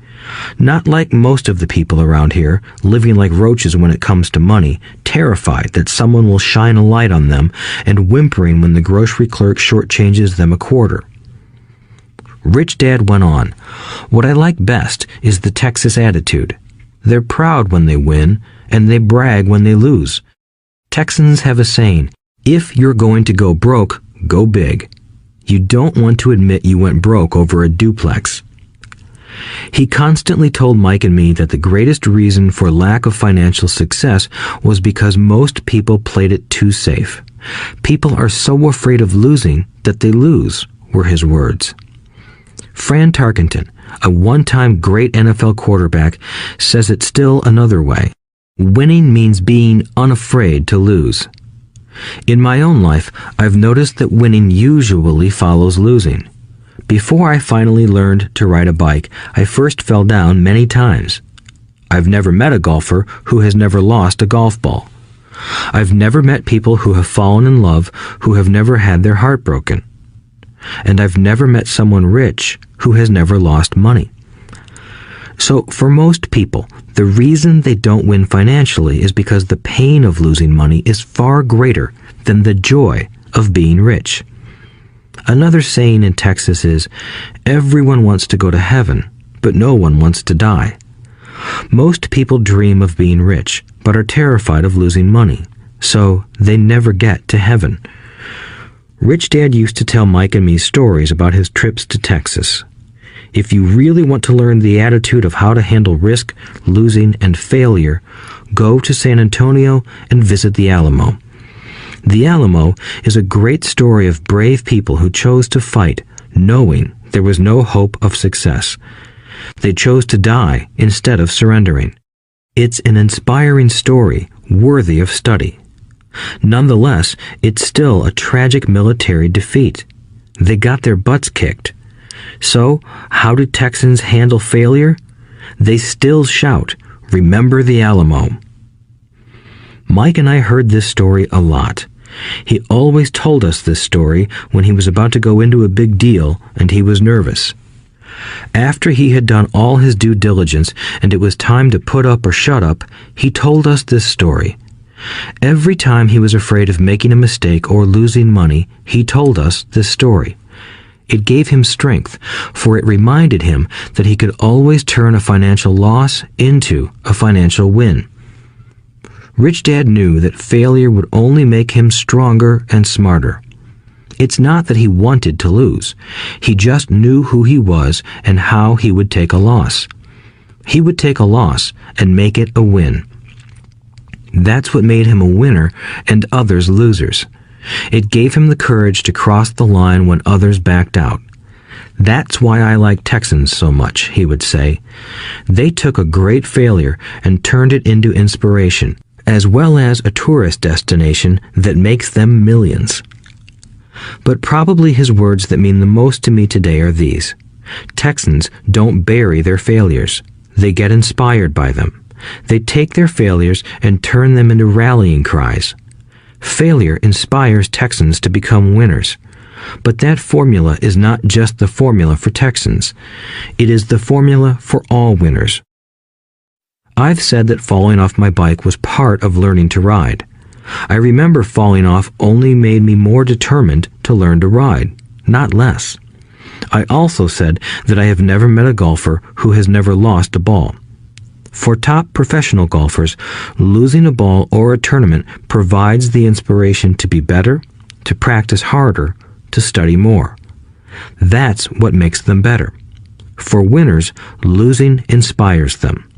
Not like most of the people around here, living like roaches when it comes to money, terrified that someone will shine a light on them and whimpering when the grocery clerk shortchanges them a quarter. Rich Dad went on, what I like best is the Texas attitude. They're proud when they win, and they brag when they lose. Texans have a saying, if you're going to go broke, go big. You don't want to admit you went broke over a duplex. He constantly told Mike and me that the greatest reason for lack of financial success was because most people played it too safe. People are so afraid of losing that they lose, were his words. Fran Tarkenton, a one-time great NFL quarterback, says it still another way. Winning means being unafraid to lose. In my own life, I've noticed that winning usually follows losing. Before I finally learned to ride a bike, I first fell down many times. I've never met a golfer who has never lost a golf ball. I've never met people who have fallen in love who have never had their heart broken. And I've never met someone rich who has never lost money. So for most people, the reason they don't win financially is because the pain of losing money is far greater than the joy of being rich. Another saying in Texas is, everyone wants to go to heaven, but no one wants to die. Most people dream of being rich, but are terrified of losing money, so they never get to heaven. Rich Dad used to tell Mike and me stories about his trips to Texas. If you really want to learn the attitude of how to handle risk, losing, and failure, go to San Antonio and visit the Alamo. The Alamo is a great story of brave people who chose to fight, knowing there was no hope of success. They chose to die instead of surrendering. It's an inspiring story worthy of study. Nonetheless, it's still a tragic military defeat. They got their butts kicked. So, how do Texans handle failure? They still shout, "Remember the Alamo." Mike and I heard this story a lot. He always told us this story when he was about to go into a big deal and he was nervous. After he had done all his due diligence and it was time to put up or shut up, he told us this story. Every time he was afraid of making a mistake or losing money, he told us this story. It gave him strength, for it reminded him that he could always turn a financial loss into a financial win. Rich Dad knew that failure would only make him stronger and smarter. It's not that he wanted to lose. He just knew who he was and how he would take a loss. He would take a loss and make it a win. That's what made him a winner and others losers. It gave him the courage to cross the line when others backed out. That's why I like Texans so much, he would say. They took a great failure and turned it into inspiration, as well as a tourist destination that makes them millions. But probably his words that mean the most to me today are these. Texans don't bury their failures. They get inspired by them. They take their failures and turn them into rallying cries. Failure inspires Texans to become winners. But that formula is not just the formula for Texans. It is the formula for all winners. I've said that falling off my bike was part of learning to ride. I remember falling off only made me more determined to learn to ride, not less. I also said that I have never met a golfer who has never lost a ball. For top professional golfers, losing a ball or a tournament provides the inspiration to be better, to practice harder, to study more. That's what makes them better. For winners, losing inspires them.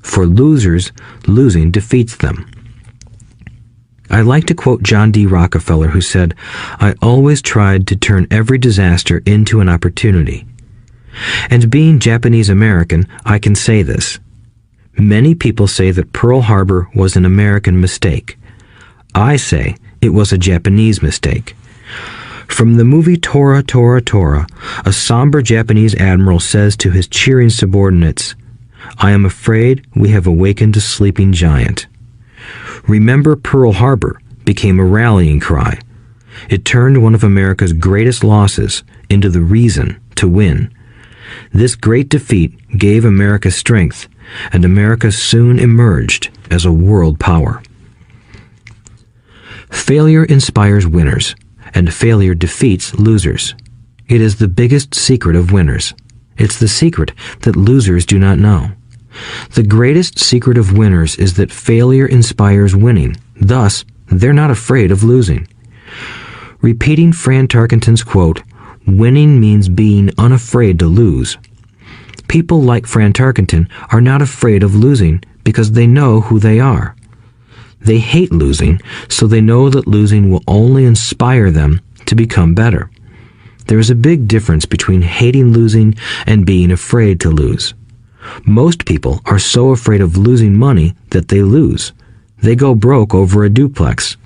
For losers, losing defeats them. I like to quote John D. Rockefeller, who said, "I always tried to turn every disaster into an opportunity." And being Japanese American, I can say this. Many people say that Pearl Harbor was an American mistake. I say it was a Japanese mistake. From the movie Tora, Tora, Tora, a somber Japanese admiral says to his cheering subordinates, "I am afraid we have awakened a sleeping giant." Remember, Pearl Harbor became a rallying cry. It turned one of America's greatest losses into the reason to win. This great defeat gave America strength, and America soon emerged as a world power. Failure inspires winners, and failure defeats losers. It is the biggest secret of winners. It's the secret that losers do not know. The greatest secret of winners is that failure inspires winning. Thus, they're not afraid of losing. Repeating Fran Tarkenton's quote, "Winning means being unafraid to lose." People like Fran Tarkenton are not afraid of losing because they know who they are. They hate losing, so they know that losing will only inspire them to become better. There is a big difference between hating losing and being afraid to lose. Most people are so afraid of losing money that they lose. They go broke over a duplex.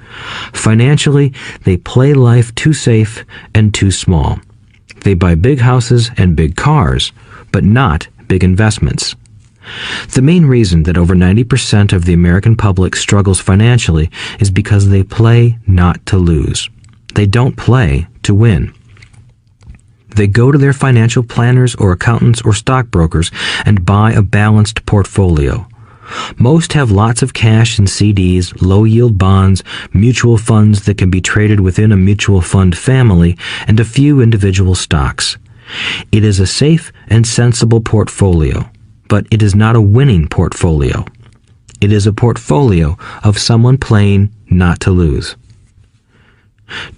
Financially, they play life too safe and too small. They buy big houses and big cars, but not big investments. The main reason that over 90% of the American public struggles financially is because they play not to lose. They don't play to win. They go to their financial planners or accountants or stockbrokers and buy a balanced portfolio. Most have lots of cash in CDs, low-yield bonds, mutual funds that can be traded within a mutual fund family, and a few individual stocks. It is a safe and sensible portfolio, but it is not a winning portfolio. It is a portfolio of someone playing not to lose.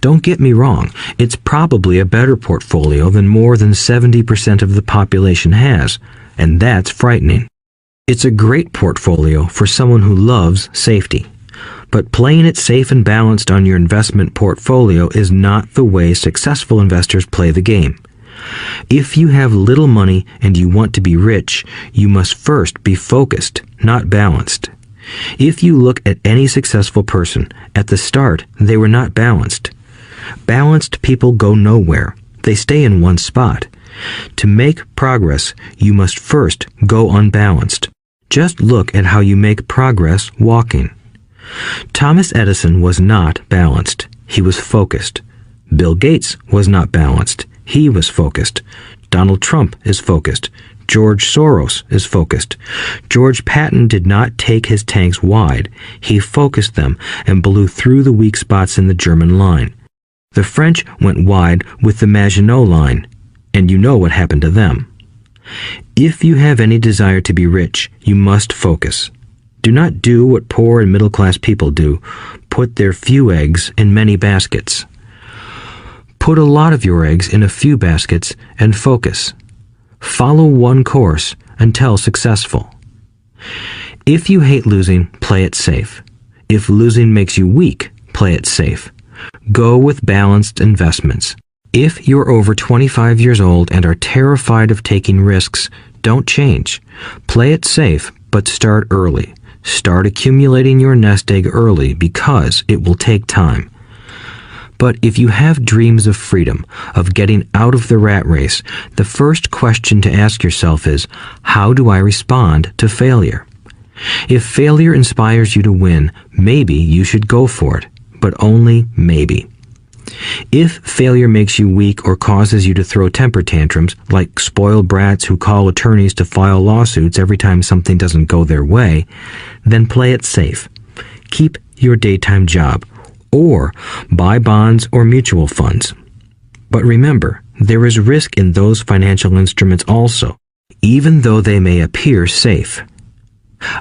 Don't get me wrong, it's probably a better portfolio than more than 70% of the population has, and that's frightening. It's a great portfolio for someone who loves safety. But playing it safe and balanced on your investment portfolio is not the way successful investors play the game. If you have little money and you want to be rich, you must first be focused, not balanced. If you look at any successful person, at the start, they were not balanced. Balanced people go nowhere. They stay in one spot. To make progress, you must first go unbalanced. Just look at how you make progress walking. Thomas Edison was not balanced. He was focused. Bill Gates was not balanced. He was focused. Donald Trump is focused. George Soros is focused. George Patton did not take his tanks wide. He focused them and blew through the weak spots in the German line. The French went wide with the Maginot Line, and you know what happened to them. If you have any desire to be rich, you must focus. Do not do what poor and middle-class people do, put their few eggs in many baskets. Put a lot of your eggs in a few baskets and focus. Follow one course until successful. If you hate losing, play it safe. If losing makes you weak, play it safe. Go with balanced investments. If you're over 25 years old and are terrified of taking risks, don't change. Play it safe, but start early. Start accumulating your nest egg early because it will take time. But if you have dreams of freedom, of getting out of the rat race, the first question to ask yourself is, how do I respond to failure? If failure inspires you to win, maybe you should go for it, but only maybe. If failure makes you weak or causes you to throw temper tantrums, like spoiled brats who call attorneys to file lawsuits every time something doesn't go their way, then play it safe. Keep your daytime job, or buy bonds or mutual funds. But remember, there is risk in those financial instruments also, even though they may appear safe.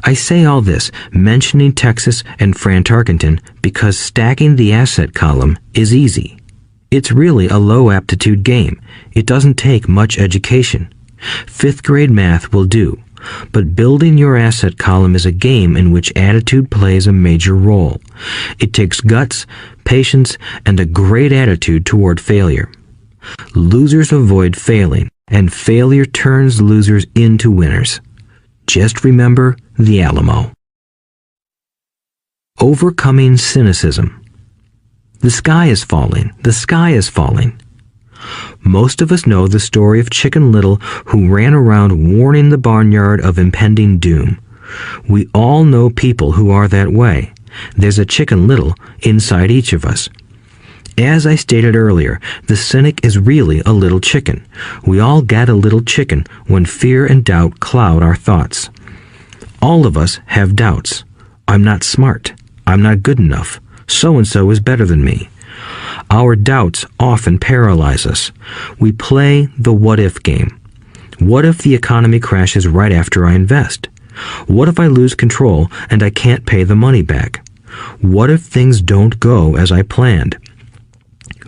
I say all this, mentioning Texas and Fran Tarkenton, because stacking the asset column is easy. It's really a low-aptitude game. It doesn't take much education. 5th grade math will do. But building your asset column is a game in which attitude plays a major role. It takes guts, patience, and a great attitude toward failure. Losers avoid failing, and failure turns losers into winners. Just remember the Alamo. Overcoming cynicism. The sky is falling. The sky is falling. Most of us know the story of Chicken Little, who ran around warning the barnyard of impending doom. We all know people who are that way. There's a Chicken Little inside each of us. As I stated earlier, the cynic is really a little chicken. We all get a little chicken when fear and doubt cloud our thoughts. All of us have doubts. I'm not smart. I'm not good enough. So-and-so is better than me. Our doubts often paralyze us. We play the what-if game. What if the economy crashes right after I invest? What if I lose control and I can't pay the money back? What if things don't go as I planned?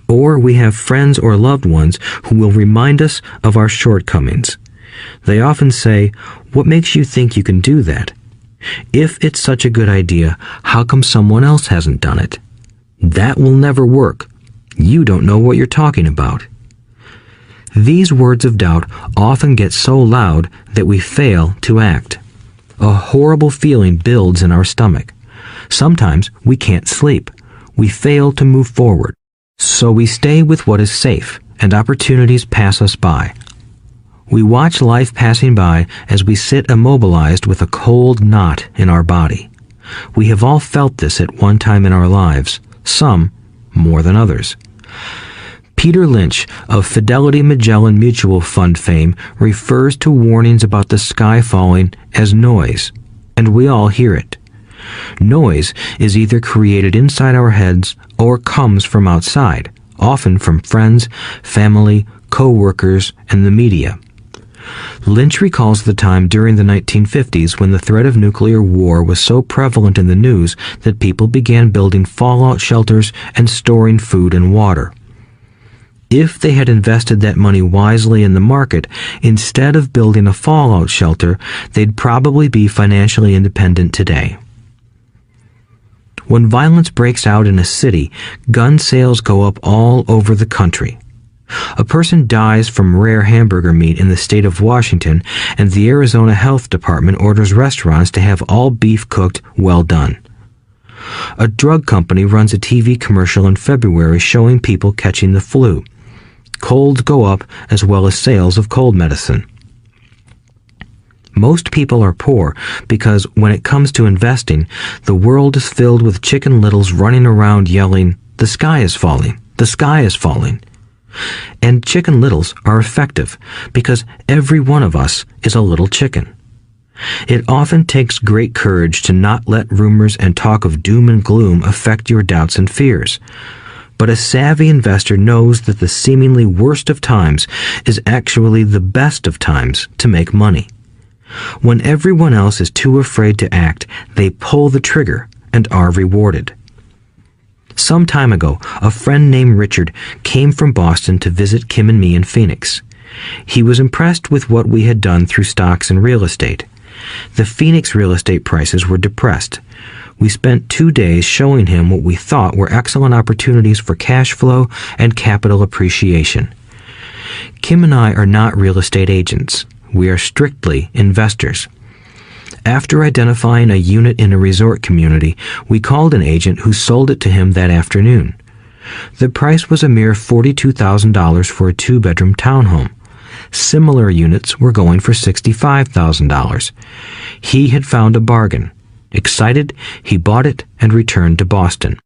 Or we have friends or loved ones who will remind us of our shortcomings. They often say, "What makes you think you can do that? If it's such a good idea, how come someone else hasn't done it? That will never work. You don't know what you're talking about." These words of doubt often get so loud that we fail to act. A horrible feeling builds in our stomach. Sometimes we can't sleep. We fail to move forward. So we stay with what is safe, and opportunities pass us by. We watch life passing by as we sit immobilized with a cold knot in our body. We have all felt this at one time in our lives, some more than others. Peter Lynch of Fidelity Magellan Mutual Fund fame refers to warnings about the sky falling as noise, and we all hear it. Noise is either created inside our heads or comes from outside, often from friends, family, co-workers, and the media. Lynch recalls the time during the 1950s when the threat of nuclear war was so prevalent in the news that people began building fallout shelters and storing food and water. If they had invested that money wisely in the market, instead of building a fallout shelter, they'd probably be financially independent today. When violence breaks out in a city, gun sales go up all over the country. A person dies from rare hamburger meat in the state of Washington, and the Arizona Health Department orders restaurants to have all beef cooked well done. A drug company runs a TV commercial in February showing people catching the flu. Colds go up as well as sales of cold medicine. Most people are poor because when it comes to investing, the world is filled with Chicken Littles running around yelling, "The sky is falling, the sky is falling." And Chicken Littles are effective because every one of us is a little chicken. It often takes great courage to not let rumors and talk of doom and gloom affect your doubts and fears. But a savvy investor knows that the seemingly worst of times is actually the best of times to make money. When everyone else is too afraid to act, they pull the trigger and are rewarded. Some time ago, a friend named Richard came from Boston to visit Kim and me in Phoenix. He was impressed with what we had done through stocks and real estate. The Phoenix real estate prices were depressed. We spent 2 days showing him what we thought were excellent opportunities for cash flow and capital appreciation. Kim and I are not real estate agents. We are strictly investors. After identifying a unit in a resort community, we called an agent who sold it to him that afternoon. The price was a mere $42,000 for a 2-bedroom townhome. Similar units were going for $65,000. He had found a bargain. Excited, he bought it and returned to Boston.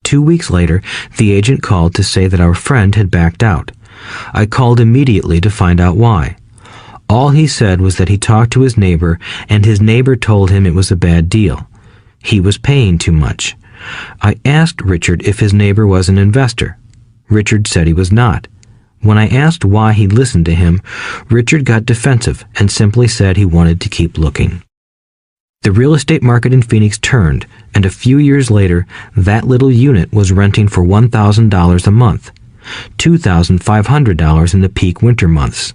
2 weeks later, the agent called to say that our friend had backed out. I called immediately to find out why. All he said was that he talked to his neighbor, and his neighbor told him it was a bad deal. He was paying too much. I asked Richard if his neighbor was an investor. Richard said he was not. When I asked why he listened to him, Richard got defensive and simply said he wanted to keep looking. The real estate market in Phoenix turned, and a few years later, that little unit was renting for $1,000 a month, $2,500 in the peak winter months.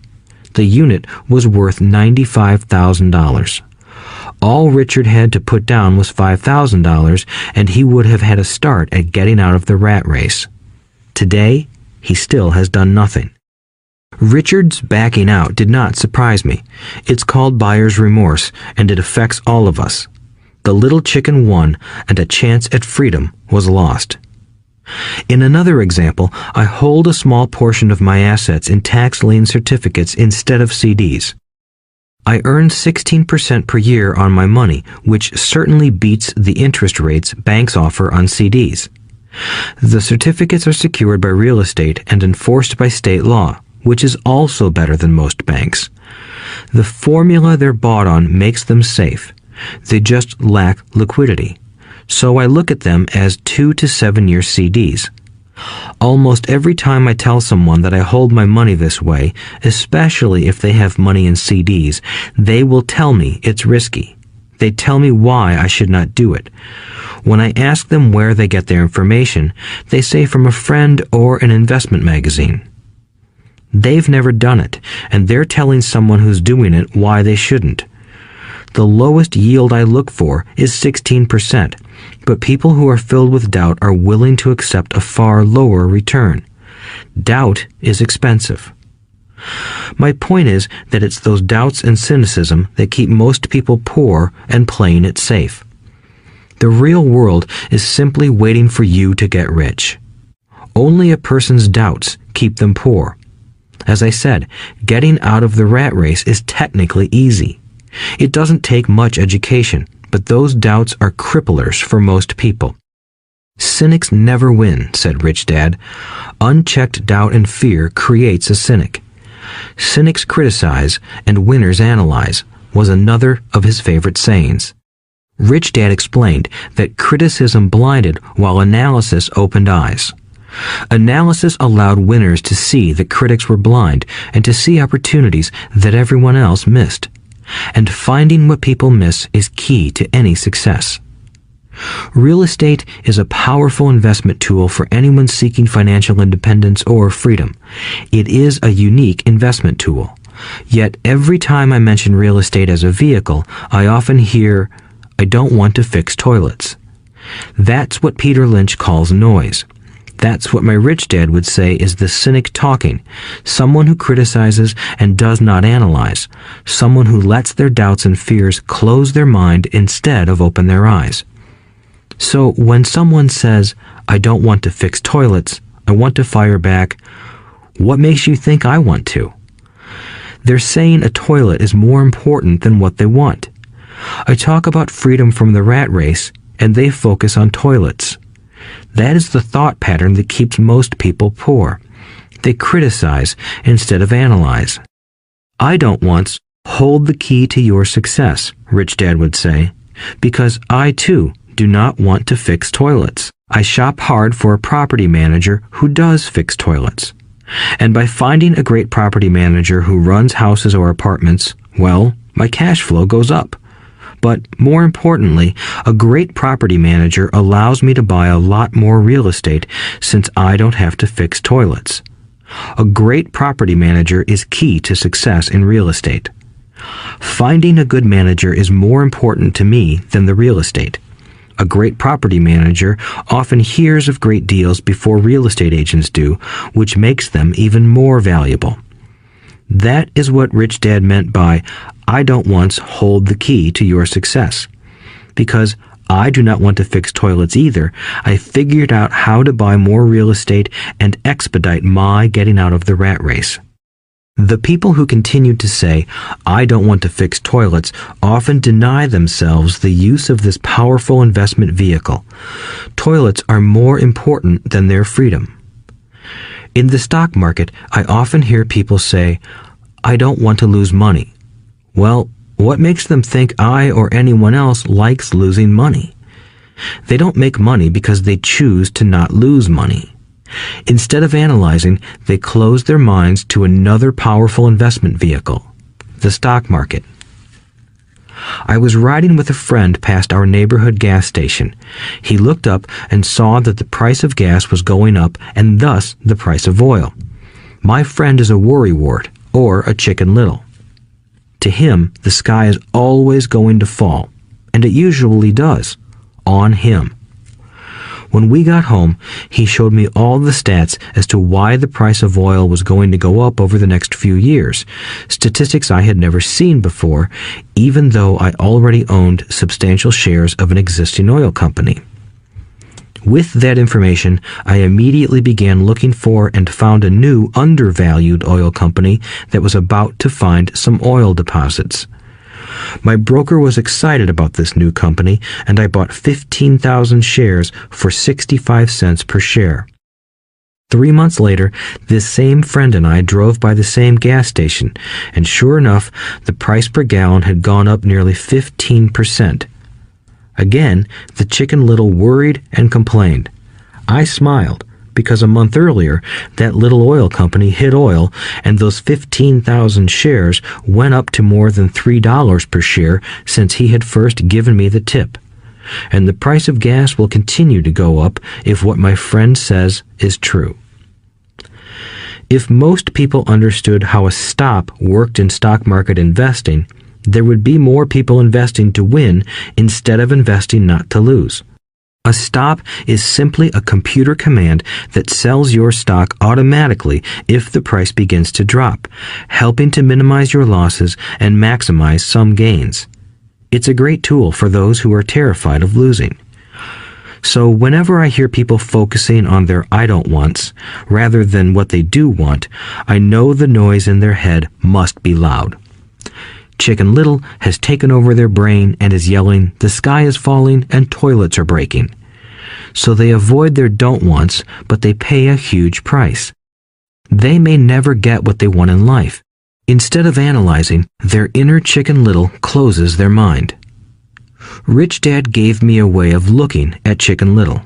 The unit was worth $95,000. All Richard had to put down was $5,000, and he would have had a start at getting out of the rat race. Today, he still has done nothing. Richard's backing out did not surprise me. It's called buyer's remorse, and it affects all of us. The little chicken won, and a chance at freedom was lost. In another example, I hold a small portion of my assets in tax lien certificates instead of CDs. I earn 16% per year on my money, which certainly beats the interest rates banks offer on CDs. The certificates are secured by real estate and enforced by state law, which is also better than most banks. The formula they're bought on makes them safe. They just lack liquidity. So I look at them as 2 to 7 year CDs. Almost every time I tell someone that I hold my money this way, especially if they have money in CDs, they will tell me it's risky. They tell me why I should not do it. When I ask them where they get their information, they say from a friend or an investment magazine. They've never done it, and they're telling someone who's doing it why they shouldn't. The lowest yield I look for is 16%, but people who are filled with doubt are willing to accept a far lower return. Doubt is expensive. My point is that it's those doubts and cynicism that keep most people poor and playing it safe. The real world is simply waiting for you to get rich. Only a person's doubts keep them poor. As I said, getting out of the rat race is technically easy. It doesn't take much education, but those doubts are cripplers for most people. Cynics never win, said Rich Dad. Unchecked doubt and fear creates a cynic. Cynics criticize and winners analyze was another of his favorite sayings. Rich Dad explained that criticism blinded while analysis opened eyes. Analysis allowed winners to see that critics were blind and to see opportunities that everyone else missed. And finding what people miss is key to any success. Real estate is a powerful investment tool for anyone seeking financial independence or freedom. It is a unique investment tool. Yet every time I mention real estate as a vehicle, I often hear, "I don't want to fix toilets." That's what Peter Lynch calls noise. That's what my rich dad would say is the cynic talking, someone who criticizes and does not analyze, someone who lets their doubts and fears close their mind instead of open their eyes. So when someone says, "I don't want to fix toilets, I want to fire back," what makes you think I want to? They're saying a toilet is more important than what they want. I talk about freedom from the rat race, and they focus on toilets. That is the thought pattern that keeps most people poor. They criticize instead of analyze. I don't once hold the key to your success, Rich Dad would say, because I too do not want to fix toilets. I shop hard for a property manager who does fix toilets. And by finding a great property manager who runs houses or apartments, well, my cash flow goes up. But more importantly, a great property manager allows me to buy a lot more real estate since I don't have to fix toilets. A great property manager is key to success in real estate. Finding a good manager is more important to me than the real estate. A great property manager often hears of great deals before real estate agents do, which makes them even more valuable. That is what Rich Dad meant by, I don't once hold the key to your success. Because I do not want to fix toilets either, I figured out how to buy more real estate and expedite my getting out of the rat race. The people who continue to say, I don't want to fix toilets, often deny themselves the use of this powerful investment vehicle. Toilets are more important than their freedom. In the stock market, I often hear people say, I don't want to lose money. Well, what makes them think I or anyone else likes losing money? They don't make money because they choose to not lose money. Instead of analyzing, they close their minds to another powerful investment vehicle, the stock market. I was riding with a friend past our neighborhood gas station. He looked up and saw that the price of gas was going up and thus the price of oil. My friend is a worrywart, or a Chicken Little. To him, the sky is always going to fall, and it usually does, on him. When we got home, he showed me all the stats as to why the price of oil was going to go up over the next few years, statistics I had never seen before, even though I already owned substantial shares of an existing oil company. With that information, I immediately began looking for and found a new undervalued oil company that was about to find some oil deposits. My broker was excited about this new company, and I bought 15,000 shares for 65 cents per share. 3 months later, this same friend and I drove by the same gas station, and sure enough, the price per gallon had gone up nearly 15%. Again, the Chicken Little worried and complained. I smiled, because a month earlier, that little oil company hit oil, and those 15,000 shares went up to more than $3 per share since he had first given me the tip. And the price of gas will continue to go up if what my friend says is true. If most people understood how a stop worked in stock market investing, there would be more people investing to win instead of investing not to lose. A stop is simply a computer command that sells your stock automatically if the price begins to drop, helping to minimize your losses and maximize some gains. It's a great tool for those who are terrified of losing. So whenever I hear people focusing on their I don't wants rather than what they do want, I know the noise in their head must be loud. Chicken Little has taken over their brain and is yelling, the sky is falling and toilets are breaking. So they avoid their don't wants, but they pay a huge price. They may never get what they want in life. Instead of analyzing, their inner Chicken Little closes their mind. Rich Dad gave me a way of looking at Chicken Little.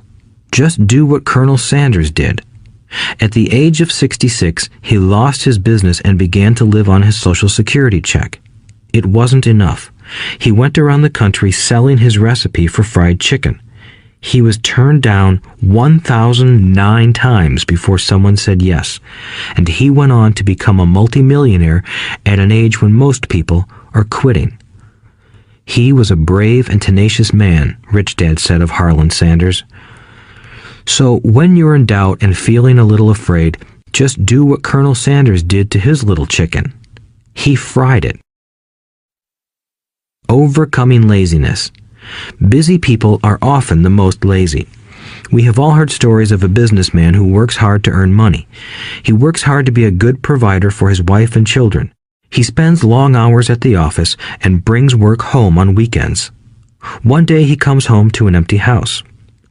Just do what Colonel Sanders did. At the age of 66, he lost his business and began to live on his Social Security check. It wasn't enough. He went around the country selling his recipe for fried chicken. He was turned down 1,009 times before someone said yes, and he went on to become a multimillionaire at an age when most people are quitting. He was a brave and tenacious man, Rich Dad said of Harlan Sanders. So when you're in doubt and feeling a little afraid, just do what Colonel Sanders did to his little chicken. He fried it. Overcoming laziness. Busy people are often the most lazy. We have all heard stories of a businessman who works hard to earn money. He works hard to be a good provider for his wife and children. He spends long hours at the office and brings work home on weekends. One day he comes home to an empty house.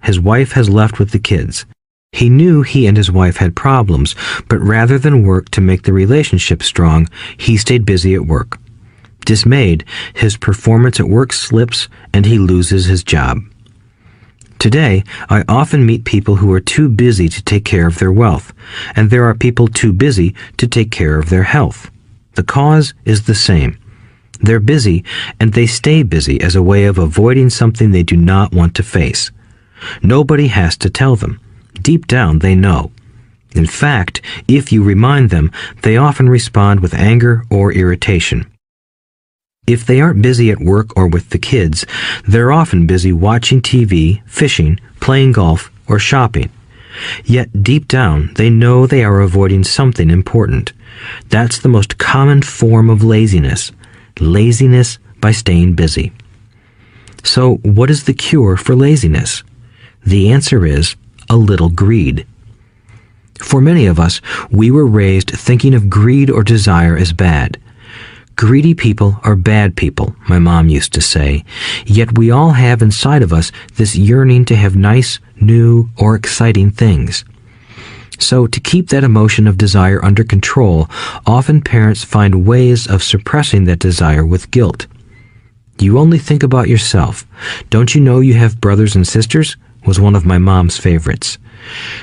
His wife has left with the kids. He knew he and his wife had problems, but rather than work to make the relationship strong, he stayed busy at work. Dismayed, his performance at work slips and he loses his job. Today, I often meet people who are too busy to take care of their wealth, and there are people too busy to take care of their health. The cause is the same. They're busy, and they stay busy as a way of avoiding something they do not want to face. Nobody has to tell them. Deep down, they know. In fact, if you remind them, they often respond with anger or irritation. If they aren't busy at work or with the kids, they're often busy watching TV, fishing, playing golf, or shopping. Yet deep down, they know they are avoiding something important. That's the most common form of laziness. Laziness by staying busy. So, what is the cure for laziness? The answer is a little greed. For many of us, we were raised thinking of greed or desire as bad. Greedy people are bad people, my mom used to say, yet we all have inside of us this yearning to have nice, new, or exciting things. So, to keep that emotion of desire under control, often parents find ways of suppressing that desire with guilt. You only think about yourself. Don't you know you have brothers and sisters? Was one of my mom's favorites.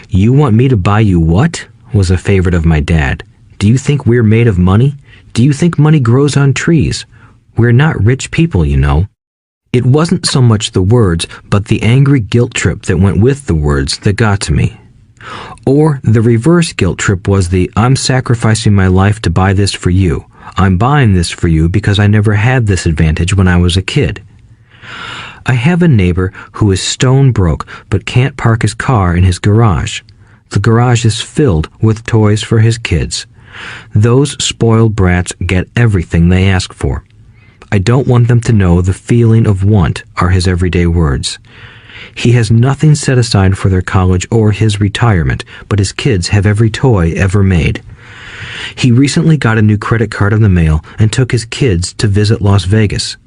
You want me to buy you what? Was a favorite of my dad. Do you think we're made of money? Do you think money grows on trees? We're not rich people, you know. It wasn't so much the words, but the angry guilt trip that went with the words that got to me. Or the reverse guilt trip was the, I'm sacrificing my life to buy this for you. I'm buying this for you because I never had this advantage when I was a kid. I have a neighbor who is stone broke but can't park his car in his garage. The garage is filled with toys for his kids. Those spoiled brats get everything they ask for. I don't want them to know the feeling of want are his everyday words. He has nothing set aside for their college or his retirement, but his kids have every toy ever made. He recently got a new credit card in the mail and took his kids to visit Las Vegas.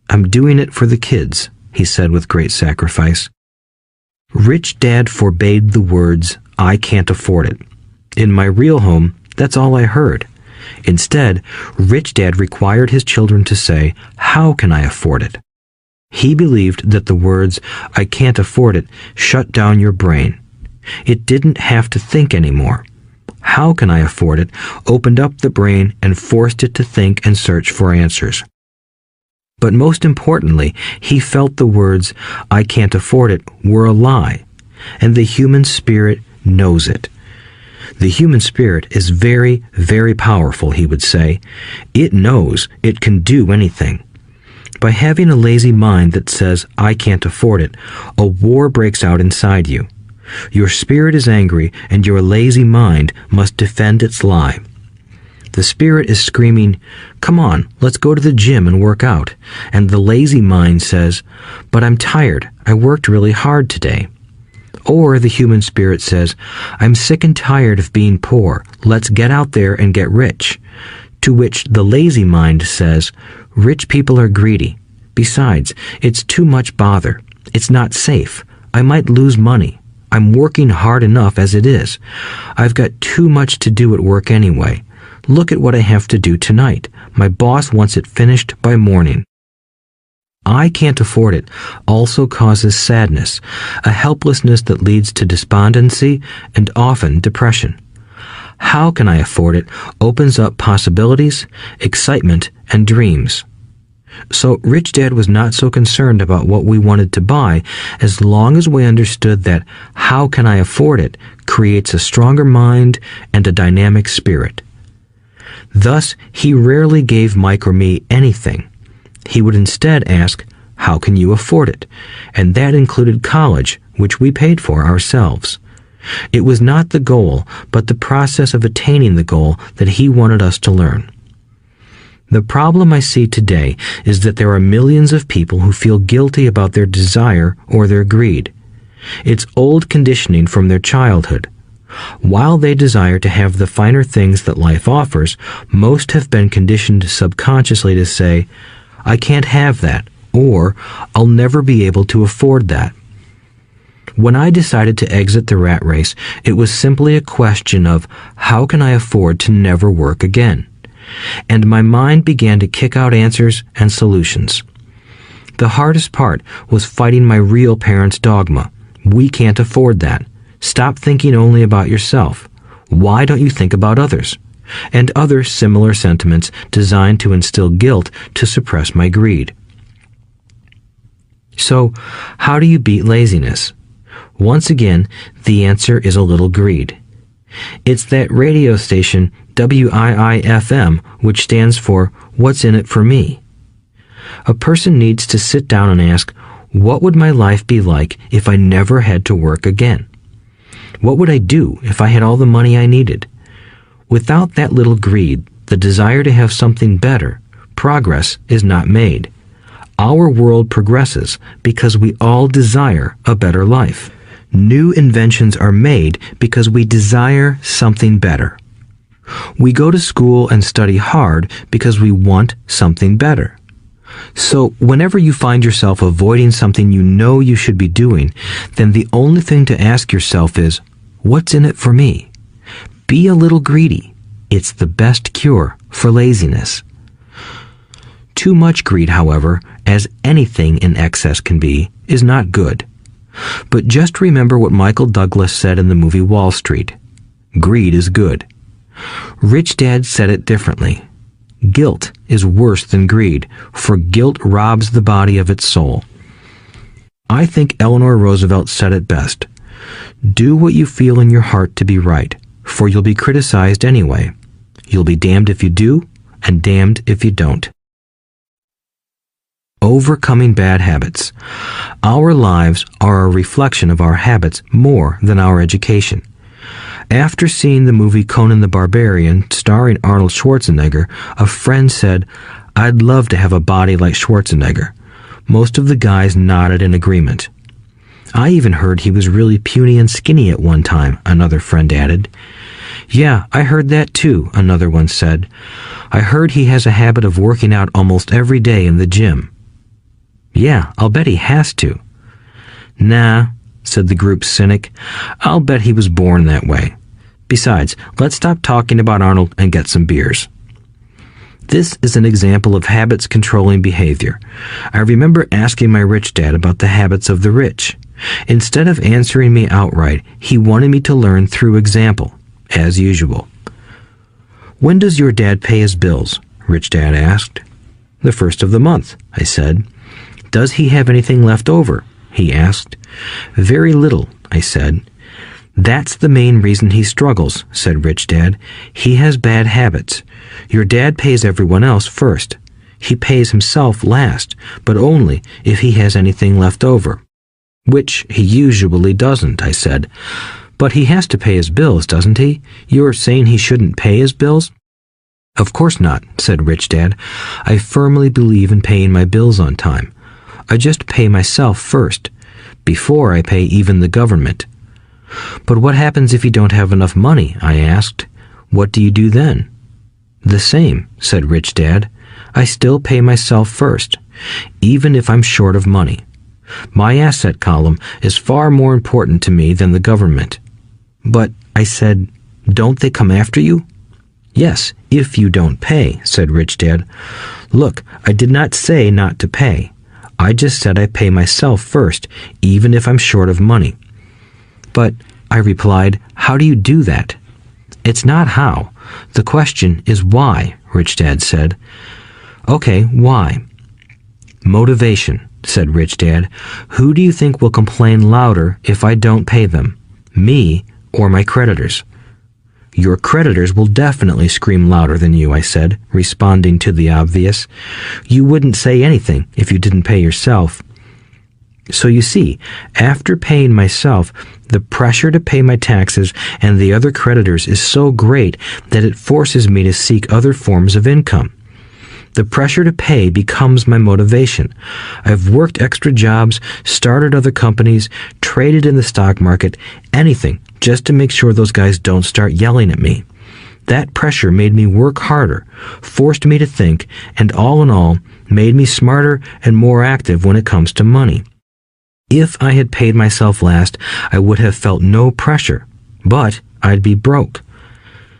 I'm doing it for the kids, he said with great sacrifice. Rich Dad forbade the words, I can't afford it. In my real home, that's all I heard. Instead, Rich Dad required his children to say, how can I afford it? He believed that the words, I can't afford it, shut down your brain. It didn't have to think anymore. How can I afford it opened up the brain and forced it to think and search for answers. But most importantly, he felt the words, I can't afford it, were a lie, and the human spirit knows it. The human spirit is very, very powerful, he would say. It knows it can do anything. By having a lazy mind that says, I can't afford it, a war breaks out inside you. Your spirit is angry, and your lazy mind must defend its lie. The spirit is screaming, come on, let's go to the gym and work out. And the lazy mind says, but I'm tired. I worked really hard today. Or the human spirit says, I'm sick and tired of being poor. Let's get out there and get rich. To which the lazy mind says, rich people are greedy. Besides, it's too much bother. It's not safe. I might lose money. I'm working hard enough as it is. I've got too much to do at work anyway. Look at what I have to do tonight. My boss wants it finished by morning. I can't afford it also causes sadness, a helplessness that leads to despondency and often depression. How can I afford it opens up possibilities, excitement, and dreams. So Rich Dad was not so concerned about what we wanted to buy as long as we understood that how can I afford it creates a stronger mind and a dynamic spirit. Thus, he rarely gave Mike or me anything. He would instead ask, how can you afford it? And that included college, which we paid for ourselves. It was not the goal, but the process of attaining the goal that he wanted us to learn. The problem I see today is that there are millions of people who feel guilty about their desire or their greed. It's old conditioning from their childhood. While they desire to have the finer things that life offers, most have been conditioned subconsciously to say, I can't have that, or I'll never be able to afford that. When I decided to exit the rat race, it was simply a question of how can I afford to never work again? And my mind began to kick out answers and solutions. The hardest part was fighting my real parents' dogma. We can't afford that. Stop thinking only about yourself. Why don't you think about others? And other similar sentiments designed to instill guilt to suppress my greed. So, how do you beat laziness? Once again, the answer is a little greed. It's that radio station WIIFM, which stands for What's in it for me? A person needs to sit down and ask, what would my life be like if I never had to work again? What would I do if I had all the money I needed? Without that little greed, the desire to have something better, progress is not made. Our world progresses because we all desire a better life. New inventions are made because we desire something better. We go to school and study hard because we want something better. So whenever you find yourself avoiding something you know you should be doing, then the only thing to ask yourself is, what's in it for me? Be a little greedy. It's the best cure for laziness. Too much greed, however, as anything in excess can be, is not good. But just remember what Michael Douglas said in the movie Wall Street. Greed is good. Rich Dad said it differently. Guilt is worse than greed, for guilt robs the body of its soul. I think Eleanor Roosevelt said it best. Do what you feel in your heart to be right, for you'll be criticized anyway. You'll be damned if you do, and damned if you don't. Overcoming bad habits. Our lives are a reflection of our habits more than our education. After seeing the movie Conan the Barbarian, starring Arnold Schwarzenegger, a friend said, "I'd love to have a body like Schwarzenegger." Most of the guys nodded in agreement. "I even heard he was really puny and skinny at one time," another friend added. "Yeah, I heard that too," another one said. "I heard he has a habit of working out almost every day in the gym." "Yeah, I'll bet he has to." "Nah," said the group's cynic. "I'll bet he was born that way. Besides, let's stop talking about Arnold and get some beers." This is an example of habits controlling behavior. I remember asking my rich dad about the habits of the rich. Instead of answering me outright, he wanted me to learn through example, as usual. "When does your dad pay his bills?" Rich Dad asked. "The first of the month," I said. "Does he have anything left over?" he asked. "Very little," I said. "That's the main reason he struggles," said Rich Dad. "He has bad habits. Your dad pays everyone else first. He pays himself last, but only if he has anything left over." "Which he usually doesn't," I said. "But he has to pay his bills, doesn't he? You're saying he shouldn't pay his bills?" "Of course not," said Rich Dad. "I firmly believe in paying my bills on time. I just pay myself first, before I pay even the government." "But what happens if you don't have enough money?" I asked. "What do you do then?" "The same," said Rich Dad. "I still pay myself first, even if I'm short of money. My asset column is far more important to me than the government." "But," I said, "don't they come after you?" "Yes, if you don't pay," said Rich Dad. "Look, I did not say not to pay. I just said I pay myself first, even if I'm short of money." "But," I replied, "how do you do that?" "It's not how. The question is why," Rich Dad said. "Okay, why?" "Motivation," said Rich Dad. "Who do you think will complain louder if I don't pay them? Me or my creditors?" "Your creditors will definitely scream louder than you," I said, responding to the obvious. "You wouldn't say anything if you didn't pay yourself." So you see, after paying myself, the pressure to pay my taxes and the other creditors is so great that it forces me to seek other forms of income. The pressure to pay becomes my motivation. I've worked extra jobs, started other companies, traded in the stock market, anything, just to make sure those guys don't start yelling at me. That pressure made me work harder, forced me to think, and all in all, made me smarter and more active when it comes to money. If I had paid myself last, I would have felt no pressure, but I'd be broke.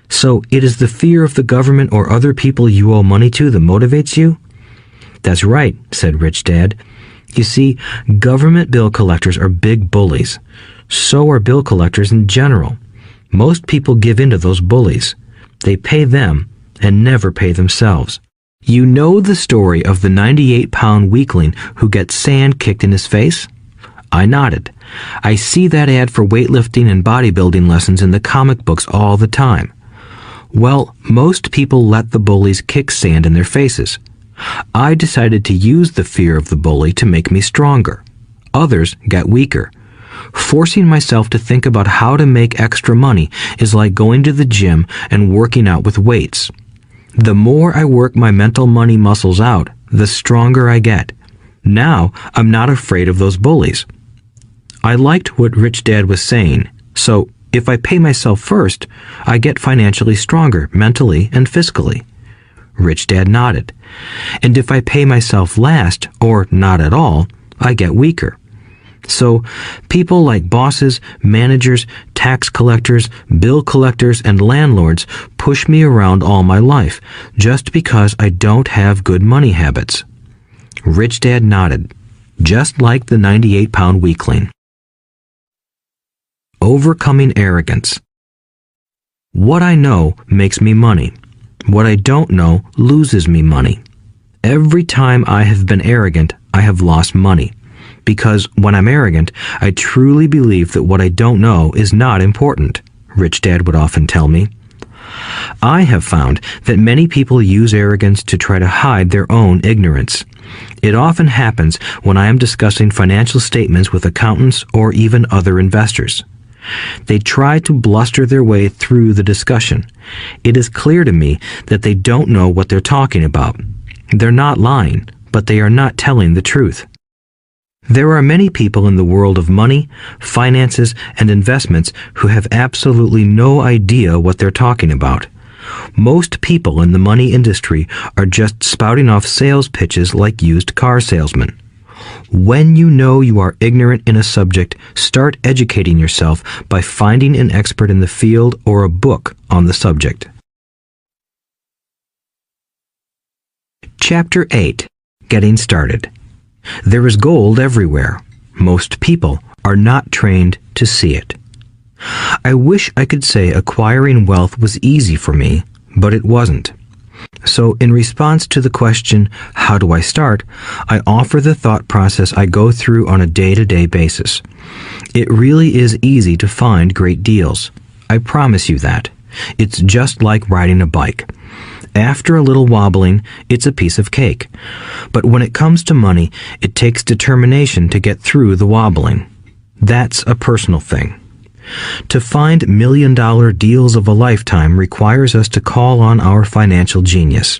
So it is the fear of the government or other people you owe money to that motivates you? That's right, said Rich Dad. You see, government bill collectors are big bullies. So are bill collectors in general. Most people give in to those bullies. They pay them and never pay themselves. You know the story of the 98-pound weakling who gets sand kicked in his face? I nodded. I see that ad for weightlifting and bodybuilding lessons in the comic books all the time. Well, most people let the bullies kick sand in their faces. I decided to use the fear of the bully to make me stronger. Others got weaker. Forcing myself to think about how to make extra money is like going to the gym and working out with weights. The more I work my mental money muscles out, the stronger I get. Now, I'm not afraid of those bullies. I liked what Rich Dad was saying, so if I pay myself first, I get financially stronger mentally and fiscally. Rich Dad nodded. And if I pay myself last, or not at all, I get weaker. So, people like bosses, managers, tax collectors, bill collectors, and landlords push me around all my life just because I don't have good money habits. Rich Dad nodded, just like the 98-pound weakling. Overcoming arrogance. What I know makes me money. What I don't know loses me money. Every time I have been arrogant, I have lost money. Because when I'm arrogant, I truly believe that what I don't know is not important, Rich Dad would often tell me. I have found that many people use arrogance to try to hide their own ignorance. It often happens when I am discussing financial statements with accountants or even other investors. They try to bluster their way through the discussion. It is clear to me that they don't know what they're talking about. They're not lying, but they are not telling the truth. There are many people in the world of money, finances, and investments who have absolutely no idea what they're talking about. Most people in the money industry are just spouting off sales pitches like used car salesmen. When you know you are ignorant in a subject, start educating yourself by finding an expert in the field or a book on the subject. Chapter 8. Getting Started. There is gold everywhere. Most people are not trained to see it. I wish I could say acquiring wealth was easy for me, but it wasn't. So in response to the question, how do I start, I offer the thought process I go through on a day-to-day basis. It really is easy to find great deals. I promise you that. It's just like riding a bike. After a little wobbling, it's a piece of cake. But when it comes to money, it takes determination to get through the wobbling. That's a personal thing. To find million-dollar deals of a lifetime requires us to call on our financial genius.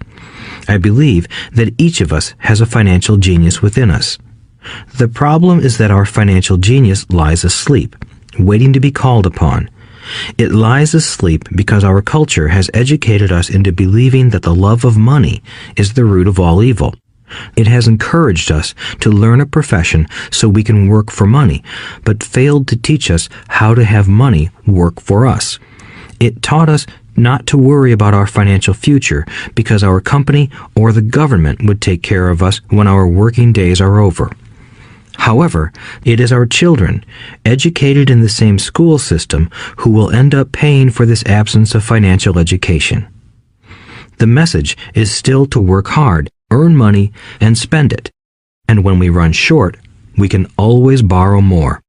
I believe that each of us has a financial genius within us. The problem is that our financial genius lies asleep, waiting to be called upon. It lies asleep because our culture has educated us into believing that the love of money is the root of all evil. It has encouraged us to learn a profession so we can work for money, but failed to teach us how to have money work for us. It taught us not to worry about our financial future because our company or the government would take care of us when our working days are over. However, it is our children, educated in the same school system, who will end up paying for this absence of financial education. The message is still to work hard, earn money, and spend it. And when we run short, we can always borrow more.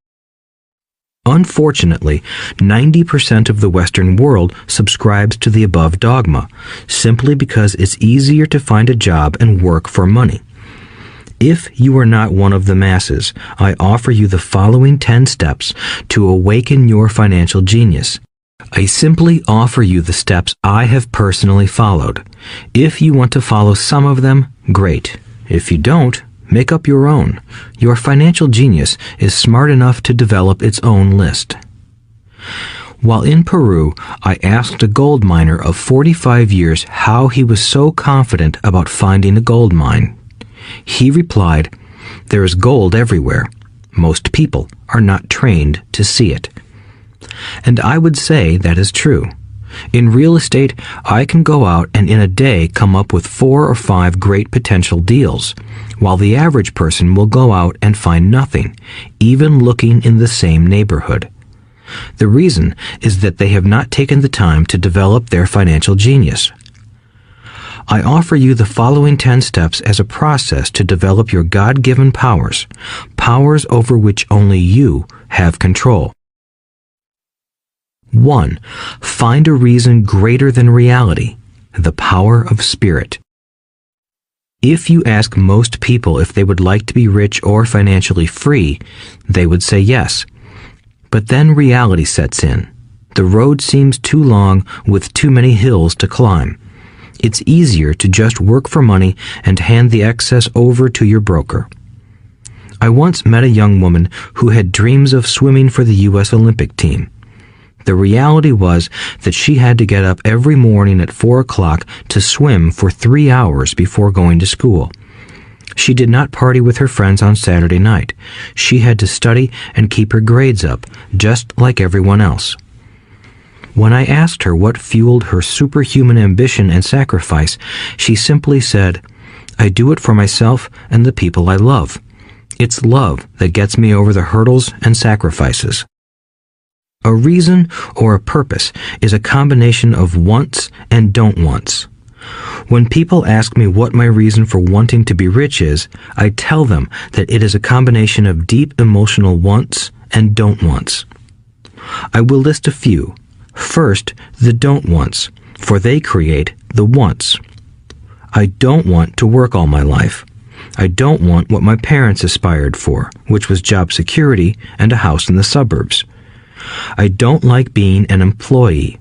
Unfortunately, 90% of the Western world subscribes to the above dogma, simply because it's easier to find a job and work for money. If you are not one of the masses, I offer you the following 10 steps to awaken your financial genius. I simply offer you the steps I have personally followed. If you want to follow some of them, great. If you don't, make up your own. Your financial genius is smart enough to develop its own list. While in Peru, I asked a gold miner of 45 years how he was so confident about finding a gold mine. He replied, "There is gold everywhere. Most people are not trained to see it." And I would say that is true. In real estate, I can go out and in a day come up with 4 or 5 great potential deals, while the average person will go out and find nothing, even looking in the same neighborhood. The reason is that they have not taken the time to develop their financial genius. I offer you the following 10 steps as a process to develop your God-given powers, powers over which only you have control. 1. Find a reason greater than reality, the power of spirit. If you ask most people if they would like to be rich or financially free, they would say yes. But then reality sets in. The road seems too long with too many hills to climb. It's easier to just work for money and hand the excess over to your broker. I once met a young woman who had dreams of swimming for the U.S. Olympic team. The reality was that she had to get up every morning at 4 o'clock to swim for 3 hours before going to school. She did not party with her friends on Saturday night. She had to study and keep her grades up, just like everyone else. When I asked her what fueled her superhuman ambition and sacrifice, she simply said, "I do it for myself and the people I love. It's love that gets me over the hurdles and sacrifices." A reason or a purpose is a combination of wants and don't wants. When people ask me what my reason for wanting to be rich is, I tell them that it is a combination of deep emotional wants and don't wants. I will list a few. First, the don't wants, for they create the wants. I don't want to work all my life. I don't want what my parents aspired for, which was job security and a house in the suburbs. I don't like being an employee.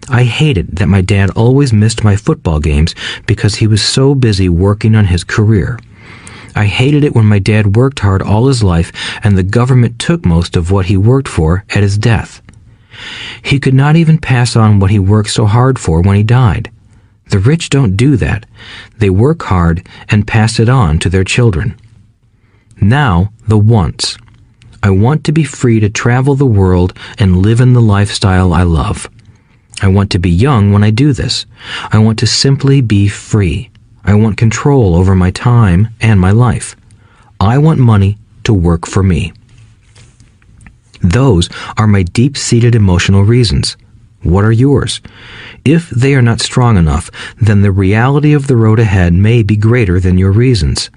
I hated that my dad always missed my football games because he was so busy working on his career. I hated it when my dad worked hard all his life and the government took most of what he worked for at his death. He could not even pass on what he worked so hard for when he died. The rich don't do that. They work hard and pass it on to their children. Now, the wants. I want to be free to travel the world and live in the lifestyle I love. I want to be young when I do this. I want to simply be free. I want control over my time and my life. I want money to work for me. Those are my deep-seated emotional reasons. What are yours? If they are not strong enough, then the reality of the road ahead may be greater than your reasons.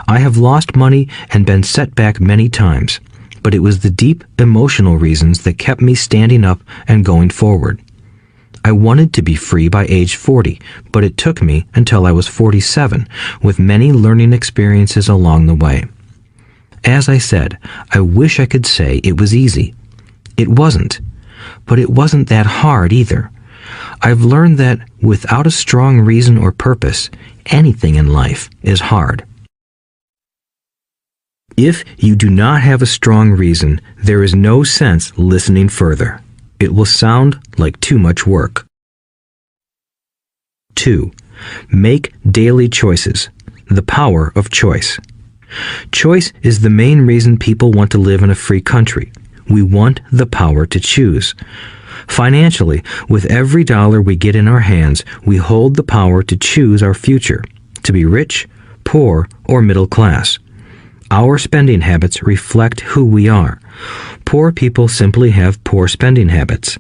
I have lost money and been set back many times, but it was the deep emotional reasons that kept me standing up and going forward. I wanted to be free by age 40, but it took me until I was 47, with many learning experiences along the way. As I said, I wish I could say it was easy. It wasn't, but it wasn't that hard either. I've learned that without a strong reason or purpose, anything in life is hard. If you do not have a strong reason, there is no sense listening further. It will sound like too much work. 2. Make daily choices. The power of choice. Choice is the main reason people want to live in a free country. We want the power to choose. Financially, with every dollar we get in our hands, we hold the power to choose our future, to be rich, poor, or middle class. Our spending habits reflect who we are. Poor people simply have poor spending habits.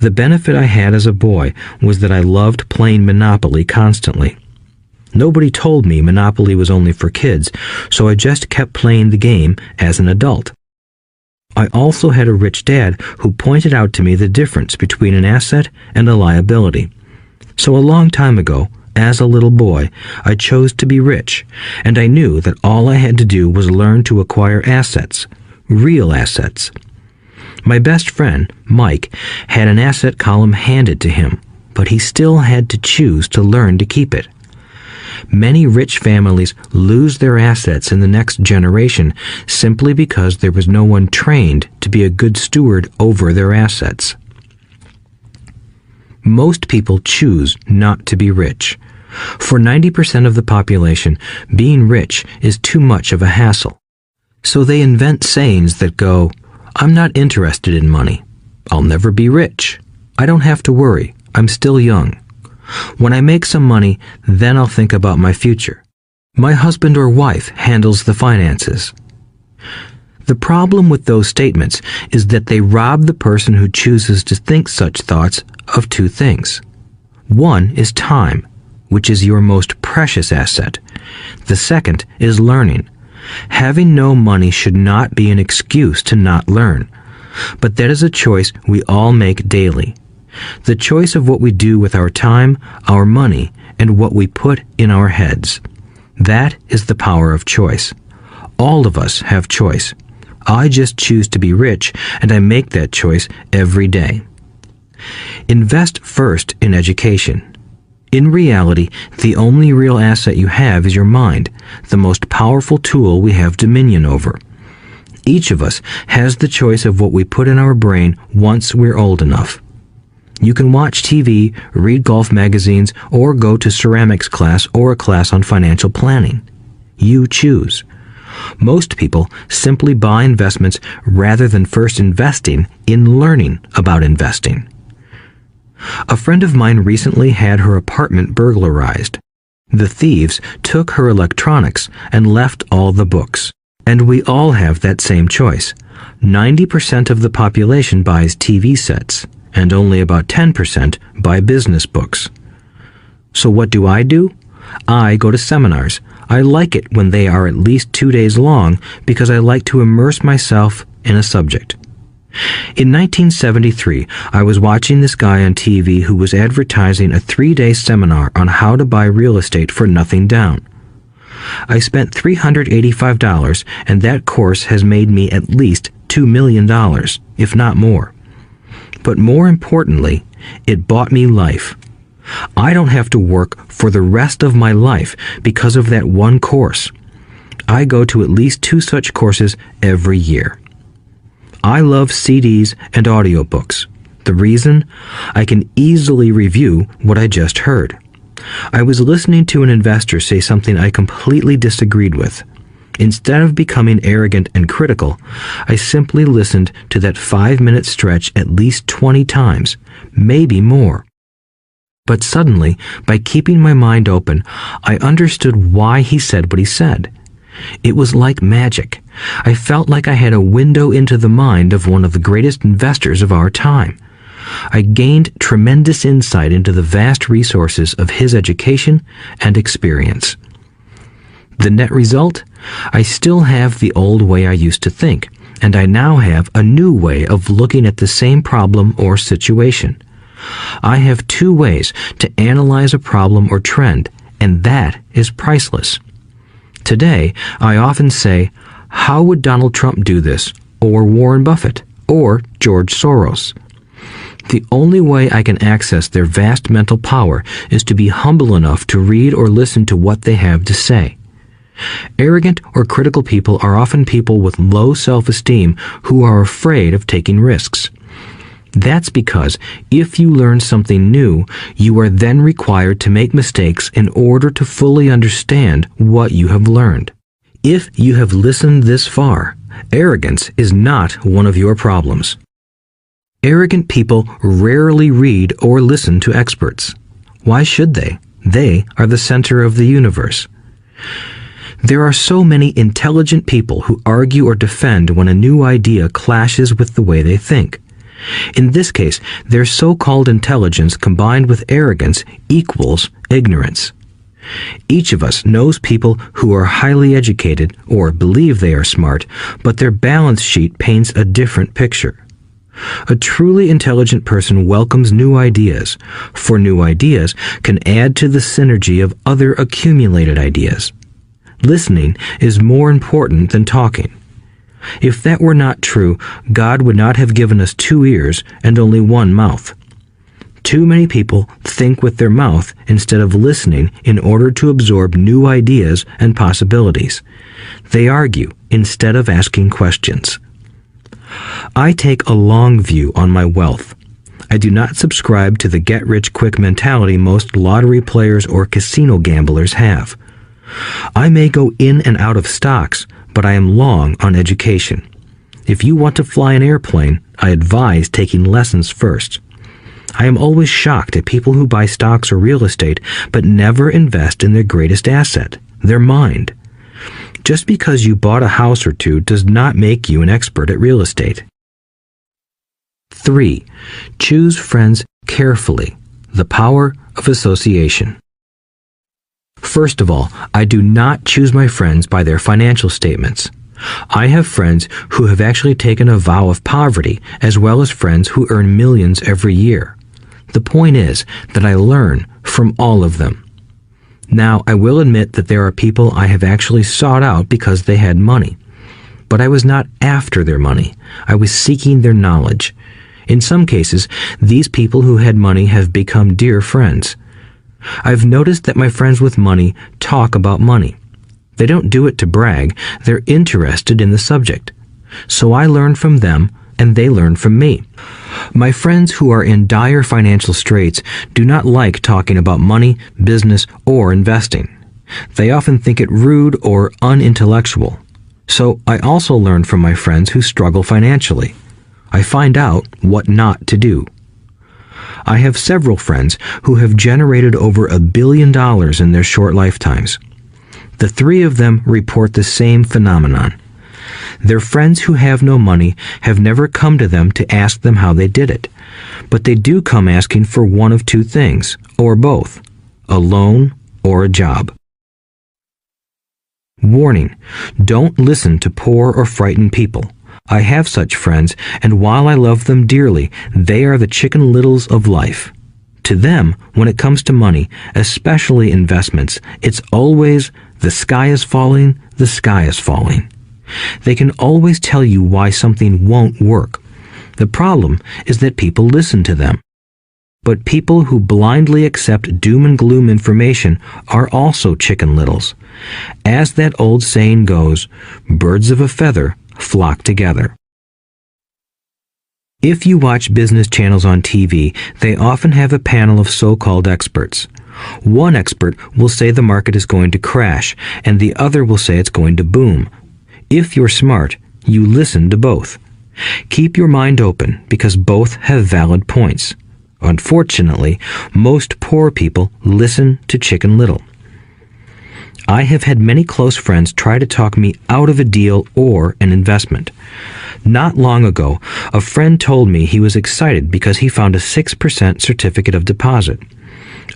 The benefit I had as a boy was that I loved playing Monopoly constantly. Nobody told me Monopoly was only for kids, so I just kept playing the game as an adult. I also had a rich dad who pointed out to me the difference between an asset and a liability. So a long time ago, as a little boy, I chose to be rich, and I knew that all I had to do was learn to acquire assets, real assets. My best friend, Mike, had an asset column handed to him, but he still had to choose to learn to keep it. Many rich families lose their assets in the next generation simply because there was no one trained to be a good steward over their assets. Most people choose not to be rich. For 90% of the population, being rich is too much of a hassle. So they invent sayings that go, "I'm not interested in money," "I'll never be rich," I don't have to worry. I'm still young. When I make some money, then I'll think about my future. My husband or wife handles the finances. The problem with those statements is that they rob the person who chooses to think such thoughts of two things. One is time, which is your most precious asset. The second is learning. Having no money should not be an excuse to not learn, but that is a choice we all make daily. The choice of what we do with our time, our money, and what we put in our heads. That is the power of choice. All of us have choice. I just choose to be rich, and I make that choice every day. Invest first in education. In reality, the only real asset you have is your mind, the most powerful tool we have dominion over. Each of us has the choice of what we put in our brain once we're old enough. You can watch TV, read golf magazines, or go to ceramics class or a class on financial planning. You choose. Most people simply buy investments rather than first investing in learning about investing. A friend of mine recently had her apartment burglarized. The thieves took her electronics and left all the books. And we all have that same choice. 90% of the population buys TV sets, and only about 10% buy business books. So what do? I go to seminars. I like it when they are at least 2 days long because I like to immerse myself in a subject. In 1973, I was watching this guy on TV who was advertising a 3-day seminar on how to buy real estate for nothing down. I spent $385, and that course has made me at least $2 million, if not more. But more importantly, it bought me life. I don't have to work for the rest of my life because of that one course. I go to at least 2 such courses every year. I love CDs and audiobooks. The reason? I can easily review what I just heard. I was listening to an investor say something I completely disagreed with. Instead of becoming arrogant and critical, I simply listened to that 5-minute stretch at least 20 times, maybe more. But suddenly, by keeping my mind open, I understood why he said what he said. It was like magic. I felt like I had a window into the mind of one of the greatest investors of our time. I gained tremendous insight into the vast resources of his education and experience. The net result? I still have the old way I used to think, and I now have a new way of looking at the same problem or situation. I have 2 ways to analyze a problem or trend, and that is priceless. Today, I often say, how would Donald Trump do this, or Warren Buffett, or George Soros? The only way I can access their vast mental power is to be humble enough to read or listen to what they have to say. Arrogant or critical people are often people with low self-esteem who are afraid of taking risks. That's because if you learn something new, you are then required to make mistakes in order to fully understand what you have learned. If you have listened this far, arrogance is not one of your problems. Arrogant people rarely read or listen to experts. Why should they? They are the center of the universe. There are so many intelligent people who argue or defend when a new idea clashes with the way they think. In this case, their so-called intelligence combined with arrogance equals ignorance. Each of us knows people who are highly educated or believe they are smart, but their balance sheet paints a different picture. A truly intelligent person welcomes new ideas, for new ideas can add to the synergy of other accumulated ideas. Listening is more important than talking. If that were not true, God would not have given us 2 ears and only 1 mouth. Too many people think with their mouth instead of listening in order to absorb new ideas and possibilities. They argue instead of asking questions. I take a long view on my wealth. I do not subscribe to the get-rich-quick mentality most lottery players or casino gamblers have. I may go in and out of stocks, but I am long on education. If you want to fly an airplane, I advise taking lessons first. I am always shocked at people who buy stocks or real estate but never invest in their greatest asset, their mind. Just because you bought a house or two does not make you an expert at real estate. 3. Choose friends carefully. The power of association. First of all, I do not choose my friends by their financial statements. I have friends who have actually taken a vow of poverty, as well as friends who earn millions every year. The point is that I learn from all of them. Now, I will admit that there are people I have actually sought out because they had money. But I was not after their money. I was seeking their knowledge. In some cases, these people who had money have become dear friends. I've noticed that my friends with money talk about money. They don't do it to brag. They're interested in the subject. So I learn from them, and they learn from me. My friends who are in dire financial straits do not like talking about money, business, or investing. They often think it rude or unintellectual. So I also learn from my friends who struggle financially. I find out what not to do. I have several friends who have generated over $1 billion in their short lifetimes. The 3 of them report the same phenomenon. Their friends who have no money have never come to them to ask them how they did it, but they do come asking for one of 2 things, or both, a loan or a job. Warning: don't listen to poor or frightened people. I have such friends, and while I love them dearly, they are the Chicken Littles of life. To them, when it comes to money, especially investments, it's always, the sky is falling, the sky is falling. They can always tell you why something won't work. The problem is that people listen to them. But people who blindly accept doom and gloom information are also Chicken Littles. As that old saying goes, birds of a feather flock together. If you watch business channels on TV, they often have a panel of so-called experts. One expert will say the market is going to crash, and the other will say it's going to boom. If you're smart, you listen to both. Keep your mind open, because both have valid points. Unfortunately, most poor people listen to Chicken Little. I have had many close friends try to talk me out of a deal or an investment. Not long ago, a friend told me he was excited because he found a 6% certificate of deposit.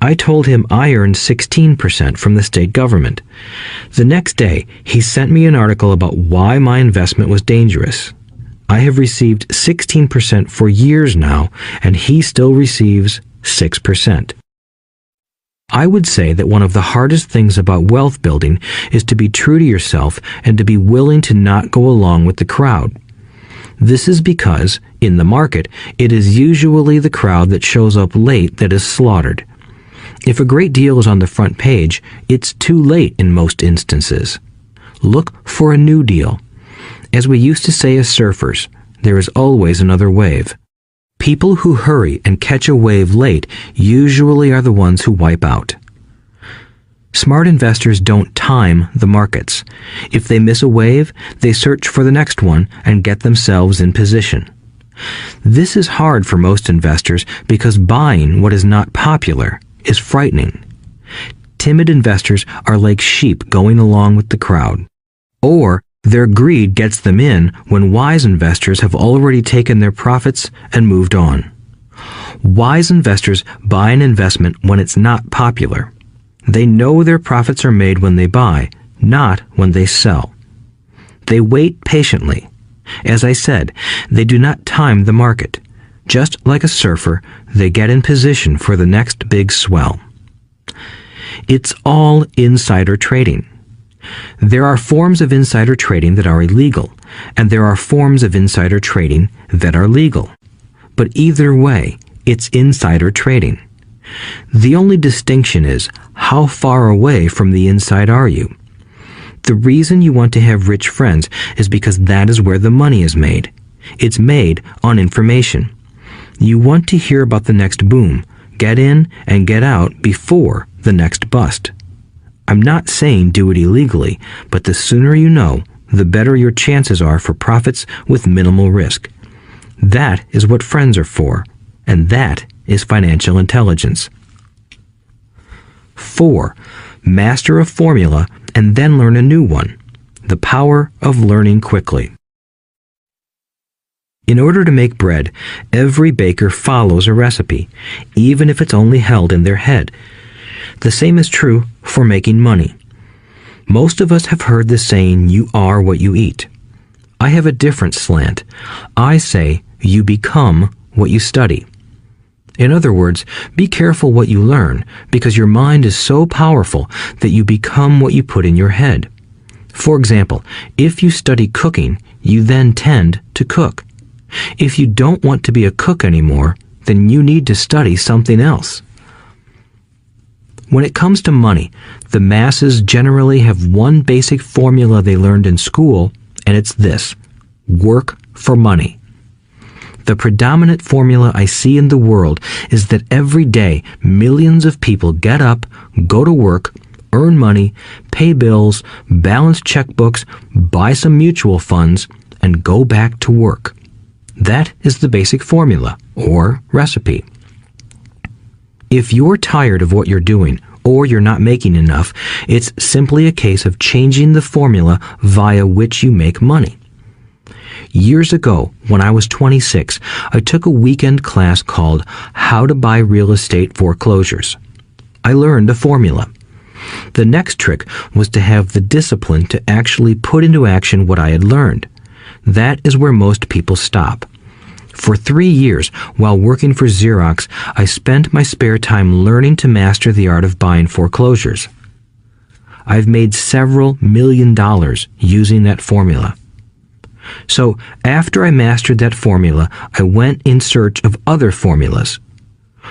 I told him I earned 16% from the state government. The next day, he sent me an article about why my investment was dangerous. I have received 16% for years now, and he still receives 6%. I would say that one of the hardest things about wealth building is to be true to yourself and to be willing to not go along with the crowd. This is because, in the market, it is usually the crowd that shows up late that is slaughtered. If a great deal is on the front page, it's too late in most instances. Look for a new deal. As we used to say as surfers, there is always another wave. People who hurry and catch a wave late usually are the ones who wipe out. Smart investors don't time the markets. If they miss a wave, they search for the next one and get themselves in position. This is hard for most investors because buying what is not popular is frightening. Timid investors are like sheep going along with the crowd. Or their greed gets them in when wise investors have already taken their profits and moved on. Wise investors buy an investment when it's not popular. They know their profits are made when they buy, not when they sell. They wait patiently. As I said, they do not time the market. Just like a surfer, they get in position for the next big swell. It's all insider trading. There are forms of insider trading that are illegal, and there are forms of insider trading that are legal. But either way, it's insider trading. The only distinction is, how far away from the inside are you? The reason you want to have rich friends is because that is where the money is made. It's made on information. You want to hear about the next boom, get in and get out before the next bust. I'm not saying do it illegally, but the sooner you know, the better your chances are for profits with minimal risk. That is what friends are for, and that is financial intelligence. 4. Master a formula and then learn a new one. The power of learning quickly. In order to make bread, every baker follows a recipe, even if it's only held in their head. The same is true for making money. Most of us have heard the saying, "You are what you eat." I have a different slant. I say, you become what you study. In other words, be careful what you learn, because your mind is so powerful that you become what you put in your head. For example, if you study cooking, you then tend to cook. If you don't want to be a cook anymore, then you need to study something else. When it comes to money, the masses generally have one basic formula they learned in school, and it's this: work for money. The predominant formula I see in the world is that every day millions of people get up, go to work, earn money, pay bills, balance checkbooks, buy some mutual funds, and go back to work. That is the basic formula, or recipe. If you're tired of what you're doing, or you're not making enough, it's simply a case of changing the formula via which you make money. Years ago, when I was 26, I took a weekend class called How to Buy Real Estate Foreclosures. I learned a formula. The next trick was to have the discipline to actually put into action what I had learned. That is where most people stop. For 3 years, while working for Xerox, I spent my spare time learning to master the art of buying foreclosures. I've made several $million using that formula. So, after I mastered that formula, I went in search of other formulas.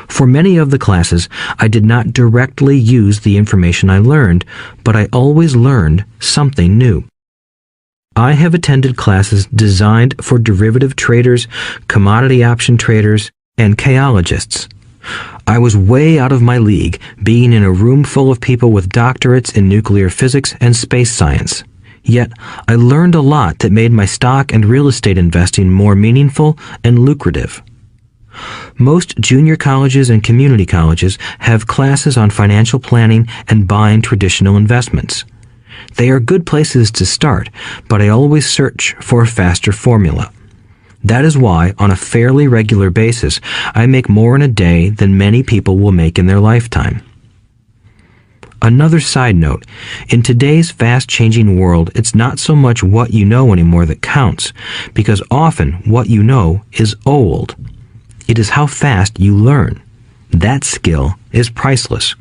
For many of the classes, I did not directly use the information I learned, but I always learned something new. I have attended classes designed for derivative traders, commodity option traders, and chaologists. I was way out of my league, being in a room full of people with doctorates in nuclear physics and space science. Yet, I learned a lot that made my stock and real estate investing more meaningful and lucrative. Most junior colleges and community colleges have classes on financial planning and buying traditional investments. They are good places to start, but I always search for a faster formula. That is why, on a fairly regular basis, I make more in a day than many people will make in their lifetime. Another side note, in today's fast-changing world, it's not so much what you know anymore that counts, because often what you know is old. It is how fast you learn. That skill is priceless.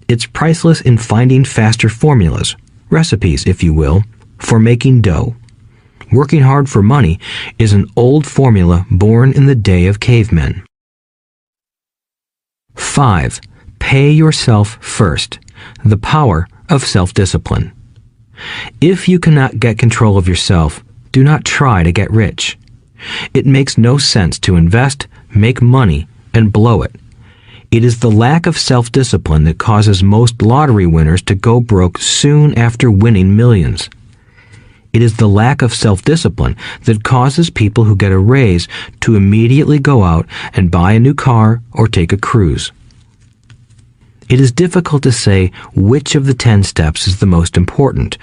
It's priceless in finding faster formulas, recipes, if you will, for making dough. Working hard for money is an old formula born in the day of cavemen. 5. Pay yourself first. The power of self-discipline. If you cannot get control of yourself, do not try to get rich. It makes no sense to invest, make money, and blow it. It is the lack of self-discipline that causes most lottery winners to go broke soon after winning millions. It is the lack of self-discipline that causes people who get a raise to immediately go out and buy a new car or take a cruise. It is difficult to say which of the 10 steps is the most important,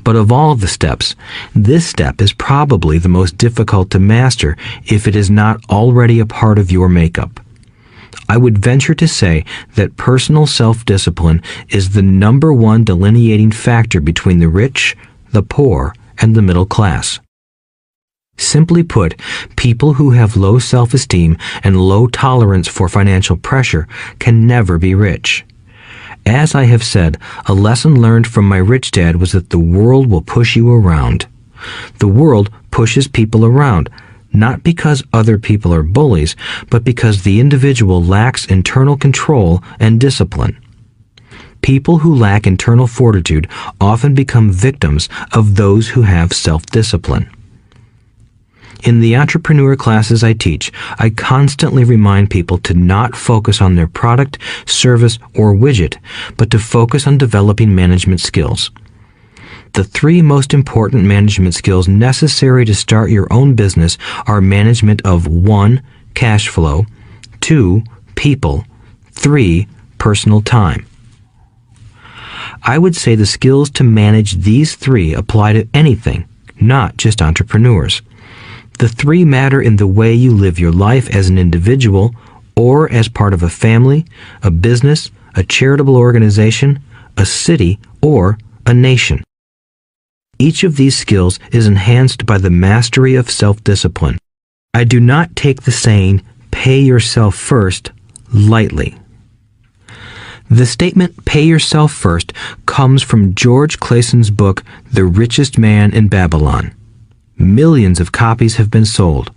but of all of the steps, this step is probably the most difficult to master if it is not already a part of your makeup. I would venture to say that personal self-discipline is the number one delineating factor between the rich, the poor, and the middle class. Simply put, people who have low self-esteem and low tolerance for financial pressure can never be rich. As I have said, a lesson learned from my rich dad was that the world will push you around. The world pushes people around, not because other people are bullies, but because the individual lacks internal control and discipline. People who lack internal fortitude often become victims of those who have self-discipline. In the entrepreneur classes I teach, I constantly remind people to not focus on their product, service, or widget, but to focus on developing management skills. The 3 most important management skills necessary to start your own business are management of 1. Cash flow, 2. people. 3. Personal time. I would say the skills to manage these 3 apply to anything, not just entrepreneurs. The 3 matter in the way you live your life as an individual or as part of a family, a business, a charitable organization, a city, or a nation. Each of these skills is enhanced by the mastery of self-discipline. I do not take the saying, "pay yourself first," lightly. The statement, "pay yourself first," comes from George Clayson's book, The Richest Man in Babylon. Millions of copies have been sold.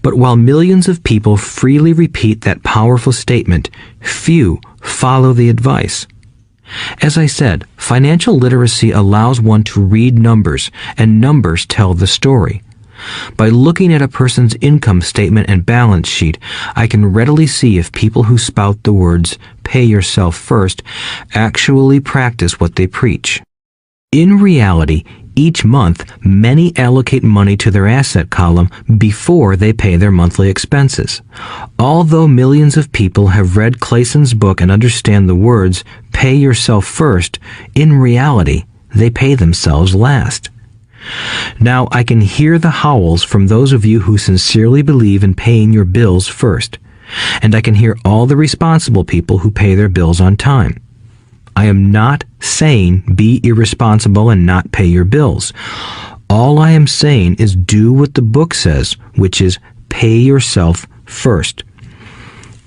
But while millions of people freely repeat that powerful statement, few follow the advice. As I said, financial literacy allows one to read numbers, and numbers tell the story. By looking at a person's income statement and balance sheet, I can readily see if people who spout the words, "pay yourself first," actually practice what they preach. In reality, each month, many allocate money to their asset column before they pay their monthly expenses. Although millions of people have read Clayson's book and understand the words, "pay yourself first," in reality, they pay themselves last. Now, I can hear the howls from those of you who sincerely believe in paying your bills first, and I can hear all the responsible people who pay their bills on time. I am not saying be irresponsible and not pay your bills. All I am saying is do what the book says, which is pay yourself first.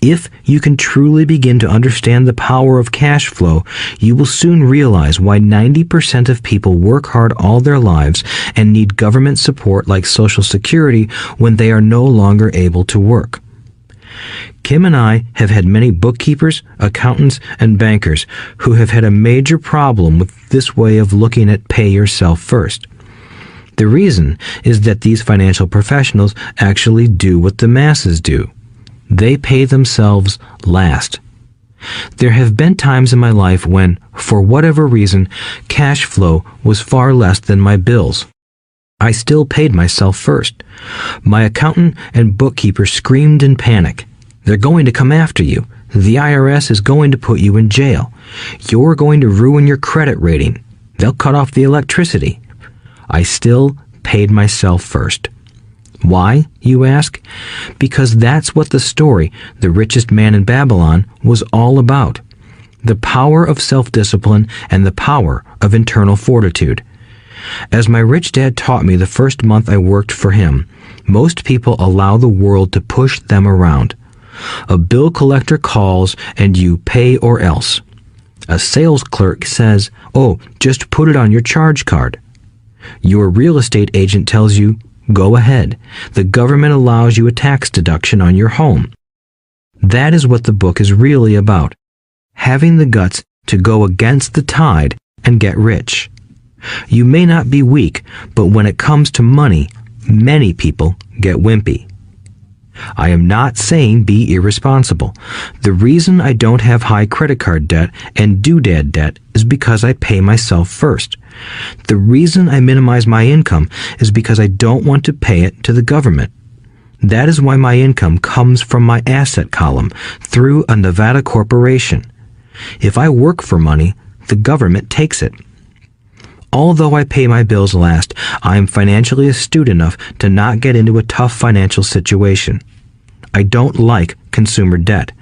If you can truly begin to understand the power of cash flow, you will soon realize why 90% of people work hard all their lives and need government support like Social Security when they are no longer able to work. Kim and I have had many bookkeepers, accountants, and bankers who have had a major problem with this way of looking at pay yourself first. The reason is that these financial professionals actually do what the masses do. They pay themselves last. There have been times in my life when, for whatever reason, cash flow was far less than my bills. I still paid myself first. My accountant and bookkeeper screamed in panic. "They're going to come after you. The IRS is going to put you in jail. You're going to ruin your credit rating. They'll cut off the electricity." I still paid myself first. Why, you ask? Because that's what the story, The Richest Man in Babylon, was all about. The power of self-discipline and the power of internal fortitude. As my rich dad taught me the first month I worked for him, most people allow the world to push them around. A bill collector calls and you pay or else. A sales clerk says, "Oh, just put it on your charge card." Your real estate agent tells you, "Go ahead. The government allows you a tax deduction on your home." That is what the book is really about. Having the guts to go against the tide and get rich. You may not be weak, but when it comes to money, many people get wimpy. I am not saying be irresponsible. The reason I don't have high credit card debt and doodad debt is because I pay myself first. The reason I minimize my income is because I don't want to pay it to the government. That is why my income comes from my asset column through a Nevada corporation. If I work for money, the government takes it. Although I pay my bills last, I am financially astute enough to not get into a tough financial situation. I don't like consumer debt.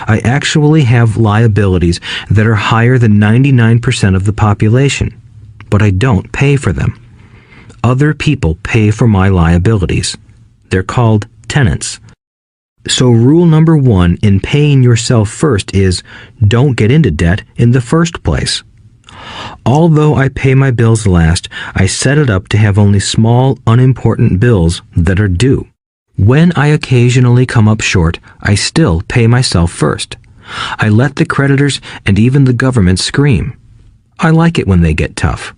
I actually have liabilities that are higher than 99% of the population, but I don't pay for them. Other people pay for my liabilities. They're called tenants. So rule number 1 in paying yourself first is don't get into debt in the first place. Although I pay my bills last, I set it up to have only small, unimportant bills that are due. When I occasionally come up short, I still pay myself first. I let the creditors and even the government scream. I like it when they get tough.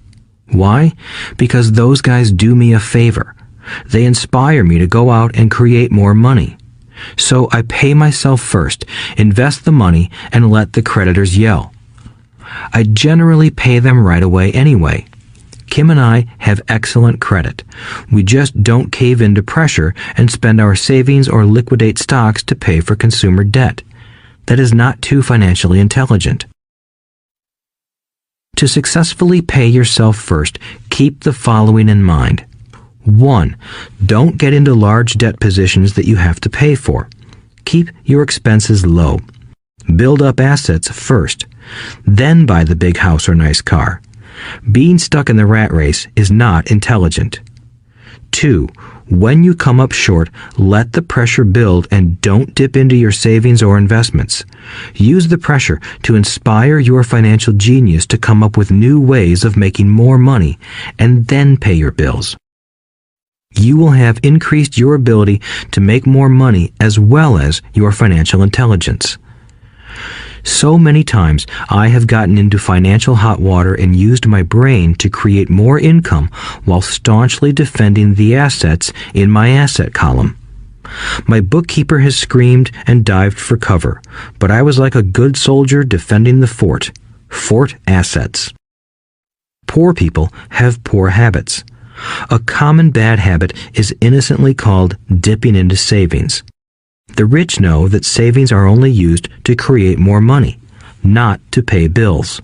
Why? Because those guys do me a favor. They inspire me to go out and create more money. So I pay myself first, invest the money, and let the creditors yell. I generally pay them right away anyway. Kim and I have excellent credit. We just don't cave into pressure and spend our savings or liquidate stocks to pay for consumer debt. that is not too financially intelligent. To successfully pay yourself first, keep the following in mind. 1. Don't get into large debt positions that you have to pay for. Keep your expenses low. Build up assets first, then buy the big house or nice car. Being stuck in the rat race is not intelligent. 2. When you come up short, let the pressure build and don't dip into your savings or investments. Use the pressure to inspire your financial genius to come up with new ways of making more money and then pay your bills. You will have increased your ability to make more money as well as your financial intelligence. So many times I have gotten into financial hot water and used my brain to create more income while staunchly defending the assets in my asset column. My bookkeeper has screamed and dived for cover, but I was like a good soldier defending the fort. Fort assets. Poor people have poor habits. A common bad habit is innocently called dipping into savings. The rich know that savings are only used to create more money, not to pay bills.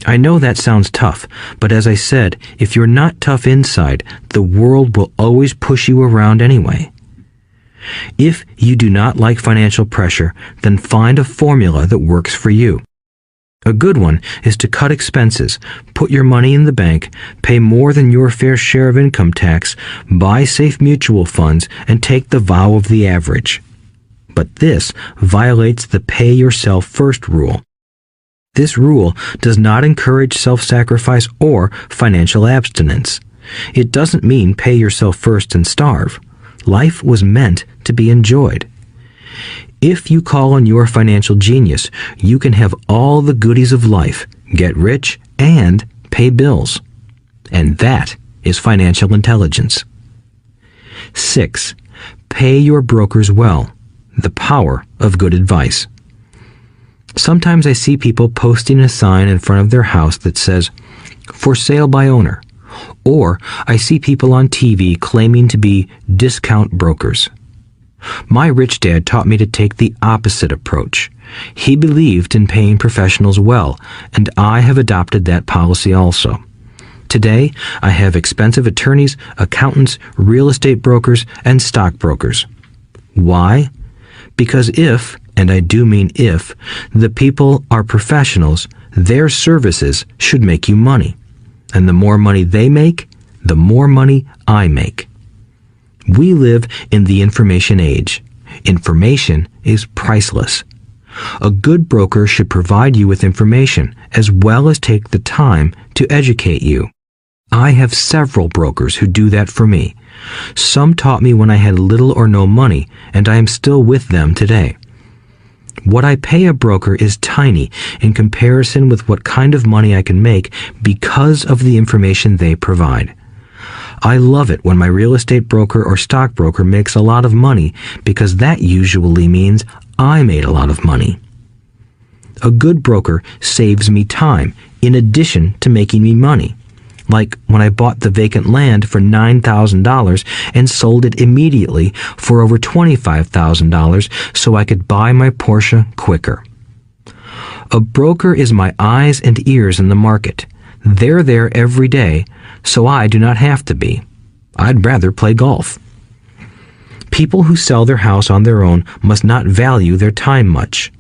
I know that sounds tough, but as I said, if you're not tough inside, the world will always push you around anyway. If you do not like financial pressure, then find a formula that works for you. A good one is to cut expenses, put your money in the bank, pay more than your fair share of income tax, buy safe mutual funds, and take the vow of the average. But this violates the pay yourself first rule. This rule does not encourage self-sacrifice or financial abstinence. It doesn't mean pay yourself first and starve. Life was meant to be enjoyed. If you call on your financial genius, you can have all the goodies of life, get rich, and pay bills. And that is financial intelligence. 6. Pay your brokers well. The power of good advice. Sometimes I see people posting a sign in front of their house that says, "For sale by owner." Or I see people on TV claiming to be discount brokers. My rich dad taught me to take the opposite approach. He believed in paying professionals well, and I have adopted that policy also. Today, I have expensive attorneys, accountants, real estate brokers, and stockbrokers. Why? Because if, and I do mean if, the people are professionals, their services should make you money. And the more money they make, the more money I make. We live in the information age. Information is priceless. A good broker should provide you with information as well as take the time to educate you. I have several brokers who do that for me. Some taught me when I had little or no money, and I am still with them today. What I pay a broker is tiny in comparison with what kind of money I can make because of the information they provide. I love it when my real estate broker or stockbroker makes a lot of money because that usually means I made a lot of money. A good broker saves me time in addition to making me money. Like when I bought the vacant land for $9,000 and sold it immediately for over $25,000 so I could buy my Porsche quicker. A broker is my eyes and ears in the market. They're there every day, so I do not have to be. I'd rather play golf. People who sell their house on their own must not value their time much.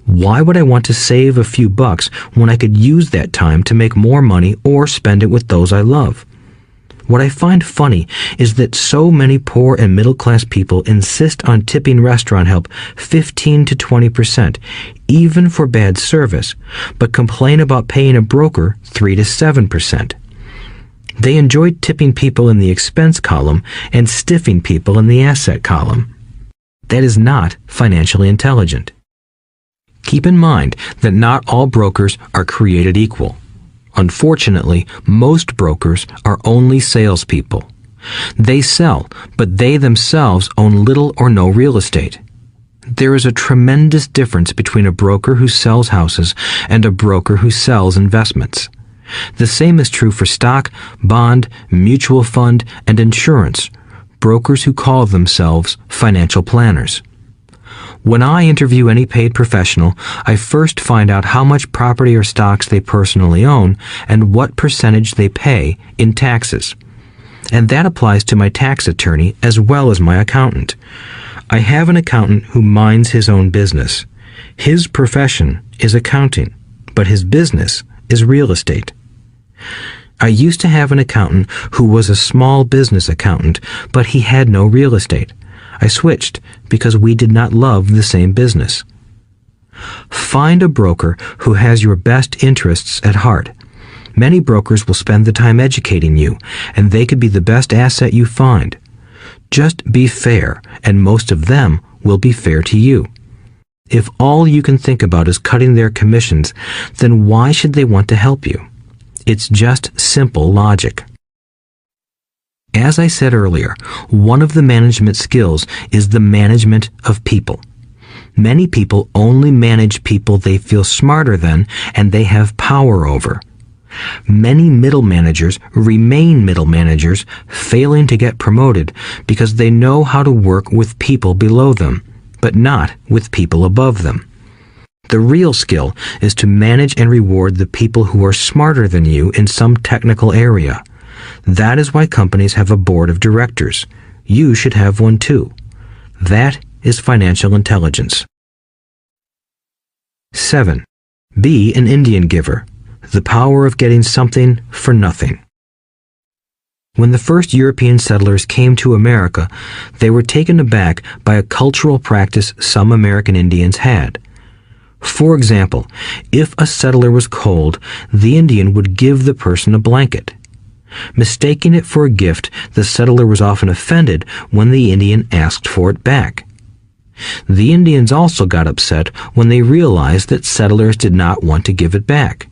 Why would I want to save a few bucks when I could use that time to make more money or spend it with those I love? What I find funny is that so many poor and middle-class people insist on tipping restaurant help 15 to 20%, even for bad service, but complain about paying a broker 3 to 7%. They enjoy tipping people in the expense column and stiffing people in the asset column. That is not financially intelligent. Keep in mind that not all brokers are created equal. Unfortunately, most brokers are only salespeople. They sell, but they themselves own little or no real estate. There is a tremendous difference between a broker who sells houses and a broker who sells investments. The same is true for stock, bond, mutual fund, and insurance, brokers who call themselves financial planners. When I interview any paid professional, I first find out how much property or stocks they personally own and what percentage they pay in taxes. And that applies to my tax attorney as well as my accountant. I have an accountant who minds his own business. His profession is accounting, but his business is real estate. I used to have an accountant who was a small business accountant, but he had no real estate. I switched because we did not love the same business. Find a broker who has your best interests at heart. Many brokers will spend the time educating you, and they could be the best asset you find. Just be fair, and most of them will be fair to you. If all you can think about is cutting their commissions, then why should they want to help you? It's just simple logic. As I said earlier, one of the management skills is the management of people. Many people only manage people they feel smarter than and they have power over. Many middle managers remain middle managers, failing to get promoted because they know how to work with people below them, but not with people above them. The real skill is to manage and reward the people who are smarter than you in some technical area. That is why companies have a board of directors. You should have one too. That is financial intelligence. 7. Be an Indian giver. The power of getting something for nothing. When the first European settlers came to America, they were taken aback by a cultural practice some American Indians had. For example, if a settler was cold, the Indian would give the person a blanket. Mistaking it for a gift, the settler was often offended when the Indian asked for it back. The Indians also got upset when they realized that settlers did not want to give it back.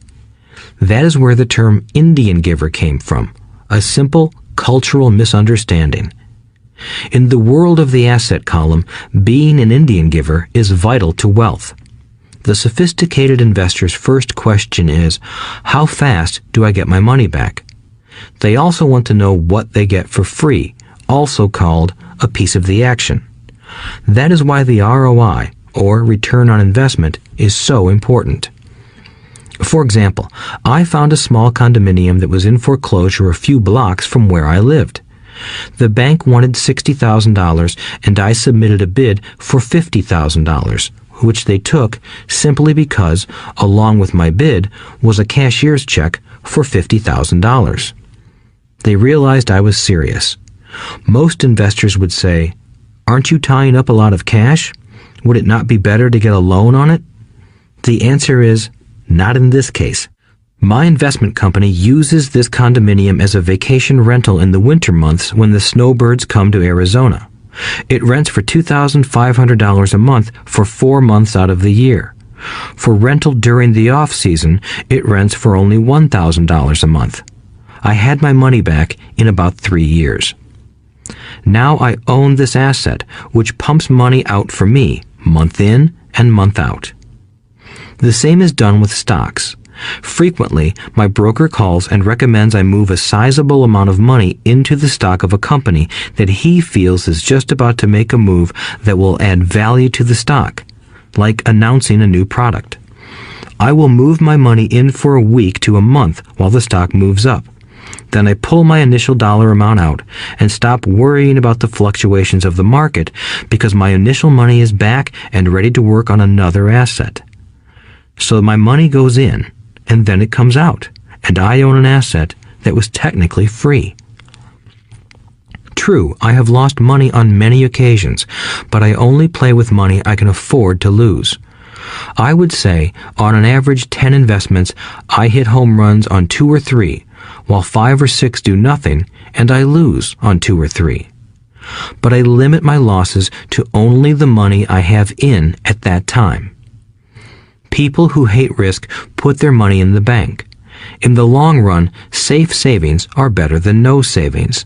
That is where the term Indian giver came from, a simple cultural misunderstanding. In the world of the asset column, being an Indian giver is vital to wealth. The sophisticated investor's first question is, how fast do I get my money back? They also want to know what they get for free, also called a piece of the action. That is why the ROI, or return on investment, is so important. For example, I found a small condominium that was in foreclosure a few blocks from where I lived. The bank wanted $60,000 and I submitted a bid for $50,000, which they took simply because, along with my bid, was a cashier's check for $50,000. They realized I was serious. Most investors would say, "Aren't you tying up a lot of cash? Would it not be better to get a loan on it?" The answer is, not in this case. My investment company uses this condominium as a vacation rental in the winter months when the snowbirds come to Arizona. It rents for $2,500 a month for 4 months out of the year. For rental during the off-season, it rents for only $1,000 a month. I had my money back in about 3 years. Now I own this asset, which pumps money out for me, month in and month out. The same is done with stocks. Frequently, my broker calls and recommends I move a sizable amount of money into the stock of a company that he feels is just about to make a move that will add value to the stock, like announcing a new product. I will move my money in for a week to a month while the stock moves up. Then I pull my initial dollar amount out and stop worrying about the fluctuations of the market because my initial money is back and ready to work on another asset. So my money goes in, and then it comes out, and I own an asset that was technically free. True, I have lost money on many occasions, but I only play with money I can afford to lose. I would say, on an average 10 investments, I hit home runs on 2 or 3, while 5 or 6 do nothing, and I lose on 2 or 3. But I limit my losses to only the money I have in at that time. People who hate risk put their money in the bank. In the long run, safe savings are better than no savings.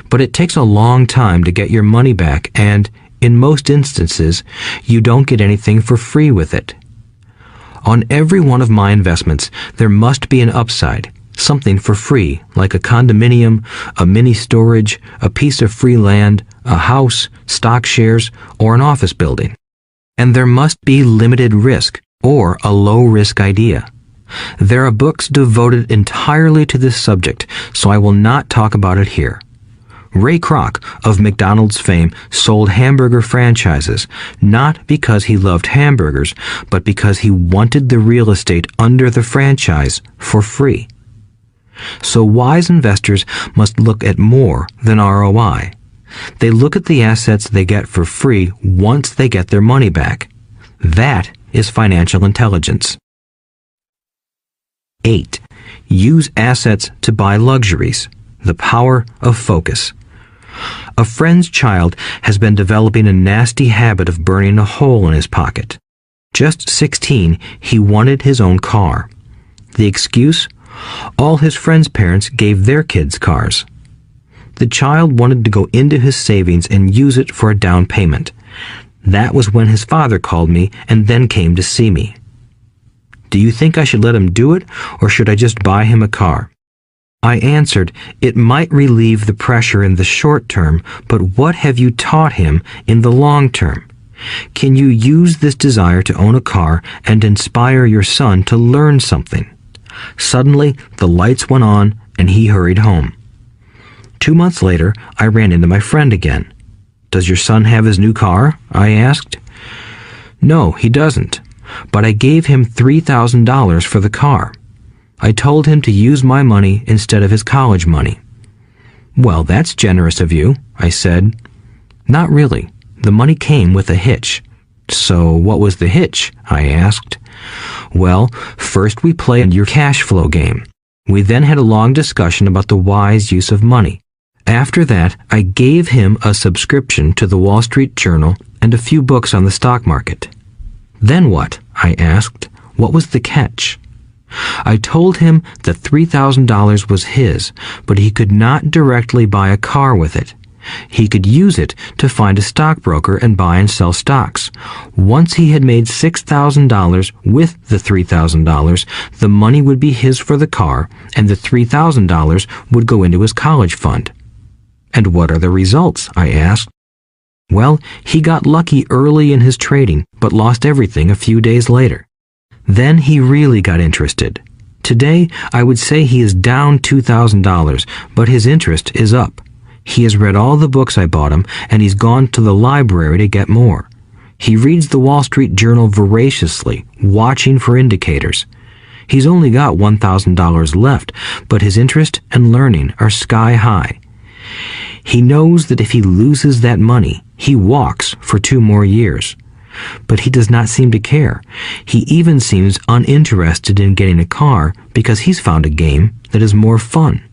But it takes a long time to get your money back, and, in most instances, you don't get anything for free with it. On every one of my investments, there must be an upside, something for free, like a condominium, a mini storage, a piece of free land, a house, stock shares, or an office building. and there must be limited risk or a low-risk idea. There are books devoted entirely to this subject, so I will not talk about it here. Ray Kroc, of McDonald's fame, sold hamburger franchises, not because he loved hamburgers, but because he wanted the real estate under the franchise for free. So wise investors must look at more than ROI. They look at the assets they get for free once they get their money back. That is financial intelligence. 8. Use assets to buy luxuries. The power of focus. A friend's child has been developing a nasty habit of burning a hole in his pocket. Just 16, he wanted his own car. The excuse? All his friends' parents gave their kids cars. The child wanted to go into his savings and use it for a down payment. That was when his father called me and then came to see me. Do you think I should let him do it, or should I just buy him a car? I answered, it might relieve the pressure in the short term, but what have you taught him in the long term? Can you use this desire to own a car and inspire your son to learn something? Suddenly, the lights went on and he hurried home. 2 months later, I ran into my friend again. Does your son have his new car? I asked. No, he doesn't, but I gave him $3,000 for the car. I told him to use my money instead of his college money. Well, that's generous of you, I said. Not really. The money came with a hitch. So what was the hitch? I asked. Well, first we played your cash flow game. We then had a long discussion about the wise use of money. After that, I gave him a subscription to the Wall Street Journal and a few books on the stock market. Then what? I asked. What was the catch? I told him that $3,000 was his, but he could not directly buy a car with it. He could use it to find a stockbroker and buy and sell stocks. Once he had made $6,000 with the $3,000, the money would be his for the car, and the $3,000 would go into his college fund. And what are the results? I asked. Well, he got lucky early in his trading, but lost everything a few days later. Then he really got interested. Today, I would say he is down $2,000, but his interest is up. He has read all the books I bought him, and he's gone to the library to get more. He reads the Wall Street Journal voraciously, watching for indicators. He's only got $1,000 left, but his interest and learning are sky high. He knows that if he loses that money, he walks for 2 more years. But he does not seem to care. He even seems uninterested in getting a car because he's found a game that is more fun.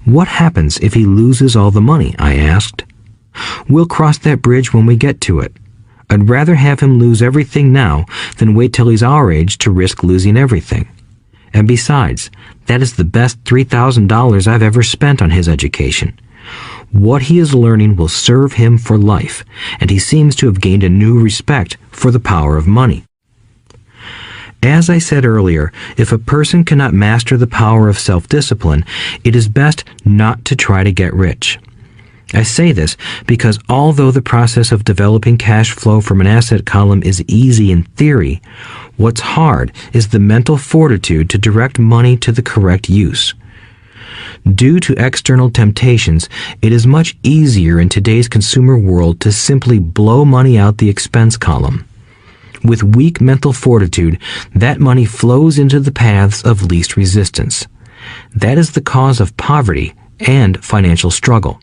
What happens if he loses all the money? I asked. We'll cross that bridge when we get to it. I'd rather have him lose everything now than wait till he's our age to risk losing everything. And besides, that is the best $3,000 I've ever spent on his education. What he is learning will serve him for life, and he seems to have gained a new respect for the power of money. As I said earlier, if a person cannot master the power of self-discipline, it is best not to try to get rich. I say this because although the process of developing cash flow from an asset column is easy in theory, what's hard is the mental fortitude to direct money to the correct use. Due to external temptations, it is much easier in today's consumer world to simply blow money out the expense column. With weak mental fortitude, that money flows into the paths of least resistance. That is the cause of poverty and financial struggle.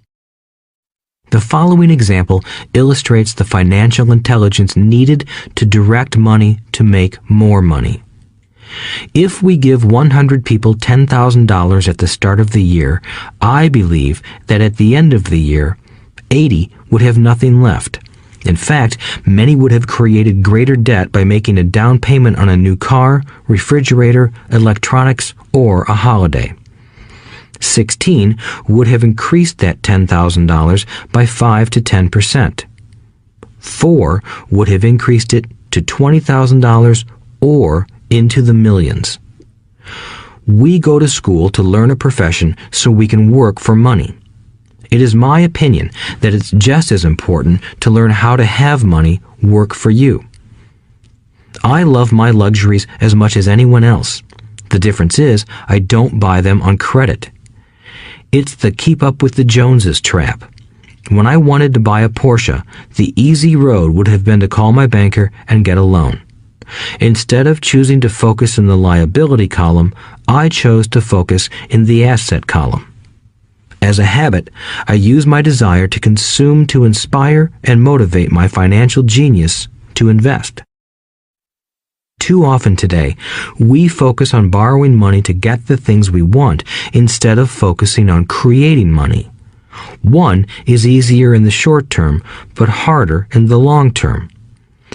The following example illustrates the financial intelligence needed to direct money to make more money. If we give 100 people $10,000 at the start of the year, I believe that at the end of the year, 80 would have nothing left. In fact, many would have created greater debt by making a down payment on a new car, refrigerator, electronics, or a holiday. 16 would have increased that $10,000 by 5 to 10%. 4 would have increased it to $20,000 or into the millions. We go to school to learn a profession so we can work for money. It is my opinion that it's just as important to learn how to have money work for you. I love my luxuries as much as anyone else. The difference is I don't buy them on credit. It's the keep up with the Joneses trap. When I wanted to buy a Porsche, the easy road would have been to call my banker and get a loan. Instead of choosing to focus in the liability column, I chose to focus in the asset column. As a habit, I use my desire to consume to inspire and motivate my financial genius to invest. Too often today, we focus on borrowing money to get the things we want instead of focusing on creating money. One is easier in the short term, but harder in the long term.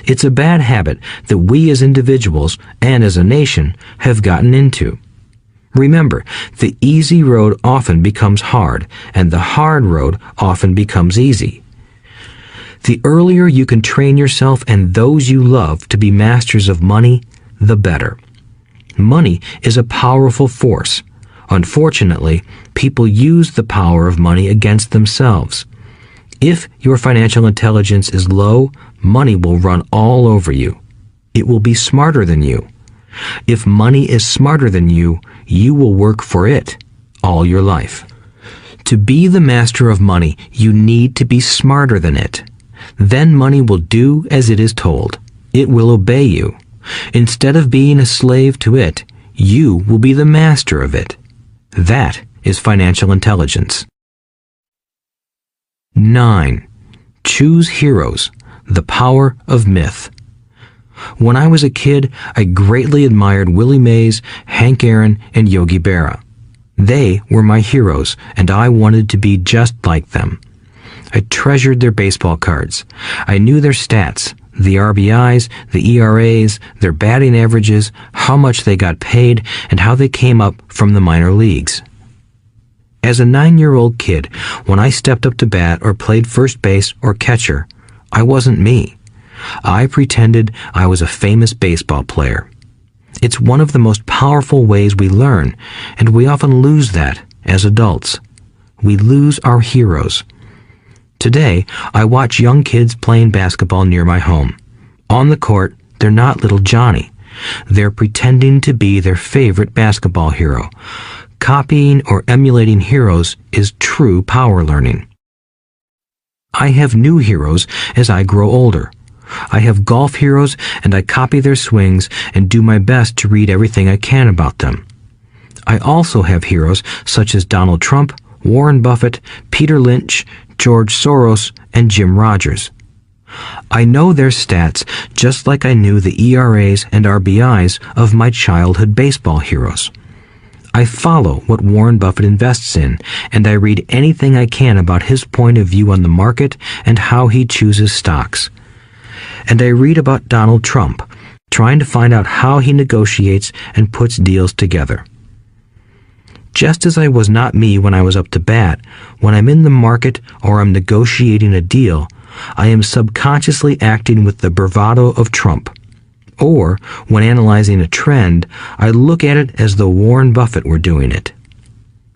It's a bad habit that we as individuals and as a nation have gotten into. Remember, the easy road often becomes hard, and the hard road often becomes easy. The earlier you can train yourself and those you love to be masters of money, the better. Money is a powerful force. Unfortunately, people use the power of money against themselves. If your financial intelligence is low, money will run all over you. It will be smarter than you. If money is smarter than you, you will work for it all your life. To be the master of money, you need to be smarter than it. Then money will do as it is told. It will obey you. Instead of being a slave to it, you will be the master of it. That is financial intelligence. 9. Choose heroes. The power of myth. When I was a kid, I greatly admired Willie Mays, Hank Aaron, and Yogi Berra. They were my heroes, and I wanted to be just like them. I treasured their baseball cards. I knew their stats, the RBIs, the ERAs, their batting averages, how much they got paid, and how they came up from the minor leagues. As a 9-year-old kid, when I stepped up to bat or played first base or catcher, I wasn't me. I pretended I was a famous baseball player. It's one of the most powerful ways we learn, and we often lose that as adults. We lose our heroes. Today, I watch young kids playing basketball near my home. On the court, they're not little Johnny. They're pretending to be their favorite basketball hero. Copying or emulating heroes is true power learning. I have new heroes as I grow older. I have golf heroes, and I copy their swings and do my best to read everything I can about them. I also have heroes such as Donald Trump, Warren Buffett, Peter Lynch, George Soros, and Jim Rogers. I know their stats just like I knew the ERAs and RBIs of my childhood baseball heroes. I follow what Warren Buffett invests in, and I read anything I can about his point of view on the market and how he chooses stocks. And I read about Donald Trump, trying to find out how he negotiates and puts deals together. Just as I was not me when I was up to bat, when I'm in the market or I'm negotiating a deal, I am subconsciously acting with the bravado of Trump. Or, when analyzing a trend, I look at it as though Warren Buffett were doing it.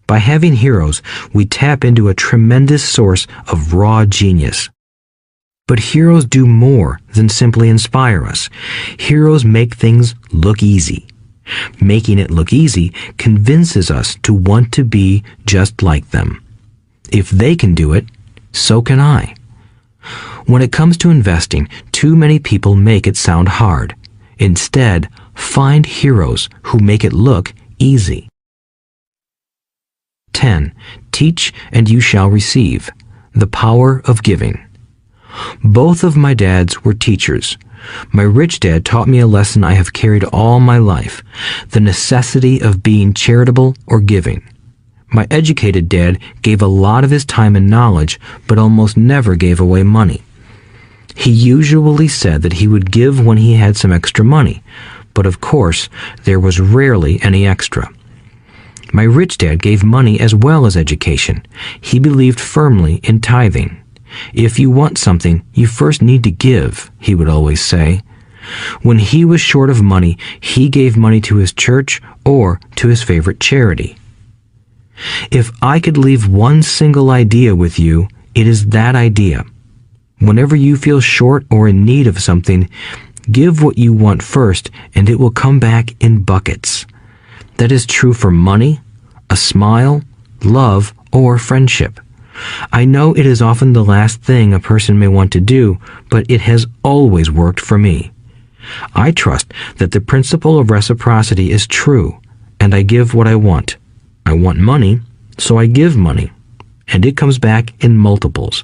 By having heroes, we tap into a tremendous source of raw genius. But heroes do more than simply inspire us. Heroes make things look easy. Making it look easy convinces us to want to be just like them. If they can do it, so can I. When it comes to investing, too many people make it sound hard. Instead, find heroes who make it look easy. 10. Teach and you shall receive. The power of giving. Both of my dads were teachers. My rich dad taught me a lesson I have carried all my life, the necessity of being charitable or giving. My educated dad gave a lot of his time and knowledge, but almost never gave away money. He usually said that he would give when he had some extra money, but of course, there was rarely any extra. My rich dad gave money as well as education. He believed firmly in tithing. If you want something, you first need to give, he would always say. When he was short of money, he gave money to his church or to his favorite charity. If I could leave one single idea with you, it is that idea. Whenever you feel short or in need of something, give what you want first, and it will come back in buckets. That is true for money, a smile, love, or friendship. I know it is often the last thing a person may want to do, but it has always worked for me. I trust that the principle of reciprocity is true, and I give what I want. I want money, so I give money, and it comes back in multiples.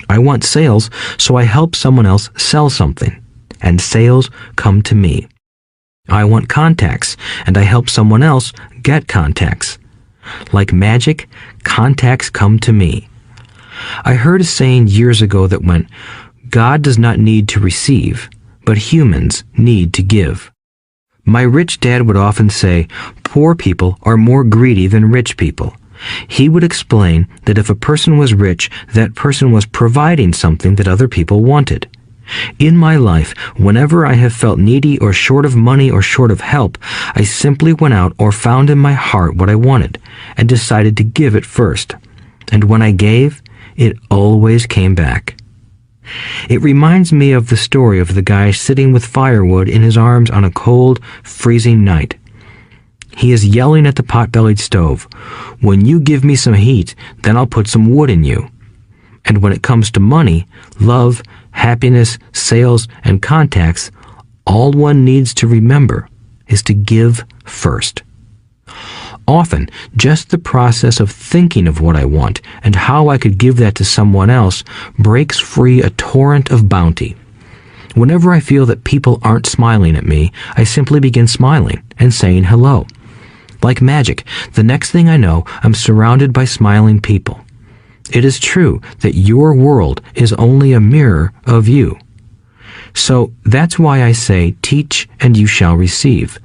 I want sales, so I help someone else sell something, and sales come to me. I want contacts, and I help someone else get contacts. Like magic, contacts come to me. I heard a saying years ago that went, God does not need to receive, but humans need to give. My rich dad would often say, poor people are more greedy than rich people. He would explain that if a person was rich, that person was providing something that other people wanted. In my life, whenever I have felt needy or short of money or short of help, I simply went out or found in my heart what I wanted and decided to give it first. And when I gave, it always came back. It reminds me of the story of the guy sitting with firewood in his arms on a cold, freezing night. He is yelling at the pot-bellied stove, "When you give me some heat, then I'll put some wood in you." And when it comes to money, love, happiness, sales, and contacts, all one needs to remember is to give first. Often, just the process of thinking of what I want and how I could give that to someone else breaks free a torrent of bounty. Whenever I feel that people aren't smiling at me, I simply begin smiling and saying hello. Like magic, the next thing I know, I'm surrounded by smiling people. It is true that your world is only a mirror of you. So that's why I say, teach and you shall receive.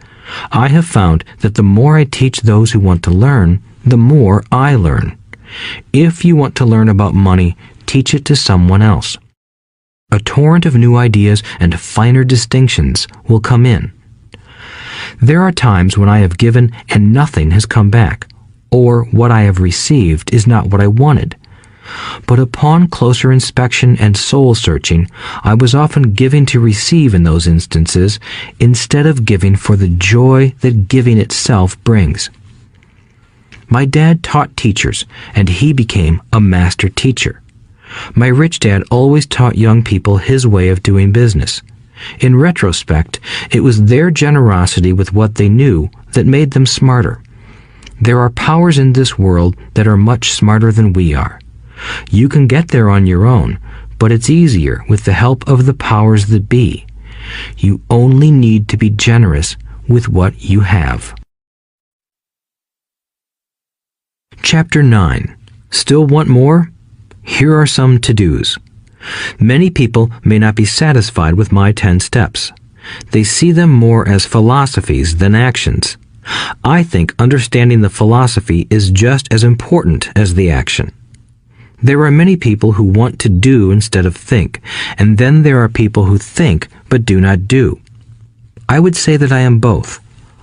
I have found that the more I teach those who want to learn, the more I learn. If you want to learn about money, teach it to someone else. A torrent of new ideas and finer distinctions will come in. There are times when I have given and nothing has come back, or what I have received is not what I wanted. But upon closer inspection and soul-searching, I was often giving to receive in those instances, instead of giving for the joy that giving itself brings. My dad taught teachers, and he became a master teacher. My rich dad always taught young people his way of doing business. In retrospect, it was their generosity with what they knew that made them smarter. There are powers in this world that are much smarter than we are. You can get there on your own, but it's easier with the help of the powers that be. You only need to be generous with what you have. Chapter 9. Still want more? Here are some to-dos. Many people may not be satisfied with my 10 steps. They see them more as philosophies than actions. I think understanding the philosophy is just as important as the action. There are many people who want to do instead of think, and then there are people who think but do not do. I would say that I am both.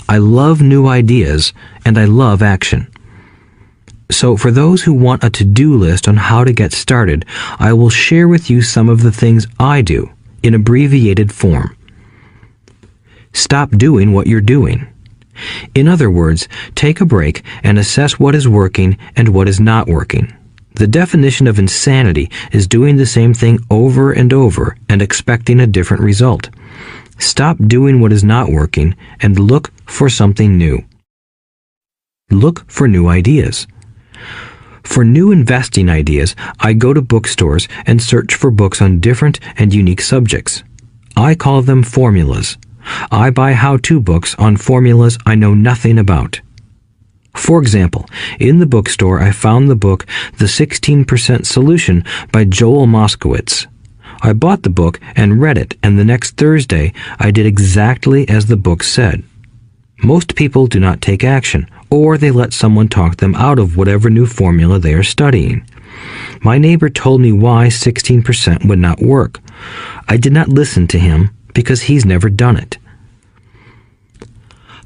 I love new ideas, and I love action. So for those who want a to-do list on how to get started, I will share with you some of the things I do in abbreviated form. Stop doing what you're doing. In other words, take a break and assess what is working and what is not working. The definition of insanity is doing the same thing over and over and expecting a different result. Stop doing what is not working and look for something new. Look for new ideas. For new investing ideas, I go to bookstores and search for books on different and unique subjects. I call them formulas. I buy how-to books on formulas I know nothing about. For example, in the bookstore I found the book The 16% Solution by Joel Moskowitz. I bought the book and read it, and the next Thursday I did exactly as the book said. Most people do not take action, or they let someone talk them out of whatever new formula they are studying. My neighbor told me why 16% would not work. I did not listen to him because he's never done it.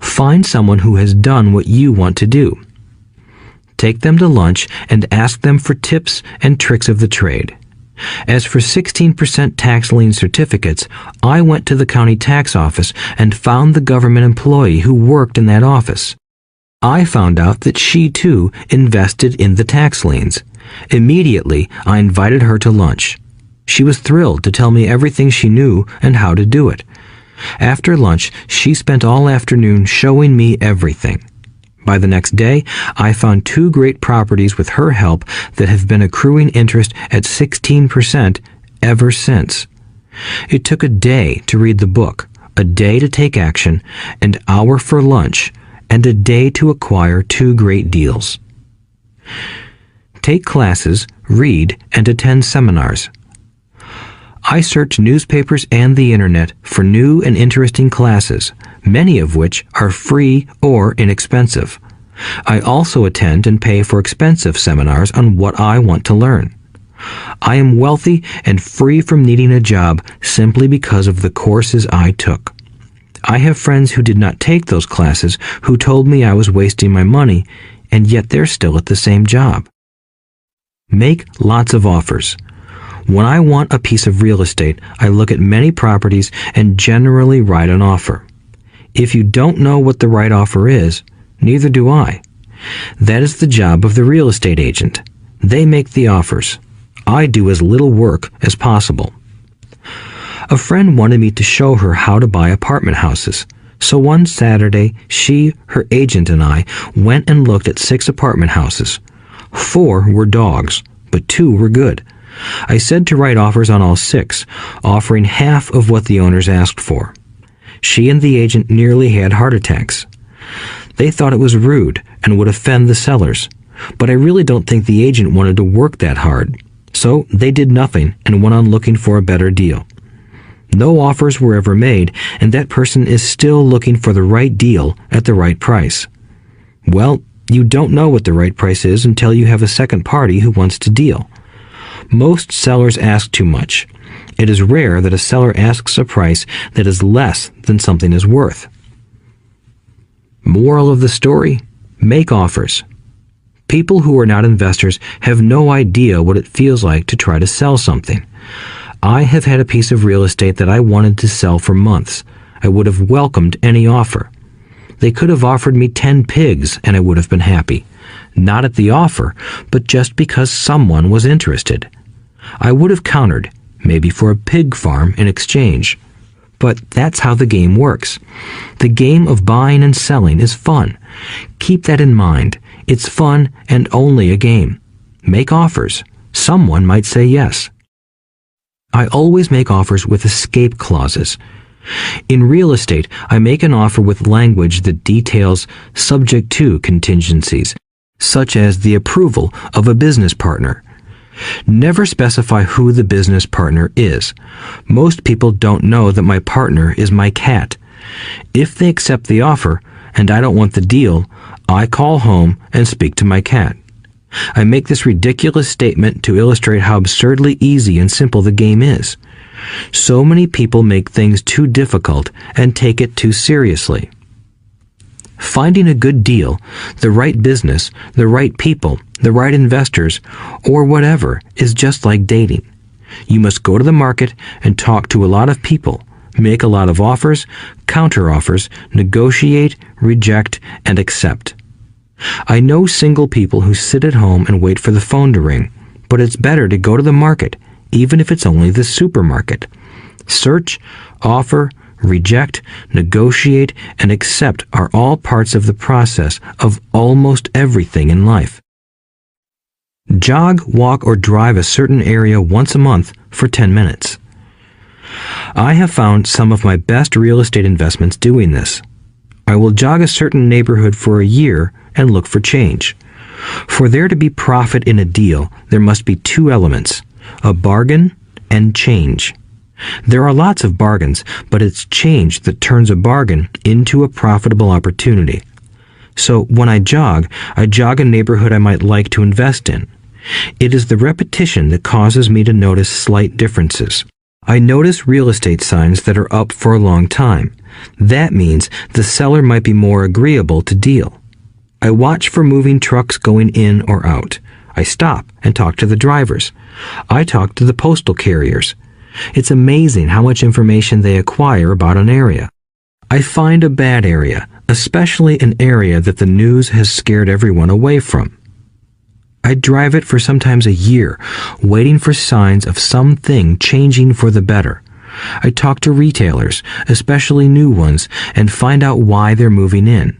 Find someone who has done what you want to do. take them to lunch, and ask them for tips and tricks of the trade. As for 16% tax lien certificates, I went to the county tax office and found the government employee who worked in that office. I found out that she, too, invested in the tax liens. Immediately, I invited her to lunch. She was thrilled to tell me everything she knew and how to do it. After lunch, she spent all afternoon showing me everything. By the next day, I found 2 great properties with her help that have been accruing interest at 16% ever since. It took a day to read the book, a day to take action, an hour for lunch, and a day to acquire 2 great deals. Take classes, read, and attend seminars. I search newspapers and the internet for new and interesting classes, many of which are free or inexpensive. I also attend and pay for expensive seminars on what I want to learn. I am wealthy and free from needing a job simply because of the courses I took. I have friends who did not take those classes who told me I was wasting my money, and yet they're still at the same job. Make lots of offers. When I want a piece of real estate, I look at many properties and generally write an offer. If you don't know what the right offer is, neither do I. That is the job of the real estate agent. They make the offers. I do as little work as possible. A friend wanted me to show her how to buy apartment houses. So one Saturday, she, her agent, and I went and looked at 6 apartment houses. 4 were dogs, but 2 were good. I said to write offers on all 6, offering half of what the owners asked for. She and the agent nearly had heart attacks. They thought it was rude and would offend the sellers, but I really don't think the agent wanted to work that hard. So they did nothing and went on looking for a better deal. No offers were ever made, and that person is still looking for the right deal at the right price. Well, you don't know what the right price is until you have a second party who wants to deal. Most sellers ask too much. It is rare that a seller asks a price that is less than something is worth. Moral of the story: make offers. People who are not investors have no idea what it feels like to try to sell something. I have had a piece of real estate that I wanted to sell for months. I would have welcomed any offer. They could have offered me 10 pigs and I would have been happy. Not at the offer, but just because someone was interested. I would have countered, maybe for a pig farm in exchange. But that's how the game works. The game of buying and selling is fun. Keep that in mind. It's fun and only a game. Make offers. Someone might say yes. I always make offers with escape clauses. In real estate, I make an offer with language that details subject to contingencies, such as the approval of a business partner. Never specify who the business partner is. Most people don't know that my partner is my cat. If they accept the offer, and I don't want the deal, I call home and speak to my cat. I make this ridiculous statement to illustrate how absurdly easy and simple the game is. So many people make things too difficult and take it too seriously. Finding a good deal, the right business, the right people, the right investors, or whatever is just like dating. You must go to the market and talk to a lot of people, make a lot of offers, counter-offers, negotiate, reject, and accept. I know single people who sit at home and wait for the phone to ring, but it's better to go to the market, even if it's only the supermarket. Search, offer, reject, negotiate, and accept are all parts of the process of almost everything in life. Jog, walk, or drive a certain area once a month for 10 minutes. I have found some of my best real estate investments doing this. I will jog a certain neighborhood for a year and look for change. For there to be profit in a deal, there must be 2 elements: a bargain and change. There are lots of bargains, but it's change that turns a bargain into a profitable opportunity. So when I jog a neighborhood I might like to invest in. It is the repetition that causes me to notice slight differences. I notice real estate signs that are up for a long time. That means the seller might be more agreeable to deal. I watch for moving trucks going in or out. I stop and talk to the drivers. I talk to the postal carriers. It's amazing how much information they acquire about an area. I find a bad area, especially an area that the news has scared everyone away from. I drive it for sometimes a year, waiting for signs of something changing for the better. I talk to retailers, especially new ones, and find out why they're moving in.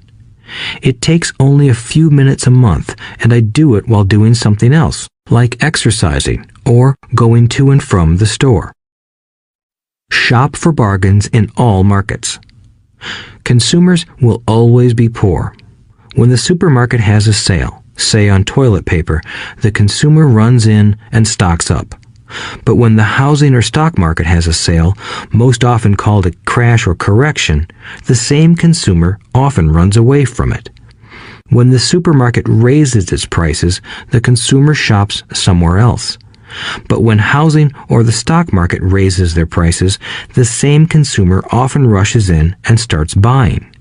It takes only a few minutes a month, and I do it while doing something else, like exercising or going to and from the store. Shop for bargains in all markets. Consumers will always be poor. When the supermarket has a sale, say on toilet paper, the consumer runs in and stocks up. But when the housing or stock market has a sale, most often called a crash or correction, the same consumer often runs away from it. When the supermarket raises its prices, the consumer shops somewhere else. But when housing or the stock market raises their prices, the same consumer often rushes in and starts buying.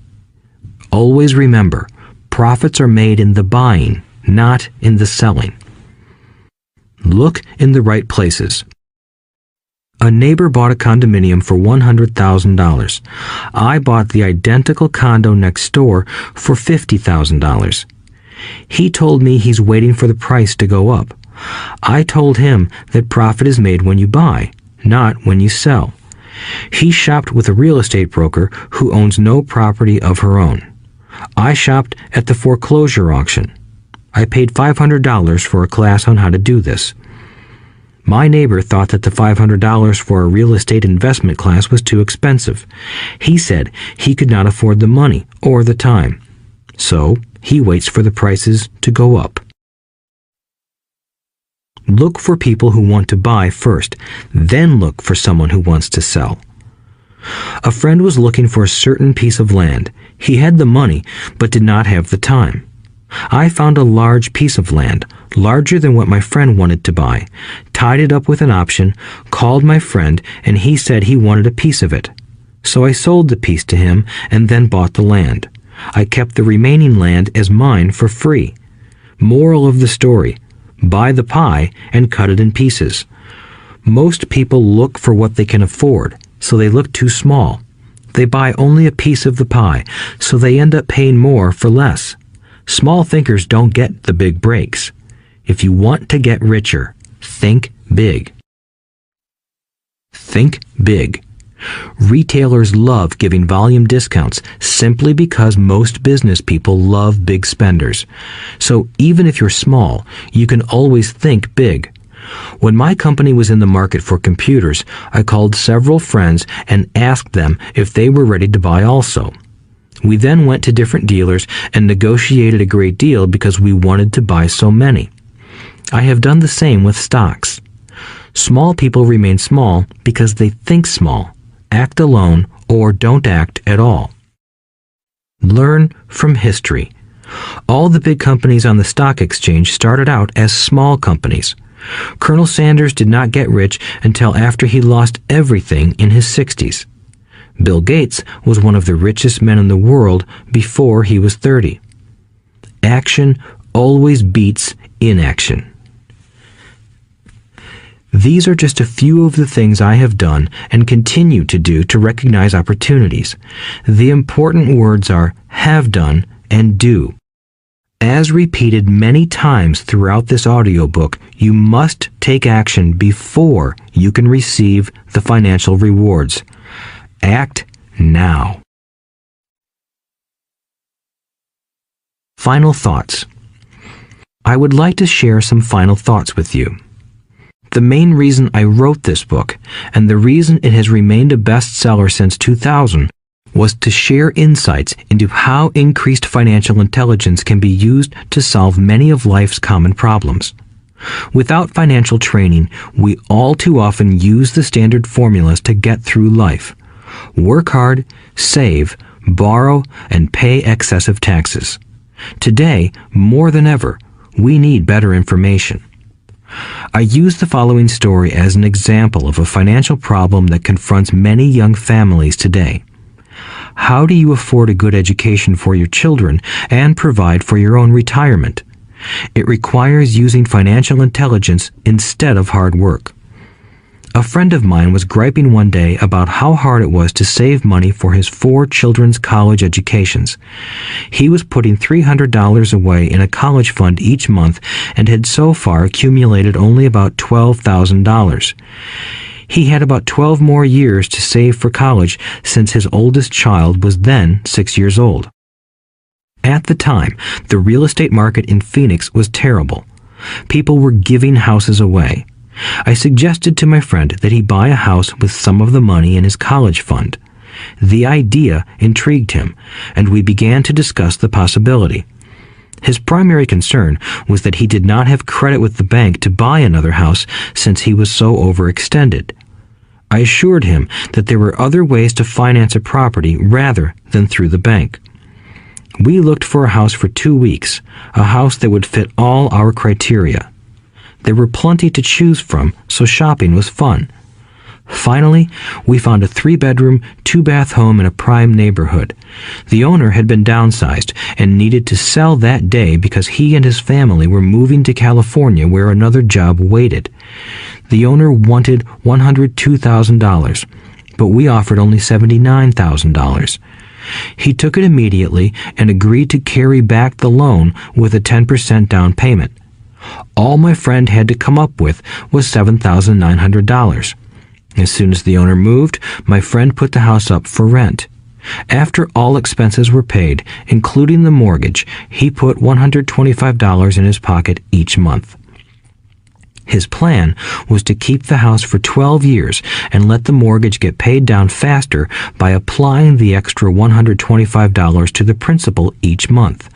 Always remember, profits are made in the buying, not in the selling. Look in the right places. A neighbor bought a condominium for $100,000. I bought the identical condo next door for $50,000. He told me he's waiting for the price to go up. I told him that profit is made when you buy, not when you sell. He shopped with a real estate broker who owns no property of her own. I shopped at the foreclosure auction. I paid $500 for a class on how to do this. My neighbor thought that the $500 for a real estate investment class was too expensive. He said he could not afford the money or the time. So he waits for the prices to go up. Look for people who want to buy first, then look for someone who wants to sell. A friend was looking for a certain piece of land. He had the money, but did not have the time. I found a large piece of land, larger than what my friend wanted to buy, tied it up with an option, called my friend, and he said he wanted a piece of it. So I sold the piece to him and then bought the land. I kept the remaining land as mine for free. Moral of the story: buy the pie and cut it in pieces. Most people look for what they can afford, so they look too small. They buy only a piece of the pie, so they end up paying more for less. Small thinkers don't get the big breaks. If you want to get richer, think big. Think big. Retailers love giving volume discounts simply because most business people love big spenders. So even if you're small, you can always think big. When my company was in the market for computers, I called several friends and asked them if they were ready to buy also. We then went to different dealers and negotiated a great deal because we wanted to buy so many. I have done the same with stocks. Small people remain small because they think small, act alone, or don't act at all. Learn from history. All the big companies on the stock exchange started out as small companies. Colonel Sanders did not get rich until after he lost everything in his 60s. Bill Gates was one of the richest men in the world before he was 30. Action always beats inaction. These are just a few of the things I have done and continue to do to recognize opportunities. The important words are have done and do. As repeated many times throughout this audiobook, you must take action before you can receive the financial rewards. Act now. Final thoughts. I would like to share some final thoughts with you. The main reason I wrote this book, and the reason it has remained a bestseller since 2000, was to share insights into how increased financial intelligence can be used to solve many of life's common problems. Without financial training, we all too often use the standard formulas to get through life. Work hard, save, borrow, and pay excessive taxes. Today, more than ever, we need better information. I use the following story as an example of a financial problem that confronts many young families today. How do you afford a good education for your children and provide for your own retirement? It requires using financial intelligence instead of hard work. A friend of mine was griping one day about how hard it was to save money for his 4 children's college educations. He was putting $300 away in a college fund each month and had so far accumulated only about $12,000. He had about 12 more years to save for college since his oldest child was then 6 years old. At the time, the real estate market in Phoenix was terrible. People were giving houses away. I suggested to my friend that he buy a house with some of the money in his college fund. The idea intrigued him, and we began to discuss the possibility. His primary concern was that he did not have credit with the bank to buy another house since he was so overextended. I assured him that there were other ways to finance a property rather than through the bank. We looked for a house for 2 weeks, a house that would fit all our criteria. There were plenty to choose from, so shopping was fun. Finally, we found a 3-bedroom, 2-bath home in a prime neighborhood. The owner had been downsized and needed to sell that day because he and his family were moving to California where another job waited. The owner wanted $102,000, but we offered only $79,000. He took it immediately and agreed to carry back the loan with a 10% down payment. All my friend had to come up with was $7,900. As soon as the owner moved, my friend put the house up for rent. After all expenses were paid, including the mortgage, he put $125 in his pocket each month. His plan was to keep the house for 12 years and let the mortgage get paid down faster by applying the extra $125 to the principal each month.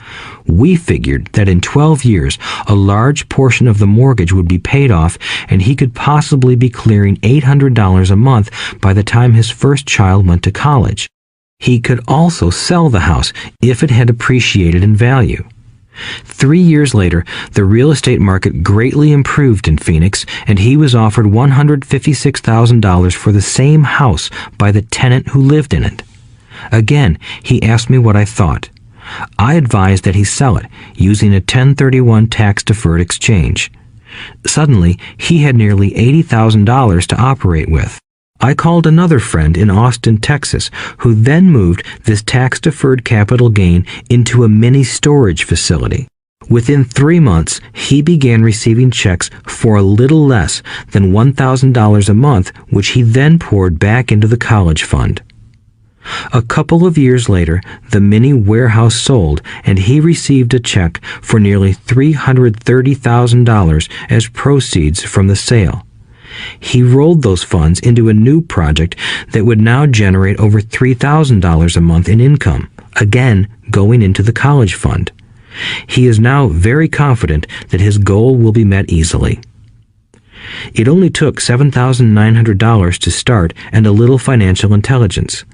We figured that in 12 years, a large portion of the mortgage would be paid off and he could possibly be clearing $800 a month by the time his first child went to college. He could also sell the house if it had appreciated in value. 3 years later, the real estate market greatly improved in Phoenix, and he was offered $156,000 for the same house by the tenant who lived in it. Again, he asked me what I thought. I advised that he sell it, using a 1031 tax-deferred exchange. Suddenly, he had nearly $80,000 to operate with. I called another friend in Austin, Texas, who then moved this tax-deferred capital gain into a mini storage facility. Within 3 months, he began receiving checks for a little less than $1,000 a month, which he then poured back into the college fund. A couple of years later, the mini warehouse sold, and he received a check for nearly $330,000 as proceeds from the sale. He rolled those funds into a new project that would now generate over $3,000 a month in income, again going into the college fund. He is now very confident that his goal will be met easily. It only took $7,900 to start and a little financial intelligence.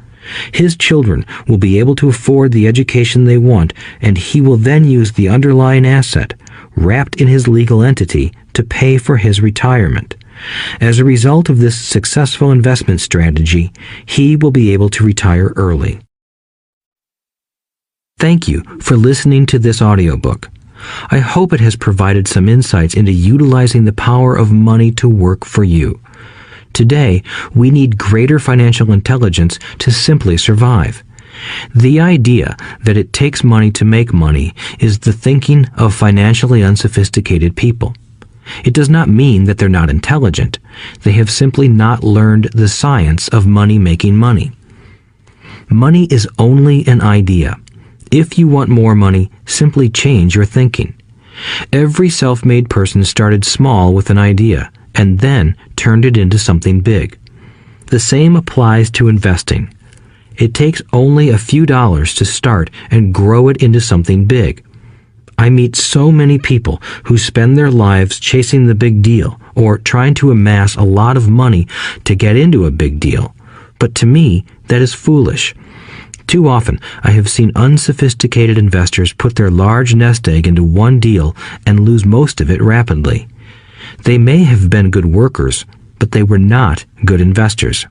His children will be able to afford the education they want, and he will then use the underlying asset, wrapped in his legal entity, to pay for his retirement. As a result of this successful investment strategy, he will be able to retire early. Thank you for listening to this audiobook. I hope it has provided some insights into utilizing the power of money to work for you. Today, we need greater financial intelligence to simply survive. The idea that it takes money to make money is the thinking of financially unsophisticated people. It does not mean that they're not intelligent. They have simply not learned the science of money making money. Money is only an idea. If you want more money, simply change your thinking. Every self-made person started small with an idea and then turned it into something big. The same applies to investing. It takes only a few dollars to start and grow it into something big. I meet so many people who spend their lives chasing the big deal or trying to amass a lot of money to get into a big deal. But to me, that is foolish. Too often, I have seen unsophisticated investors put their large nest egg into one deal and lose most of it rapidly. They may have been good workers, but they were not good investors.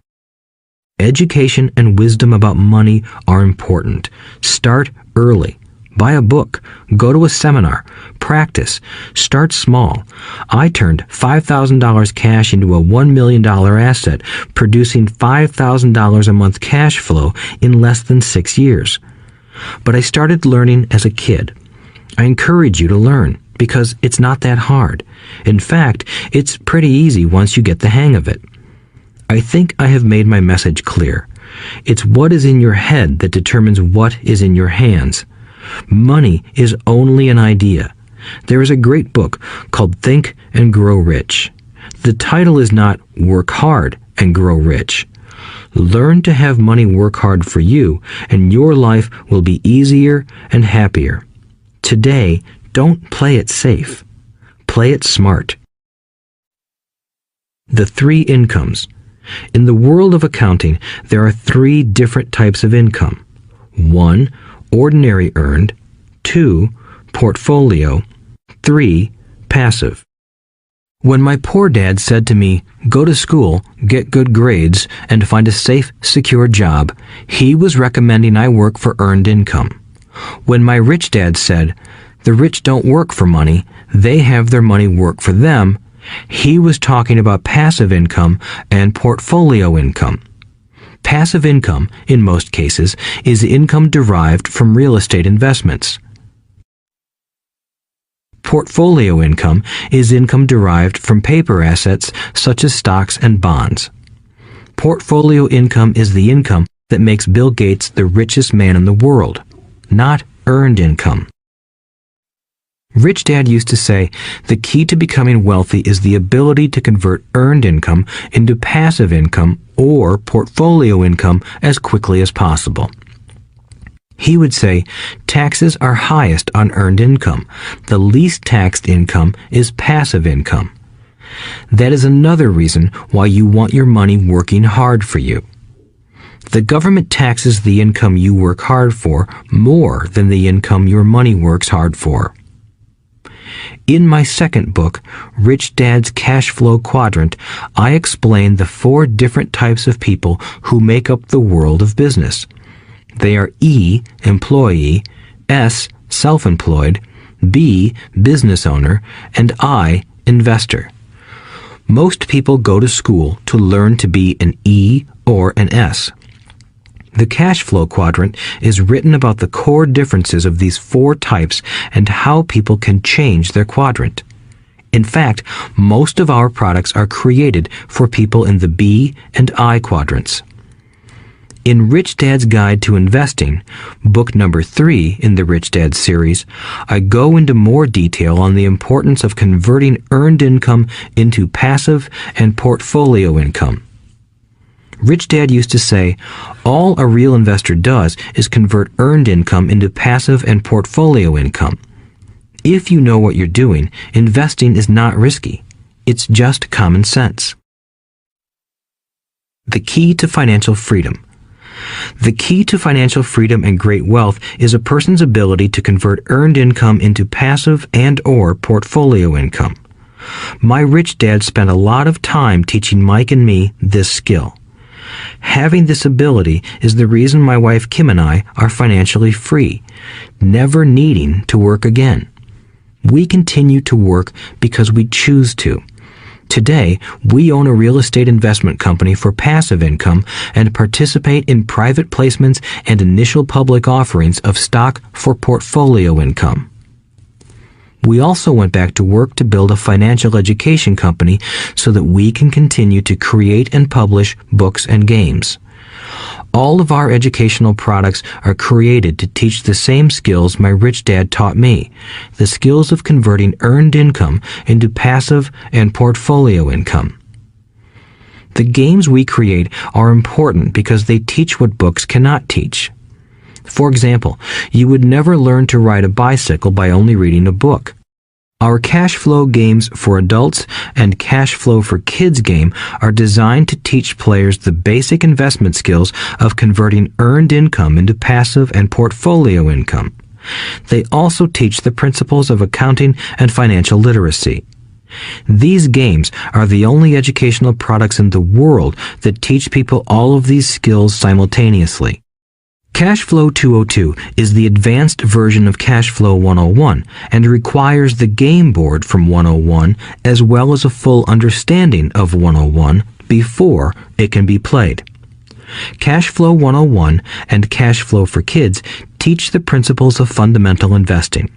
Education and wisdom about money are important. Start early. Buy a book. Go to a seminar. Practice. Start small. I turned $5,000 cash into a $1 million asset, producing $5,000 a month cash flow in less than 6 years. But I started learning as a kid. I encourage you to learn because it's not that hard. In fact, it's pretty easy once you get the hang of it. I think I have made my message clear. It's what is in your head that determines what is in your hands. Money is only an idea. There is a great book called Think and Grow Rich. The title is not Work Hard and Grow Rich. Learn to have money work hard for you, and your life will be easier and happier. Today, don't play it safe. Play it smart. The 3 incomes. In the world of accounting, there are 3 different types of income. 1. Ordinary earned. 2. Portfolio. 3. Passive. When my poor dad said to me, "Go to school, get good grades, and find a safe, secure job," he was recommending I work for earned income. When my rich dad said, "The rich don't work for money, they have their money work for them," he was talking about passive income and portfolio income. Passive income, in most cases, is income derived from real estate investments. Portfolio income is income derived from paper assets such as stocks and bonds. Portfolio income is the income that makes Bill Gates the richest man in the world, not earned income. Rich Dad used to say, the key to becoming wealthy is the ability to convert earned income into passive income or portfolio income as quickly as possible. He would say, taxes are highest on earned income. The least taxed income is passive income. That is another reason why you want your money working hard for you. The government taxes the income you work hard for more than the income your money works hard for. In my second book, Rich Dad's Cash Flow Quadrant, I explain the 4 different types of people who make up the world of business. They are E, employee, S, self-employed, B, business owner, and I, investor. Most people go to school to learn to be an E or an S. The cash flow quadrant is written about the core differences of these 4 types and how people can change their quadrant. In fact, most of our products are created for people in the B and I quadrants. In Rich Dad's Guide to Investing, book number 3 in the Rich Dad series, I go into more detail on the importance of converting earned income into passive and portfolio income. Rich Dad used to say, all a real investor does is convert earned income into passive and portfolio income. If you know what you're doing, investing is not risky. It's just common sense. The key to financial freedom. The key to financial freedom and great wealth is a person's ability to convert earned income into passive and/or portfolio income. My rich dad spent a lot of time teaching Mike and me this skill. Having this ability is the reason my wife Kim and I are financially free, never needing to work again. We continue to work because we choose to. Today, we own a real estate investment company for passive income and participate in private placements and initial public offerings of stock for portfolio income. We also went back to work to build a financial education company so that we can continue to create and publish books and games. All of our educational products are created to teach the same skills my rich dad taught me, the skills of converting earned income into passive and portfolio income. The games we create are important because they teach what books cannot teach. For example, you would never learn to ride a bicycle by only reading a book. Our cash flow games for adults and cash flow for kids game are designed to teach players the basic investment skills of converting earned income into passive and portfolio income. They also teach the principles of accounting and financial literacy. These games are the only educational products in the world that teach people all of these skills simultaneously. Cashflow 202 is the advanced version of Cashflow 101 and requires the game board from 101 as well as a full understanding of 101 before it can be played. Cashflow 101 and Cashflow for Kids teach the principles of fundamental investing.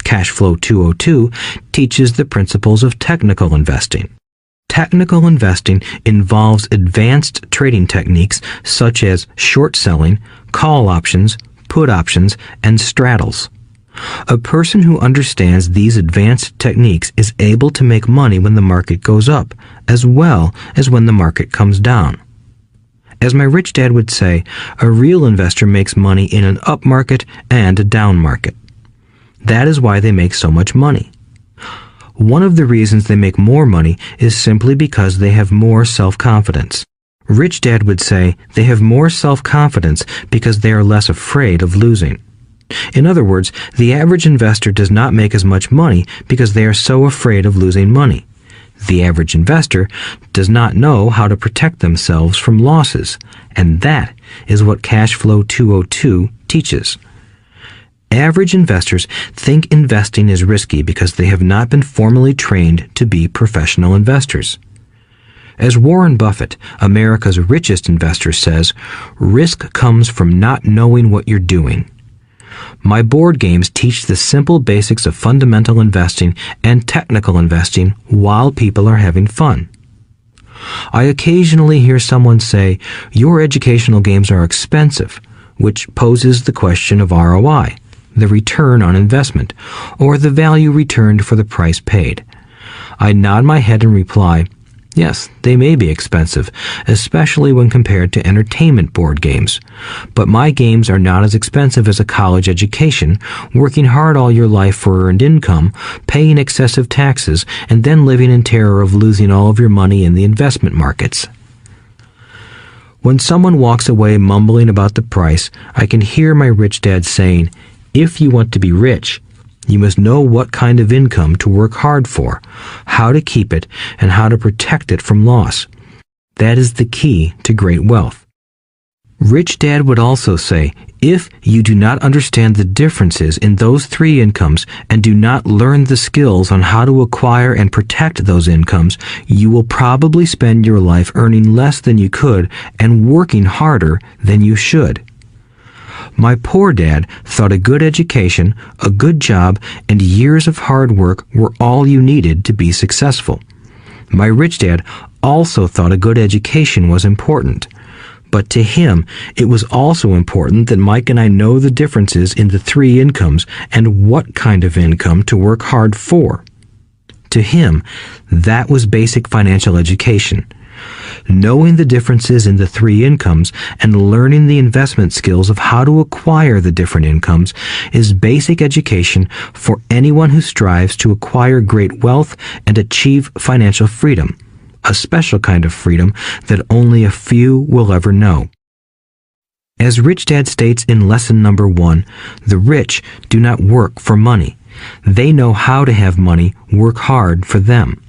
Cashflow 202 teaches the principles of technical investing. Technical investing involves advanced trading techniques such as short selling, call options, put options, and straddles. A person who understands these advanced techniques is able to make money when the market goes up, as well as when the market comes down. As my rich dad would say, a real investor makes money in an up market and a down market. That is why they make so much money. One of the reasons they make more money is simply because they have more self-confidence. Rich Dad would say they have more self-confidence because they are less afraid of losing. In other words, the average investor does not make as much money because they are so afraid of losing money. The average investor does not know how to protect themselves from losses, and that is what Cashflow 202 teaches. Average investors think investing is risky because they have not been formally trained to be professional investors. As Warren Buffett, America's richest investor, says, risk comes from not knowing what you're doing. My board games teach the simple basics of fundamental investing and technical investing while people are having fun. I occasionally hear someone say, your educational games are expensive, which poses the question of ROI, the return on investment, or the value returned for the price paid. I nod my head and reply, yes, they may be expensive, especially when compared to entertainment board games. But my games are not as expensive as a college education, working hard all your life for earned income, paying excessive taxes, and then living in terror of losing all of your money in the investment markets. When someone walks away mumbling about the price, I can hear my rich dad saying, if you want to be rich, you must know what kind of income to work hard for, how to keep it, and how to protect it from loss. That is the key to great wealth. Rich Dad would also say, if you do not understand the differences in those three incomes and do not learn the skills on how to acquire and protect those incomes, you will probably spend your life earning less than you could and working harder than you should. My poor dad thought a good education, a good job, and years of hard work were all you needed to be successful. My rich dad also thought a good education was important. But to him, it was also important that Mike and I know the differences in the three incomes and what kind of income to work hard for. To him, that was basic financial education. Knowing the differences in the three incomes and learning the investment skills of how to acquire the different incomes is basic education for anyone who strives to acquire great wealth and achieve financial freedom, a special kind of freedom that only a few will ever know. As Rich Dad states in lesson number 1, the rich do not work for money. They know how to have money work hard for them.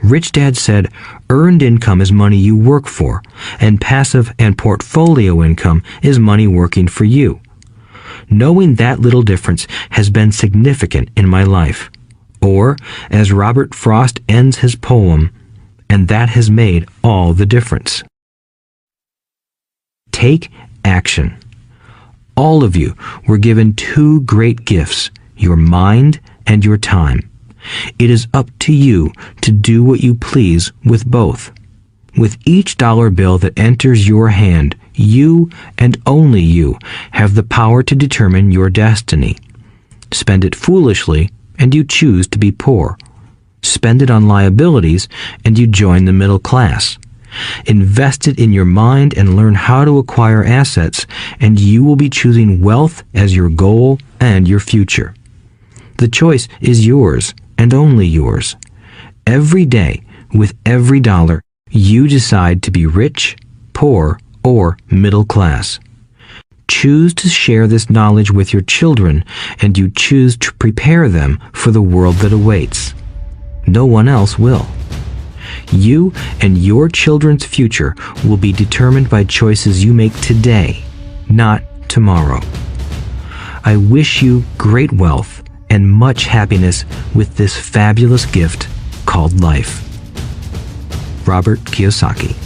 Rich Dad said, earned income is money you work for, and passive and portfolio income is money working for you. Knowing that little difference has been significant in my life. Or, as Robert Frost ends his poem, and that has made all the difference. Take action. All of you were given two great gifts, your mind and your time. It is up to you to do what you please with both. With each dollar bill that enters your hand, you and only you have the power to determine your destiny. Spend it foolishly, and you choose to be poor. Spend it on liabilities, and you join the middle class. Invest it in your mind and learn how to acquire assets, and you will be choosing wealth as your goal and your future. The choice is yours, and only yours. Every day, with every dollar, you decide to be rich, poor, or middle class. Choose to share this knowledge with your children, and you choose to prepare them for the world that awaits. No one else will. You and your children's future will be determined by choices you make today, not tomorrow. I wish you great wealth and much happiness with this fabulous gift called life. Robert Kiyosaki.